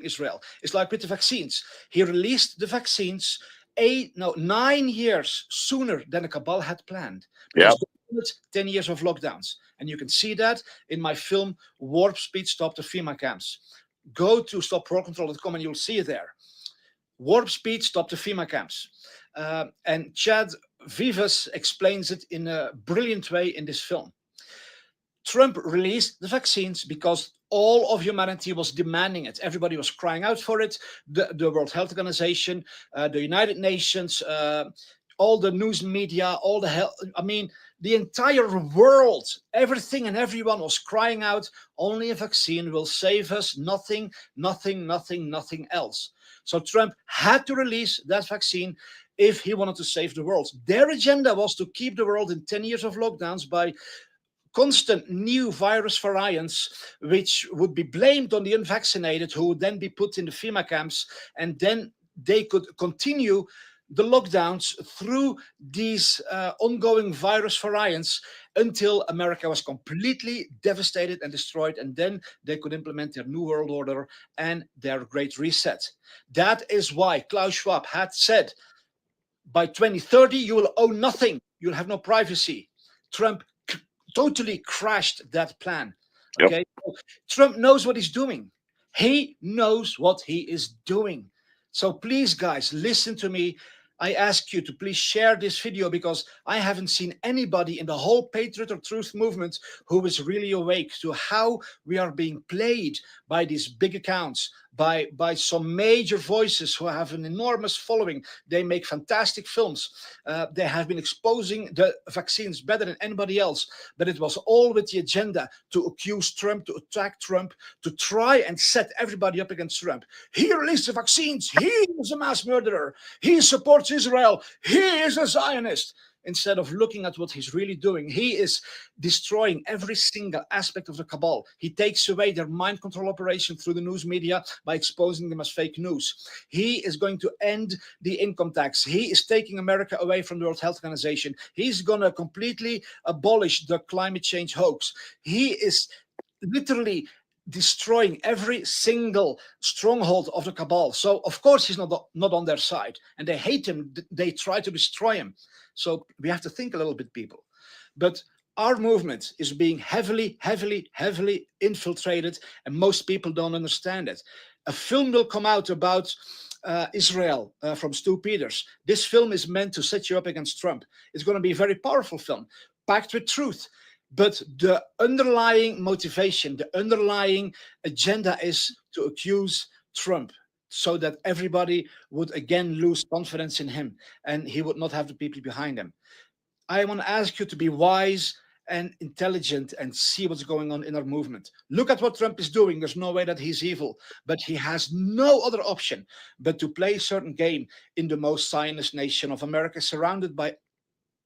Israel. It's like with the vaccines. He released the vaccines 9 years sooner than the cabal had planned. Because 10 years of lockdowns. And you can see that in my film, Warp Speed Stop the FEMA Camps. Go to stopworldcontrol.com and you'll see it there. Warp Speed Stop the FEMA Camps. And Chad Vivas explains it in a brilliant way in this film. Trump released the vaccines because all of humanity was demanding it. Everybody was crying out for it. The World Health Organization, the United Nations, all the news media, the entire world, everything and everyone was crying out, only a vaccine will save us, nothing else. So Trump had to release that vaccine if he wanted to save the world. Their agenda was to keep the world in 10 years of lockdowns by constant new virus variants, which would be blamed on the unvaccinated, who would then be put in the FEMA camps, and then they could continue the lockdowns through these ongoing virus variants until America was completely devastated and destroyed, and then they could implement their New World Order and their Great Reset. That is why Klaus Schwab had said, by 2030, you will own nothing. You'll have no privacy. Trump totally crashed that plan. Okay, so Trump knows what he's doing. He knows what he is doing. So please, guys, listen to me. I ask you to please share this video, because I haven't seen anybody in the whole Patriot or Truth movement who is really awake to how we are being played by these big accounts, by some major voices who have an enormous following. They make fantastic films. They have been exposing the vaccines better than anybody else, but it was all with the agenda to accuse Trump, to attack Trump, to try and set everybody up against Trump. He released the vaccines. He is a mass murderer. He supports Israel. He is a Zionist. instead of looking at what he's really doing. He is destroying every single aspect of the cabal. He takes away their mind control operation through the news media by exposing them as fake news. He is going to end the income tax. He is taking America away from the World Health Organization. He's going to completely abolish the climate change hoax. He is literally destroying every single stronghold of the cabal. So of course he's not on their side, and they hate him. They try to destroy him. So we have to think a little bit, people. But our movement is being heavily infiltrated, and most people don't understand it. A film will come out about Israel from Stu Peters. This film is meant to set you up against Trump. It's going to be a very powerful film, packed with truth. But the underlying motivation, the underlying agenda is to accuse Trump so that everybody would again lose confidence in him and he would not have the people behind him. I want to ask you to be wise and intelligent and see what's going on in our movement. Look at what Trump is doing. There's no way that he's evil, but he has no other option but to play a certain game in the most Zionist nation of America, surrounded by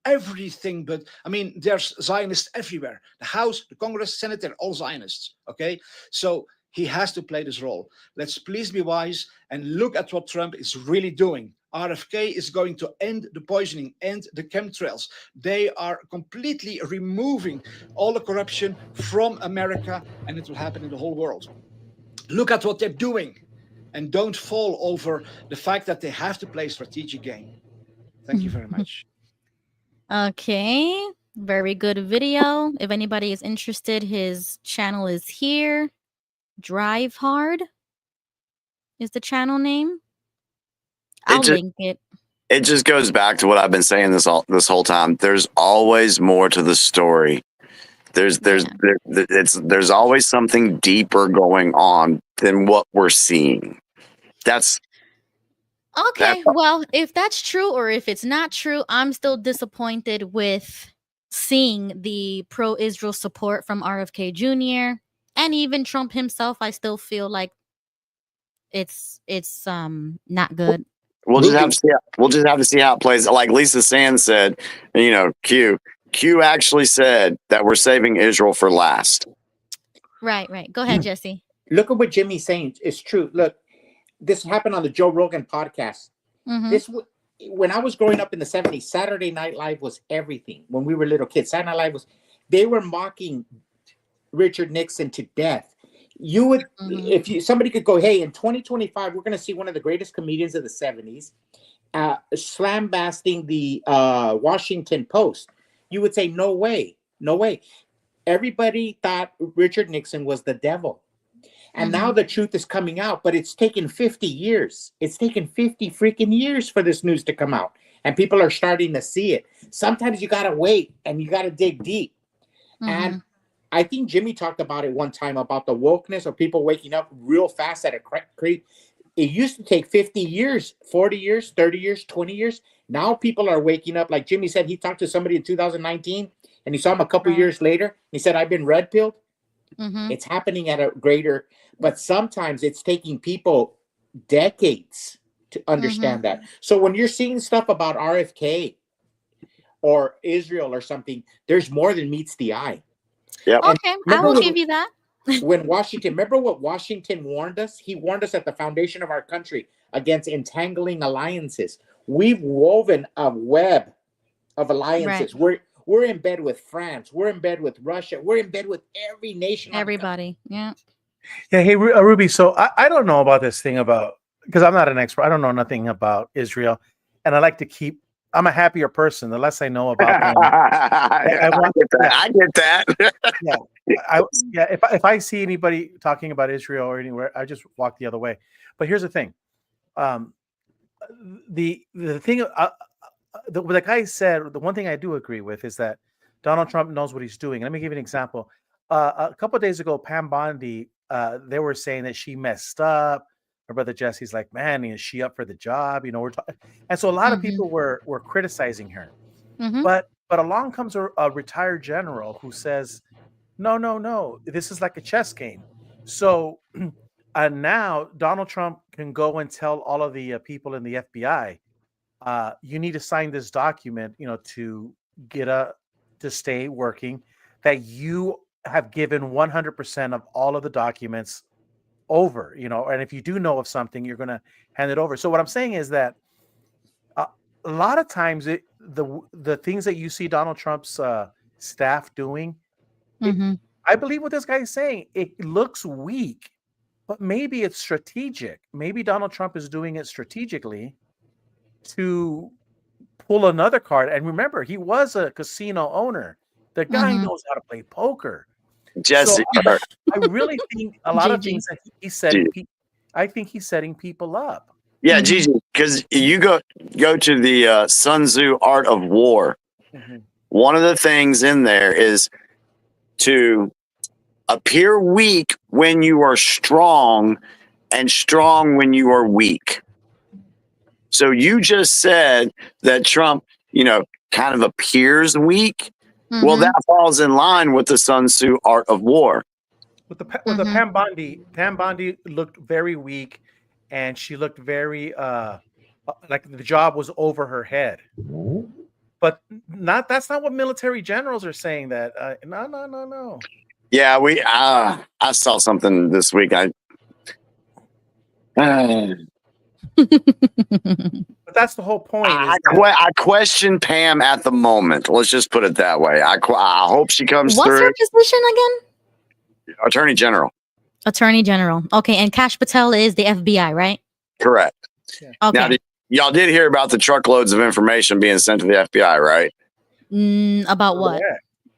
everything. But I mean, there's Zionists everywhere. The House, the Congress, Senate, they're all Zionists. Okay, so he has to play this role. Let's please be wise and look at what Trump is really doing. RFK is going to end the poisoning, end the chemtrails. They are completely removing all the corruption from America, and it will happen in the whole world. Look at what they're doing, and don't fall over the fact that they have to play a strategic game. Thank you very much. Okay, very good video. If anybody is interested, his channel is here. Drive Hard is the channel name. I'll link it. It just goes back to what I've been saying this whole time. There's always more to the story. There's always something deeper going on than what we're seeing. Okay, well, if that's true or if it's not true, I'm still disappointed with seeing the pro-Israel support from RFK Jr. and even Trump himself. I still feel like it's not good. We'll just have to see how it plays. Like Lisa Sands said, you know, Q actually said that we're saving Israel for last. Right. Go ahead, Jesse. Look at what Jimmy's saying. It's true. Look, this happened on the Joe Rogan podcast. When I was growing up in the 70s, Saturday Night Live was everything. When we were little kids, Saturday Night Live they were mocking Richard Nixon to death. You would, if somebody could go, hey, in 2025, we're going to see one of the greatest comedians of the 70s slambasting the Washington Post. You would say, no way. Everybody thought Richard Nixon was the devil. And now the truth is coming out, but it's taken 50 years. It's taken 50 freaking years for this news to come out. And people are starting to see it. Sometimes you got to wait and you got to dig deep. And I think Jimmy talked about it one time about the wokeness of people waking up real fast at a creep. It used to take 50 years, 40 years, 30 years, 20 years. Now people are waking up. Like Jimmy said, he talked to somebody in 2019 and he saw him a couple years later. He said, I've been red pilled. It's happening at a greater, but sometimes it's taking people decades to understand that. So when you're seeing stuff about RFK or Israel or something, there's more than meets the eye. Yep. Okay, I will give you that. When Washington, remember what Washington warned us? He warned us at the foundation of our country against entangling alliances. We've woven a web of alliances. Right. We're in bed with France. We're in bed with Russia. We're in bed with every nation. Everybody. Yeah. Yeah. Hey, Ruby. So I don't know about this thing because I'm not an expert. I don't know nothing about Israel. And I like to I'm a happier person the less I know about them. I get that. If I see anybody talking about Israel or anywhere, I just walk the other way. But here's the thing. The thing the guy said, the one thing I do agree with is that Donald Trump knows what he's doing. Let me give you an example. A couple of days ago, Pam Bondi, they were saying that she messed up. My brother Jesse's like, man, is she up for the job? You know, and so a lot of people were criticizing her. But along comes a retired general who says, no, this is like a chess game. So now Donald Trump can go and tell all of the people in the FBI you need to sign this document, to to stay working, that you have given 100% of all of the documents over, and if you do know of something, you're going to hand it over. So what I'm saying is that a lot of times the things that you see Donald Trump's staff doing, I believe what this guy is saying, it looks weak, but maybe it's strategic. Maybe Donald Trump is doing it strategically to pull another card. And remember, he was a casino owner. The guy knows how to play poker. Jesse, So I really think a lot of things that he's setting. I think he's setting people up. yeah, Gigi, because you go to the Sun Tzu Art of War. One of the things in there is to appear weak when you are strong and strong when you are weak. So you just said that Trump, kind of appears weak. Well, that falls in line with the Sun Tzu Art of War. With the Pam Bondi looked very weak, and she looked very like the job was over her head. But that's not what military generals are saying. That no. Yeah, I saw something this week. But that's the whole point. I question Pam at the moment. Let's just put it that way. I hope she comes What's through. her position again? Attorney General. Attorney General. Okay, and Kash Patel is the FBI, right? Correct. Okay. Now, y'all did hear about the truckloads of information being sent to the FBI, right? About what?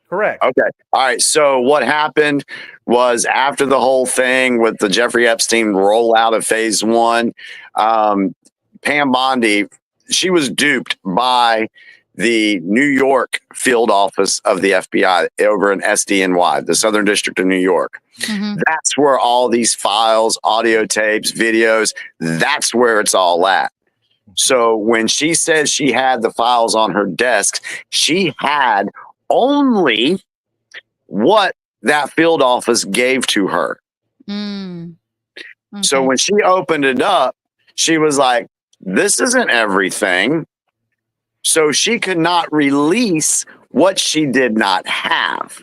Correct. Okay. All right. So what happened was after the whole thing with the Jeffrey Epstein rollout of phase 1, Pam Bondi, she was duped by the New York field office of the FBI over in SDNY, the Southern District of New York. That's where all these files, audio tapes, videos, that's where it's all at. So when she said she had the files on her desk, she had only what that field office gave to her. So when she opened it up, she was like, this isn't everything. So she could not release what she did not have.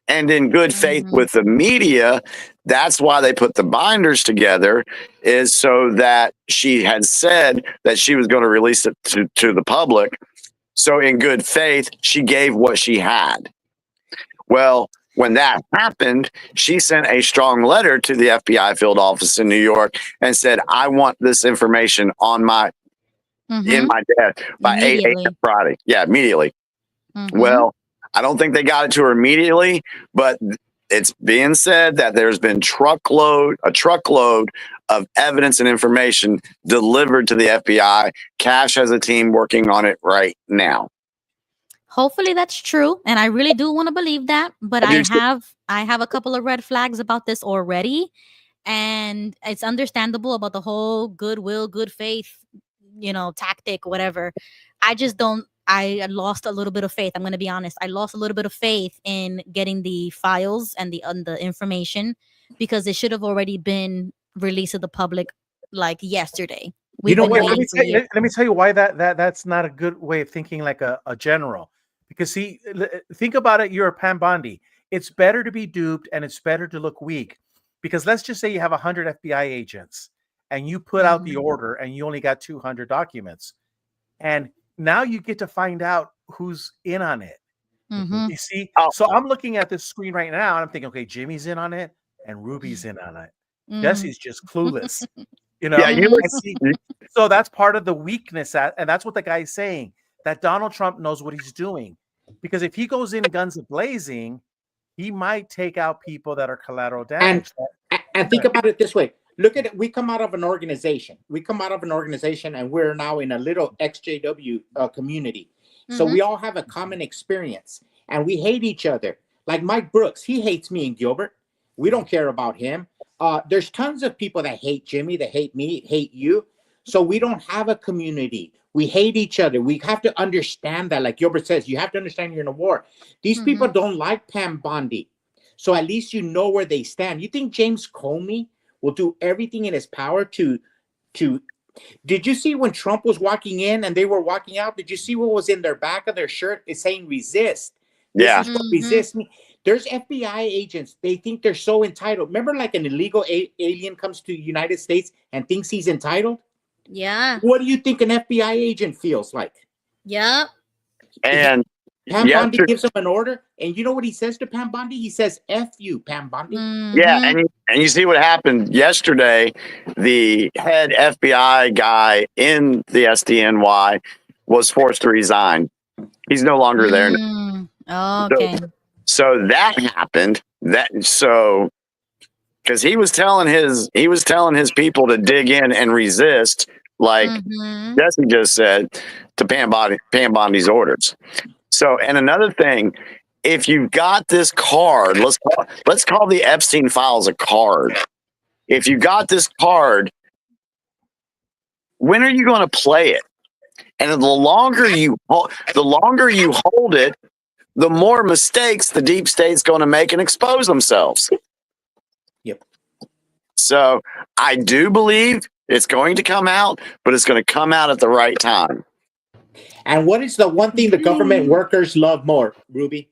And in good faith with the media, that's why they put the binders together, is so that she had said that she was going to release it to the public. So in good faith, she gave what she had. Well, when that happened, she sent a strong letter to the FBI field office in New York and said, I want this information on my in my desk by 8 a.m. Friday. Yeah, immediately. Well, I don't think they got it to her immediately, but it's being said that there's been a truckload of evidence and information delivered to the FBI. Kash has a team working on it right now. Hopefully that's true, and I really do want to believe that. But I have a couple of red flags about this already, and it's understandable about the whole goodwill, good faith, tactic, whatever. I lost a little bit of faith. I'm going to be honest. I lost a little bit of faith in getting the files and the information, because it should have already been released to the public like yesterday. Let me tell you why that's not a good way of thinking, like a general. Because think about it. You're a Pam Bondi. It's better to be duped, and it's better to look weak. Because let's just say you have 100 FBI agents, and you put out the order, and you only got 200 documents, and now you get to find out who's in on it. You see? So I'm looking at this screen right now, and I'm thinking, okay, Jimmy's in on it, and Ruby's in on it. Jesse's just clueless. So that's part of the weakness, and that's what the guy's saying, that Donald Trump knows what he's doing. Because if he goes in guns a-blazing, he might take out people that are collateral damage. And think about it this way. Look at it. We come out of an organization. And we're now in a little XJW community. So we all have a common experience, and we hate each other. Like Mike Brooks, he hates me and Gilbert. We don't care about him. There's tons of people that hate Jimmy, that hate me, hate you. So we don't have a community. We hate each other. We have to understand that. Like Gilbert says, you have to understand you're in a war. These people don't like Pam Bondi. So at least you know where they stand. You think James Comey will do everything in his power to Did you see when Trump was walking in and they were walking out? Did you see what was in their back of their shirt? It's saying resist. Yeah. This is what resist me. There's FBI agents. They think they're so entitled. Remember, like an illegal alien comes to the United States and thinks he's entitled? Yeah. What do you think an FBI agent feels like? Yep. And Pam Bondi gives him an order, and you know what he says to Pam Bondi? He says, "F you, Pam Bondi." Yeah, and you see what happened yesterday. The head FBI guy in the SDNY was forced to resign. He's no longer there now. Okay. So that happened. Because he was telling his people to dig in and resist, like Jesse just said, to Pam Bondi's orders. So, and another thing, if you've got this card, let's call the Epstein files a card. If you got this card, when are you going to play it? And the longer you hold it, the more mistakes the deep state's going to make and expose themselves. Yep. So I do believe it's going to come out, but it's going to come out at the right time. And what is the one thing the government workers love more, Ruby?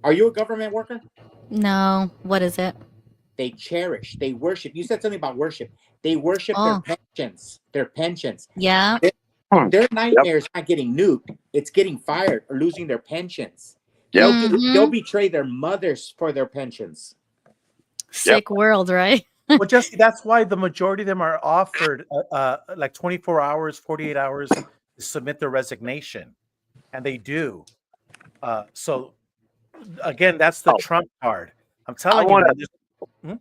Are you a government worker? No. What is it? They cherish, they worship. You said something about worship. They worship their pensions. Their pensions. Yeah. Their nightmare is not getting nuked. It's getting fired or losing their pensions. Yep. They'll betray their mothers for their pensions. Sick world, right? Well, Jesse, that's why the majority of them are offered like 24 hours, 48 hours to submit their resignation. And they do. So, again, that's the Trump card. I'm telling you.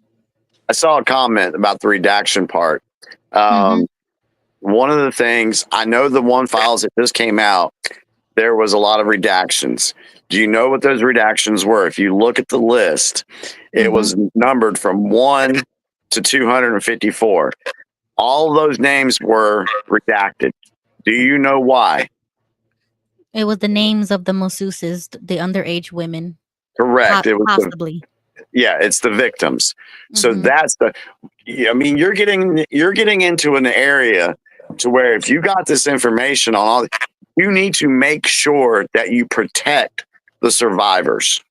I saw a comment about the redaction part. One of the things, I know the one files that just came out, there was a lot of redactions. Do you know what those redactions were? If you look at the list, it was numbered from 1 to 254. All of those names were redacted. Do you know why? It was the names of the masseuses, the underage women. Correct. It was possibly. It's the victims. So that's I mean, you're getting into an area to where if you got this information on all, you need to make sure that you protect the survivors.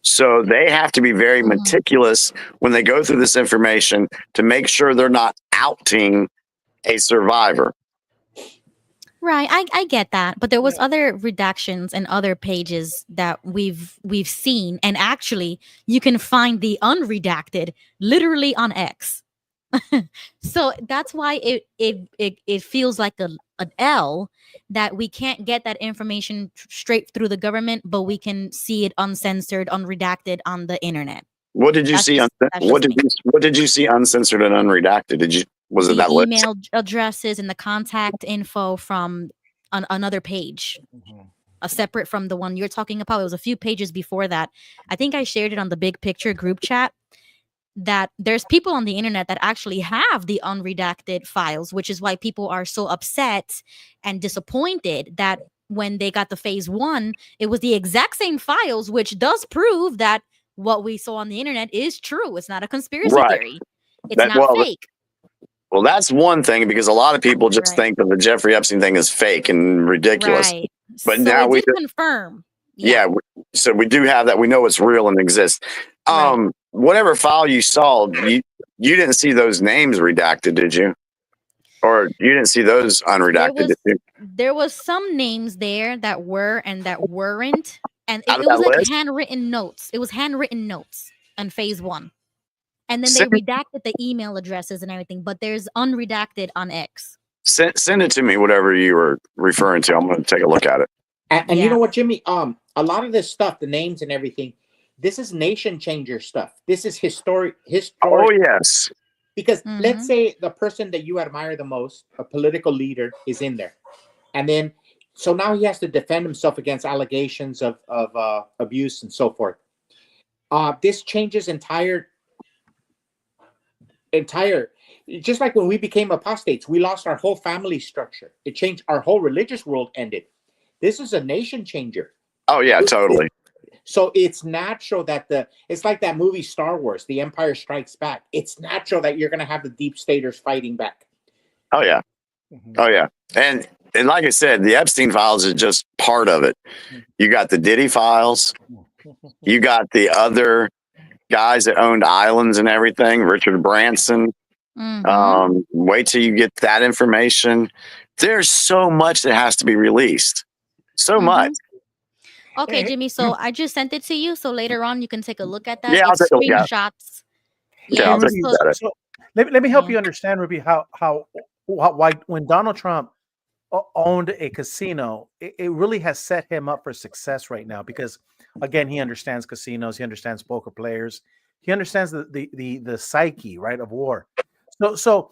So they have to be very meticulous when they go through this information to make sure they're not outing a survivor. Right, I get that, but there was other redactions and other pages that we've seen, and actually, you can find the unredacted literally on X. So that's why it feels like an L that we can't get that information straight through the government, but we can see it uncensored, unredacted on the internet. What did you see? What did you see uncensored and unredacted? Was it that list? Email addresses and the contact info from another page, separate from the one you're talking about. It was a few pages before that. I think I shared it on the Big Picture group chat that there's people on the internet that actually have the unredacted files, which is why people are so upset and disappointed that when they got the phase 1, it was the exact same files, which does prove that what we saw on the internet is true. It's not a conspiracy theory. It's not fake. Well, that's one thing, because a lot of people just think that the Jeffrey Epstein thing is fake and ridiculous. Right. But So now it we did confirm. so we do have that. We know it's real and exists. Whatever file you saw, you didn't see those names redacted, did you? Or you didn't see those unredacted, did you? There was some names there that were and that weren't, and it Out of was that like list? handwritten notes. It was handwritten notes on phase 1. And then they redacted the email addresses and everything, but there's unredacted on X. Send it to me, whatever you were referring to. I'm going to take a look at it. And you know what, Jimmy? A lot of this stuff, the names and everything, this is nation changer stuff. This is historic. Oh, yes. Because let's say the person that you admire the most, a political leader, is in there. And then, so now he has to defend himself against allegations of abuse and so forth. This changes entire, just like when we became apostates, we lost our whole family structure. It changed, our whole religious world ended. This is a nation changer. Oh, yeah, totally. So it's natural that it's like that movie Star Wars, The Empire Strikes Back. It's natural that you're going to have the deep staters fighting back. Oh yeah. Oh yeah. And like I said, the Epstein files is just part of it. You got the Diddy files. You got the other guys that owned islands and everything, Richard Branson. Wait till you get that information. There's so much that has to be released. So much. Okay, Jimmy. So I just sent it to you. So later on, you can take a look at that. Yeah, I'll It's take a look at it. screenshots. Yeah, I'll take a Ruby, look at it. so let me help you understand, Ruby, why when Donald Trump owned a casino, it really has set him up for success right now because, again, he understands casinos, he understands poker players, he understands the psyche, right, of war. So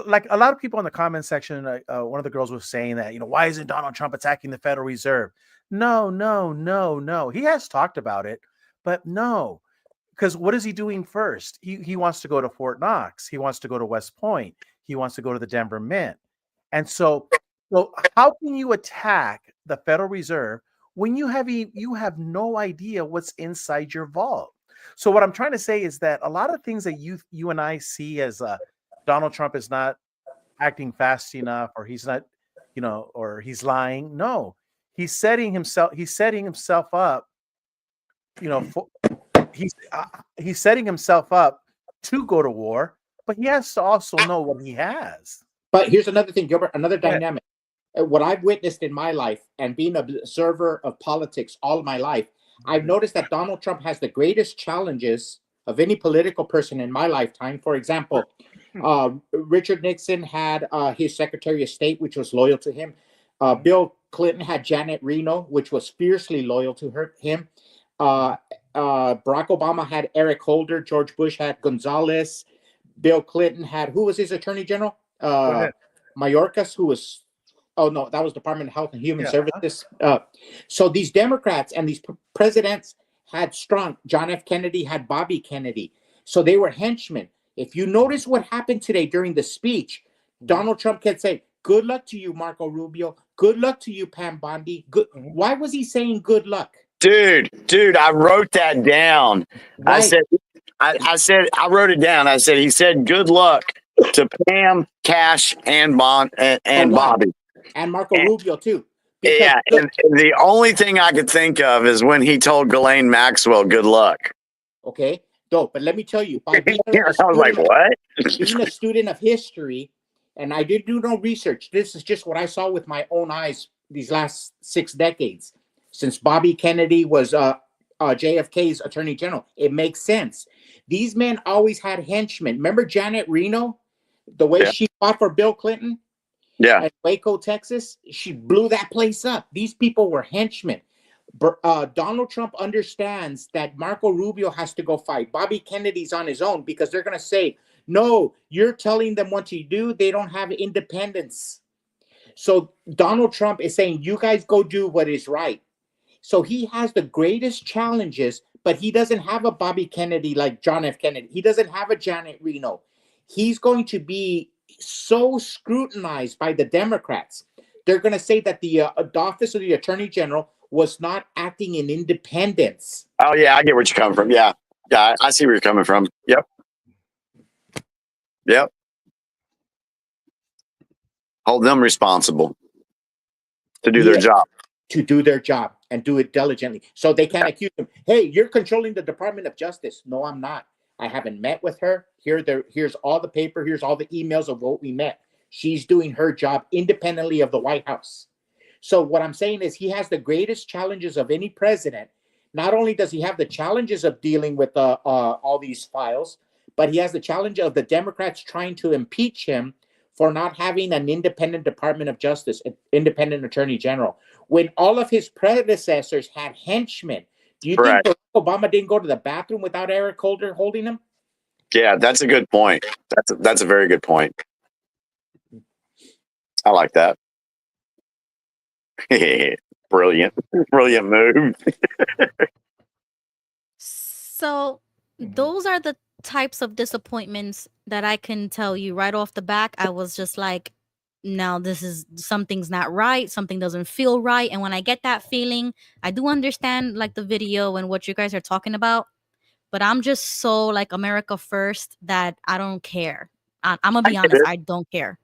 like a lot of people in the comment section, one of the girls was saying that, why isn't Donald Trump attacking the Federal Reserve? No. He has talked about it, but no. Because what is he doing first? He wants to go to Fort Knox. He wants to go to West Point. He wants to go to the Denver Mint. And so how can you attack the Federal Reserve when you have no idea what's inside your vault? So what I'm trying to say is that a lot of things that you and I see as Donald Trump is not acting fast enough, or he's not, or he's lying. No, he's setting himself up. He's setting himself up to go to war, but he has to also know what he has. But here's another thing, Gilbert, another dynamic. What I've witnessed in my life and being an observer of politics all my life, I've noticed that Donald Trump has the greatest challenges of any political person in my lifetime. For example, Richard Nixon had his Secretary of State, which was loyal to him. Bill Clinton had Janet Reno, which was fiercely loyal to him. Barack Obama had Eric Holder. George Bush had Gonzalez. Bill Clinton had, who was his Attorney General? Mayorkas, who was, oh no, that was Department of Health and Human Services. So these Democrats and these presidents had strong, John F. Kennedy had Bobby Kennedy. So they were henchmen. If you notice what happened today during the speech, Donald Trump kept saying, good luck to you, Marco Rubio. Good luck to you, Pam Bondi. Good. Why was he saying good luck? Dude, I wrote that down. Right. I wrote it down. I said, he said, good luck to Pam, Cash, and Bobby. And Marco Rubio, too. Yeah, and the only thing I could think of is when he told Ghislaine Maxwell, good luck. Okay, dope. But let me tell you, by being I was like, what? Being a student of history, and I did do no research. This is just what I saw with my own eyes these last 6 decades. Since Bobby Kennedy was JFK's Attorney General, it makes sense. These men always had henchmen. Remember Janet Reno? The way she fought for Bill Clinton? Yeah. At Waco, Texas? She blew that place up. These people were henchmen. Donald Trump understands that Marco Rubio has to go fight. Bobby Kennedy's on his own because they're going to say, no, you're telling them what to do. They don't have independence. So Donald Trump is saying, you guys go do what is right. So he has the greatest challenges, but he doesn't have a Bobby Kennedy like John F. Kennedy. He doesn't have a Janet Reno. He's going to be so scrutinized by the Democrats. They're going to say that the office of the Attorney General was not acting in independence. Oh, yeah, I get where you're coming from. Yeah, I see where you're coming from. Yep. Hold them responsible to do their job. To do their job and do it diligently. So they can't accuse him, hey, you're controlling the Department of Justice. No, I'm not. I haven't met with her. Here's all the paper. Here's all the emails of what we met. She's doing her job independently of the White House. So what I'm saying is he has the greatest challenges of any president. Not only does he have the challenges of dealing with all these files, but he has the challenge of the Democrats trying to impeach him for not having an independent Department of Justice, an independent Attorney General. When all of his predecessors had henchmen, do you think Barack Obama didn't go to the bathroom without Eric Holder holding him? Yeah, that's a good point. That's a very good point. I like that. Brilliant move. So those are the types of disappointments that I can tell you right off the back. I was just like, no, something's not right. Something doesn't feel right. And when I get that feeling, I do understand like the video and what you guys are talking about. But I'm just so like America first that I don't care. I'm gonna be honest. I don't care.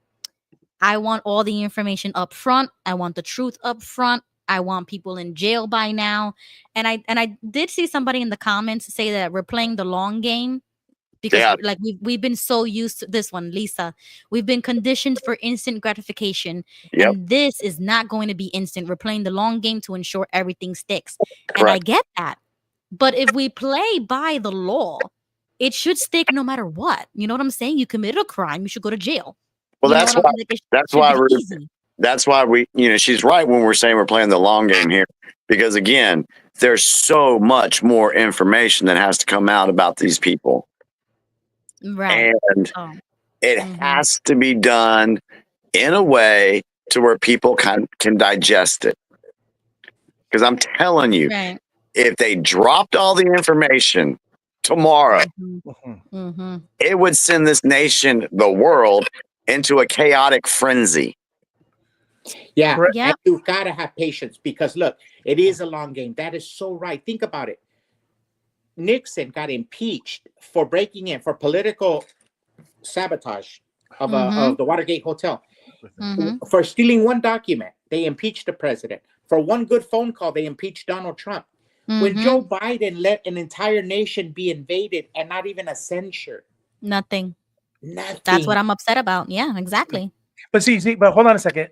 I want all the information up front. I want the truth up front. I want people in jail by now. And I did see somebody in the comments say that we're playing the long game because like we've been so used to this one, Lisa. We've been conditioned for instant gratification. And this is not going to be instant. We're playing the long game to ensure everything sticks. And I get that. But if we play by the law, it should stick no matter what. You know what I'm saying? You committed a crime, you should go to jail. Well, that's why we, she's right when we're saying we're playing the long game here, because again, there's so much more information that has to come out about these people. Right. And it has to be done in a way to where people can digest it. Because I'm telling you, if they dropped all the information tomorrow, it would send this nation, the world, into a chaotic frenzy. Yeah, and you've got to have patience because look, it is a long game. That is so right. Think about it. Nixon got impeached for breaking in for political sabotage of the Watergate Hotel. For stealing one document, they impeached the president. For one good phone call, they impeached Donald Trump. When Joe Biden let an entire nation be invaded and not even a censure. Nothing. That's what I'm upset about. Yeah, exactly. But but hold on a second,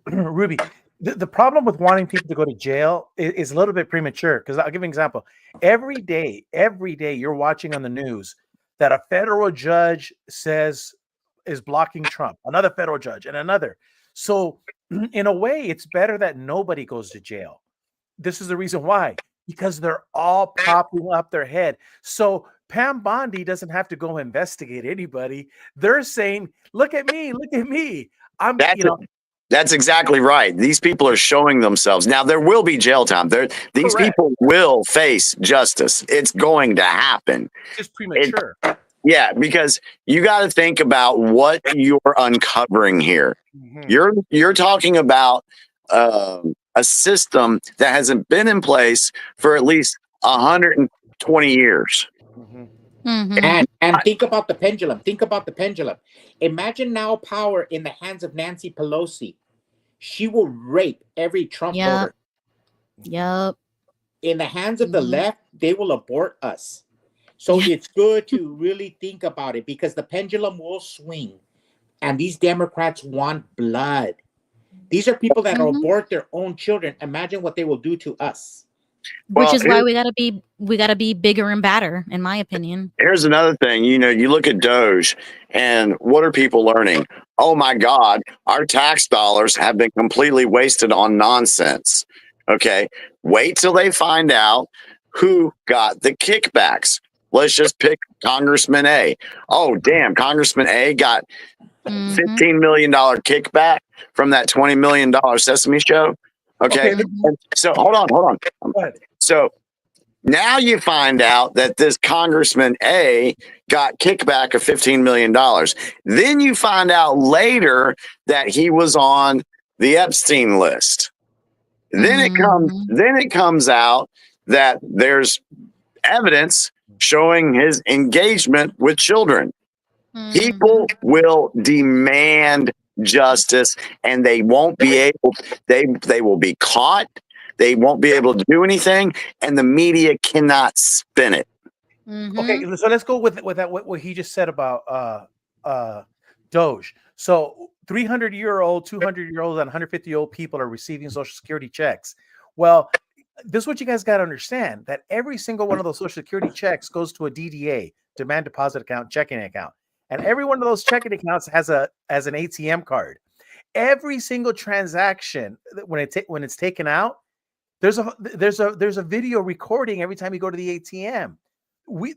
Ruby. The problem with wanting people to go to jail is a little bit premature, because I'll give you an example. Every day you're watching on the news that a federal judge says is blocking Trump, another federal judge, and another. So in a way, it's better that nobody goes to jail. This is the reason why, because they're all popping up their head. So Pam Bondi doesn't have to go investigate anybody. They're saying, look at me. That's exactly right. These people are showing themselves. Now, there will be jail time. These people will face justice. It's going to happen. It's premature. Because you got to think about what you're uncovering here. You're talking about a system that hasn't been in place for at least 120 years. And think about the pendulum. Imagine now power in the hands of Nancy Pelosi. She will rape every Trump voter. In the hands of the left, they will abort us. So it's good to really think about it, because the pendulum will swing. And these Democrats want blood. These are people that abort their own children. Imagine what they will do to us. Which is why we gotta be bigger and badder, in my opinion. Here's another thing. You look at Doge, and what are people learning? Oh my God, our tax dollars have been completely wasted on nonsense. Okay, wait till they find out who got the kickbacks. Let's just pick Congressman A. Oh damn, Congressman A got $15 million kickback from that $20 million Sesame Show. Okay. So hold on. So now you find out that this Congressman A got kickback of $15 million. Then you find out later that he was on the Epstein list. Then it comes out that there's evidence showing his engagement with children. People will demand justice, and they won't be able, they will be caught. They won't be able to do anything, and the media cannot spin it. Okay, so let's go with that, what he just said about Doge. So 300-year-old, 200-year-old, and 150-year-old people are receiving Social Security checks. Well, this is what you guys got to understand, that every single one of those Social Security checks goes to a DDA, demand deposit account, checking account. And every one of those checking accounts has an ATM card. Every single transaction, when it's taken out, there's a video recording every time you go to the ATM.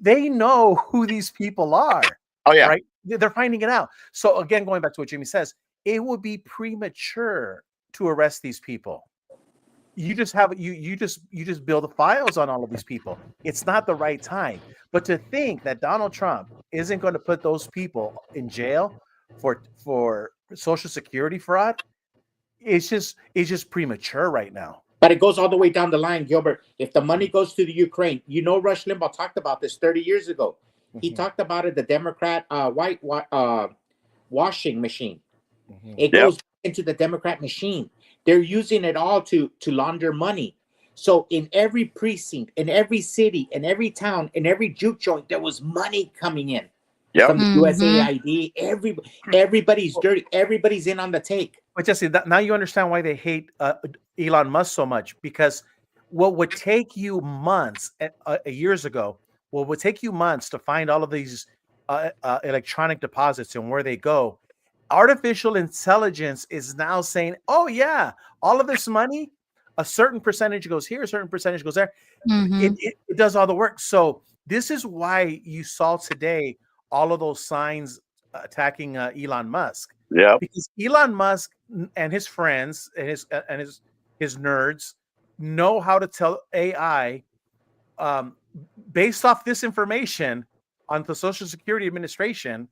They know who these people are. Oh yeah, right. They're finding it out. So again, going back to what Jimmy says, it would be premature to arrest these people. You just build the files on all of these people. It's not the right time. But to think that Donald Trump isn't going to put those people in jail for Social Security fraud, it's just premature right now. But it goes all the way down the line, Gilbert. If the money goes to the Ukraine, Rush Limbaugh talked about this 30 years ago. He talked about it, the Democrat white washing machine. It goes into the Democrat machine. They're using it all to launder money. So in every precinct, in every city, in every town, in every juke joint, there was money coming in from the USAID. Everybody's dirty. Everybody's in on the take. But Jesse, now you understand why they hate Elon Musk so much, because what would take you months years ago, what would take you months to find all of these electronic deposits and where they go, artificial intelligence is now saying, oh yeah, all of this money, a certain percentage goes here, a certain percentage goes there. It does all the work. So this is why you saw today all of those signs attacking Elon Musk. Yeah, because Elon Musk and his friends and his nerds know how to tell AI based off this information on the Social Security Administration.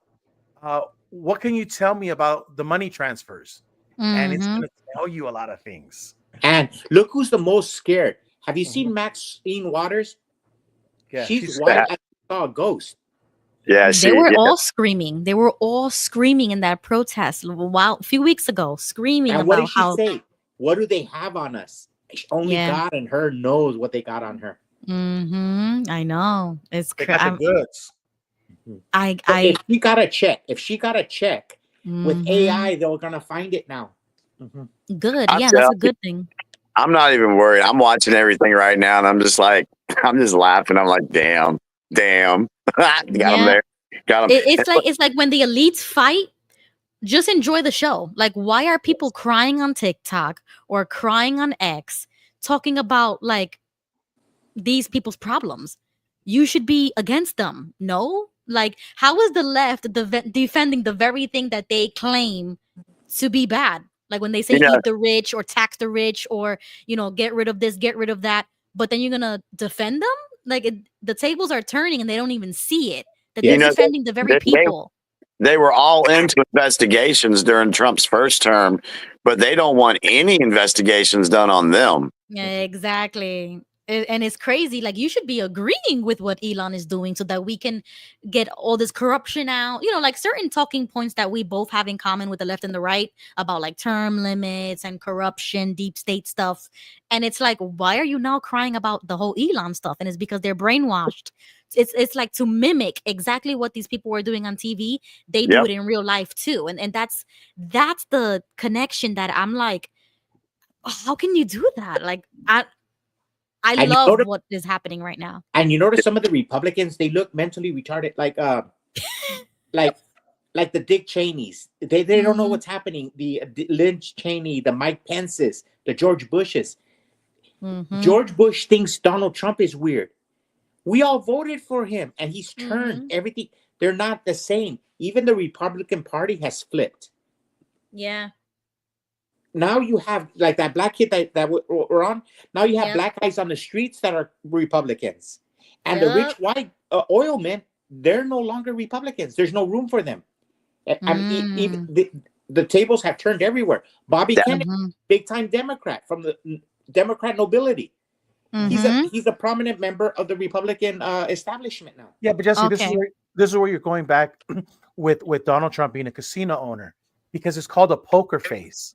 What can you tell me about the money transfers? And it's going to tell you a lot of things. And look who's the most scared. Have you seen Maxine Waters? Yeah, she's white. I saw a ghost. Yeah, they were all screaming. They were all screaming in that protest a few weeks ago, screaming and about what did she how. say? What do they have on us? Only God and her knows what they got on her. I know. It's they got the goods. If she got a check, with AI, they're gonna find it now. Good. Yeah, that's a good thing. I'm not even worried. I'm watching everything right now, and I'm just laughing. I'm like, damn. Got him there. Got him. It's like when the elites fight, just enjoy the show. Like, why are people crying on TikTok or crying on X talking about like these people's problems? You should be against them. No? Like, how is the left defending the very thing that they claim to be bad? Like when they say eat the rich or tax the rich or, get rid of this, get rid of that. But then you're going to defend them? Like the tables are turning and they don't even see it. That they're defending the very people. They were all into investigations during Trump's first term, but they don't want any investigations done on them. Yeah, exactly. And it's crazy. Like, you should be agreeing with what Elon is doing so that we can get all this corruption out. Like certain talking points that we both have in common with the left and the right about like term limits and corruption, deep state stuff. And it's like, why are you now crying about the whole Elon stuff? And it's because they're brainwashed. It's like to mimic exactly what these people were doing on TV. They do it in real life too. And that's the connection that I'm like, how can you do that? Like, I love what is happening right now. And you notice some of the Republicans, they look mentally retarded, like the Dick Cheneys. They don't know what's happening. The Lynch Cheney, the Mike Pences, the George Bushes. George Bush thinks Donald Trump is weird. We all voted for him, and he's turned everything. They're not the same. Even the Republican Party has flipped. Yeah. Now you have like that black kid that we're on. Now you have black guys on the streets that are Republicans, and the rich white oil men, they're no longer Republicans. There's no room for them. I mean, even the tables have turned everywhere. Bobby Kennedy, big time Democrat from the Democrat nobility. He's a prominent member of the Republican establishment now. Yeah, but Jesse, this is where you're going back with Donald Trump being a casino owner, because it's called a poker face.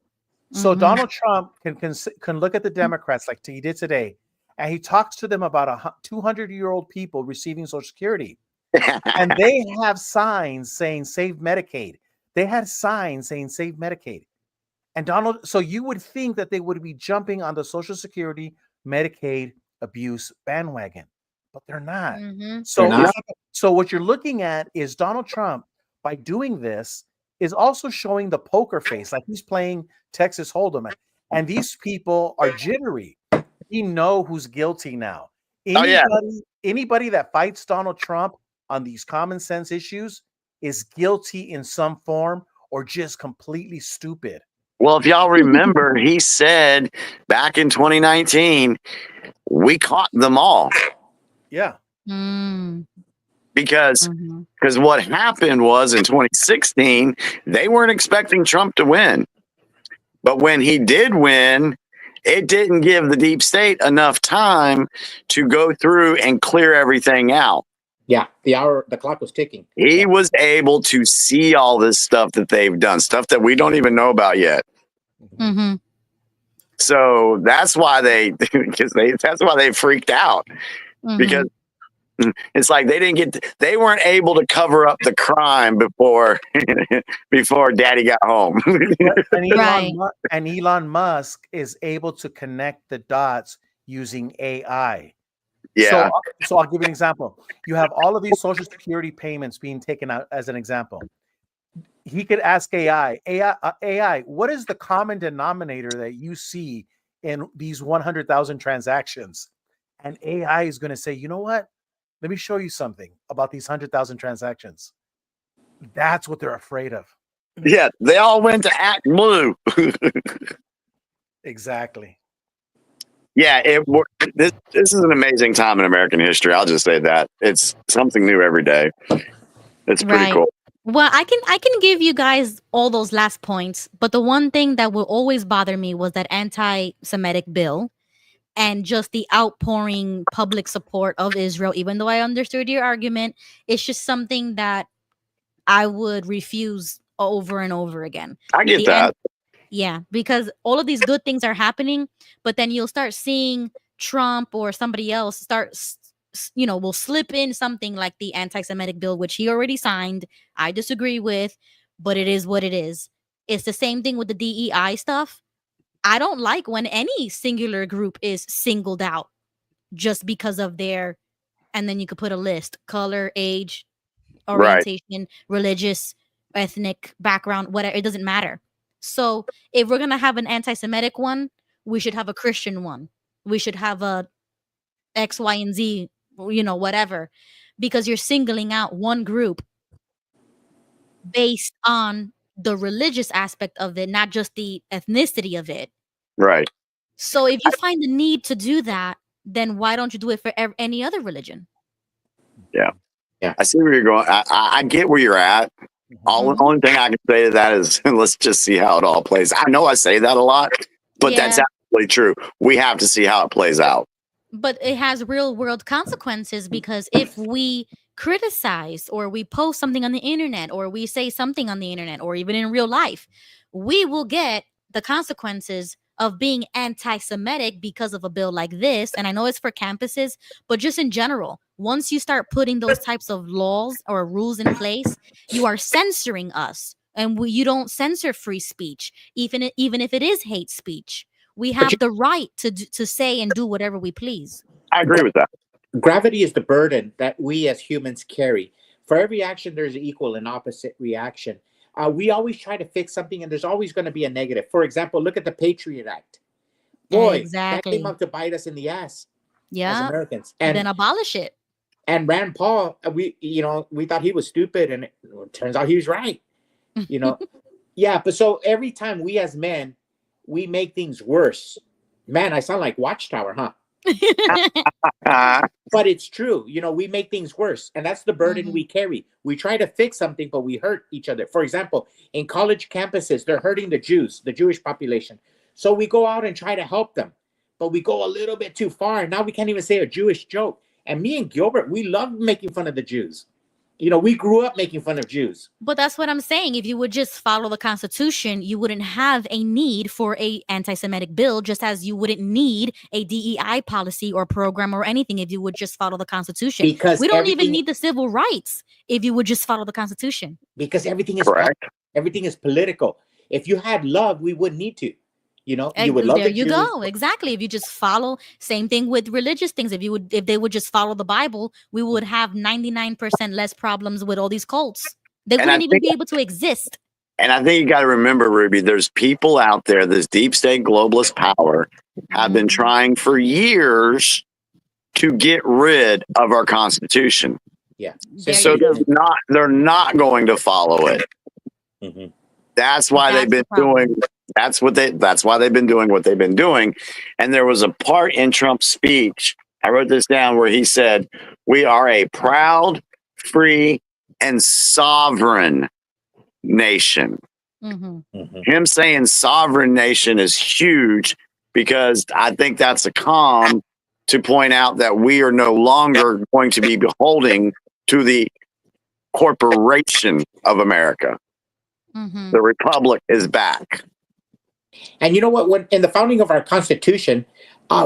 So Donald Trump can look at the Democrats like he did today, and he talks to them about 200-year-old people receiving Social Security, and they have signs saying "Save Medicaid." They had signs saying "Save Medicaid," and so you would think that they would be jumping on the Social Security Medicaid abuse bandwagon, but they're not. So what you're looking at is Donald Trump, by doing this, is also showing the poker face, like he's playing Texas Hold'em, and these people are jittery. We know who's guilty now. Anybody that fights Donald Trump on these common sense issues is guilty in some form or just completely stupid. Well, if y'all remember, he said back in 2019, we caught them all. Yeah. Because what happened was in 2016, they weren't expecting Trump to win. But when he did win, it didn't give the deep state enough time to go through and clear everything out. Yeah, the clock was ticking. He was able to see all this stuff that they've done, stuff that we don't even know about yet. Mm-hmm. So that's why that's why they freaked out, because it's like they weren't able to cover up the crime before Daddy got home. And Elon Musk is able to connect the dots using AI. Yeah. So I'll give you an example. You have all of these social security payments being taken out as an example. He could ask AI, what is the common denominator that you see in these 100,000 transactions? And AI is going to say, you know what? Let me show you something about these 100,000 transactions. That's what they're afraid of. Yeah, they all went to ActBlue. Exactly. Yeah, this is an amazing time in American history. I'll just say that. It's something new every day. It's pretty cool. Well, I can give you guys all those last points, but the one thing that will always bother me was that anti-Semitic bill and just the outpouring public support of Israel. Even though I understood your argument, it's just something that I would refuse over and over again. I get that. Yeah, because all of these good things are happening, but then you'll start seeing Trump or somebody else will slip in something like the anti-Semitic bill, which he already signed. I disagree with, but it is what it is. It's the same thing with the DEI stuff. I don't like when any singular group is singled out just because of their, and then you could put a list, color, age, orientation, religious, ethnic background, whatever. It doesn't matter. So if we're going to have an anti-Semitic one, we should have a Christian one. We should have a X, Y, and Z, whatever, because you're singling out one group based on the religious aspect of it, not just the ethnicity of it. Right. So if you find the need to do that, then why don't you do it for any other religion? Yeah. I see where you're going. I get where you're at. The only thing I can say to that is let's just see how it all plays. I know I say that a lot, but that's absolutely true. We have to see how it plays out. But it has real world consequences, because if we criticize or we post something on the internet or we say something on the internet or even in real life, we will get the consequences of being anti-Semitic because of a bill like this. And I know it's for campuses, but just in general, once you start putting those types of laws or rules in place, you are censoring us. And you don't censor free speech, even if it is hate speech. We have the right to say and do whatever we please. I agree with that. Gravity is the burden that we as humans carry. For every action, there's an equal and opposite reaction. We always try to fix something, and there's always going to be a negative. For example, look at the Patriot Act. Boy, that came up to bite us in the ass. Yeah, as Americans, and then abolish it. And Rand Paul, we thought he was stupid, and it turns out he was right. Yeah. But so every time we as men, we make things worse. Man, I sound like Watchtower, huh? But it's true. We make things worse, and that's the burden we carry. We try to fix something, but we hurt each other. For example, in college campuses, they're hurting the Jewish population. So we go out and try to help them, but we go a little bit too far. Now we can't even say a Jewish joke. And me and Gilbert, we love making fun of the Jews. We grew up making fun of Jews. But that's what I'm saying. If you would just follow the Constitution, you wouldn't have a need for a anti-Semitic bill, just as you wouldn't need a DEI policy or program or anything if you would just follow the Constitution. Because we don't even need the civil rights if you would just follow the Constitution. Because everything is correct. Everything is political. If you had love, we wouldn't need to. You would love there you go. Exactly. If you just follow, same thing with religious things. If they would just follow the Bible, we would have 99% less problems with all these cults. They wouldn't even be able to exist. And I think you got to remember, Ruby, there's people out there, this deep state globalist power have been trying for years to get rid of our Constitution. Yeah. So they're not going to follow it. That's why they've been doing. That's why they've been doing what they've been doing. And there was a part in Trump's speech, I wrote this down, where he said, "We are a proud, free, and sovereign nation." Him saying sovereign nation is huge, because I think that's a calm to point out that we are no longer going to be beholding to the corporation of America. Mm-hmm. The republic is back. And you know what? When in the founding of our Constitution,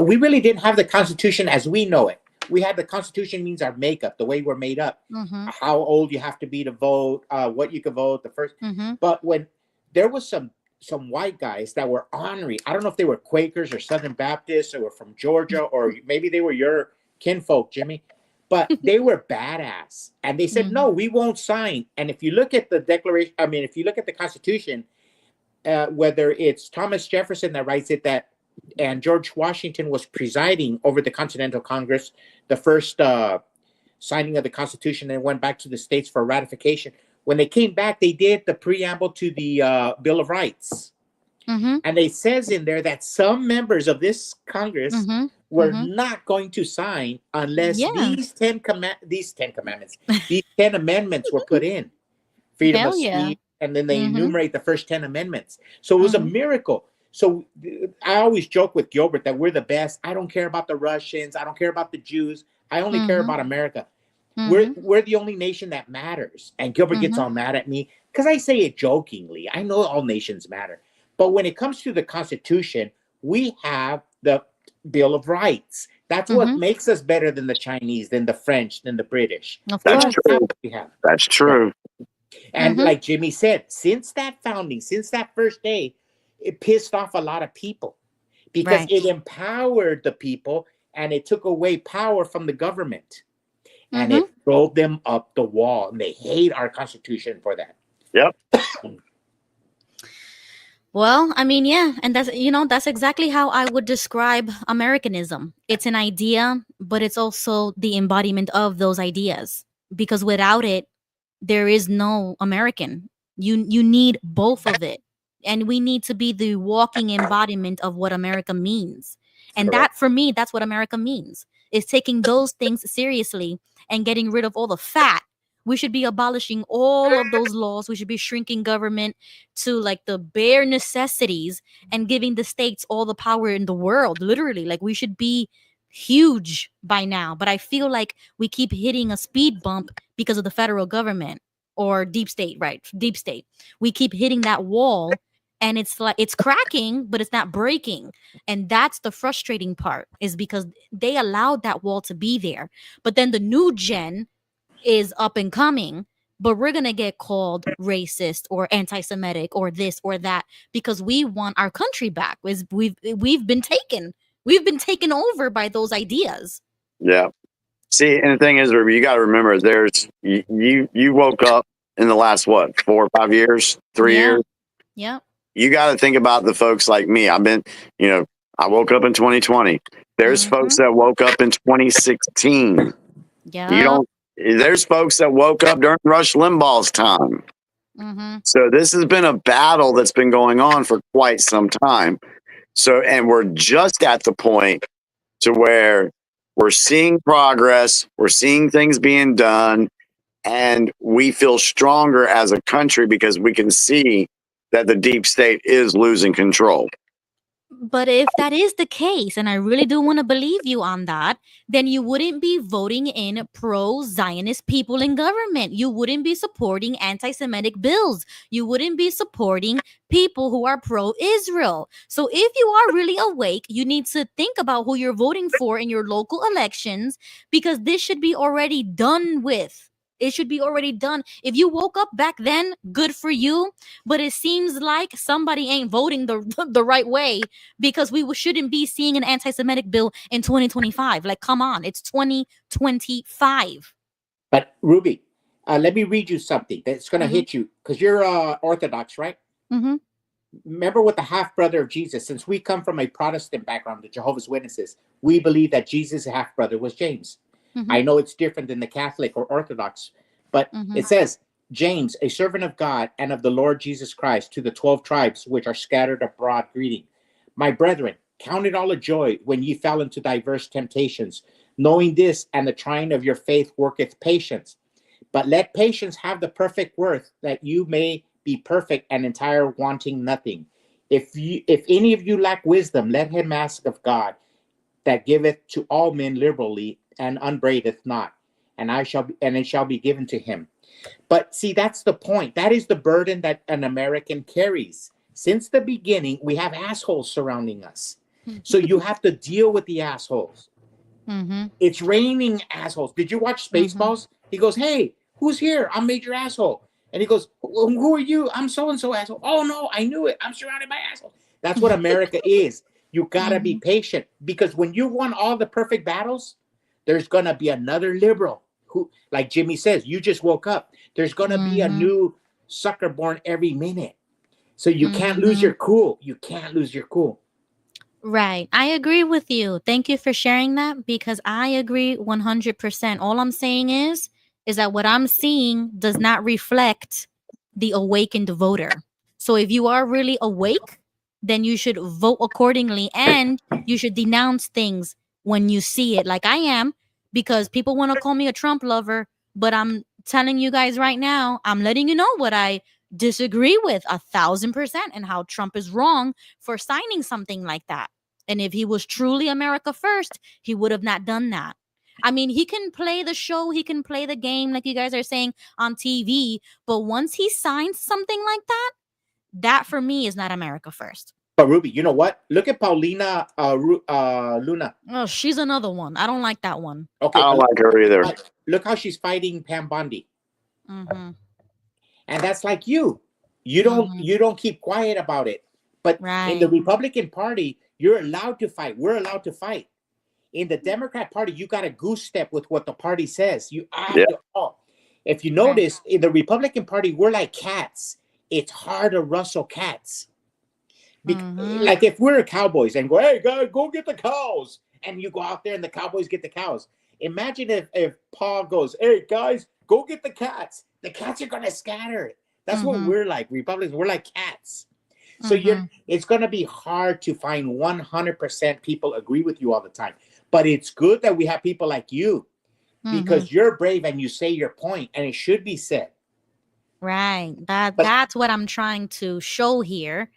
we really didn't have the Constitution as we know it. We had the Constitution means our makeup, the way we're made up, Mm-hmm. how old you have to be to vote, what you can vote, the first. Mm-hmm. But when there was some white guys that were ornery, I don't know if they were Quakers or Southern Baptists or were from Georgia, or maybe they were your kinfolk, Jimmy, but they were badass. And they said, no, we won't sign. And if you look at the Declaration, I mean, if you look at the Constitution, whether it's Thomas Jefferson that writes it, and George Washington was presiding over the Continental Congress, the first signing of the Constitution, and went back to the states for ratification. When they came back, they did the preamble to the Bill of Rights. Mm-hmm. And it says in there that some members of this Congress were not going to sign unless these 10 commandments, these 10 amendments were put in. Freedom Hell of yeah. speech, and then they enumerate the first 10 amendments. So it was a miracle. So I always joke with Gilbert that we're the best. I don't care about the Russians. I don't care about the Jews. I only care about America. We're the only nation that matters. And Gilbert gets all mad at me because I say it jokingly. I know all nations matter. But when it comes to the Constitution, we have the Bill of Rights. That's what makes us better than the Chinese, than the French, than the British. Of That's course. true. We have. That's true. And like Jimmy said, since that founding, since that first day, it pissed off a lot of people because Right. it empowered the people and it took away power from the government. And it drove them up the wall. And they hate our Constitution for that. Yep. Well, I mean, yeah, and that's exactly how I would describe Americanism. It's an idea, but it's also the embodiment of those ideas. Because without it, there is no American. You need both of it, and we need to be the walking embodiment of what America means. And that, for me, that's what America means: is taking those things seriously and getting rid of all the fat. We should be abolishing all of those laws. We should be shrinking government to like the bare necessities and giving the states all the power in the world. Literally, like we should be huge by now. But I feel like we keep hitting a speed bump because of the federal government or deep state, right? Deep state. We keep hitting that wall and it's like it's cracking, but it's not breaking. And that's the frustrating part, is because they allowed that wall to be there. But then the new gen is up and coming, but we're gonna get called racist or anti-Semitic or this or that because we want our country back. We've been taken over by those ideas. Yeah. See, and the thing is, you got to remember, there's you woke up in the last 4 or 5 years, 3 years. Yeah. You got to think about the folks like me. I woke up in 2020. There's folks that woke up in 2016. Yeah. There's folks that woke up during Rush Limbaugh's time. So this has been a battle that's been going on for quite some time. So, and we're just at the point to where we're seeing progress, we're seeing things being done, and we feel stronger as a country because we can see that the deep state is losing control. But if that is the case, and I really do want to believe you on that, then you wouldn't be voting in pro-Zionist people in government. You wouldn't be supporting anti-Semitic bills. You wouldn't be supporting people who are pro-Israel. So if you are really awake, you need to think about who you're voting for in your local elections, because this should be already done with. It should be already done. If you woke up back then, good for you. But it seems like somebody ain't voting the right way, because we shouldn't be seeing an anti-Semitic bill in 2025. Like, come on, it's 2025. But Ruby, let me read you something that's going to hit you, because you're Orthodox, right? Remember with the half-brother of Jesus, since we come from a Protestant background, the Jehovah's Witnesses, we believe that Jesus' half-brother was James. I know it's different than the Catholic or Orthodox, but it says, James, a servant of God and of the Lord Jesus Christ, to the 12 tribes which are scattered abroad, greeting. My brethren, count it all a joy when ye fell into diverse temptations, knowing this, and the trying of your faith worketh patience. But let patience have the perfect worth, that you may be perfect and entire, wanting nothing. If any of you lack wisdom, let him ask of God, that giveth to all men liberally, and upbraideth not, and it shall be given to him. But see, that's the point. That is the burden that an American carries. Since the beginning, we have assholes surrounding us. So you have to deal with the assholes. It's raining assholes. Did you watch Spaceballs? He goes, hey, who's here? I'm Major Asshole. And he goes, well, who are you? I'm so-and-so asshole. Oh, no, I knew it. I'm surrounded by assholes. That's what America is. You got to be patient, because when you won all the perfect battles, there's going to be another liberal who, like Jimmy says, you just woke up. There's going to be a new sucker born every minute. So you can't lose your cool. You can't lose your cool. Right. I agree with you. Thank you for sharing that, because I agree 100%. All I'm saying is that what I'm seeing does not reflect the awakened voter. So if you are really awake, then you should vote accordingly, and you should denounce things when you see it, like I am, because people want to call me a Trump lover, but I'm telling you guys right now, I'm letting you know what I disagree with 1,000%, and how Trump is wrong for signing something like that. And if he was truly America first, he would have not done that. I mean, he can play the show, he can play the game, like you guys are saying, on TV, but once he signs something like that, that for me is not America first. But Ruby, you know what? Look at Paulina Luna. Oh, she's another one. I don't like that one. Okay, I don't like her either. Look how she's fighting Pam Bondi. Mm-hmm. And that's like you. You don't keep quiet about it. But in the Republican Party, you're allowed to fight. We're allowed to fight. In the Democrat Party, you got to goose step with what the party says. You have to. Oh, if you notice, in the Republican Party, we're like cats. It's hard to rustle cats. Like if we're cowboys and go, hey guys, go get the cows, and you go out there and the cowboys get the cows. Imagine if Paul goes, hey guys, go get the cats. The cats are gonna scatter. That's what we're like. Republicans, we're like cats. So it's gonna be hard to find 100% people agree with you all the time. But it's good that we have people like you, because you're brave and you say your point, and it should be said. Right. That's what I'm trying to show here.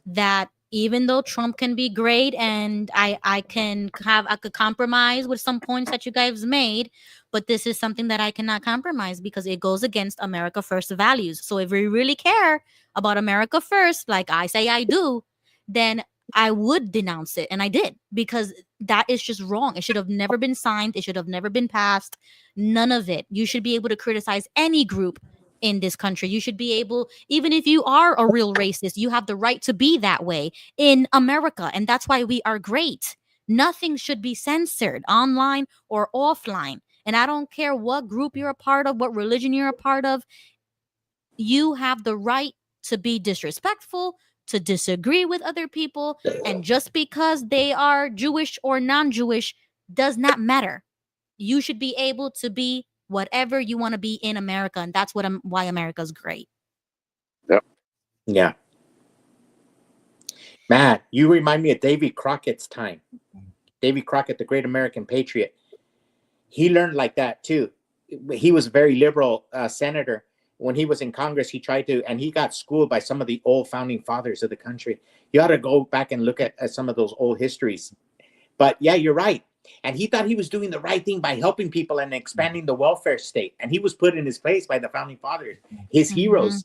That even though Trump can be great, and I could compromise with some points that you guys made, but this is something that I cannot compromise, because it goes against America First values. So if we really care about America First, like I say I do, then I would denounce it, and I did, because that is just wrong. It should have never been signed. It should have never been passed. None of it. You should be able to criticize any group in this country. You should be able, even if you are a real racist, you have the right to be that way in America. And that's why we are great. Nothing should be censored online or offline. And I don't care what group you're a part of, what religion you're a part of. You have the right to be disrespectful, to disagree with other people. And just because they are Jewish or non-Jewish does not matter. You should be able to be whatever you want to be in America, and that's why America's great. Yep. Yeah. Man, you remind me of Davy Crockett's time. Davy Crockett, the great American patriot. He learned like that too. He was a very liberal senator. When he was in Congress, he tried to, and he got schooled by some of the old founding fathers of the country. You ought to go back and look at some of those old histories. But yeah, you're right. And he thought he was doing the right thing by helping people and expanding the welfare state. And he was put in his place by the founding fathers, his heroes,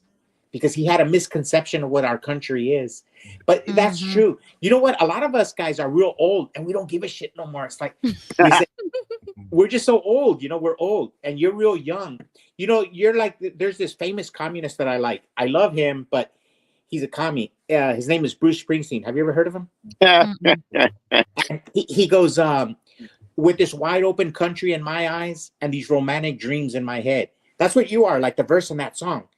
because he had a misconception of what our country is. But that's true. You know what? A lot of us guys are real old and we don't give a shit no more. It's like, we're just so old, we're old and you're real young. You're like, there's this famous communist that I like. I love him, but he's a commie. His name is Bruce Springsteen. Have you ever heard of him? He goes, with this wide open country in my eyes and these romantic dreams in my head. That's what you are, like the verse in that song.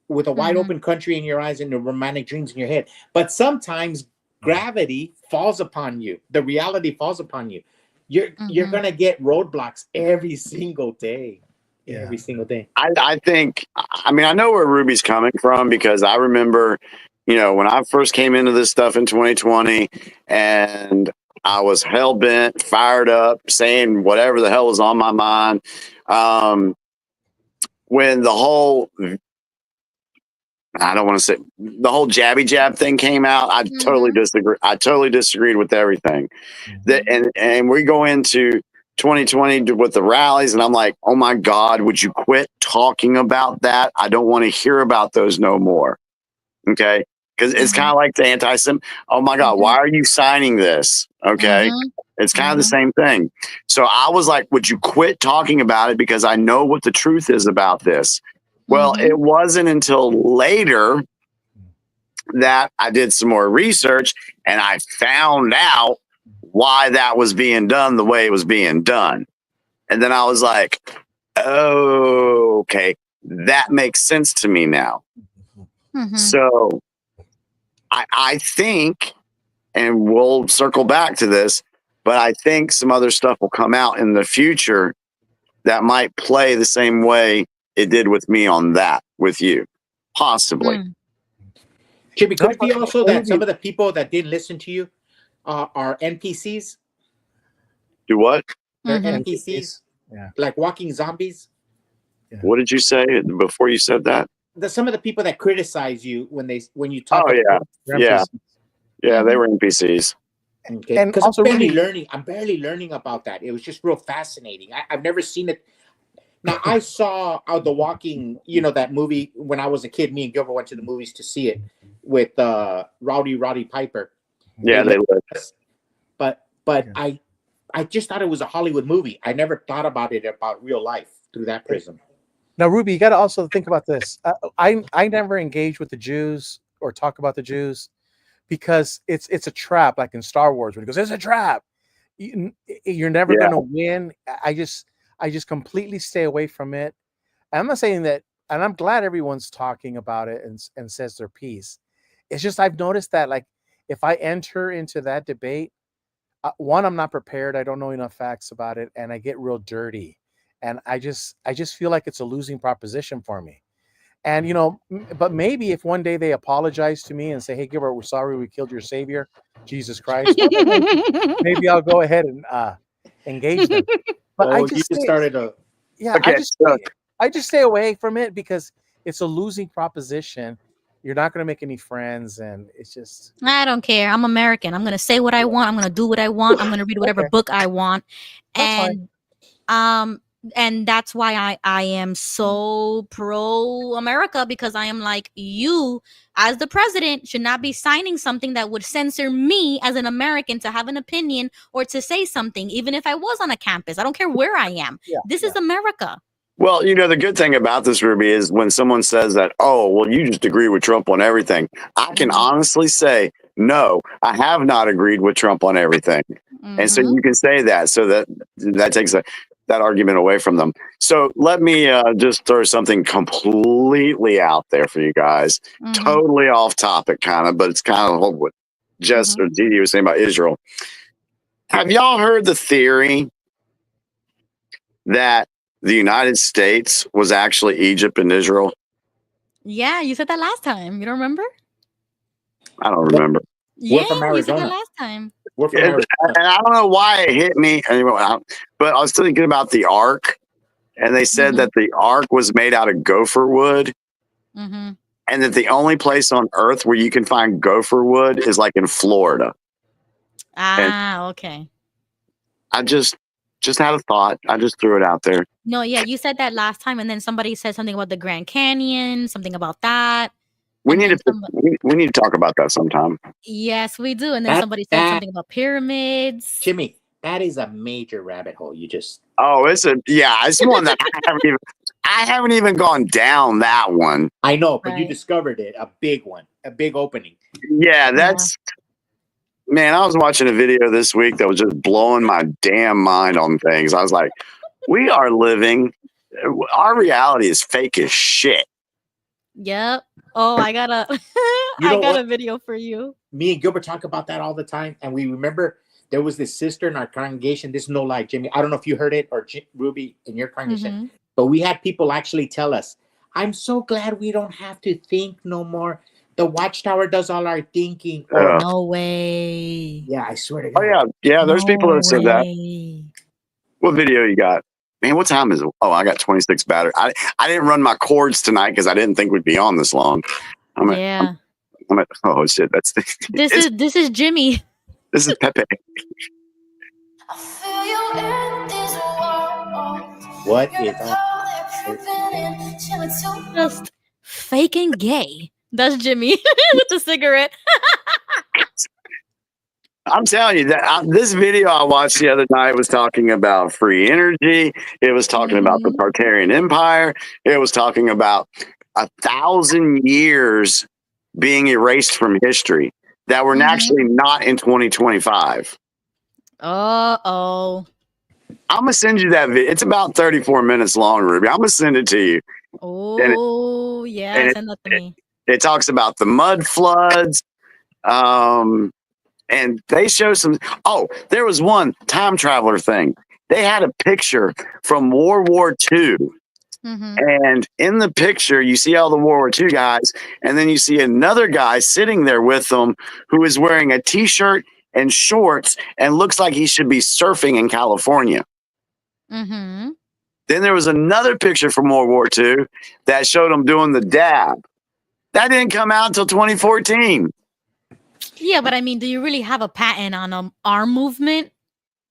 With a wide open country in your eyes and the romantic dreams in your head. But sometimes gravity falls upon you. The reality falls upon you. You're going to get roadblocks every single day. Every single day. I think, I know where Ruby's coming from, because I remember, when I first came into this stuff in 2020 and I was hell bent, fired up, saying whatever the hell was on my mind. When the whole, I don't want to say, the whole jabby jab thing came out, I totally disagree. I totally disagreed with everything. And we go into 2020 with the rallies, and I'm like, oh my God, would you quit talking about that? I don't want to hear about those no more. Okay. Because it's kind of like the anti-Sem. Oh my God, why are you signing this? Okay. It's kind of the same thing. So I was like, would you quit talking about it? Because I know what the truth is about this. Well, it wasn't until later that I did some more research and I found out why that was being done the way it was being done. And then I was like, oh, okay, that makes sense to me now. So I think, and we'll circle back to this, but I think some other stuff will come out in the future that might play the same way it did with me on that, with you, possibly. Jimmy, could it be also that some of the people that didn't listen to you are NPCs? Do what? They're NPCs, like walking zombies. What did you say before you said that? Some of the people that criticize you when you talk. Oh yeah, they were NPCs. Okay. And because I'm barely learning about that. It was just real fascinating. I've never seen it. Now I saw The Walking, that movie when I was a kid. Me and Gilbert went to the movies to see it with Roddy Piper. Yeah, they lived. But I just thought it was a Hollywood movie. I never thought about it about real life through that prism. Now, Ruby, you got to also think about this. I never engage with the Jews or talk about the Jews because it's a trap, like in Star Wars, when it goes, it's a trap. You're never going to win. I just completely stay away from it. I'm not saying that, and I'm glad everyone's talking about it and says their piece. It's just I've noticed that, like, if I enter into that debate, one, I'm not prepared. I don't know enough facts about it, and I get real dirty. And I just feel like it's a losing proposition for me. And, but maybe if one day they apologize to me and say, hey, Gilbert, we're sorry we killed your savior, Jesus Christ, maybe I'll go ahead and engage them. But I just stay away from it because it's a losing proposition. You're not going to make any friends, and it's just... I don't care. I'm American. I'm going to say what I want. I'm going to do what I want. I'm going to read whatever book I want. And that's why I am so pro-America, because I am like, you, as the president, should not be signing something that would censor me as an American to have an opinion or to say something, even if I was on a campus. I don't care where I am. This is America. Well, the good thing about this, Ruby, is when someone says that, oh, well, you just agree with Trump on everything. I can honestly say, no, I have not agreed with Trump on everything. And so you can say that. So that takes that argument away from them. So let me just throw something completely out there for you guys. Totally off topic, kind of, but it's kind of what Jess or Didi was saying about Israel. Have y'all heard the theory that the United States was actually Egypt and Israel? Yeah, you said that last time. You don't remember? I don't remember. Yeah, you said that last time. And I don't know why it hit me, but I was thinking about the Ark, and they said that the Ark was made out of gopher wood, and that the only place on Earth where you can find gopher wood is like in Florida. Okay. I just had a thought. I just threw it out there. No, yeah, you said that last time, and then somebody said something about the Grand Canyon, something about that. We need to talk about that sometime. Yes, we do. And then somebody said something about pyramids. Jimmy, that is a major rabbit hole. You just... Oh, it's one that I haven't even gone down that one. I know, but you discovered it. A big one. A big opening. Yeah, man, I was watching a video this week that was just blowing my damn mind on things. I was like, our reality is fake as shit. Yep. Oh, I got a video for you. Me and Gilbert talk about that all the time, and we remember there was this sister in our congregation. This is no lie, Jimmy. I don't know if you heard it or Ruby in your congregation, but we had people actually tell us, "I'm so glad we don't have to think no more. The Watchtower does all our thinking." No way. Yeah, I swear to God. Oh yeah. There's people that said that. What video you got? Man, what time is it? Oh, I got 26 battery. I didn't run my cords tonight because I didn't think we'd be on this long. Oh shit, that's this is Jimmy. This is Pepe. I feel you in this What is Just faking gay. That's Jimmy with the cigarette. I'm telling you that this video I watched the other night was talking about free energy. It was talking about the Tartarian Empire. It was talking about 1,000 years being erased from history that were actually not in 2025. Uh-oh. I'm gonna send you that video. It's about 34 minutes long, Ruby. I'm gonna send it to you. Oh, yeah, send that to me. It talks about the mud floods. And they show some. Oh, there was one time traveler thing. They had a picture from World War II. And in the picture, you see all the World War II guys, and then you see another guy sitting there with them who is wearing a t-shirt and shorts and looks like he should be surfing in California. Then there was another picture from World War II that showed him doing the dab. That didn't come out until 2014. Yeah, but I mean, do you really have a patent on arm movement?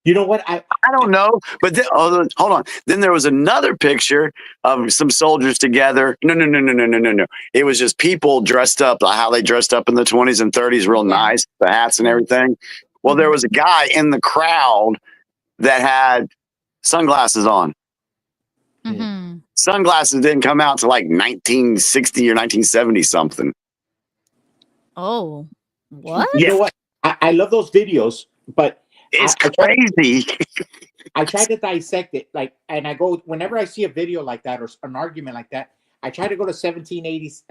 You know what? I don't know. But then, hold on. Then there was another picture of some soldiers together. No. It was just people dressed up, how they dressed up in the 20s and 30s, real nice, the hats and everything. Well, there was a guy in the crowd that had sunglasses on. Sunglasses didn't come out to like 1960 or 1970 something. Oh, what? You know what? I love those videos, but it's crazy. I try to dissect it, and I go whenever I see a video like that or an argument like that. I try to go to 1776,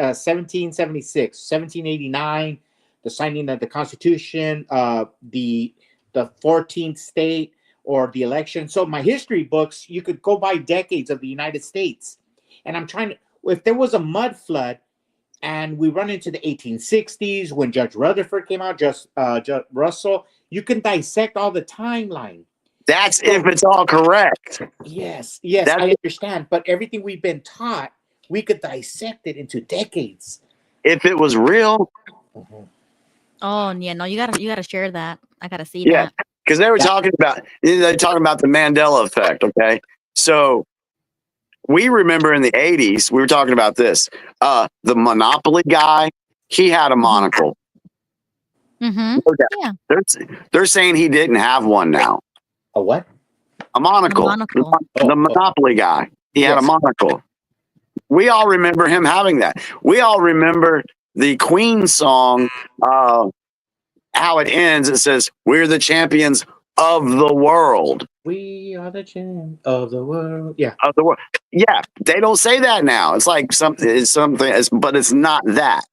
1789, the signing of the Constitution, the 14th state, or the election. So my history books, you could go by decades of the United States, and I'm trying to. If there was a mud flood, and we run into the 1860s when Judge Rutherford came out, Judge Russell, you can dissect all the timeline. That's if it's all correct. Yes, I understand. But everything we've been taught, we could dissect it into decades. If it was real. Oh yeah, no, you gotta share that. I gotta see Yeah, that. because they were talking about the Mandela effect. Okay, so we remember in the 80s, we were talking about this. The Monopoly guy, he had a monocle. Yeah. They're saying he didn't have one now. A what? A monocle. The Monopoly guy. He had a monocle. We all remember him having that. We all remember the Queen song, how it ends. It says, "We're the champions of the world." We are the champions of the world. Yeah. Of the world. Yeah. They don't say that now. It's like something, but it's not that.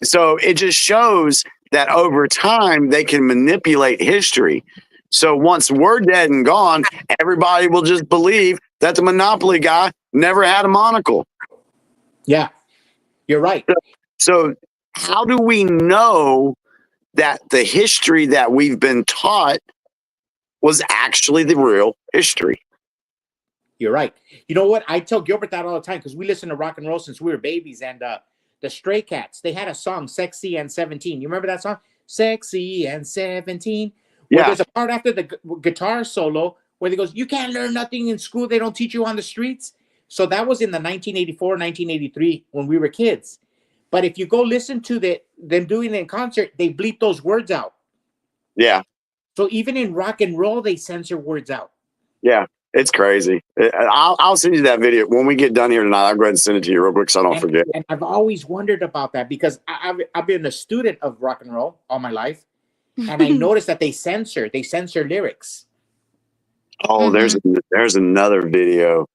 So it just shows that over time they can manipulate history. So once we're dead and gone, everybody will just believe that the Monopoly guy never had a monocle. Yeah, you're right. So how do we know that the history that we've been taught was actually the real history? You're right. You know what? I tell Gilbert that all the time because we listen to rock and roll since we were babies. And the Stray Cats, they had a song, Sexy and 17. You remember that song? Sexy and 17. Where there's a part after the guitar solo where they goes, "You can't learn nothing in school. They don't teach you on the streets." So that was in the 1984, 1983 when we were kids. But if you go listen to them doing it in concert, they bleep those words out. Yeah. So even in rock and roll, they censor words out. Yeah, it's crazy. I'll send you that video when we get done here tonight. I'll go ahead and send it to you real quick so I don't forget. And I've always wondered about that because I've been a student of rock and roll all my life, and I noticed that they censor lyrics. Oh, there's another video.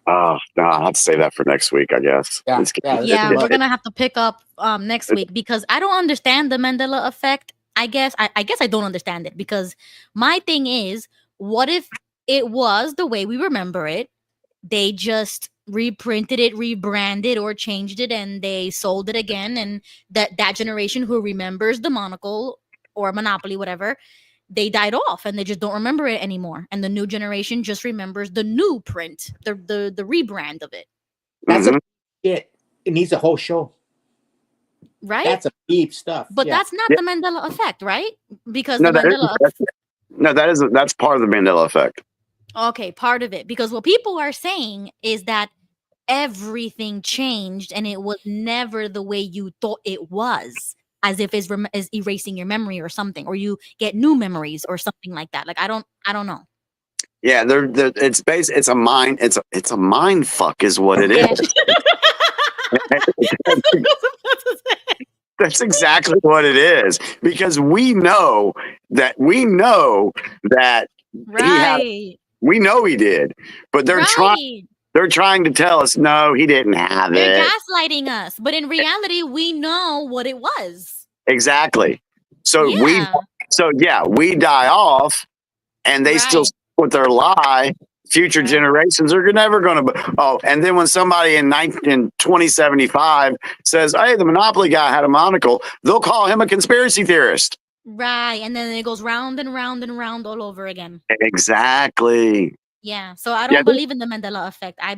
Oh, no, I'll have to save that for next week, I guess. Yeah, we're gonna have to pick up next week because I don't understand the Mandela effect. I guess I don't understand it because my thing is, what if it was the way we remember it? They just reprinted it, rebranded, or changed it, and they sold it again. And that generation who remembers the monocle or Monopoly, whatever, they died off and they just don't remember it anymore. And the new generation just remembers the new print, the rebrand of it. That's it needs a whole show. Right? That's a deep stuff. But that's not the Mandela effect, right? Because the Mandela that's part of the Mandela effect. Okay, part of it, because what people are saying is that everything changed and it was never the way you thought it was, as if it's is erasing your memory or something, or you get new memories or something like that. Like I don't know. Yeah, it's a mind fuck is what it is. That's exactly what it is, because we know that Right. we know he did, but they're trying to tell us no, he didn't have They're it. gaslighting us, but in reality, we know what it was. Exactly. So Yeah. we die off, and they still stick with their lie. Future generations are never going to. Oh, and then when somebody in 2075 says, "Hey, the Monopoly guy had a monocle," they'll call him a conspiracy theorist. Right, and then it goes round and round and round all over again. Exactly. Yeah, so I don't believe in the Mandela effect. I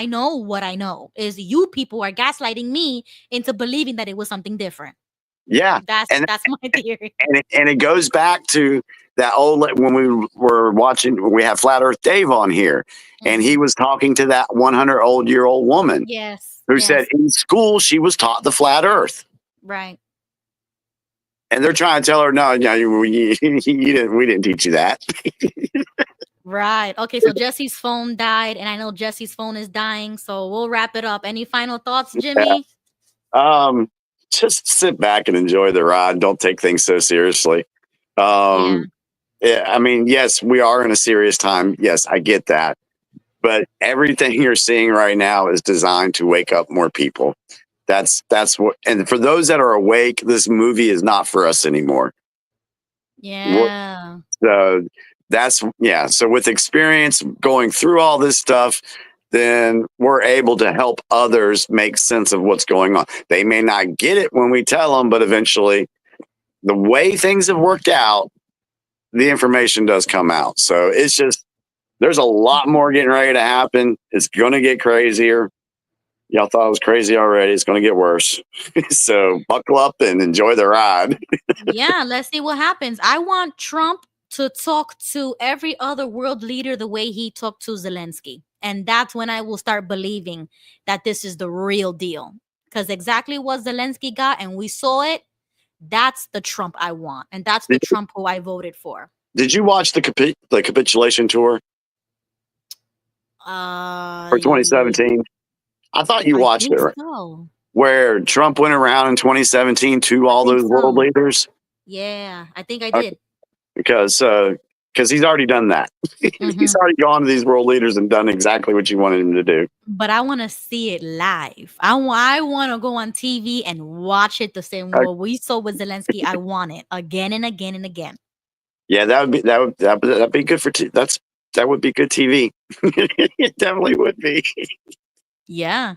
know what I know is you people are gaslighting me into believing that it was something different. Yeah, That's my theory. And it goes back to that old, when we were watching, we have Flat Earth Dave on here, and he was talking to that 100-year-old woman. Yes. Who said in school she was taught the flat Earth. Right. And they're trying to tell her, no, we didn't teach you that. Right. Okay, so Jesse's phone died, and I know Jesse's phone is dying, so we'll wrap it up. Any final thoughts, Jimmy? Yeah. Just sit back and enjoy the ride. Don't take things so seriously. Yeah, I mean, yes, we are in a serious time. Yes, I get that. But everything you're seeing right now is designed to wake up more people. That's what, and for those that are awake, this movie is not for us anymore. Yeah. So with experience going through all this stuff, then we're able to help others make sense of what's going on. They may not get it when we tell them, but eventually, the way things have worked out, the information does come out. So it's just, there's a lot more getting ready to happen. It's going to get crazier. Y'all thought it was crazy already. It's going to get worse. So buckle up and enjoy the ride. Yeah, let's see what happens. I want Trump to talk to every other world leader the way he talked to Zelensky. And that's when I will start believing that this is the real deal. Because exactly what Zelensky got, and we saw it, that's the Trump I want. And that's the Trump who I voted for. Did you watch the capitulation tour for 2017? I thought you watched it, right? So. Where Trump went around in 2017 to all those world leaders? Yeah, I think I did. Because he's already done that. He's already gone to these world leaders and done exactly what you wanted him to do. But I want to see it live. I want to go on TV and watch it the same way we saw with Zelensky. I want it again and again and again. Yeah, that'd be good for that would be good TV. It definitely would be. Yeah.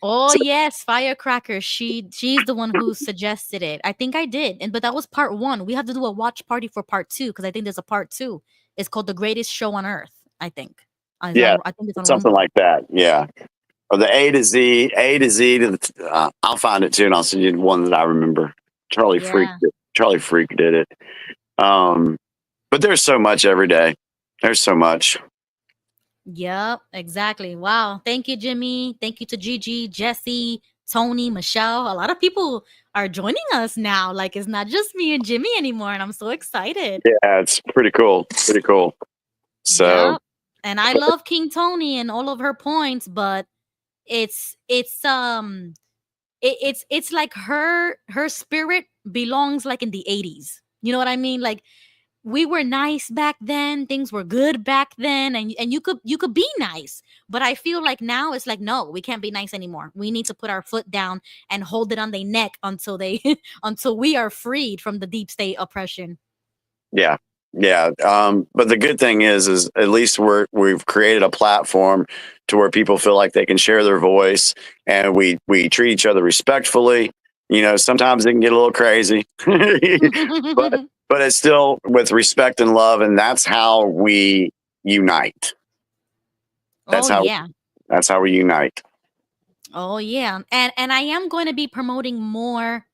Oh yes, Firecracker. She's the one who suggested it. I think I did, but that was part 1. We have to do a watch party for part 2 because I think there's a part 2. It's called The Greatest Show on Earth. I think. I think it's on something like that. Yeah, or the A to Z to the. I'll find it too, and I'll send you one that I remember. Charlie Freak did it. But there's so much every day. There's so much. Yep, exactly. Wow. Thank you, Jimmy. Thank you to Gigi, Jesse, Tony, Michelle. A lot of people are joining us now. Like, it's not just me and Jimmy anymore, and I'm so excited. Yeah, it's pretty cool. Pretty cool. So, yep. And I love King Tony and all of her points, but it's like her spirit belongs like in the 80s. You know what I mean? Like, we were nice back then, things were good back then, and you could be nice, but I feel like now it's like, no, we can't be nice anymore. We need to put our foot down and hold it on their neck until we are freed from the deep state oppression. Yeah. But the good thing is at least we've created a platform to where people feel like they can share their voice, and we treat each other respectfully. You know, sometimes it can get a little crazy, but it's still with respect and love, and that's how we unite. That's how we unite. Oh yeah, and I am going to be promoting more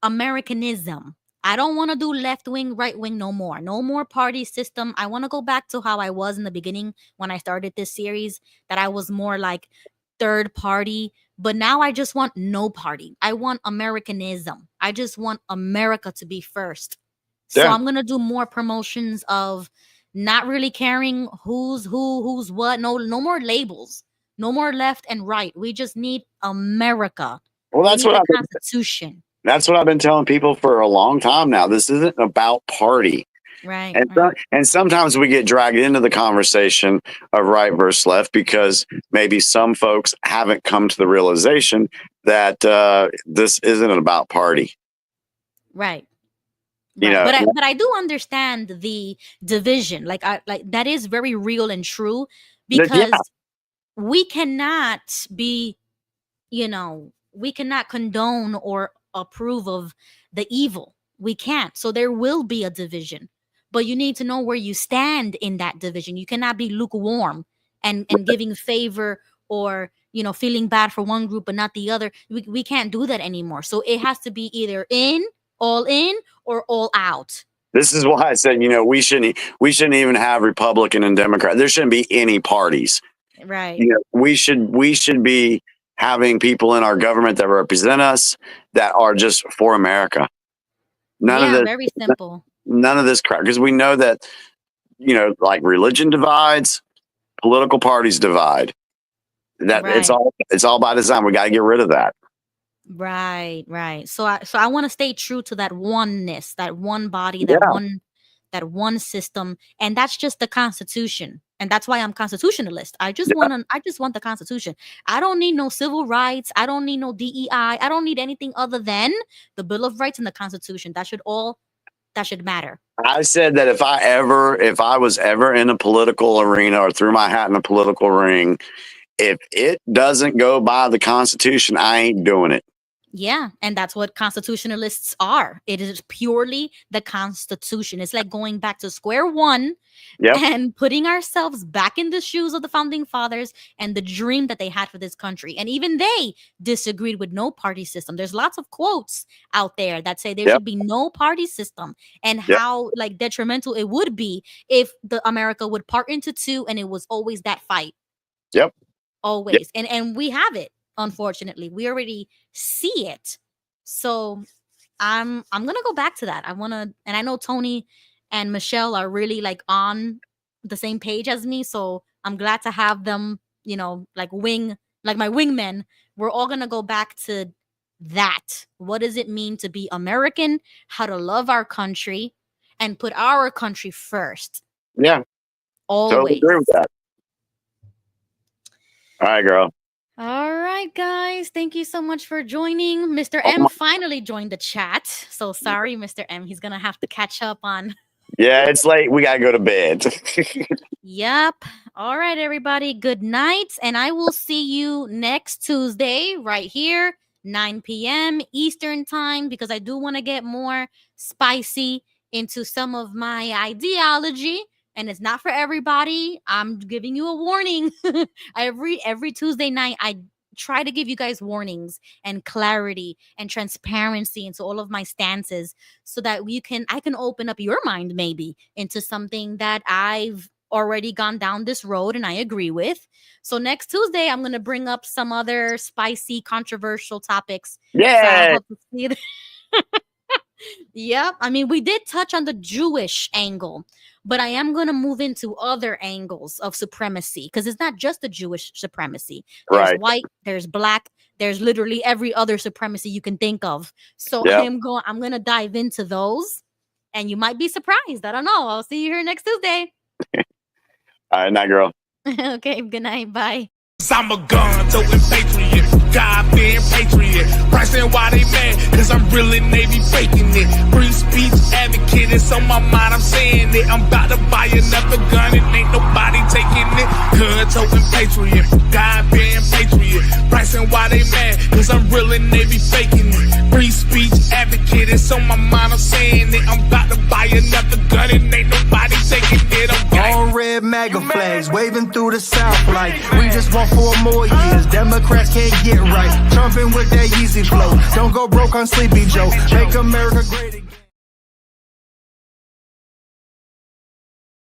Americanism. I don't want to do left wing, right wing no more. No more party system. I want to go back to how I was in the beginning when I started this series, that I was more like third party. But now I just want no party. I want Americanism. I just want America to be first. So I'm going to do more promotions of not really caring who's who, who's what. No more labels. No more left and right. We just need America. Well, that's what Constitution. That's what I've been telling people for a long time now. This isn't about party. Right. And sometimes we get dragged into the conversation of right versus left because maybe some folks haven't come to the realization that this isn't about party. Right. You know, but I do understand the division. Like that is very real and true, because we cannot be, we cannot condone or approve of the evil. We can't. So there will be a division, but you need to know where you stand in that division. You cannot be lukewarm and giving favor or, feeling bad for one group but not the other. We can't do that anymore. So it has to be either all in or all out. This is why I said, we shouldn't even have Republican and Democrat. There shouldn't be any parties. Right. We should be having people in our government that represent us that are just for America. None of this, very simple. None of this crap, because we know that, like religion divides, political parties divide. That it's all by design. We got to get rid of that. Right. So I want to stay true to that oneness, that one body, that one system, and that's just the Constitution. And that's why I'm constitutionalist. I just want the Constitution. I don't need no civil rights. I don't need no DEI. I don't need anything other than the Bill of Rights and the Constitution. That should matter. I said that if I was ever in a political arena or threw my hat in a political ring, if it doesn't go by the Constitution, I ain't doing it. Yeah, and that's what constitutionalists are. It is purely the Constitution. It's like going back to square one and putting ourselves back in the shoes of the founding fathers and the dream that they had for this country. And even they disagreed with no party system. There's lots of quotes out there that say there should be no party system, and how detrimental it would be if the America would part into two and it was always that fight. Yep. Always. And we have it. Unfortunately, we already see it. So I'm gonna go back to that. And I know Tony and Michelle are really on the same page as me. So I'm glad to have them, like my wingmen. We're all gonna go back to that. What does it mean to be American? How to love our country and put our country first. Yeah. Always. Totally agree with that. All right, girl. All right, guys. Thank you so much for joining. Mr. M finally joined the chat. So sorry, Mr. M. He's going to have to catch up on. Yeah, it's late. We got to go to bed. Yep. All right, everybody. Good night. And I will see you next Tuesday right here, 9 p.m. Eastern time, because I do want to get more spicy into some of my ideology. And it's not for everybody. I'm giving you a warning. Every Tuesday night, I try to give you guys warnings and clarity and transparency into all of my stances, so that I can open up your mind maybe into something that I've already gone down this road and I agree with. So next Tuesday, I'm going to bring up some other spicy, controversial topics. Yeah. Yep. I mean, we did touch on the Jewish angle, but I am going to move into other angles of supremacy, because it's not just the Jewish supremacy. There's white, there's black, there's literally every other supremacy you can think of. So I'm going to dive into those, and you might be surprised. I don't know. I'll see you here next Tuesday. All right, night, girl. Okay, good night. Bye. I'm a gun throwing patriot, God being patriot. Pricing why they mad, cause I'm really Navy faking it. Free speech advocate, it's on my mind, I'm saying it. I'm about to buy another gun and ain't nobody taking it. Gun throwing patriot, God being patriot. Pricing why they mad, cause I'm really Navy faking it. Free speech advocate, it's on my mind, I'm saying it. I'm about to buy another gun and ain't nobody taking it. All red MAGA flags waving through the South like we just want 4 more years. Democrats can't get right. Trumping with that Yeezy flow. Don't go broke on Sleepy Joe. Make America great again.